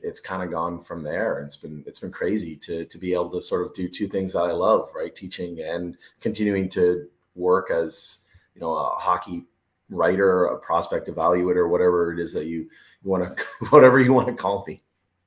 it's kind of gone from there. It's been crazy to be able to sort of do two things that I love, right? Teaching and continuing to work as, you know, a hockey writer, a prospect evaluator, whatever it is that you want to, whatever you want to call me.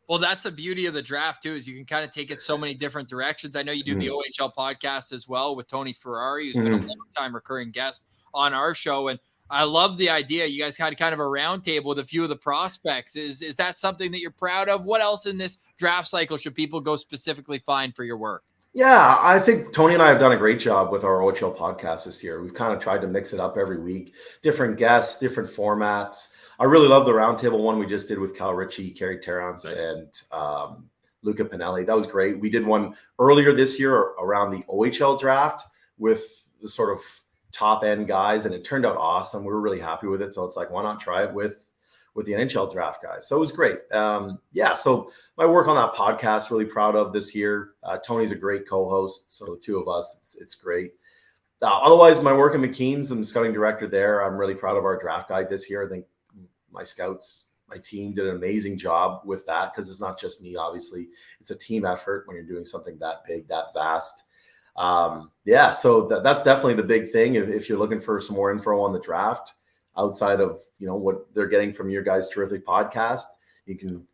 Well, that's the beauty of the draft too, is you can kind of take it so many different directions. I know you do the OHL podcast as well with Tony Ferrari, who's been a long time recurring guest on our show. And I love the idea. You guys had kind of a round table with a few of the prospects. Is that something that you're proud of? What else in this draft cycle should people go specifically find for your work? Yeah, I think Tony and I have done a great job with our OHL podcast this year. We've kind of tried to mix it up every week, different guests, different formats. I really love the roundtable one we just did with Cal Ritchie, Carrie Terrance, and Luca Pinelli. That was great. We did one earlier this year around the OHL draft with the sort of top end guys, and it turned out awesome. We were really happy with it. So it's like, why not try it with the NHL draft guys? So it was great. Yeah. So my work on that podcast, really proud of this year. Tony's a great co-host. So the two of us, it's great. Otherwise, my work in McKean's, I'm the scouting director there. I'm really proud of our draft guide this year. I think my scouts, my team did an amazing job with that, because it's not just me, obviously. It's a team effort when you're doing something that big, that vast. Yeah, so that's definitely the big thing. If you're looking for some more info on the draft, outside of, you know, what they're getting from your guys' terrific podcast, you can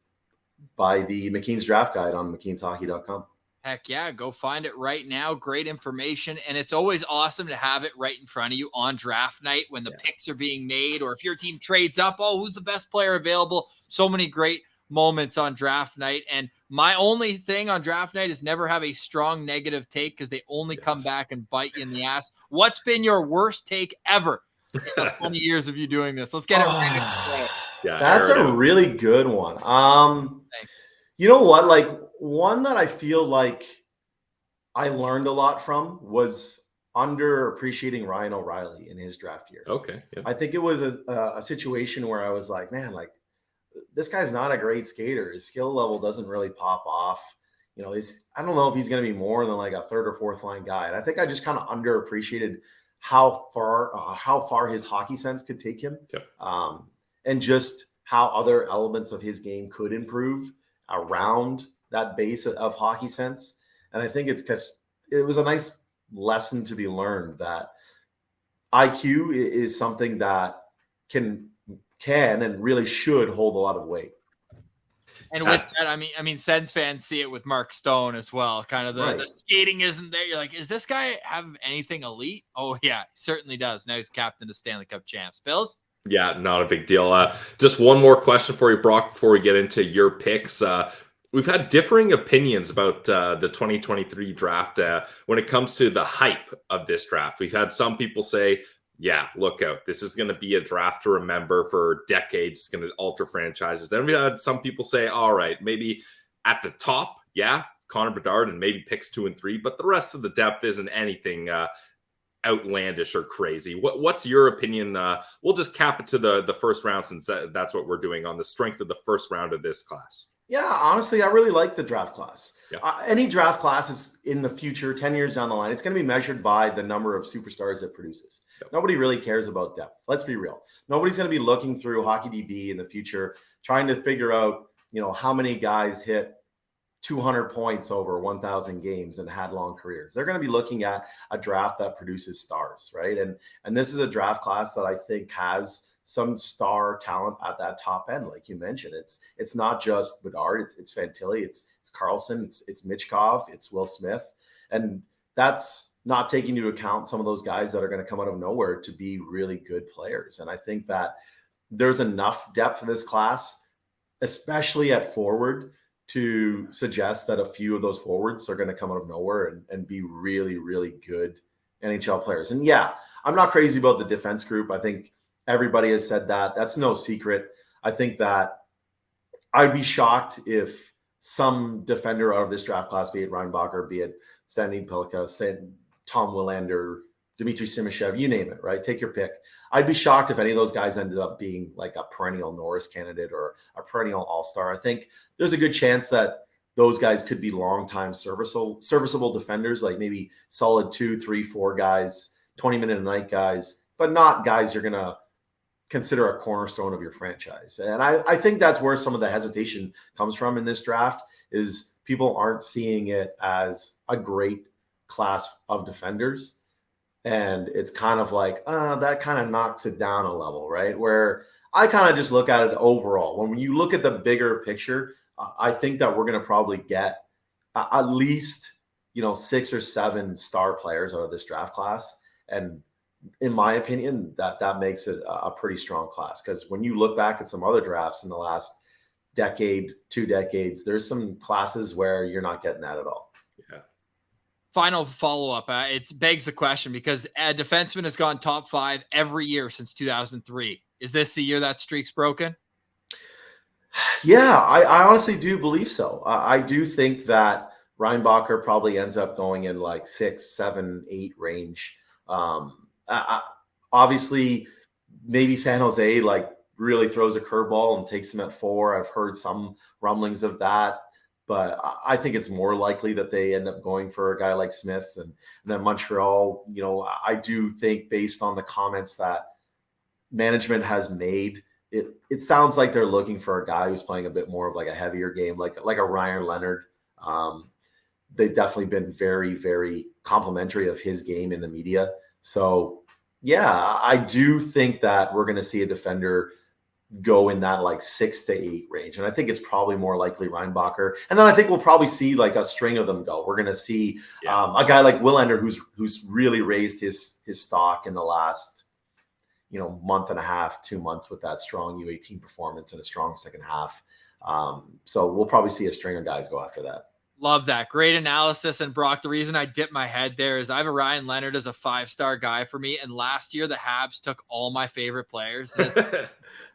buy the McKean's draft guide on mckeanshockey.com. Heck yeah, go find it right now. Great information. And it's always awesome to have it right in front of you on draft night when the picks are being made, or if your team trades up, who's the best player available? So many great moments on draft night. And my only thing on draft night is never have a strong negative take, because they only come back and bite you in the ass. What's been your worst take ever in 20 years of you doing this? Let's get it right. Yeah, that's a really good one. Thanks. You know what? Like, one that I feel like I learned a lot from was underappreciating Ryan O'Reilly in his draft year. Okay. Yeah. I think it was a situation where I was like, man, like, this guy's not a great skater. His skill level doesn't really pop off. You know, I don't know if he's going to be more than like a third or fourth line guy. And I think I just kind of underappreciated how far his hockey sense could take him. Yep. And just how other elements of his game could improve around that base of hockey sense. And I think it was a nice lesson to be learned, that IQ is something that can and really should hold a lot of weight. And with that, I mean, Sens fans see it with Mark Stone as well. Kind of the skating isn't there. You're like, is this guy have anything elite? Oh yeah, he certainly does. Now he's captain of Stanley Cup champs. Bills? Yeah, not a big deal. Just one more question for you, Brock, before we get into your picks. We've had differing opinions about the 2023 draft when it comes to the hype of this draft. We've had some people say, yeah, look out. This is going to be a draft to remember for decades. It's going to alter franchises. Then we had some people say, all right, maybe at the top, yeah, Connor Bedard and maybe picks 2 and 3, but the rest of the depth isn't anything outlandish or crazy. What's your opinion? We'll just cap it to the first round, since that's what we're doing, on the strength of the first round of this class. Yeah, honestly, I really like the draft class. Yeah. Any draft class is in the future, 10 years down the line, it's going to be measured by the number of superstars it produces. Yep. Nobody really cares about depth. Let's be real. Nobody's going to be looking through HockeyDB in the future, trying to figure out, how many guys hit 200 points over 1,000 games and had long careers. They're going to be looking at a draft that produces stars, right? And this is a draft class that I think has some star talent at that top end, like you mentioned. It's not just Bedard, it's Fantilli, it's Carlsson, it's Michkov, it's Will Smith, and that's not taking into account some of those guys that are going to come out of nowhere to be really good players. And I think that there's enough depth in this class, especially at forward, to suggest that a few of those forwards are going to come out of nowhere and be really, really good NHL players. And yeah, I'm not crazy about the defense group. I think everybody has said that. That's no secret. I think that I'd be shocked if some defender out of this draft class, be it Reinbacher, be it Sandy Pelika, Tom Willander, Dmitri Simashev, you name it, right? Take your pick. I'd be shocked if any of those guys ended up being like a perennial Norris candidate or a perennial all-star. I think there's a good chance that those guys could be long-time serviceable defenders, like maybe solid 2, 3, 4 guys, 20-minute-a-night guys, but not guys you're going to consider a cornerstone of your franchise. And I think that's where some of the hesitation comes from in this draft, is people aren't seeing it as a great class of defenders. And it's kind of like, that kind of knocks it down a level, right? Where I kind of just look at it overall. When you look at the bigger picture, I think that we're going to probably get at least, 6 or 7 star players out of this draft class. And in my opinion, that makes it a pretty strong class. Because when you look back at some other drafts in the last decade, 2 decades, there's some classes where you're not getting that at all. Yeah. Final follow-up. It begs the question, because a defenseman has gone top 5 every year since 2003. Is this the year that streak's broken? Yeah, I honestly do believe so. I do think that Reinbacher probably ends up going in like 6, 7, 8 range. Obviously, maybe San Jose really throws a curveball and takes him at 4. I've heard some rumblings of that. But I think it's more likely that they end up going for a guy like Smith. And then Montreal, I do think, based on the comments that management has made, it sounds like they're looking for a guy who's playing a bit more of like a heavier game, like a Ryan Leonard. They've definitely been very, very complimentary of his game in the media. So, yeah, I do think that we're going to see a defender go in that like 6 to 8 range. And I think it's probably more likely Reinbacher. And then I think we'll probably see like a string of them go. We're going to see a guy like Willander who's really raised his stock in the last, month and a half, 2 months with that strong U18 performance and a strong second half. So we'll probably see a string of guys go after that. Love that. Great analysis. And Brock, the reason I dip my head there is I have a Ryan Leonard as a 5-star guy for me. And last year, the Habs took all my favorite players.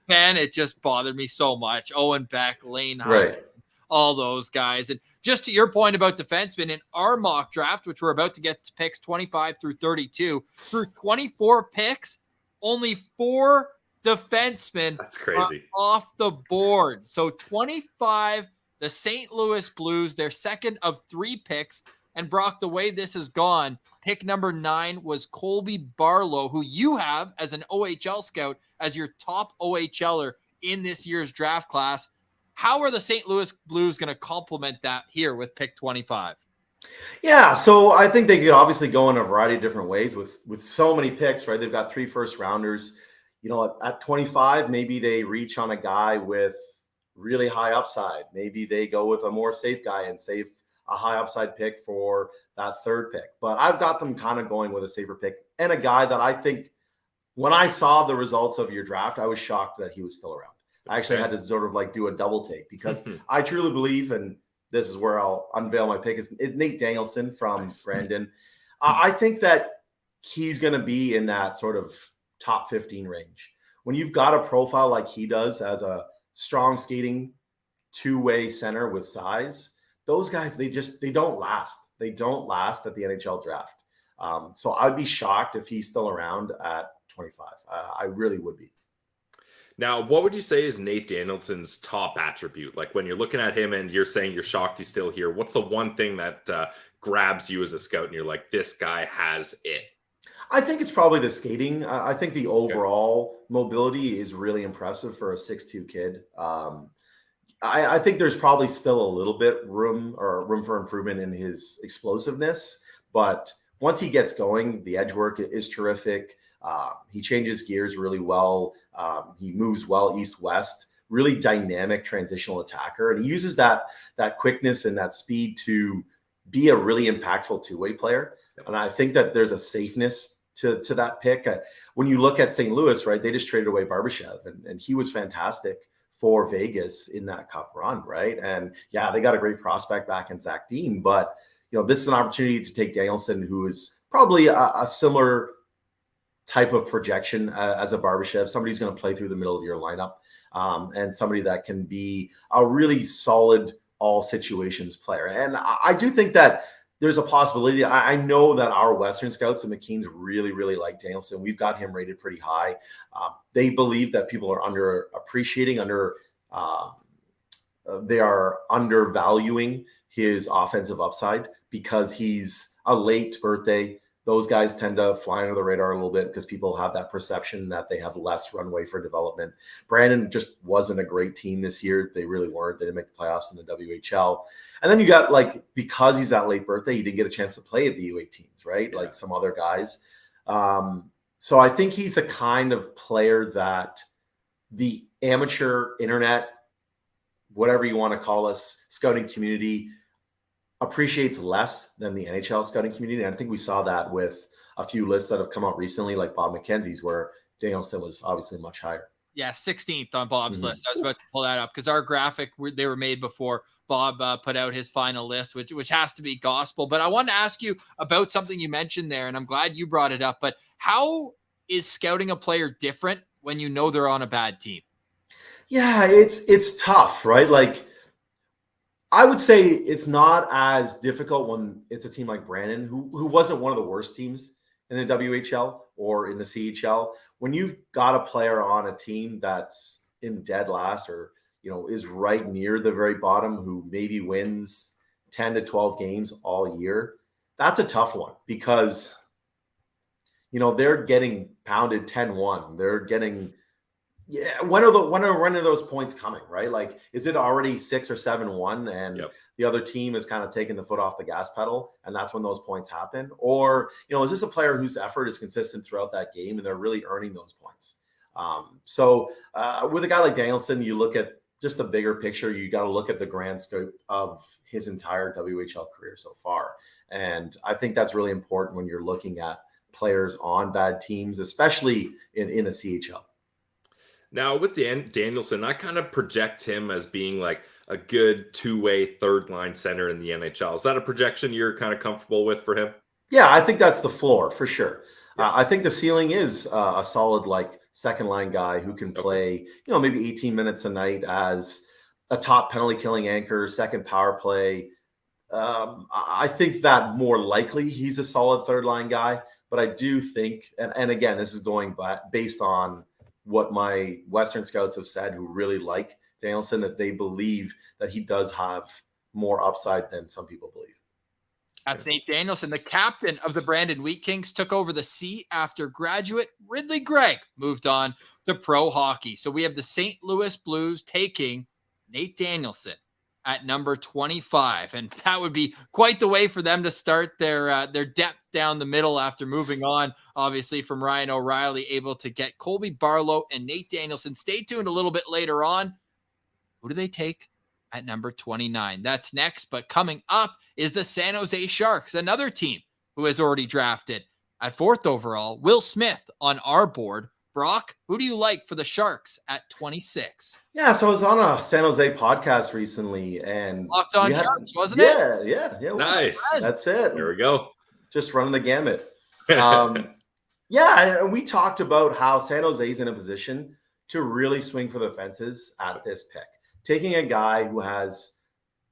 Man, it just bothered me so much. Owen Beck, Lane Hines, all those guys. And just to your point about defensemen, in our mock draft, which we're about to get to picks 25 through 32, through 24 picks, only 4 defensemen That's crazy. off the board. So 25, the St. Louis Blues, their second of 3 picks. And Brock, the way this has gone, pick number 9 was Colby Barlow, who you have as an OHL scout as your top OHLer in this year's draft class. How are the St. Louis Blues going to complement that here with pick 25? Yeah, so I think they could obviously go in a variety of different ways with so many picks, right? They've got 3 first-rounders. At 25, maybe they reach on a guy with really high upside. Maybe they go with a more safe guy and save a high upside pick for that 3rd pick. But I've got them kind of going with a safer pick and a guy that I think, when I saw the results of your draft, I was shocked that he was still around. I actually had to sort of do a double take, because I truly believe, and this is where I'll unveil my pick, is Nate Danielson from Brandon. I think that he's going to be in that sort of top 15 range. When you've got a profile like he does as a strong skating 2-way center with size, those guys, they don't last. They don't last at the NHL draft. So I'd be shocked if he's still around at 25. I really would be. Now, what would you say is Nate Danielson's top attribute? Like when you're looking at him and you're saying you're shocked he's still here, what's the one thing that grabs you as a scout and you're like, this guy has it? I think it's probably the skating. I think the overall mobility is really impressive for a 6'2" kid. I think there's probably still a little bit room for improvement in his explosiveness, but once he gets going, the edge work is terrific. He changes gears really well. He moves well east-west, really dynamic transitional attacker. And he uses that quickness and that speed to be a really impactful two-way player. And I think that there's a safeness to that pick. When you look at St. Louis, right, they just traded away Barbashev, and he was fantastic for Vegas in that cup run, right? And yeah, they got a great prospect back in Zach Dean, but this is an opportunity to take Danielson, who is probably a similar type of projection as a Barbashev, somebody who's going to play through the middle of your lineup, and somebody that can be a really solid all situations player. And I do think that there's a possibility. I know that our Western scouts and McKean's really, really like Danielson. We've got him rated pretty high. They believe that people are they are undervaluing his offensive upside because he's a late birthday. Those guys tend to fly under the radar a little bit because people have that perception that they have less runway for development. Brandon just wasn't a great team this year. They really weren't. They didn't make the playoffs in the WHL. And then you got, because he's that late birthday, he didn't get a chance to play at the U18s, right? Yeah. Like some other guys. So I think he's a kind of player that the amateur internet, whatever you want to call us, scouting community appreciates less than the NHL scouting community. And I think we saw that with a few lists that have come out recently, like Bob McKenzie's, where Danielson was obviously much higher. Yeah, 16th on Bob's list. I was about to pull that up because our graphic, they were made before Bob put out his final list, which has to be gospel. But I wanted to ask you about something you mentioned there, and I'm glad you brought it up. But how is scouting a player different when you know they're on a bad team? Yeah, it's tough, right? Like, I would say it's not as difficult when it's a team like Brandon, who wasn't one of the worst teams in the WHL or in the CHL. When you've got a player on a team that's in dead last or, is right near the very bottom, who maybe wins 10 to 12 games all year, that's a tough one because, they're getting pounded 10-1. They're getting, when are those points coming, right? Like, is it already 6 or 7-1 and the other team is kind of taking the foot off the gas pedal and that's when those points happen? Or, is this a player whose effort is consistent throughout that game and they're really earning those points? So with a guy like Danielson, you look at just the bigger picture. You got to look at the grand scope of his entire WHL career so far. And I think that's really important when you're looking at players on bad teams, especially in the CHL. Now, with Danielson, I kind of project him as being like a good two-way third-line center in the NHL. Is that a projection you're kind of comfortable with for him? Yeah, I think that's the floor for sure. Yeah. I think the ceiling is a solid second-line guy who can play, maybe 18 minutes a night as a top penalty-killing anchor, second power play. I think that more likely he's a solid third-line guy. But I do think, and again, this is going based on what my Western scouts have said, who really like Danielson, that they believe that he does have more upside than some people believe. That's Nate Danielson, the captain of the Brandon Wheat Kings, took over the C after graduate Ridley Gregg moved on to pro hockey. So we have the St. Louis Blues taking Nate Danielson at number 25. And that would be quite the way for them to start their depth down the middle after moving on, obviously, from Ryan O'Reilly, able to get Colby, Barlow, and Nate Danielson. Stay tuned a little bit later on. Who do they take at number 29? That's next. But coming up is the San Jose Sharks, another team who has already drafted at 4th overall. Will Smith on our board. Brock, who do you like for the Sharks at 26? Yeah, so I was on a San Jose podcast recently and Locked On Sharks, wasn't it? Yeah. Nice. That's it. There we go. Just running the gamut. And we talked about how San Jose's in a position to really swing for the fences at this pick. Taking a guy who has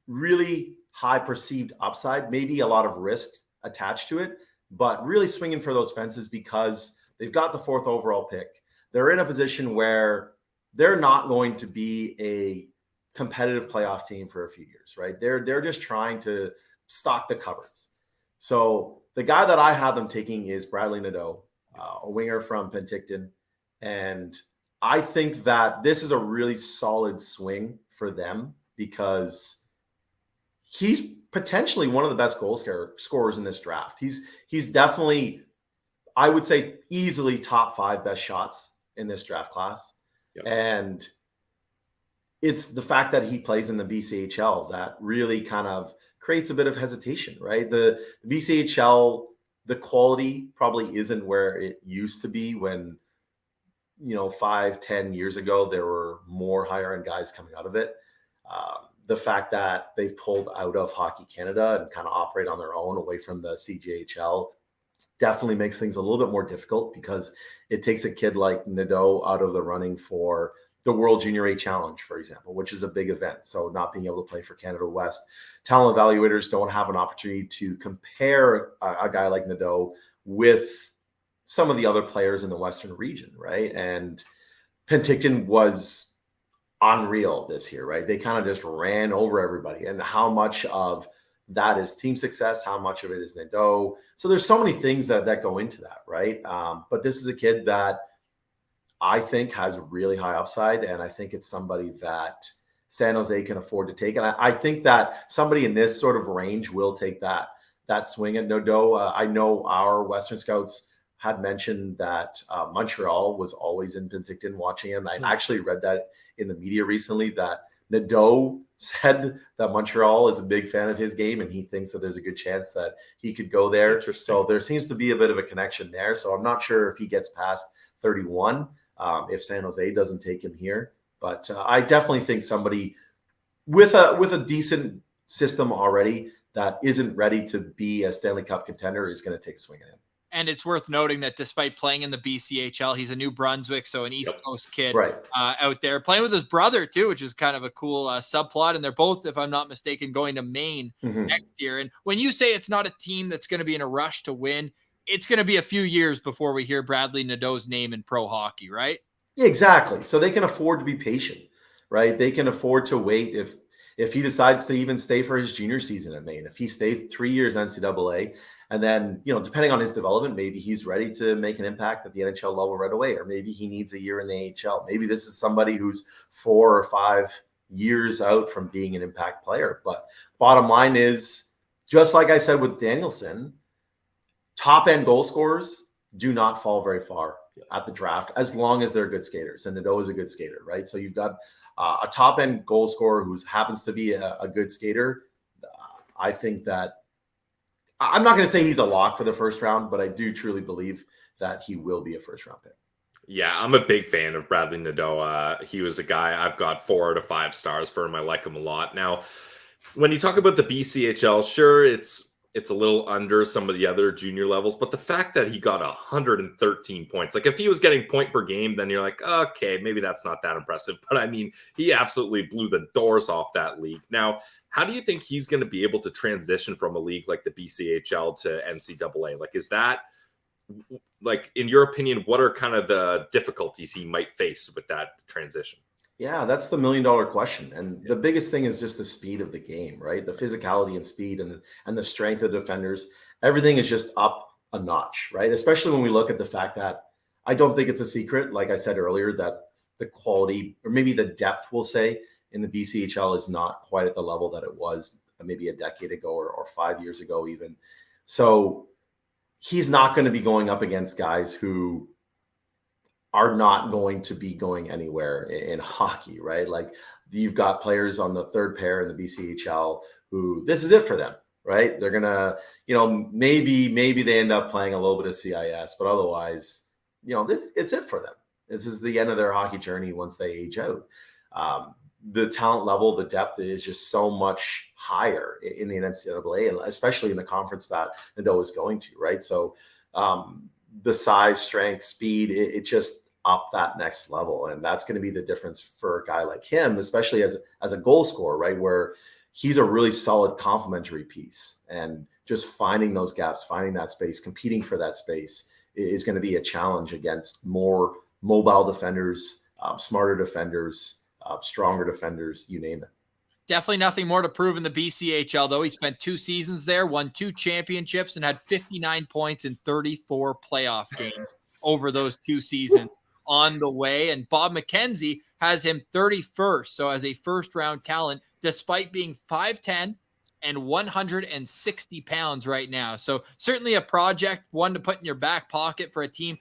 really high perceived upside, maybe a lot of risk attached to it, but really swinging for those fences because they've got the 4th overall pick. They're in a position where they're not going to be a competitive playoff team for a few years, right? They're just trying to stock the cupboards. So the guy that I have them taking is Bradley Nadeau, a winger from Penticton. And I think that this is a really solid swing for them because he's potentially one of the best goal scorers in this draft. He's definitely, I would say, easily top 5 best shots in this draft class. Yep. And it's the fact that he plays in the BCHL that really kind of creates a bit of hesitation, right? The BCHL, the quality probably isn't where it used to be when, 5-10 years ago, there were more higher end guys coming out of it. The fact that they've pulled out of Hockey Canada and kind of operate on their own away from the CJHL definitely makes things a little bit more difficult because it takes a kid like Nadeau out of the running for the World Junior A Challenge, for example, which is a big event. So not being able to play for Canada West, talent evaluators don't have an opportunity to compare a guy like Nadeau with some of the other players in the Western region, right? And Penticton was unreal this year, right? They kind of just ran over everybody. And how much of that is team success? How much of it is Nadeau? So there's so many things that go into that, right? But this is a kid that I think has really high upside, and I think it's somebody that San Jose can afford to take. And I think that somebody in this sort of range will take that swing at Nadeau. I know our Western scouts had mentioned that Montreal was always in Penticton watching him. I actually read that in the media recently that Nadeau said that Montreal is a big fan of his game and he thinks that there's a good chance that he could go there. So there seems to be a bit of a connection there. So I'm not sure if he gets past 31, if San Jose doesn't take him here. But I definitely think somebody with a decent system already that isn't ready to be a Stanley Cup contender is going to take a swing at him. And it's worth noting that despite playing in the BCHL, he's a New Brunswick, so an East Coast kid out there playing with his brother too, which is kind of a cool subplot. And they're both, if I'm not mistaken, going to Maine next year. And when you say it's not a team that's going to be in a rush to win, it's going to be a few years before we hear Bradley Nadeau's name in pro hockey, right? Yeah, exactly. So they can afford to be patient, right? They can afford to wait if he decides to even stay for his junior season at Maine. If he stays 3 years NCAA, and then, depending on his development, maybe he's ready to make an impact at the NHL level right away, or maybe he needs a year in the AHL. Maybe this is somebody who's 4 or 5 years out from being an impact player. But bottom line is, just like I said with Danielson, top-end goal scorers do not fall very far at the draft as long as they're good skaters. And Nadeau is a good skater, right? So you've got a top-end goal scorer who happens to be a good skater. I think that I'm not going to say he's a lock for the first round, but I do truly believe that he will be a first-round pick. Yeah, I'm a big fan of Bradley Nadeau. He was a guy I've got 4 out of 5 stars for him. I like him a lot. Now, when you talk about the BCHL, sure, it's a little under some of the other junior levels, but the fact that he got 113 points, like if he was getting point per game, then you're like, okay, maybe that's not that impressive. But I mean, he absolutely blew the doors off that league. Now, how do you think he's going to be able to transition from a league like the BCHL to NCAA? Like, is that, like, in your opinion, what are kind of the difficulties he might face with that transition? Yeah, that's the $1 million question. And the biggest thing is just the speed of the game, right? The physicality and speed and the strength of defenders. Everything is just up a notch, right? Especially when we look at the fact that I don't think it's a secret, like I said earlier, that the quality or maybe the depth, we'll say, in the BCHL is not quite at the level that it was maybe a decade ago or 5 years ago even. So he's not going to be going up against guys who are not going to be going anywhere in hockey, right? Like you've got players on the third pair in the BCHL who this is it for them, right? They're going to, maybe they end up playing a little bit of CIS, but otherwise, it's it for them. This is the end of their hockey journey once they age out. The talent level, the depth is just so much higher in the NCAA, and especially in the conference that Nadeau is going to, right? So the size, strength, speed, it just up that next level. And that's going to be the difference for a guy like him, especially as a goal scorer, right? Where he's a really solid complementary piece. And just finding those gaps, finding that space, competing for that space is going to be a challenge against more mobile defenders, smarter defenders, stronger defenders, you name it. Definitely nothing more to prove in the BCHL, though. He spent 2 seasons there, won 2 championships, and had 59 points in 34 playoff games over those 2 seasons on the way. And Bob McKenzie has him 31st, so as a first-round talent, despite being 5'10", and 160 pounds right now. So certainly a project, one to put in your back pocket for a team.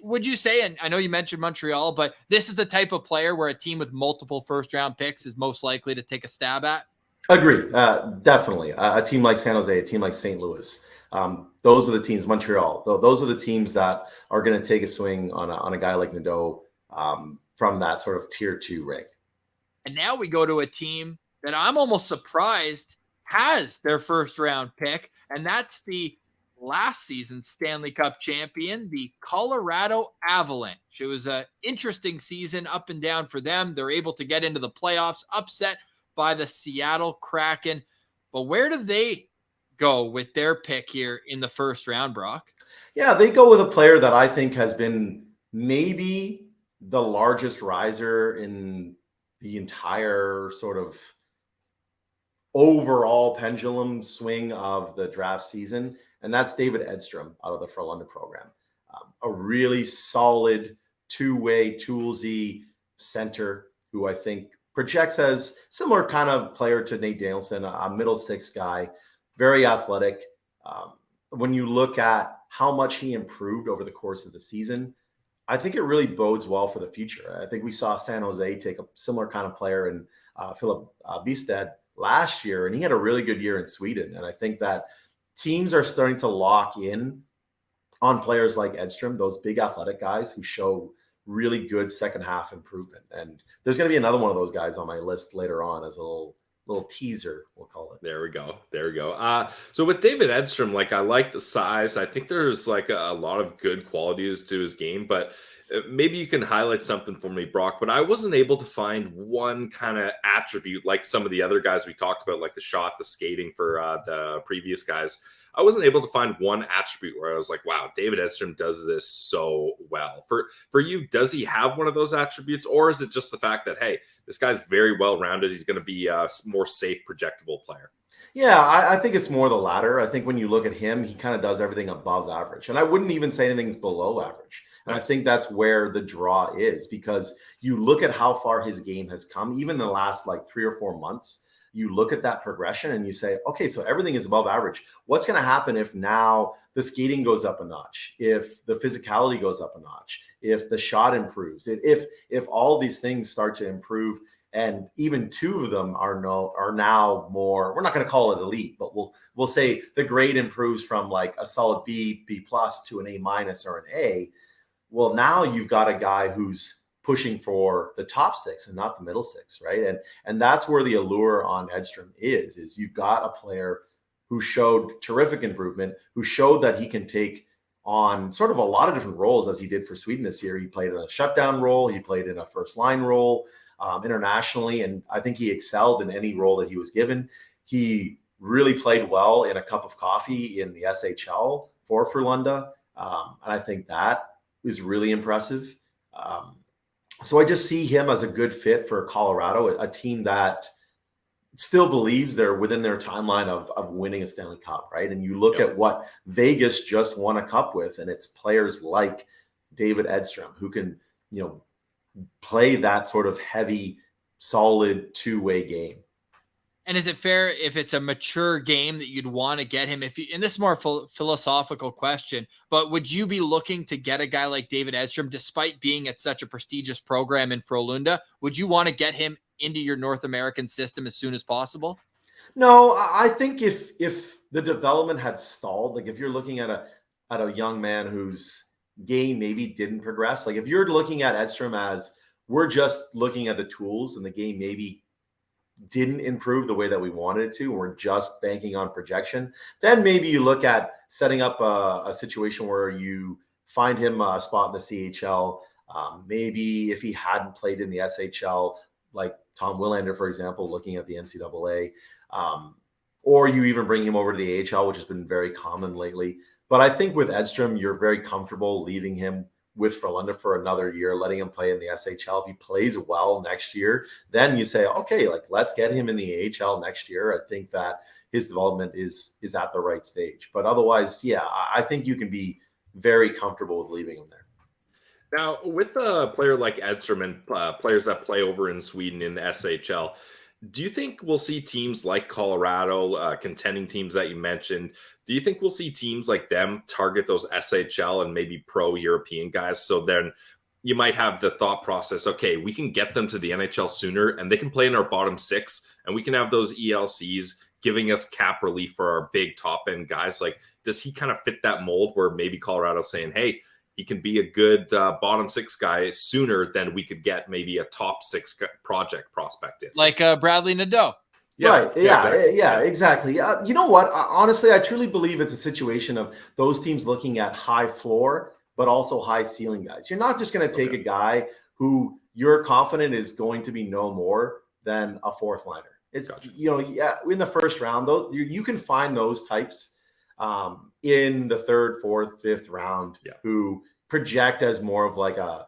Would you say, and I know you mentioned Montreal, but this is the type of player where a team with multiple first-round picks is most likely to take a stab at? Agree. Definitely. A team like San Jose, a team like St. Louis. Those are the teams, Montreal. Those are the teams that are going to take a swing on a guy like Nadeau from that sort of tier 2 rank. And now we go to a team that I'm almost surprised has their first round pick, and that's the last season's Stanley Cup champion, the Colorado Avalanche. It was an interesting season up and down for them. They're able to get into the playoffs, upset by the Seattle Kraken. But where do they go with their pick here in the first round, Brock? Yeah, they go with a player that I think has been maybe the largest riser in the entire sort of overall pendulum swing of the draft season, and that's David Edstrom out of the Frölunda program. A really solid two-way, toolsy center who I think projects as similar kind of player to Nate Danielson, a middle six guy, very athletic. When you look at how much he improved over the course of the season, I think it really bodes well for the future. I think we saw San Jose take a similar kind of player in Philip Bistad last year, and he had a really good year in Sweden. And I think that teams are starting to lock in on players like Edstrom, those big athletic guys who show really good second half improvement. And there's going to be another one of those guys on my list later on as a little teaser, we'll call it. There we go. So with David Edstrom, like, I like the size. I think there's like a lot of good qualities to his game, but maybe you can highlight something for me, Brock. But I wasn't able to find one kind of attribute like some of the other guys we talked about, like the shot, the skating for the previous guys. I wasn't able to find one attribute where I was like, wow, David Edstrom does this so well. For you, does he have one of those attributes, or is it just the fact that, hey, this guy's very well-rounded, he's going to be a more safe, projectable player? Yeah, I think it's more the latter. I think when you look at him, he kind of does everything above average. And I wouldn't even say anything's below average. And I think that's where the draw is, because you look at how far his game has come, even in the last like 3 or 4 months. You look at that progression and you say, okay, so everything is above average. What's going to happen if now the skating goes up a notch, if the physicality goes up a notch, if the shot improves, if all these things start to improve, and even 2 of them are now more, we're not going to call it elite, but we'll say the grade improves from like a solid B plus to an A- or an A. Well, now you've got a guy who's pushing for the top 6 and not the middle 6, right? And that's where the allure on Edstrom is you've got a player who showed terrific improvement, who showed that he can take on sort of a lot of different roles as he did for Sweden this year. He played in a shutdown role, he played in a first line role internationally, and I think he excelled in any role that he was given. He really played well in a cup of coffee in the SHL for Frölunda, and I think that is really impressive. So I just see him as a good fit for Colorado, a team that still believes they're within their timeline of winning a Stanley Cup, right? And you look at what Vegas just won a cup with, and it's players like David Edstrom who can, play that sort of heavy, solid two-way game. And is it fair if it's a mature game that you'd want to get him? And this is more philosophical question, but would you be looking to get a guy like David Edstrom, despite being at such a prestigious program in Frölunda? Would you want to get him into your North American system as soon as possible? No, I think if the development had stalled, like if you're looking at a young man whose game maybe didn't progress, like if you're looking at Edstrom as we're just looking at the tools and the game maybe didn't improve the way that we wanted it to, we're just banking on projection, then maybe you look at setting up a situation where you find him a spot in the CHL. Maybe if he hadn't played in the SHL, like Tom Willander, for example, looking at the NCAA, or you even bring him over to the AHL, which has been very common lately. But I think with Edstrom, you're very comfortable leaving him with Frölunda for another year, letting him play in the SHL. If he plays well next year, then you say, okay, like let's get him in the AHL next year. I think that his development is at the right stage. But otherwise, yeah, I think you can be very comfortable with leaving him there. Now, with a player like Edstrom and players that play over in Sweden in the SHL, do you think we'll see teams like Colorado, contending teams that you mentioned, do you think we'll see teams like them target those SHL and maybe pro-European guys? So then you might have the thought process, okay, we can get them to the NHL sooner and they can play in our bottom six and we can have those ELCs giving us cap relief for our big top-end guys. Like, does he kind of fit that mold where maybe Colorado's saying, hey, he can be a good bottom six guy sooner than we could get maybe a top six project prospect in? Like Bradley Nadeau. Yeah, right. Yeah, exactly. You know what? Honestly, I truly believe it's a situation of those teams looking at high floor, but also high ceiling guys. You're not just going to take a guy who you're confident is going to be no more than a fourth liner. It's, in the first round, though, you can find those types in the third, fourth, fifth round who project as more of like a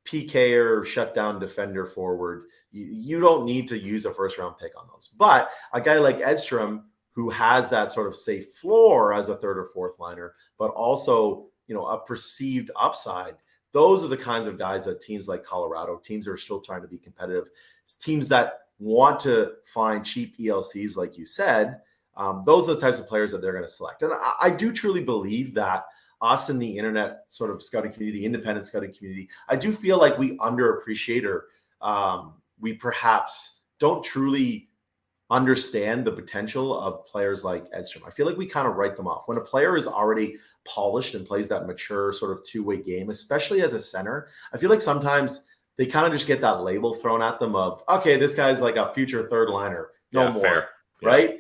PK or shutdown defender forward. You don't need to use a first round pick on those. But a guy like Edstrom, who has that sort of safe floor as a third or fourth liner, but also, a perceived upside, those are the kinds of guys that teams like Colorado, teams that are still trying to be competitive, teams that want to find cheap ELCs, like you said, those are the types of players that they're going to select. And I do truly believe that us in the internet sort of scouting community, independent scouting community, I do feel like we underappreciate or we perhaps don't truly understand the potential of players like Edstrom. I feel like we kind of write them off. When a player is already polished and plays that mature sort of two-way game, especially as a center, I feel like sometimes they kind of just get that label thrown at them of, okay, this guy's like a future third liner, no more, fair. Right?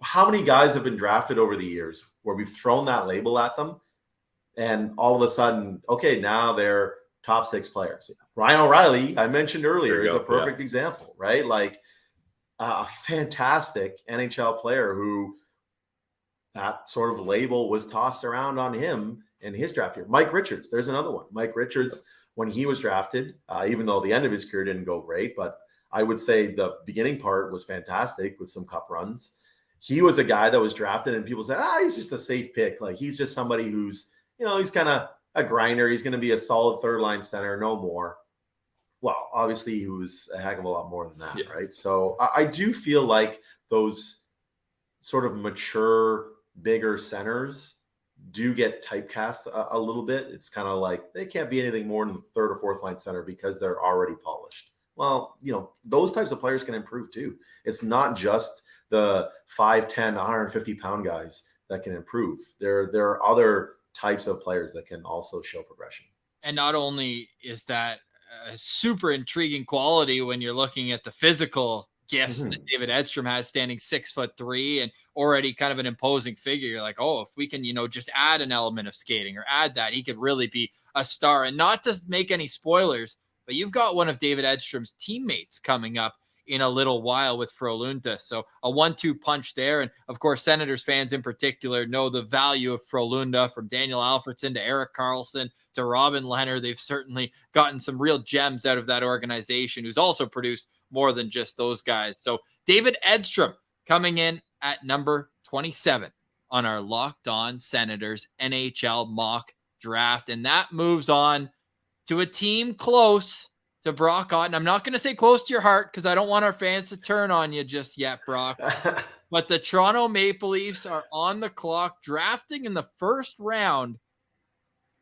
How many guys have been drafted over the years where we've thrown that label at them and all of a sudden, okay, now they're top six players. Ryan O'Reilly, I mentioned earlier, is a perfect example, right? Like a fantastic NHL player who that sort of label was tossed around on him in his draft year. Mike Richards, there's another one. Mike Richards, when he was drafted, even though the end of his career didn't go great, but I would say the beginning part was fantastic with some cup runs. He was a guy that was drafted and people said, he's just a safe pick. Like he's just somebody who's, he's kind of a grinder. He's going to be a solid third line center, no more. Well, obviously he was a heck of a lot more than that, right? So I do feel like those sort of mature, bigger centers do get typecast a little bit. It's kind of like they can't be anything more than the third or fourth line center because they're already polished. Well, those types of players can improve too. It's not just the 5'10", 150-pound guys that can improve. There are other types of players that can also show progression. And not only is that a super intriguing quality when you're looking at the physical gifts that David Edstrom has, standing 6'3" and already kind of an imposing figure. You're like, if we can, just add an element of skating or add that, he could really be a star. And not to make any spoilers, but you've got one of David Edstrom's teammates coming up in a little while with Frölunda. So a 1-2 punch there. And of course, Senators fans in particular know the value of Frölunda, from Daniel Alfredsson to Erik Karlsson to Robin Leonard. They've certainly gotten some real gems out of that organization, who's also produced more than just those guys. So David Edstrom coming in at number 27 on our Locked On Senators NHL mock draft. And that moves on to a team close to Brock Otten. I'm not going to say close to your heart because I don't want our fans to turn on you just yet, Brock. But the Toronto Maple Leafs are on the clock, drafting in the first round.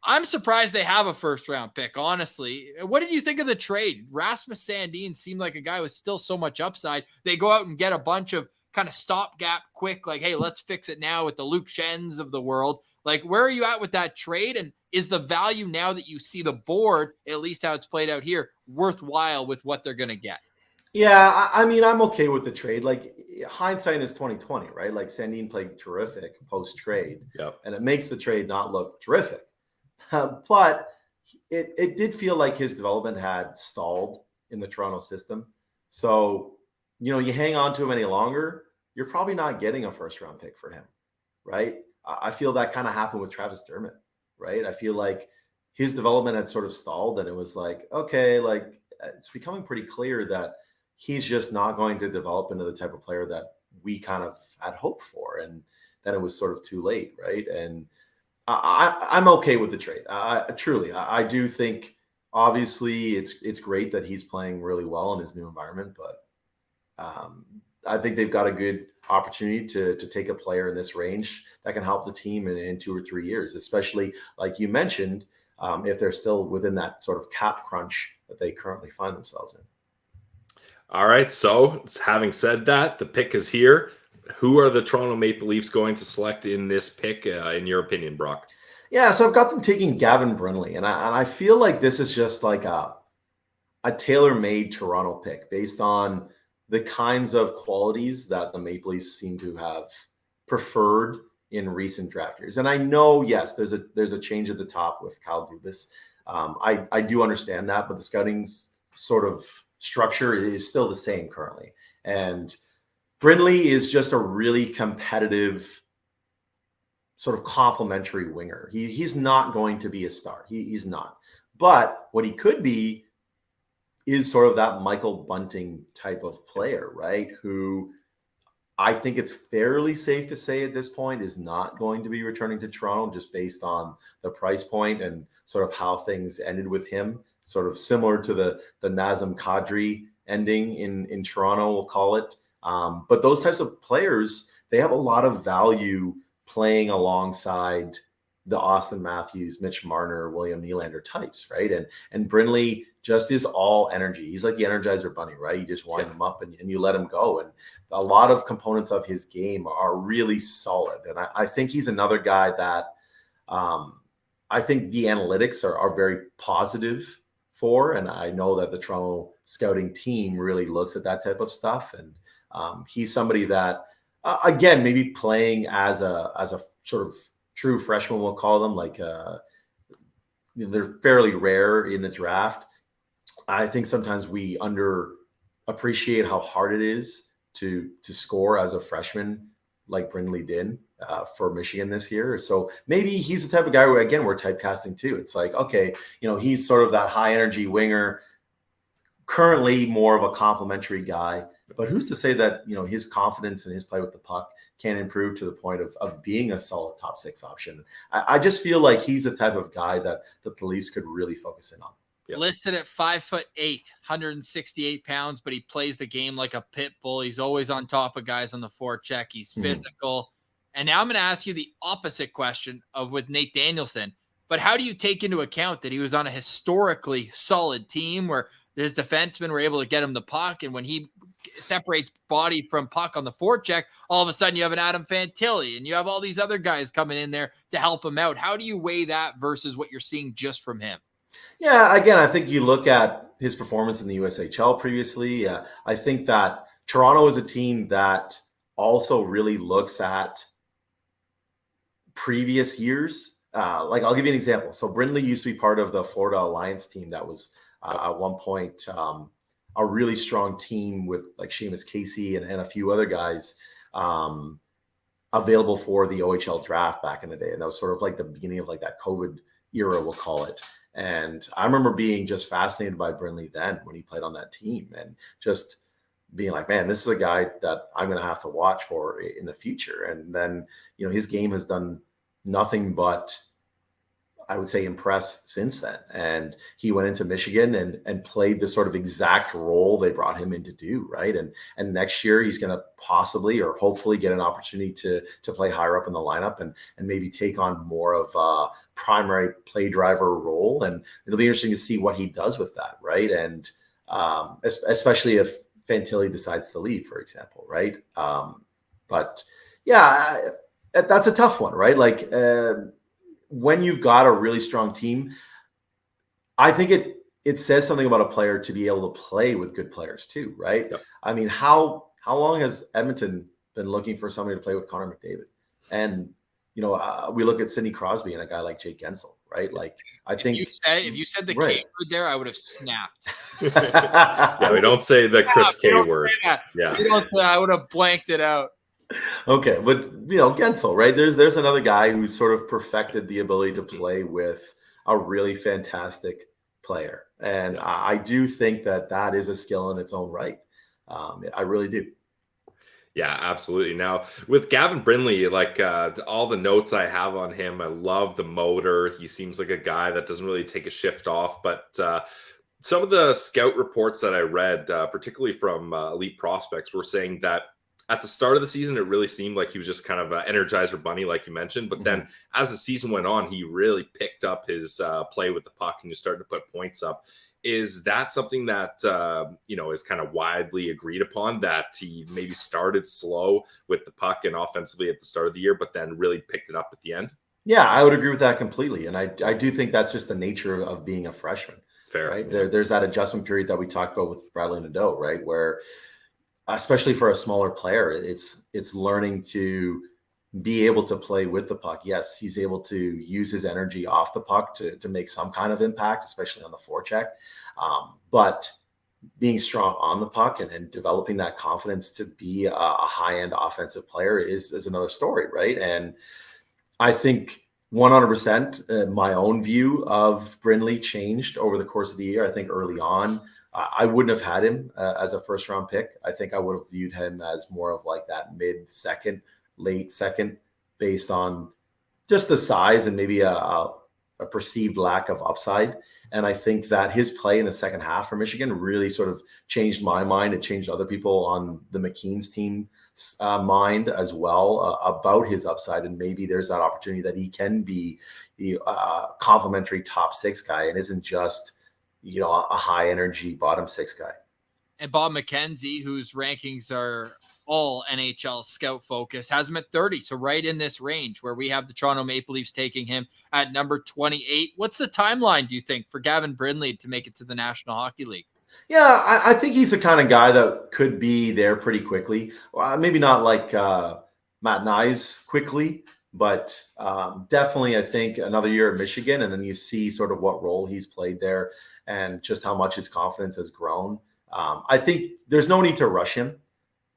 I'm surprised they have a first round pick, honestly. What did you think of the trade? Rasmus Sandin seemed like a guy with still so much upside. They go out and get a bunch of kind of stopgap quick, like, hey, let's fix it now with the Luke Schens of the world. Like, where are you at with that trade? And is the value, now that you see the board, at least how it's played out here, worthwhile with what they're going to get? Yeah, I mean, I'm okay with the trade. Like, hindsight is 2020, right? Like, Sandin played terrific post-trade, and it makes the trade not look terrific. But it did feel like his development had stalled in the Toronto system. So, you hang on to him any longer, you're probably not getting a first round pick for him, right? I feel that kind of happened with Travis Dermott, right? I feel like his development had sort of stalled, and it was like, okay, like it's becoming pretty clear that he's just not going to develop into the type of player that we kind of had hoped for. And then it was sort of too late, right? And I'm okay with the trade. I do think, obviously, it's great that he's playing really well in his new environment, but I think they've got a good opportunity to take a player in this range that can help the team in 2 or 3 years, especially like you mentioned, if they're still within that sort of cap crunch that they currently find themselves in. All right. So having said that, the pick is here. Who are the Toronto Maple Leafs going to select in this pick, in your opinion, Brock? Yeah, so I've got them taking Gavin Brindley, and I feel like this is just like a tailor-made Toronto pick based on the kinds of qualities that the Maple Leafs seem to have preferred in recent draft years. And I know, yes, there's a change at the top with Kyle Dubas. I do understand that, but the scouting's sort of structure is still the same currently. And Brindley is just a really competitive, sort of complementary winger. He's not going to be a star. He's not. But what he could be is sort of that Michael Bunting type of player, right? Who I think it's fairly safe to say at this point is not going to be returning to Toronto, just based on the price point and sort of how things ended with him. Sort of similar to the Nazem Kadri ending in Toronto, we'll call it. But those types of players, they have a lot of value playing alongside the Austin Matthews, Mitch Marner, William Nylander types, right? And Brindley just is all energy. He's like the Energizer Bunny, right? You just wind him up and you let him go. And a lot of components of his game are really solid. And I think he's another guy that I think the analytics are very positive for. And I know that the Toronto scouting team really looks at that type of stuff. And he's somebody that, again, maybe playing as a sort of true freshman, we'll call them, like they're fairly rare in the draft. I think sometimes we underappreciate how hard it is to score as a freshman, like Brindley did for Michigan this year. So maybe he's the type of guy where, again, we're typecasting too. It's like, okay, he's sort of that high energy winger, currently more of a complimentary guy. But who's to say that, his confidence and his play with the puck can improve to the point of being a solid top 6 option? I just feel like he's the type of guy that the Leafs could really focus in on. Yep. Listed at 5'8", 168 pounds, but he plays the game like a pit bull. He's always on top of guys on the forecheck. He's physical. And now I'm going to ask you the opposite question of with Nate Danielson. But how do you take into account that he was on a historically solid team where his defensemen were able to get him the puck, and when he separates body from puck on the forecheck, all of a sudden you have an Adam Fantilli and you have all these other guys coming in there to help him out? How do you weigh that versus what you're seeing just from him? Yeah, again, I think you look at his performance in the USHL previously. I think that Toronto is a team that also really looks at previous years. Like, I'll give you an example. So Brindley used to be part of the Florida Alliance team that was at one point a really strong team with like Seamus Casey and a few other guys available for the OHL draft back in the day. And that was sort of like the beginning of like that COVID era, we'll call it. And I remember being just fascinated by Brindley then when he played on that team, and just being like, man, this is a guy that I'm going to have to watch for in the future. And then, his game has done nothing but, I would say, impress since then. And he went into Michigan and played the sort of exact role they brought him in to do, right? And next year he's going to possibly or hopefully get an opportunity to play higher up in the lineup and maybe take on more of a primary play driver role. And it'll be interesting to see what he does with that, right? And especially if Fantilli decides to leave, for example, right? But yeah, that's a tough one, right? Like, when you've got a really strong team, I think it says something about a player to be able to play with good players too, right? Yep. I mean, how long has Edmonton been looking for somebody to play with Connor McDavid? And, we look at Sidney Crosby and a guy like Jake Gensel, right? Like, I think if you said the K word there, I would have snapped. Yeah, we don't say the Chris K word. Yeah, I would have blanked it out. Okay, but Gensel, right? There's another guy who's sort of perfected the ability to play with a really fantastic player, and I do think that is a skill in its own right. I really do. Yeah, absolutely. Now with Gavin Brindley, like all the notes I have on him, I love the motor. He seems like a guy that doesn't really take a shift off, but some of the scout reports that I read, particularly from Elite Prospects, were saying that at the start of the season, it really seemed like he was just kind of an Energizer bunny, like you mentioned. But then as the season went on, he really picked up his play with the puck and he started to put points up. Is that something that, is kind of widely agreed upon, that he maybe started slow with the puck and offensively at the start of the year, but then really picked it up at the end? Yeah, I would agree with that completely. And I do think that's just the nature of being a freshman. Fair. Right? There's that adjustment period that we talked about with Bradley Nadeau, right? Where especially for a smaller player, it's learning to be able to play with the puck. Yes, he's able to use his energy off the puck to make some kind of impact, especially on the forecheck. But being strong on the puck and developing that confidence to be a high-end offensive player is another story, right? And I think 100% my own view of Brindley changed over the course of the year. I think early on, I wouldn't have had him as a first-round pick. I think I would have viewed him as more of like that mid-second, late second, based on just the size and maybe a perceived lack of upside. And I think that his play in the second half for Michigan really sort of changed my mind. It changed other people on the McKeen's team mind as well about his upside. And maybe there's that opportunity that he can be the complimentary top six guy and isn't just a high energy bottom six guy. And Bob McKenzie, whose rankings are all NHL scout focus, has him at 30. So right in this range where we have the Toronto Maple Leafs taking him at number 28. What's the timeline, do you think, for Gavin Brindley to make it to the National Hockey League? Yeah, I think he's the kind of guy that could be there pretty quickly. Maybe not like Matt Nyes quickly, but definitely I think another year at Michigan, and then you see sort of what role he's played there and just how much his confidence has grown. I think there's no need to rush him,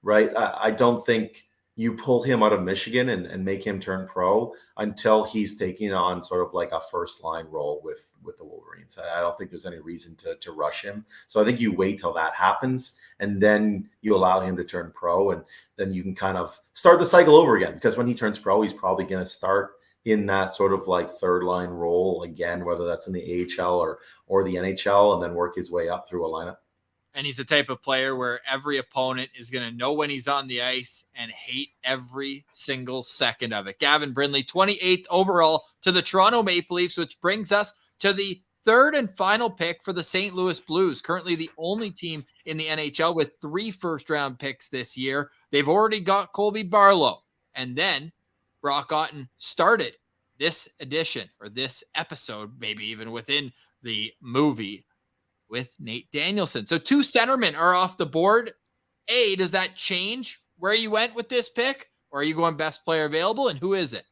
right? I don't think you pull him out of Michigan and make him turn pro until he's taking on sort of like a first line role with the Wolverines. I don't think there's any reason to rush him. So I think you wait till that happens and then you allow him to turn pro, and then you can kind of start the cycle over again, because when he turns pro, he's probably going to start in that sort of like third line role again, whether that's in the AHL or the NHL, and then work his way up through a lineup. And he's the type of player where every opponent is going to know when he's on the ice and hate every single second of it. Gavin Brindley, 28th overall to the Toronto Maple Leafs, which brings us to the third and final pick for the St. Louis Blues, currently the only team in the NHL with 3 first-round picks this year. They've already got Colby Barlow. And then Brock Otten started this edition, or this episode, maybe even within the movie, with Nate Danielson. So 2 centermen are off the board. Does that change where you went with this pick? Or are you going best player available? And who is it?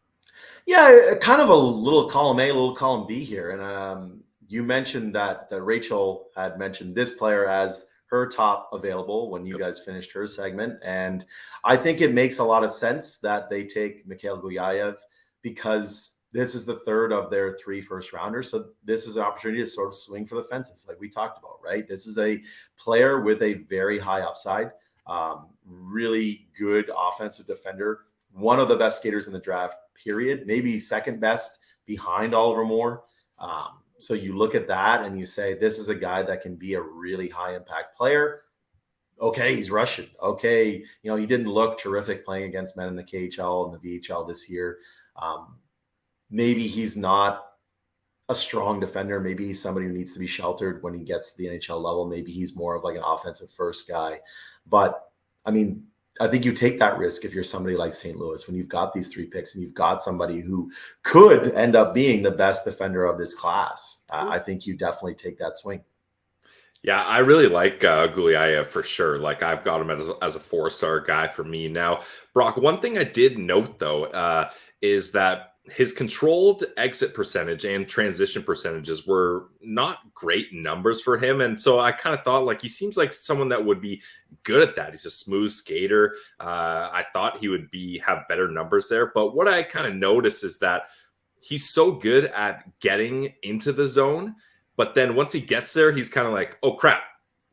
Yeah, kind of a little column A, a little column B here. And you mentioned that Rachel had mentioned this player as her top available when you guys finished her segment. And I think it makes a lot of sense that they take Mikhail Gulyayev, because this is the third of their 3 first rounders. So this is an opportunity to sort of swing for the fences, like we talked about, right? This is a player with a very high upside, really good offensive defender, one of the best skaters in the draft, period, maybe second best behind Oliver Moore. So you look at that and you say, this is a guy that can be a really high impact player. Okay, he's Russian. Okay, he didn't look terrific playing against men in the KHL and the VHL this year. Maybe he's not a strong defender. Maybe he's somebody who needs to be sheltered when he gets to the NHL level. Maybe he's more of like an offensive first guy. But I mean, I think you take that risk if you're somebody like St. Louis, when you've got these 3 picks and you've got somebody who could end up being the best defender of this class. I think you definitely take that swing. Yeah, I really like Gulyayev for sure. Like, I've got him as a 4-star guy for me. Now, Brock, one thing I did note, though, is that his controlled exit percentage and transition percentages were not great numbers for him. And so I kind of thought, like, he seems like someone that would be good at that. He's a smooth skater. I thought he would have better numbers there. But what I kind of noticed is that he's so good at getting into the zone. But then once he gets there, he's kind of like, oh, crap.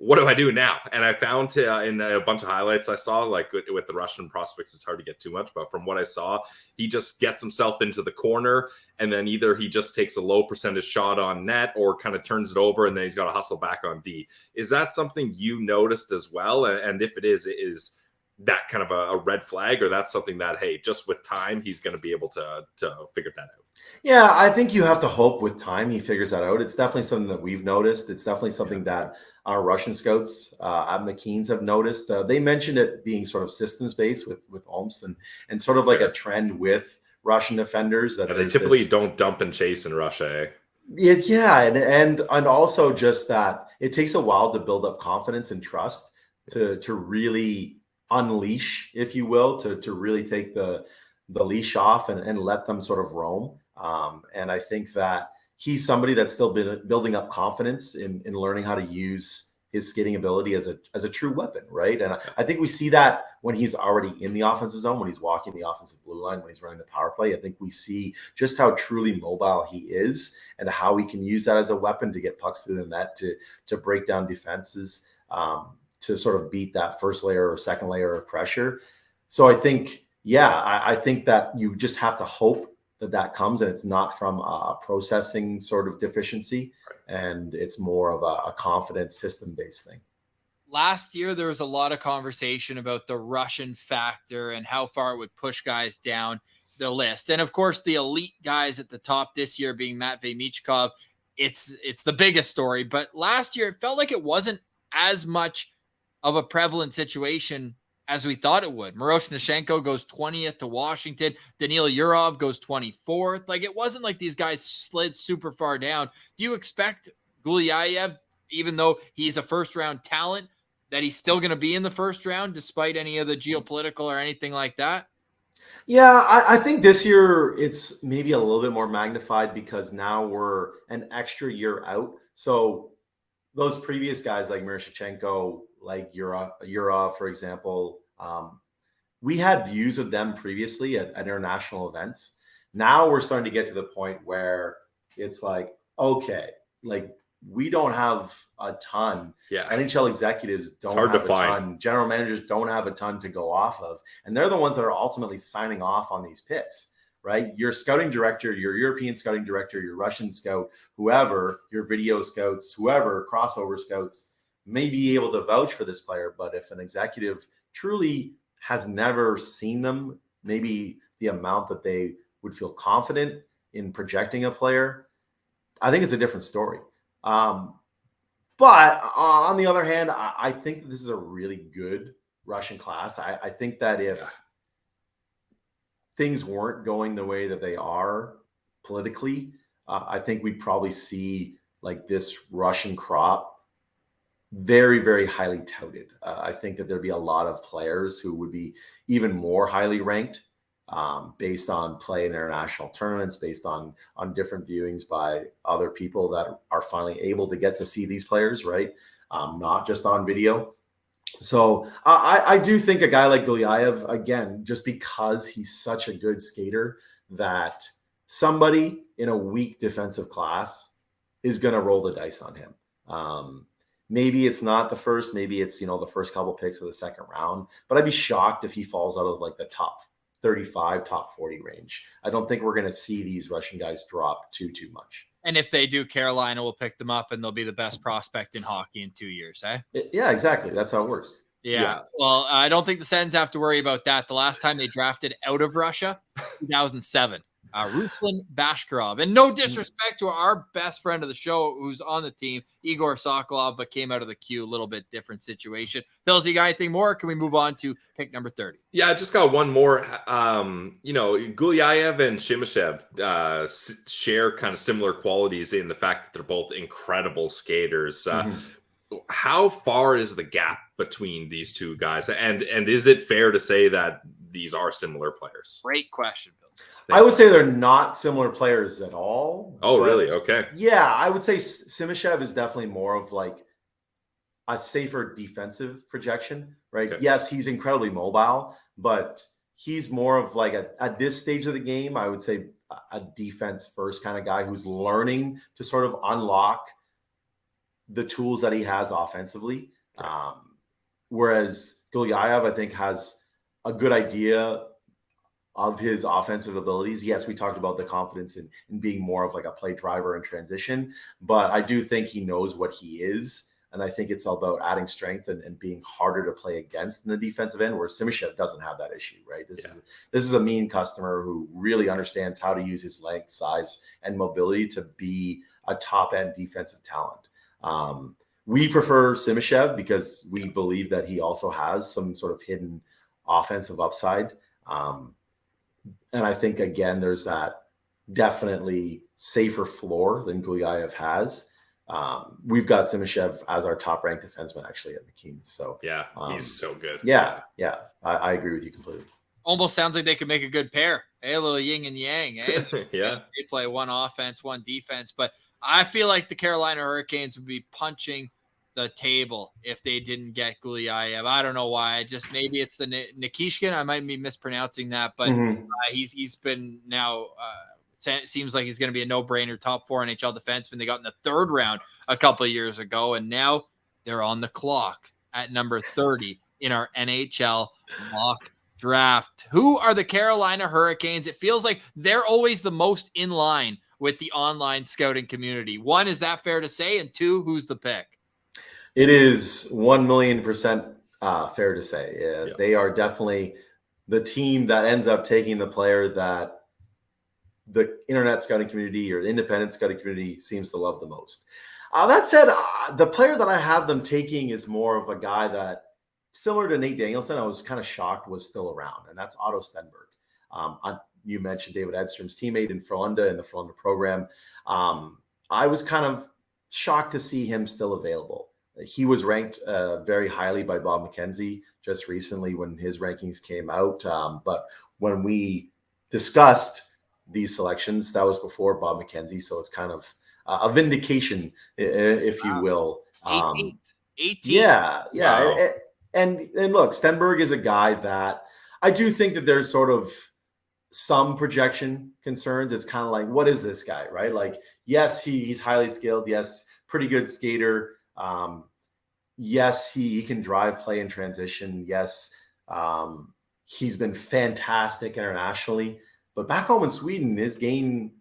What do I do now? And I found in a bunch of highlights I saw, like with the Russian prospects, it's hard to get too much. But from what I saw, he just gets himself into the corner, and then either he just takes a low percentage shot on net or kind of turns it over, and then he's got to hustle back on D. Is that something you noticed as well? And if it is that kind of a red flag, or that's something that, hey, just with time, he's going to be able to figure that out? Yeah, I think you have to hope with time he figures that out. It's definitely something that we've noticed. It's definitely something that our Russian scouts at McKeen's have noticed. They mentioned it being sort of systems-based with Omsk and sort of like a trend with Russian defenders. That they typically don't dump and chase in Russia, eh? Yeah, and also just that it takes a while to build up confidence and trust to really unleash, if you will, to really take the leash off and let them sort of roam. And I think that he's somebody that's still been building up confidence in learning how to use his skating ability as a true weapon, right? And I think we see that when he's already in the offensive zone, when he's walking the offensive blue line, when he's running the power play. I think we see just how truly mobile he is and how he can use that as a weapon to get pucks through the net, to break down defenses, to sort of beat that first layer or second layer of pressure. So I think, I think that you just have to hope that comes, and it's not from a processing sort of deficiency, and it's more of a confidence system-based thing. Last year, there was a lot of conversation about the Russian factor and how far it would push guys down the list. And of course, the elite guys at the top this year being Matvei, Michkov, it's the biggest story. But last year, it felt like it wasn't as much of a prevalent situation as we thought it would. Miroshnichenko goes 20th to Washington. Daniil Yurov goes 24th. Like, it wasn't like these guys slid super far down. Do you expect Gulyayev, even though he's a first-round talent, that he's still going to be in the first round despite any of the geopolitical or anything like that? Yeah, I think this year it's maybe a little bit more magnified because now we're an extra year out. So those previous guys like Miroshnichenko, like Yurov, for example, we had views of them previously at international events. Now we're starting to get to the point where it's like, okay, like we don't have a ton. Yeah. NHL executives don't have a ton. General managers don't have a ton to go off of. And they're the ones that are ultimately signing off on these picks, right? Your scouting director, your European scouting director, your Russian scout, whoever, your video scouts, whoever, crossover scouts, may be able to vouch for this player. But if an executive truly has never seen them, maybe the amount that they would feel confident in projecting a player, I think it's a different story. But on the other hand, I think this is a really good Russian class. I think that if things weren't going the way that they are politically, I think we'd probably see like this Russian crop very, very highly touted. I think that there'd be a lot of players who would be even more highly ranked based on play in international tournaments, based on different viewings by other people that are finally able to get to see these players, right? Not just on video. So I do think a guy like Gulyayev, again, just because he's such a good skater, that somebody in a weak defensive class is going to roll the dice on him. Maybe it's not the first, maybe it's, the first couple picks of the second round, but I'd be shocked if he falls out of like the top 35, top 40 range. I don't think we're going to see these Russian guys drop too much. And if they do, Carolina will pick them up and they'll be the best prospect in hockey in 2 years, eh? Yeah, exactly. That's how it works. Yeah. Well, I don't think the Sens have to worry about that. The last time they drafted out of Russia, 2007. Ruslan Bashkarov. And no disrespect to our best friend of the show who's on the team, Igor Sokolov, but came out of the queue. A little bit different situation. Bills, you got anything more? Can we move on to pick number 30? Yeah, I just got one more. Gulyayev and Simashev share kind of similar qualities in the fact that they're both incredible skaters. How far is the gap between these two guys? And is it fair to say that these are similar players? Great question, Bill. I would say they're not similar players at all. Oh, really? Okay. Yeah, I would say Simashev is definitely more of like a safer defensive projection, right? Okay. Yes, he's incredibly mobile, but he's more of like at this stage of the game, I would say a defense first kind of guy who's learning to sort of unlock the tools that he has offensively. Whereas Gulyayev, I think, has a good idea of his offensive abilities. Yes, we talked about the confidence in being more of like a play driver in transition, but I do think he knows what he is. And I think it's all about adding strength and being harder to play against in the defensive end, where Simashev doesn't have that issue, right? This is a mean customer who really understands how to use his length, size, and mobility to be a top-end defensive talent. We prefer Simashev because we believe that he also has some sort of hidden offensive upside. And I think, again, there's that definitely safer floor than Gulyayev has. We've got Simashev as our top-ranked defenseman, actually, at McKean. So yeah, he's so good. Yeah. I agree with you completely. Almost sounds like they could make a good pair. A little yin and yang. Yeah. They play one offense, one defense. But I feel like the Carolina Hurricanes would be punching the table if they didn't get Gulyayev. I don't know why. Just maybe it's the Nikishkin. I might be mispronouncing that, but he's been now seems like he's going to be a no-brainer top 4 NHL defenseman. They got in the 3rd round a couple of years ago, and now they're on the clock at number 30 in our NHL mock draft. Who are the Carolina Hurricanes? It feels like they're always the most in line with the online scouting community. 1, is that fair to say? And 2, who's the pick? It is 1,000,000% fair to say. Yeah. They are definitely the team that ends up taking the player that the internet scouting community or the independent scouting community seems to love the most. That said, the player that I have them taking is more of a guy that, similar to Nate Danielson, I was kind of shocked was still around, and that's Otto Stenberg. You mentioned David Edstrom's teammate in Frölunda in the Frölunda program. I was kind of shocked to see him still available. He was ranked very highly by Bob McKenzie just recently when his rankings came out. But when we discussed these selections, that was before Bob McKenzie. So it's kind of a vindication, if you will. 18th. Yeah. Wow. And look, Stenberg is a guy that I do think that there's sort of some projection concerns. It's kind of like, what is this guy, right? Like, yes, he's highly skilled. Yes, pretty good skater. Yes, he can drive play in transition. Yes, he's been fantastic internationally. But back home in Sweden, his game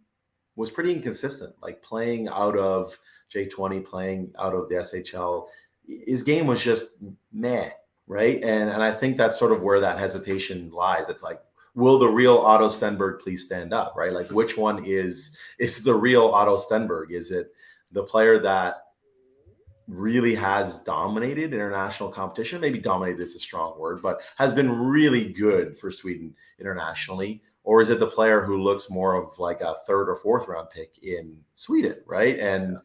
was pretty inconsistent. Like playing out of J20, playing out of the SHL, his game was just meh, right? And I think that's sort of where that hesitation lies. It's like, will the real Otto Stenberg please stand up, right? Like, which one is the real Otto Stenberg? Is it the player that really has dominated international competition? Maybe dominated is a strong word, but has been really good for Sweden internationally. Or is it the player who looks more of like a 3rd or 4th round pick in Sweden, right? And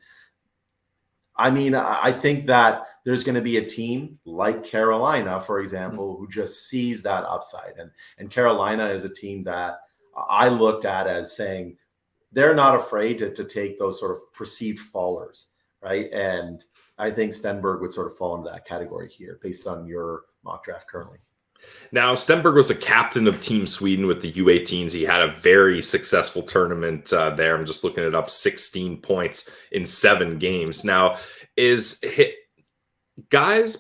I mean, I think that there's going to be a team like Carolina, for example, who just sees that upside. And Carolina is a team that I looked at as saying they're not afraid to take those sort of perceived fallers, right? And I think Stenberg would sort of fall into that category here based on your mock draft currently. Now, Stenberg was the captain of Team Sweden with the U18s. He had a very successful tournament there. I'm just looking it up, 16 points in 7 games. Now,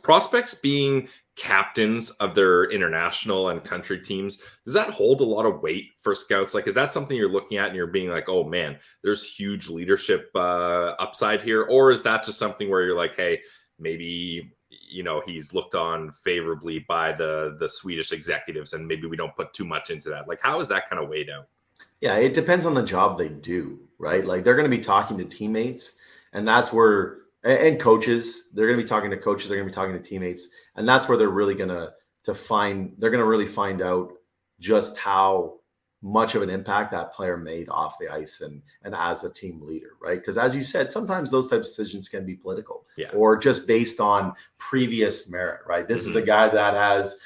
prospects being captains of their international and country teams, does that hold a lot of weight for scouts? Like, is that something you're looking at and you're being like, oh man, there's huge leadership upside here? Or is that just something where you're like, hey, maybe he's looked on favorably by the Swedish executives and maybe we don't put too much into that? Like, how is that kind of weighed out? Yeah, it depends on the job they do, right? Like, they're going to be talking to teammates, and that's where, and coaches, they're going to be talking to coaches, they're going to be talking to teammates, and that's where they're really going to find out just how much of an impact that player made off the ice and as a team leader, right? Because as you said, sometimes those types of decisions can be political or just based on previous merit, right? This is a guy that has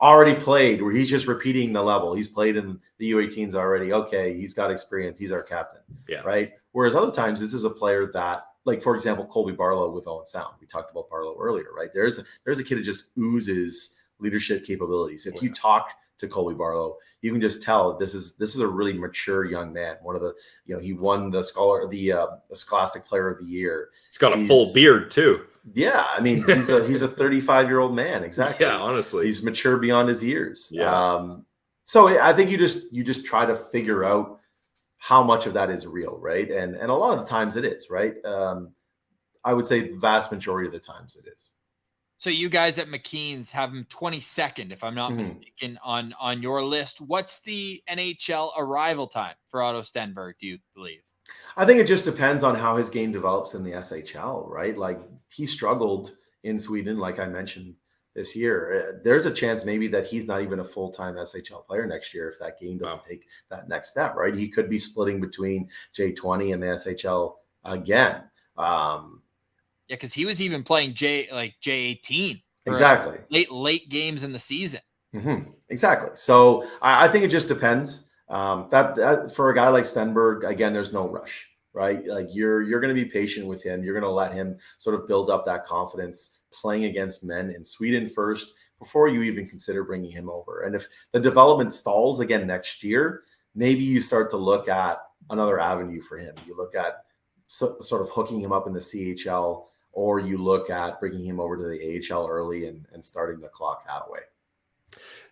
already played, where he's just repeating the level. He's played in the U18s already. Okay, he's got experience. He's our captain. Yeah. Right. Whereas other times, this is a player that, like, for example, Colby Barlow with Owen Sound. We talked about Barlow earlier, right? There's a kid that just oozes leadership capabilities. If you talk to Colby Barlow, you can just tell this is a really mature young man. One of the, he won the Scholastic Player of the Year. He's got a full beard too. Yeah, I mean, he's a 35-year-old man. Exactly. Yeah, honestly, he's mature beyond his years. Yeah. So I think you just try to figure out how much of that is real, right? And a lot of the times it is, right? I would say the vast majority of the times it is. So you guys at McKean's have him 22nd, if I'm not mistaken, on your list. What's the NHL arrival time for Otto Stenberg, do you believe? I think it just depends on how his game develops in the SHL, right? Like, he struggled in Sweden, like I mentioned this year. There's a chance maybe that he's not even a full-time SHL player next year if that game doesn't take that next step, right? He could be splitting between J20 and the SHL again. Yeah, because he was even playing J18. Exactly. Late games in the season. Exactly. So I think it just depends. That for a guy like Stenberg, again, there's no rush, right? Like, you're going to be patient with him. You're going to let him sort of build up that confidence playing against men in Sweden first before you even consider bringing him over. And if the development stalls again next year, maybe you start to look at another avenue for him. You look at sort of hooking him up in the CHL, or you look at bringing him over to the AHL early and starting the clock that way.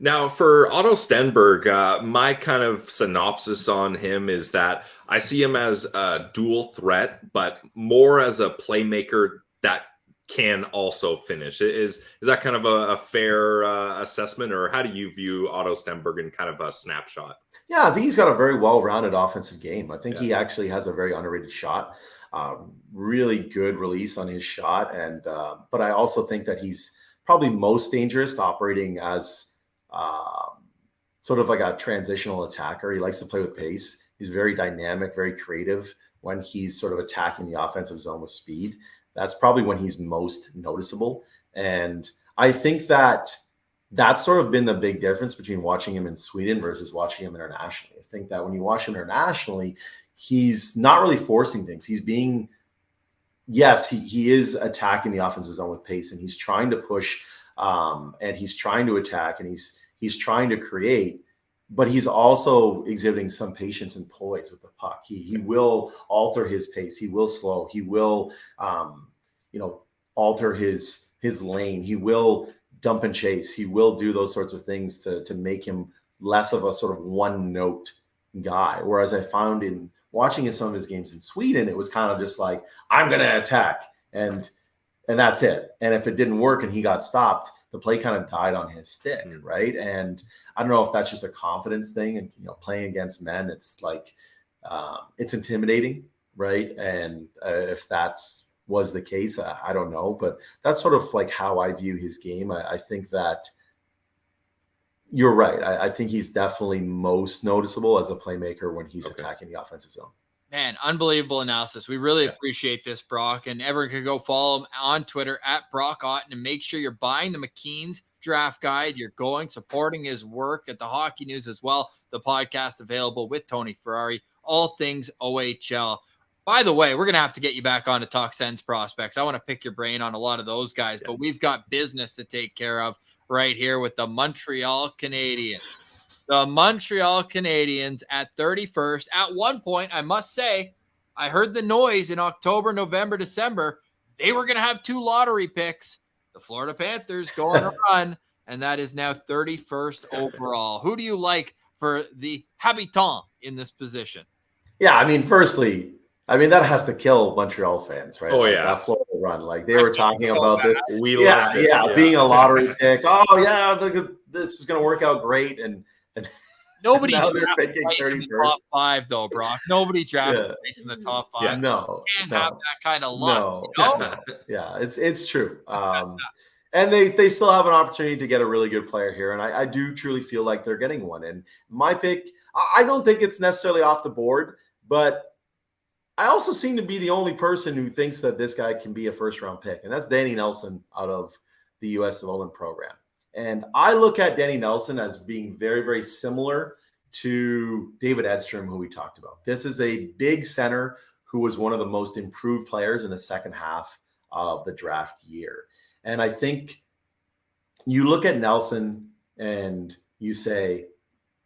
Now, for Otto Stenberg, my kind of synopsis on him is that I see him as a dual threat, but more as a playmaker that can also finish. Is that kind of a fair assessment, or how do you view Otto Stenberg in kind of a snapshot? Yeah, I think he's got a very well-rounded offensive game. I think he actually has a very underrated shot. Really good release on his shot, and but I also think that he's probably most dangerous operating as sort of like a transitional attacker. He likes to play with pace. He's very dynamic, very creative when he's sort of attacking the offensive zone with speed. That's probably when he's most noticeable. And I think that that's sort of been the big difference between watching him in Sweden versus watching him internationally. I think that when you watch him internationally, he's not really forcing things. He's being, yes, he is attacking the offensive zone with pace, and he's trying to push, and he's trying to attack, and he's trying to create, but he's also exhibiting some patience and poise with the puck. He will alter his pace. He will slow. He will, alter his lane. He will dump and chase. He will do those sorts of things to make him less of a sort of one note guy. Whereas I found in watching some of his games in Sweden, it was kind of just like, I'm going to attack, and that's it. And if it didn't work and he got stopped, the play kind of died on his stick, right? And I don't know if that's just a confidence thing. And playing against men, it's like it's intimidating, right? And if that's was the case, I don't know, but that's sort of like how I view his game. I think that you're right. I think he's definitely most noticeable as a playmaker when he's attacking the offensive zone. Man, unbelievable analysis. We really appreciate this, Brock. And everyone can go follow him on Twitter at Brock Otten, and make sure you're buying the McKean's draft guide. You're going, supporting his work at the Hockey News as well. The podcast available with Tony Ferrari, all things OHL. By the way, we're going to have to get you back on to talk Sens prospects. I want to pick your brain on a lot of those guys, but we've got business to take care of right here with the Montreal Canadiens. The Montreal Canadiens at 31st. At one point, I must say, I heard the noise in October, November, December. They were going to have 2 lottery picks. The Florida Panthers go on a run, and that is now 31st overall. Who do you like for the habitant in this position? Yeah, I mean, firstly, that has to kill Montreal fans, right? Oh, like, yeah. That Florida run. Like, they were talking about this. Loved it. Being a lottery pick. Oh, yeah, this is going to work out great. And nobody now drafts Price in the top 5, though, Brock. Nobody drafts Price in the top 5. Yeah, no. You can't have that kind of luck. No. Yeah, it's true. And they still have an opportunity to get a really good player here. And I do truly feel like they're getting one. And my pick, I don't think it's necessarily off the board, but I also seem to be the only person who thinks that this guy can be a first-round pick, and that's Danny Nelson out of the U.S. Development Program. And I look at Danny Nelson as being very, very similar to David Edstrom, who we talked about. This is a big center who was one of the most improved players in the second half of the draft year. And I think you look at Nelson and you say,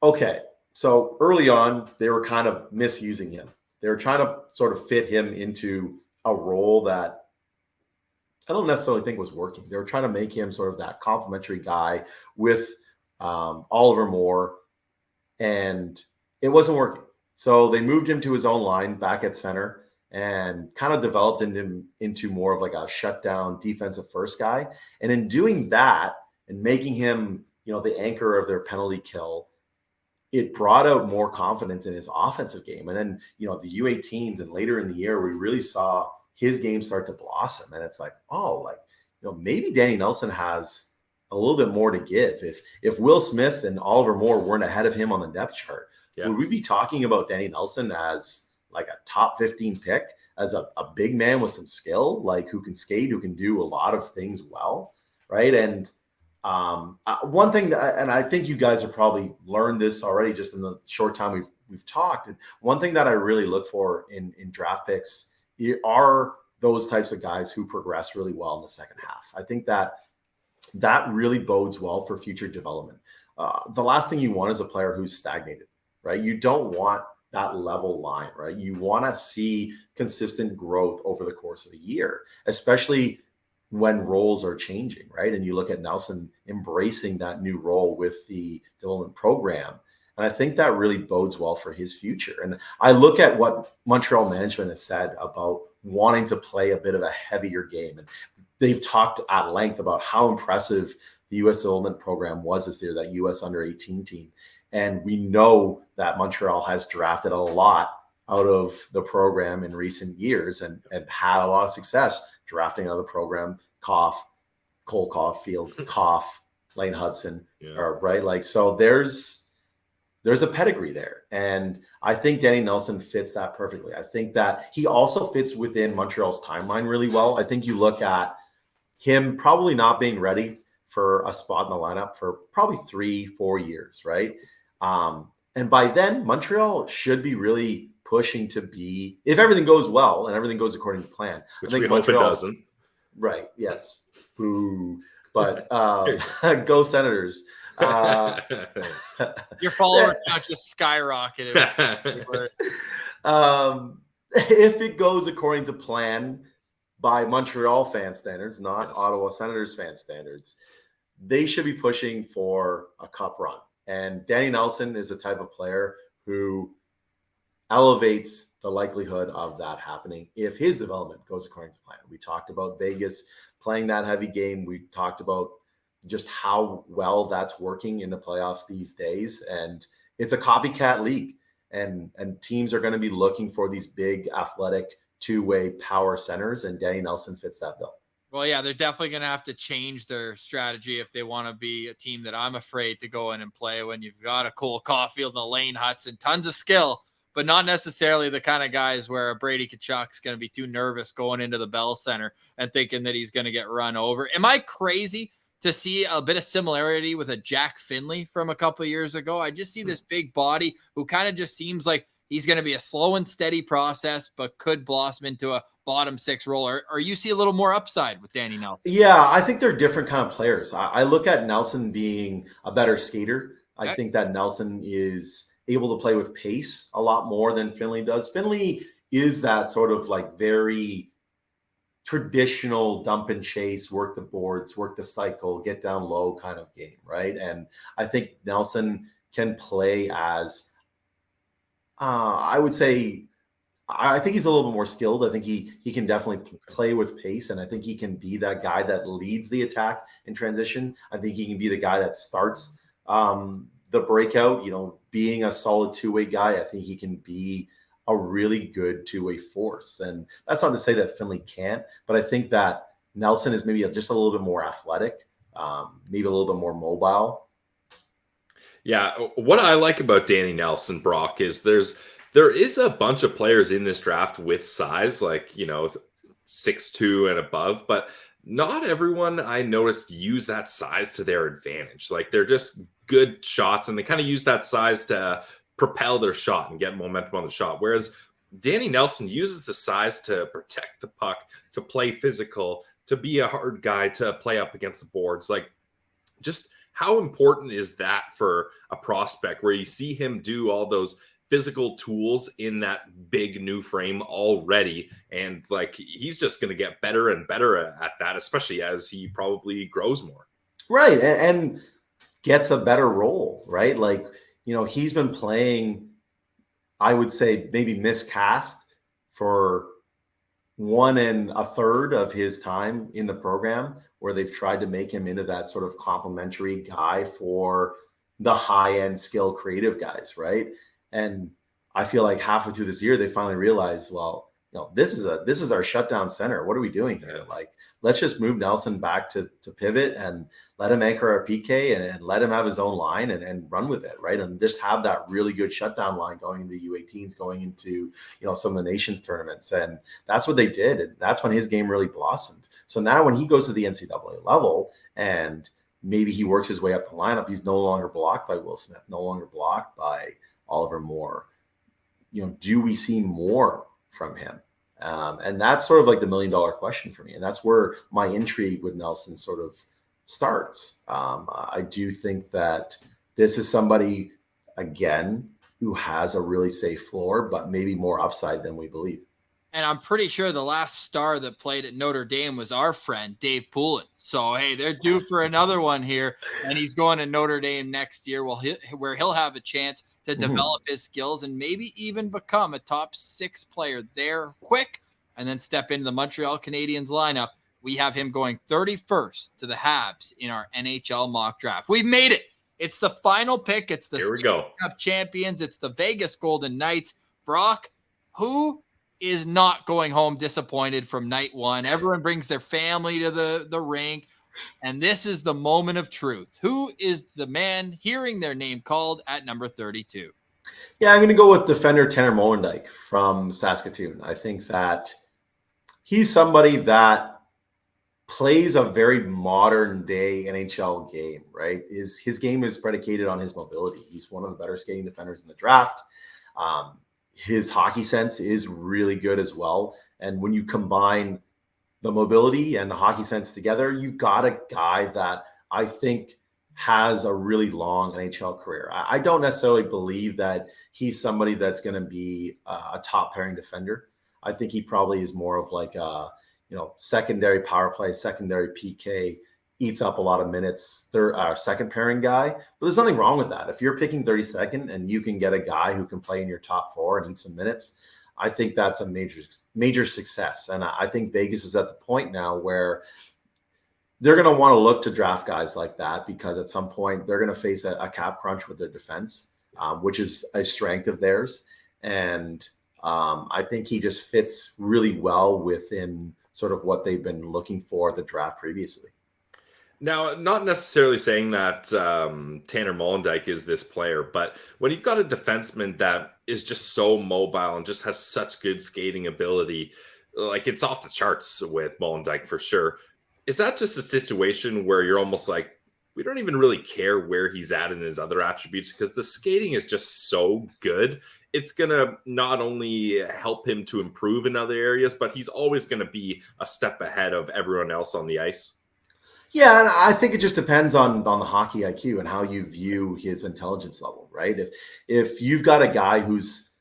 okay, so early on, they were kind of misusing him. They were trying to sort of fit him into a role that I don't necessarily think was working. They were trying to make him sort of that complimentary guy with Oliver Moore, and it wasn't working. So they moved him to his own line back at center and kind of developed him into more of like a shutdown defensive first guy. And in doing that and making him, the anchor of their penalty kill, it brought out more confidence in his offensive game. And then, the U18s and later in the year, we really saw his game start to blossom. And it's like, maybe Danny Nelson has a little bit more to give. If Will Smith and Oliver Moore weren't ahead of him on the depth chart, would we be talking about Danny Nelson as like a top 15 pick, as a big man with some skill, like who can skate, who can do a lot of things well, right? And one thing that, and I think you guys have probably learned this already just in the short time we've talked. And one thing that I really look for in draft picks are those types of guys who progress really well in the second half. I think that really bodes well for future development. The last thing you want is a player who's stagnated, right? You don't want that level line, right? You want to see consistent growth over the course of a year, especially when roles are changing, right? And you look at Nelson embracing that new role with the development program. And I think that really bodes well for his future. And I look at what Montreal management has said about wanting to play a bit of a heavier game. And they've talked at length about how impressive the U.S. development program was this year, that U.S. under-18 team. And we know that Montreal has drafted a lot out of the program in recent years and had a lot of success drafting out of the program. Cole Caulfield, Lane Hudson, right? Like, so there's a pedigree there. And I think Danny Nelson fits that perfectly. I think that he also fits within Montreal's timeline really well. I think you look at him probably not being ready for a spot in the lineup for probably 3-4 years, right? And by then, Montreal should be really pushing to be, if everything goes well and everything goes according to plan. Which we hope it doesn't. Right, yes. Boo. But go Senators. Your followers not just skyrocketed. If it goes according to plan by Montreal fan standards, not Ottawa Senators fan standards, they should be pushing for a cup run. And Danny Nelson is the type of player who elevates the likelihood of that happening if his development goes according to plan. We talked about Vegas playing that heavy game. We talked about just how well that's working in the playoffs these days. And it's a copycat league. And teams are going to be looking for these big, athletic, two-way power centers. And Danny Nelson fits that bill. Well, yeah, they're definitely going to have to change their strategy if they want to be a team that I'm afraid to go in and play when you've got a Cole Caulfield and a Lane Hudson, tons of skill, but not necessarily the kind of guys where a Brady Tkachuk's going to be too nervous going into the Bell Center and thinking that he's going to get run over. Am I crazy to see a bit of similarity with a Jack Finley from a couple of years ago? I just see this big body who kind of just seems like he's going to be a slow and steady process, but could blossom into a bottom six roller. Or you see a little more upside with Danny Nelson? Yeah, I think they're different kind of players. I look at Nelson being a better skater. Okay. I think that Nelson is able to play with pace a lot more than Finley does. Finley is that sort of like very traditional dump and chase, work the boards, work the cycle, get down low kind of game, right? And I think Nelson can play as, I would say, I think he's a little bit more skilled. I think he can definitely play with pace, and I think he can be that guy that leads the attack in transition. I think he can be the guy that starts the breakout, being a solid two-way guy. I think he can be a really good two-way force. And that's not to say that Finley can't, but I think that Nelson is maybe just a little bit more athletic, maybe a little bit more mobile. Yeah, what I like about Danny Nelson, Brock, is there is a bunch of players in this draft with size, like, 6'2" and above, but not everyone I noticed use that size to their advantage. Like they're just good shots and they kind of use that size to propel their shot and get momentum on the shot. Whereas Danny Nelson uses the size to protect the puck, to play physical, to be a hard guy, to play up against the boards. Like, just how important is that for a prospect where you see him do all those physical tools in that big new frame already? And like, he's just going to get better and better at that, especially as he probably grows more. Right. And gets a better role, right? Like, he's been playing, I would say maybe miscast for 1 1/3 of his time in the program, where they've tried to make him into that sort of complementary guy for the high-end skill creative guys, right? And I feel like halfway through this year, they finally realized, well, this is our shutdown center. What are we doing here? Like, let's just move Nelson back to pivot and let him anchor our PK and let him have his own line and run with it, right? And just have that really good shutdown line going into the U18s, going into some of the nations tournaments. And that's what they did. And that's when his game really blossomed. So now when he goes to the NCAA level and maybe he works his way up the lineup, he's no longer blocked by Will Smith, no longer blocked by Oliver Moore. Do we see more from him? And that's sort of like the $1 million question for me. And that's where my intrigue with Nelson sort of starts. I do think that this is somebody, again, who has a really safe floor, but maybe more upside than we believe. And I'm pretty sure the last star that played at Notre Dame was our friend, Dave Poulin. So, hey, they're due for another one here. And he's going to Notre Dame next year where he'll have a chance to develop his skills and maybe even become a top 6 player there quick and then step into the Montreal Canadiens lineup. We have him going 31st to the Habs in our NHL mock draft. We've made it. It's the final pick. It's the Stanley Cup champions. It's the Vegas Golden Knights. Brock, who is not going home disappointed from night one? Everyone brings their family to the rink, and this is the moment of truth. Who is the man hearing their name called at number 32? Yeah, I'm going to go with defender Tanner Molendyk from Saskatoon. I think that he's somebody that plays a very modern day NHL game, right? His game is predicated on his mobility. He's one of the better skating defenders in the draft. His hockey sense is really good as well. And when you combine the mobility and the hockey sense together, you've got a guy that I think has a really long NHL career. I don't necessarily believe that he's somebody that's going to be a top pairing defender. I think he probably is more of like a, secondary power play, secondary PK, eats up a lot of minutes, second pairing guy. But there's nothing wrong with that. If you're picking 32nd and you can get a guy who can play in your top 4 and eat some minutes, I think that's a major success. And I think Vegas is at the point now where they're going to want to look to draft guys like that, because at some point they're going to face a cap crunch with their defense, which is a strength of theirs. And I think he just fits really well within sort of what they've been looking for at the draft previously. Now, not necessarily saying that Tanner Molendyk is this player, but when you've got a defenseman that is just so mobile and just has such good skating ability, like it's off the charts with Molendyk for sure. Is that just a situation where you're almost like, we don't even really care where he's at in his other attributes because the skating is just so good? It's going to not only help him to improve in other areas, but he's always going to be a step ahead of everyone else on the ice. Yeah, and I think it just depends on the hockey IQ and how you view his intelligence level, right? If you've got a guy who's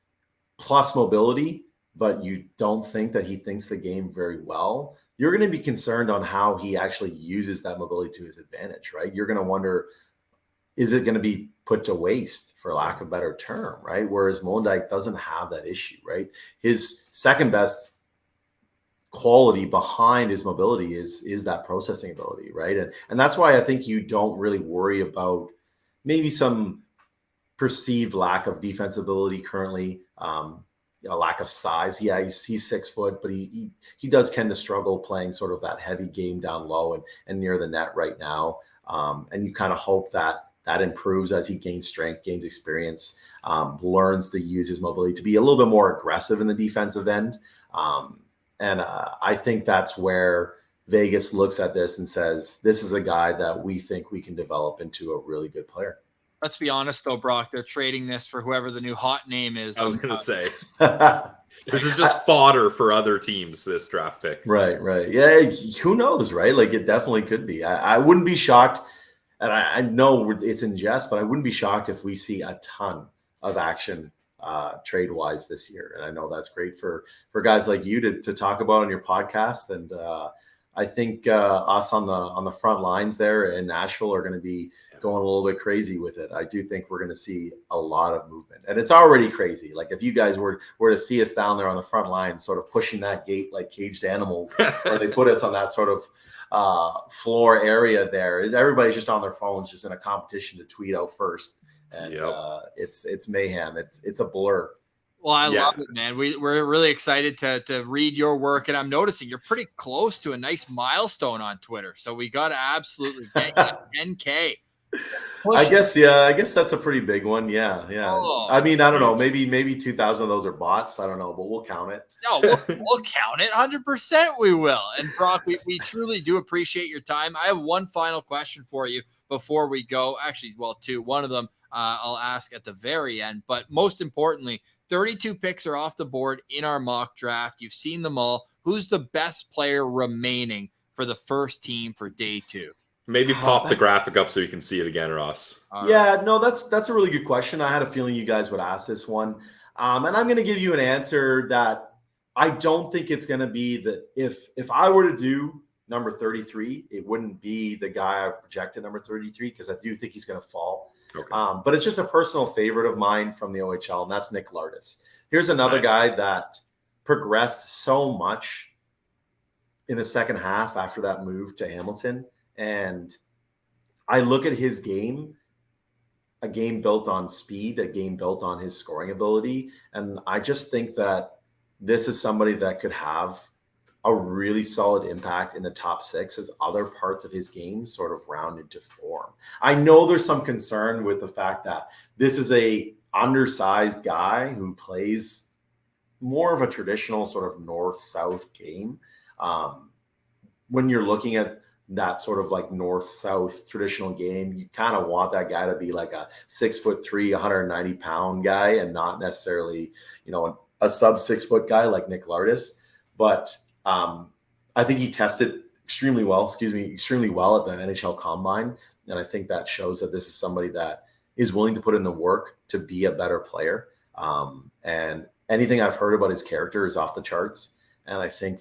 plus mobility, but you don't think that he thinks the game very well, you're going to be concerned on how he actually uses that mobility to his advantage, right? You're going to wonder, is it going to be put to waste, for lack of a better term, right? Whereas Molendyk doesn't have that issue, right? His second best quality behind his mobility is that processing ability, right? And that's why I think you don't really worry about maybe some perceived lack of defensibility currently, a lack of size. Yeah, he's 6 foot, but he does tend to struggle playing sort of that heavy game down low and near the net right now. And you kind of hope that improves as he gains strength, gains experience, learns to use his mobility to be a little bit more aggressive in the defensive end. And I think that's where Vegas looks at this and says, this is a guy that we think we can develop into a really good player. Let's be honest, though, Brock. They're trading this for whoever the new hot name is. I was going to say. This is just fodder for other teams, this draft pick. Right. Yeah, who knows, right? Like, it definitely could be. I wouldn't be shocked, and I know it's in jest, but I wouldn't be shocked if we see a ton of action trade-wise this year. And I know that's great for guys like you to talk about on your podcast. And I think us on the front lines there in Nashville are going to be going a little bit crazy with it. I do think we're going to see a lot of movement, and it's already crazy. Like, if you guys were to see us down there on the front line, sort of pushing that gate like caged animals, or they put us on that sort of floor area there, everybody's just on their phones, just in a competition to tweet out first. And it's mayhem. It's a blur. Well, I love it, man. We're really excited to read your work, and I'm noticing you're pretty close to a nice milestone on Twitter. So we got to absolutely get 10K. I guess that's a pretty big one. Yeah. Oh, I mean, I don't know. Maybe 2,000 of those are bots. I don't know, but we'll count it. No, we'll count it. 100% we will. And Brock, we truly do appreciate your time. I have one final question for you before we go. Actually, well, two. One of them I'll ask at the very end. But most importantly, 32 picks are off the board in our mock draft. You've seen them all. Who's the best player remaining for the first team for day 2? Maybe pop the graphic up so you can see it again, Ross. No, that's a really good question. I had a feeling you guys would ask this one. And I'm going to give you an answer that I don't think it's going to be that if I were to do number 33, it wouldn't be the guy I projected number 33, because I do think he's going to fall. Okay. But it's just a personal favorite of mine from the OHL, and that's Nick Lardis. Here's another guy that progressed so much in the second half after that move to Hamilton. And I look at his game, a game built on speed, a game built on his scoring ability. And I just think that this is somebody that could have a really solid impact in the top 6 as other parts of his game sort of round into form. I know there's some concern with the fact that this is a undersized guy who plays more of a traditional sort of north-south game. When you're looking at that sort of like north-south traditional game, you kind of want that guy to be like a 6'3", 190-pound guy, and not necessarily, a sub 6 foot guy like Nick Lardis. But I think he tested extremely well at the NHL Combine. And I think that shows that this is somebody that is willing to put in the work to be a better player. And anything I've heard about his character is off the charts. And I think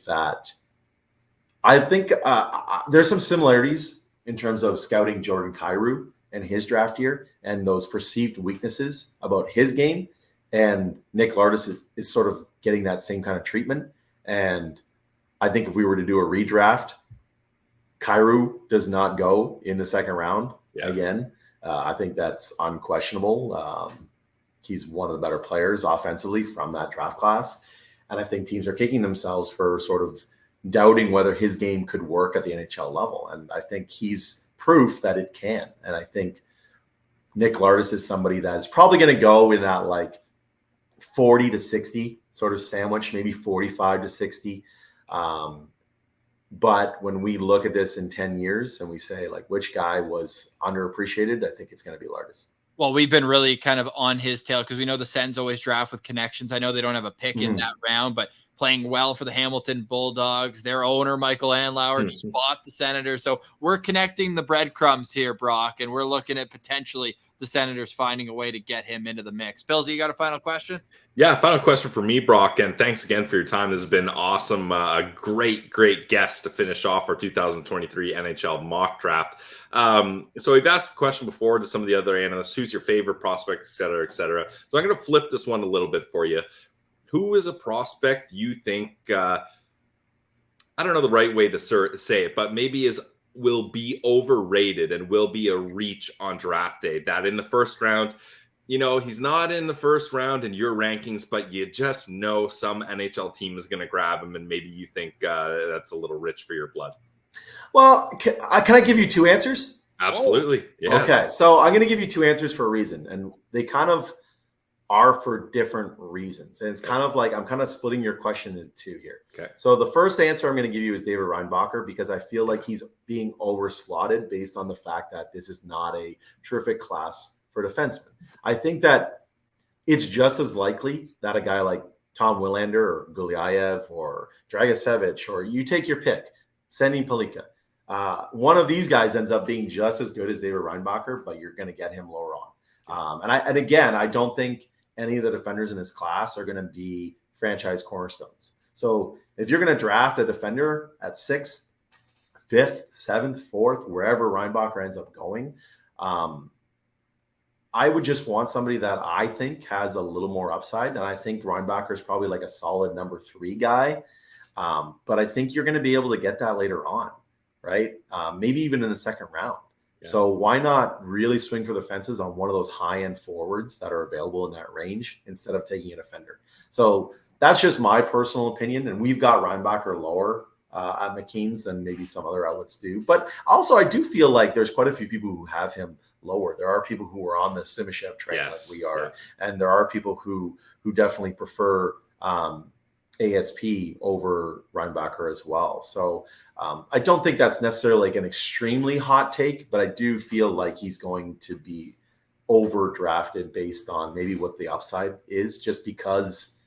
there's some similarities in terms of scouting Jordan Kyrou and his draft year and those perceived weaknesses about his game. And Nick Lardis is sort of getting that same kind of treatment. And I think if we were to do a redraft, Kyrou does not go in the second round again. I think that's unquestionable. He's one of the better players offensively from that draft class. And I think teams are kicking themselves for sort of doubting whether his game could work at the NHL level. And I think he's proof that it can. And I think Nick Lardis is somebody that is probably going to go in that like 40 to 60 sort of sandwich, maybe 45 to 60. But when we look at this in 10 years and we say like which guy was underappreciated, I think it's going to be Lardis. Well, we've been really kind of on his tail because we know the Sens always draft with connections. I know they don't have a pick in that round, but playing well for the Hamilton Bulldogs. Their owner, Michael Andlauer, just bought the Senators. So we're connecting the breadcrumbs here, Brock, and we're looking at potentially the Senators finding a way to get him into the mix. Pillsy, you got a final question? Yeah, final question for me, Brock, and thanks again for your time. This has been awesome. A great guest to finish off our 2023 NHL mock draft. So we've asked the question before to some of the other analysts, who's your favorite prospect, et cetera, et cetera. So I'm going to flip this one a little bit for you. Who is a prospect you think, I don't know the right way to say it, but maybe will be overrated and will be a reach on draft day, that in the first round, he's not in the first round in your rankings, but you just know some NHL team is going to grab him, and maybe you think that's a little rich for your blood? Well, can I give you two answers? Absolutely. Yes. Okay, so I'm going to give you two answers for a reason, and they kind of are for different reasons. And it's kind of like, I'm kind of splitting your question into two here. Okay. So the first answer I'm going to give you is David Reinbacher, because I feel like he's being overslotted based on the fact that this is not a terrific class for defensemen. I think that it's just as likely that a guy like Tom Willander or Gulyayev or Dragicevic, or you take your pick, Seni Palika, one of these guys ends up being just as good as David Reinbacher, but you're going to get him lower on. And again, I don't think any of the defenders in this class are going to be franchise cornerstones. So if you're going to draft a defender at 6th, 5th, 7th, 4th, wherever Reinbacher ends up going, I would just want somebody that I think has a little more upside. And I think Reinbacher is probably like a solid number 3 guy. But I think you're going to be able to get that later on, right? Maybe even in the second round. Yeah. So why not really swing for the fences on one of those high-end forwards that are available in that range instead of taking a defender? So that's just my personal opinion. And we've got Reinbacher lower at McKean's than maybe some other outlets do. But also I do feel like there's quite a few people who have him lower. There are people who are on the Simashev train like we are. Yeah. And there are people who definitely prefer ASP over Reinbacher as well. So I don't think that's necessarily like an extremely hot take, but I do feel like he's going to be overdrafted based on maybe what the upside is, just because,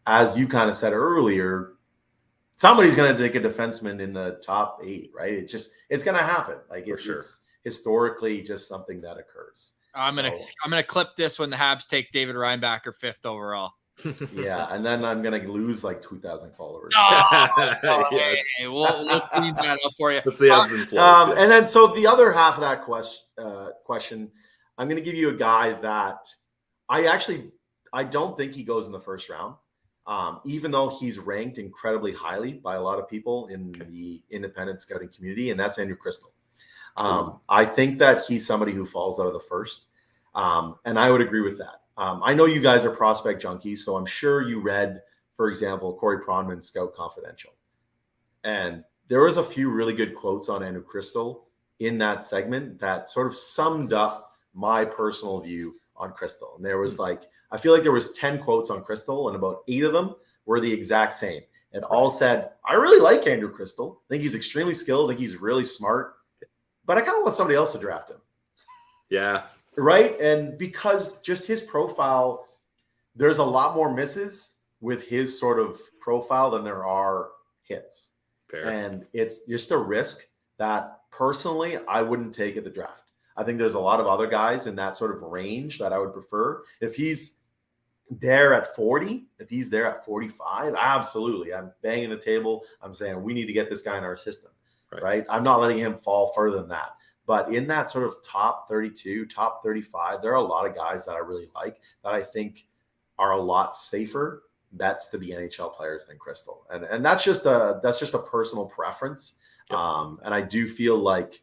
as you kind of said earlier, somebody's going to take a defenseman in the top 8, right? It's going to happen. Like it's historically just something that occurs. I'm gonna clip this when the Habs take David Reinbacher 5th overall. Yeah, and then I'm gonna lose like 2,000 followers. Hey, we'll clean that up for you. That's the ebbs and flows. And then so the other half of that question, I'm gonna give you a guy that I don't think he goes in the first round, even though he's ranked incredibly highly by a lot of people in the independent scouting community, and that's Andrew Crystal. I think that he's somebody who falls out of the first, and I would agree with that. I know you guys are prospect junkies, so I'm sure you read, for example, Corey Pronman's Scout Confidential. And there was a few really good quotes on Andrew Crystal in that segment that sort of summed up my personal view on Crystal. And there was I feel like there was 10 quotes on Crystal, and about 8 of them were the exact same. And all said, I really like Andrew Crystal. I think he's extremely skilled. I think he's really smart. But I kind of want somebody else to draft him. Yeah. Right. And because just his profile, there's a lot more misses with his sort of profile than there are hits. Fair. And it's just a risk that personally I wouldn't take at the draft. I think there's a lot of other guys in that sort of range that I would prefer. If he's there at 40, if he's there at 45, absolutely. I'm banging the table. I'm saying we need to get this guy in our system. Right. I'm not letting him fall further than that. But in that sort of top 32, top 35, there are a lot of guys that I really like that I think are a lot safer bets to be NHL players than Crystal. And that's just a personal preference. Yep. And I do feel like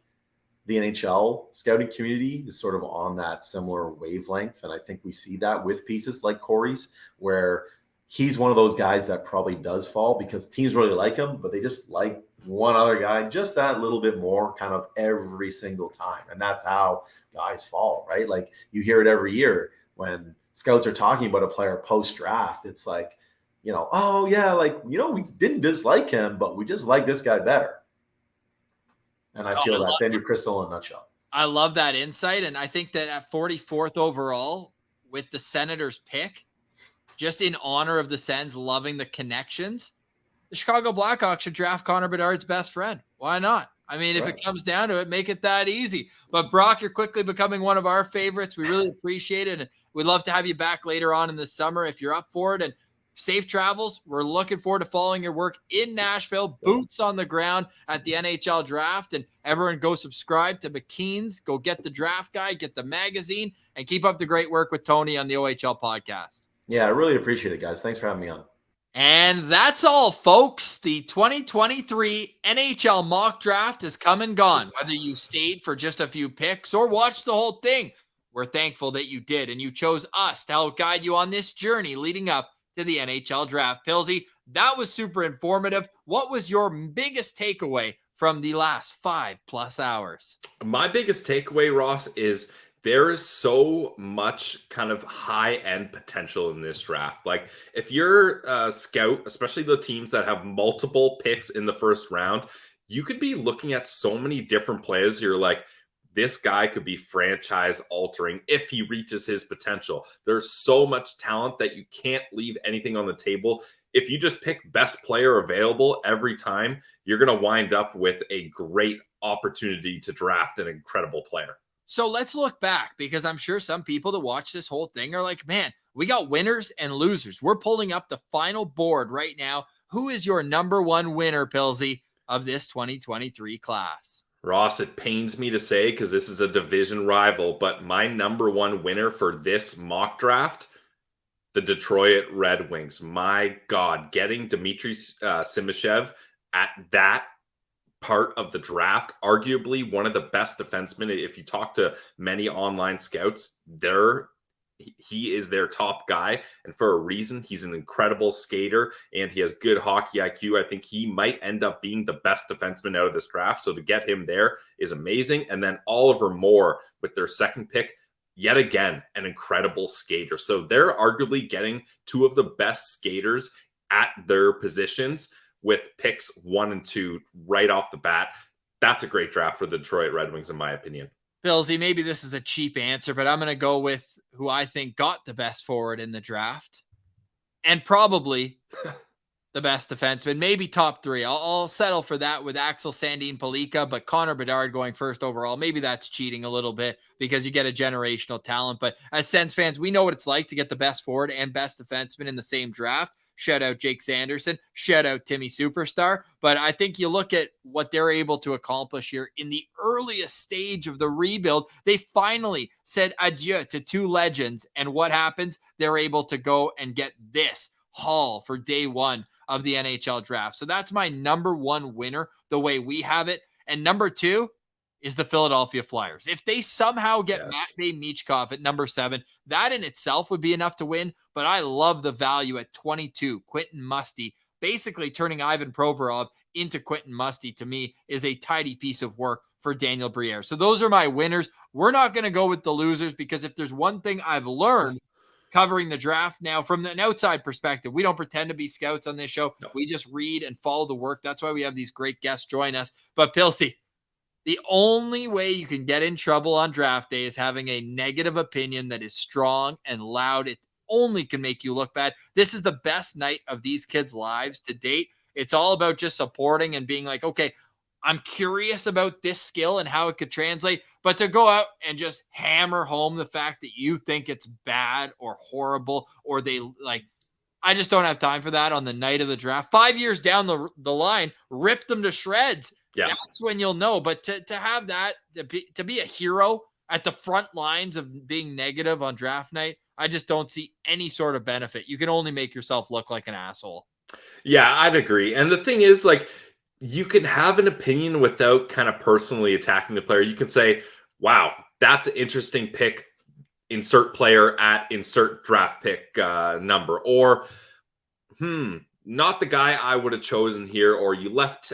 the NHL scouting community is sort of on that similar wavelength. And I think we see that with pieces like Corey's, where he's one of those guys that probably does fall because teams really like him, but they just like one other guy just that little bit more kind of every single time. And that's how guys fall, right? Like you hear it every year when scouts are talking about a player post-draft. It's like, oh yeah, we didn't dislike him, but we just like this guy better. And I feel that's Andrew Crystal in a nutshell. I love that insight. And I think that at 44th overall with the Senators pick, just in honor of the Sens loving the connections, the Chicago Blackhawks should draft Connor Bedard's best friend. Why not? I mean, if it comes down to it, make it that easy. But Brock, you're quickly becoming one of our favorites. We really appreciate it. And we'd love to have you back later on in the summer if you're up for it. And safe travels. We're looking forward to following your work in Nashville, boots on the ground at the NHL Draft. And everyone go subscribe to McKean's. Go get the draft guide, get the magazine, and keep up the great work with Tony on the OHL podcast. Yeah, I really appreciate it, guys. Thanks for having me on. And that's all, folks. The 2023 NHL mock draft has come and gone. Whether you stayed for just a few picks or watched the whole thing, we're thankful that you did, and you chose us to help guide you on this journey leading up to the NHL Draft. Pilsy, that was super informative. What was your biggest takeaway from the last 5+ hours? My biggest takeaway, Ross, is there is so much kind of high-end potential in this draft. Like, if you're a scout, especially the teams that have multiple picks in the first round, you could be looking at so many different players. You're like, this guy could be franchise-altering if he reaches his potential. There's so much talent that you can't leave anything on the table. If you just pick best player available every time, you're going to wind up with a great opportunity to draft an incredible player. So let's look back, because I'm sure some people that watch this whole thing are like, man, we got winners and losers. We're pulling up the final board right now. Who is your number one winner, Pilsy, of this 2023 class? Ross, it pains me to say, because this is a division rival, but my number one winner for this mock draft, the Detroit Red Wings. My God, getting Dmitri Simashev at that part of the draft, arguably one of the best defensemen. If you talk to many online scouts, he is their top guy, and for a reason. He's an incredible skater and he has good hockey IQ. I think he might end up being the best defenseman out of this draft, so to get him there is amazing. And then Oliver Moore with their second pick, yet again an incredible skater. So they're arguably getting two of the best skaters at their positions with picks 1 and 2 right off the bat. That's a great draft for the Detroit Red Wings, in my opinion. Billsy, maybe this is a cheap answer, but I'm going to go with who I think got the best forward in the draft, and probably the best defenseman, maybe top 3. I'll settle for that with Axel Sandin Palika, but Connor Bedard going first overall, maybe that's cheating a little bit because you get a generational talent. But as Sens fans, we know what it's like to get the best forward and best defenseman in the same draft. Shout out Jake Sanderson. Shout out Timmy Superstar. But I think you look at what they're able to accomplish here in the earliest stage of the rebuild. They finally said adieu to 2 legends. And what happens? They're able to go and get this haul for day 1 of the NHL draft. So that's my number 1 winner, the way we have it. And number 2 is the Philadelphia Flyers. If they somehow get Matvei Michkov at number 7, that in itself would be enough to win. But I love the value at 22. Quentin Musty, basically turning Ivan Provorov into Quentin Musty, to me is a tidy piece of work for Daniil Briere. So those are my winners. We're not going to go with the losers, because if there's one thing I've learned covering the draft now from an outside perspective, we don't pretend to be scouts on this show. No. We just read and follow the work. That's why we have these great guests join us. But Pilsy, the only way you can get in trouble on draft day is having a negative opinion that is strong and loud. It only can make you look bad. This is the best night of these kids' lives to date. It's all about just supporting and being like, okay, I'm curious about this skill and how it could translate, but to go out and just hammer home the fact that you think it's bad or horrible, or they like, I just don't have time for that on the night of the draft. 5 years down the line, rip them to shreds. Yeah. That's when you'll know. But to have that, to be a hero at the front lines of being negative on draft night, I just don't see any sort of benefit. You can only make yourself look like an asshole. Yeah, I'd agree. And the thing is, like, you can have an opinion without kind of personally attacking the player. You can say, wow, that's an interesting pick. Insert player at insert draft pick number. Or, not the guy I would have chosen here, or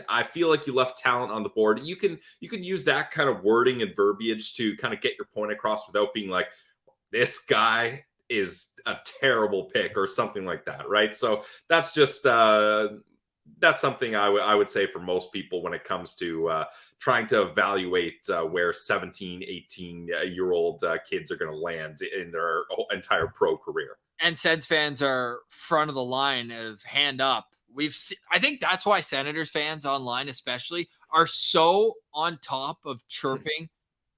I feel like you left talent on the board. You can use that kind of wording and verbiage to kind of get your point across without being like, this guy is a terrible pick or something like that, right? So that's just that's something I would say for most people when it comes to trying to evaluate where 17, 18-year-old kids are going to land in their entire pro career. And Sens fans are front of the line of hand up. I think that's why Senators fans online especially are so on top of chirping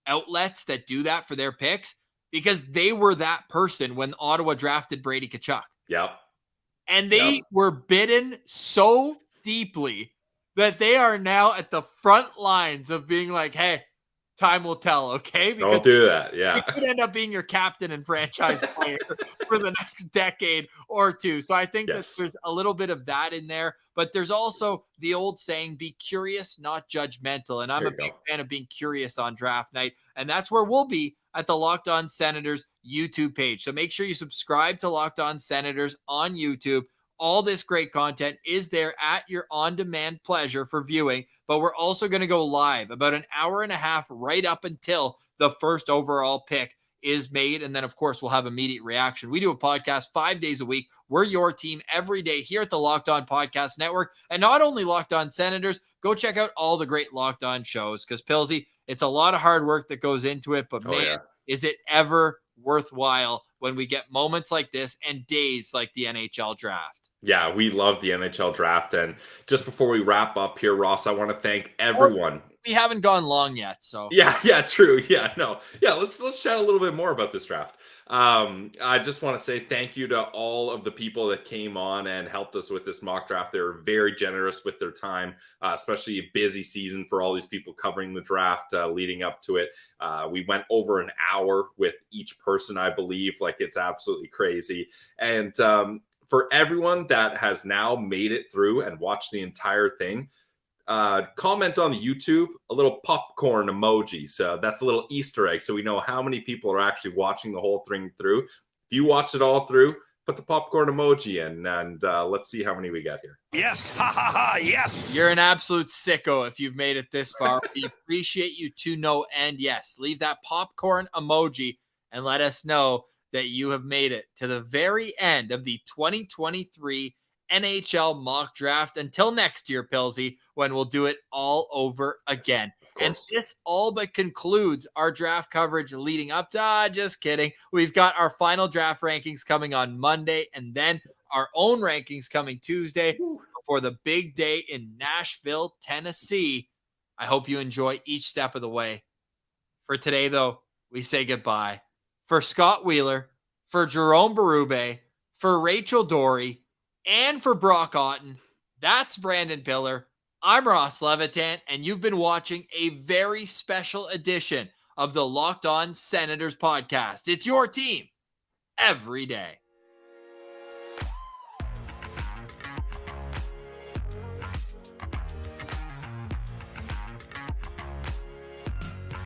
outlets that do that for their picks, because they were that person when Ottawa drafted Brady Tkachuk. Yep. And they were bitten so deeply that they are now at the front lines of being like, hey, time will tell, okay? Because don't do that, yeah. It could end up being your captain and franchise player for the next decade or two. So I think that there's a little bit of that in there. But there's also the old saying, be curious, not judgmental. And I'm a big fan of being curious on draft night. And that's where we'll be at the Locked On Senators YouTube page. So make sure you subscribe to Locked On Senators on YouTube. All this great content is there at your on-demand pleasure for viewing, but we're also going to go live about an hour and a half right up until the first overall pick is made. And then, of course, we'll have immediate reaction. We do a podcast 5 days a week. We're your team every day here at the Locked On Podcast Network. And not only Locked On Senators, go check out all the great Locked On shows, because, Pilsy, it's a lot of hard work that goes into it. But, is it ever worthwhile when we get moments like this and days like the NHL Draft? Yeah, we love the NHL Draft. And just before we wrap up here, Ross, I want to thank everyone. We haven't gone long yet, so yeah, true. Yeah, no, yeah. Let's chat a little bit more about this draft. I just want to say thank you to all of the people that came on and helped us with this mock draft. They were very generous with their time, especially a busy season for all these people covering the draft leading up to it. We went over an hour with each person, I believe. Like, it's absolutely crazy. And for everyone that has now made it through and watched the entire thing, comment on the YouTube, a little popcorn emoji. So that's a little Easter egg, so we know how many people are actually watching the whole thing through. If you watched it all through, put the popcorn emoji in, and let's see how many we got here. Yes, ha ha ha, yes. You're an absolute sicko if you've made it this far. We appreciate you to no end. Yes, leave that popcorn emoji and let us know that you have made it to the very end of the 2023 NHL mock draft. Until next year, Pilsy, when we'll do it all over again. And this all but concludes our draft coverage leading up to, just kidding. We've got our final draft rankings coming on Monday, and then our own rankings coming Tuesday before the big day in Nashville, Tennessee. I hope you enjoy each step of the way. For today, though, we say goodbye. For Scott Wheeler, for Jerome Berube, for Rachel Dory, and for Brock Otten, that's Brandon Pillar. I'm Ross Levitan, and you've been watching a very special edition of the Locked On Senators podcast. It's your team every day.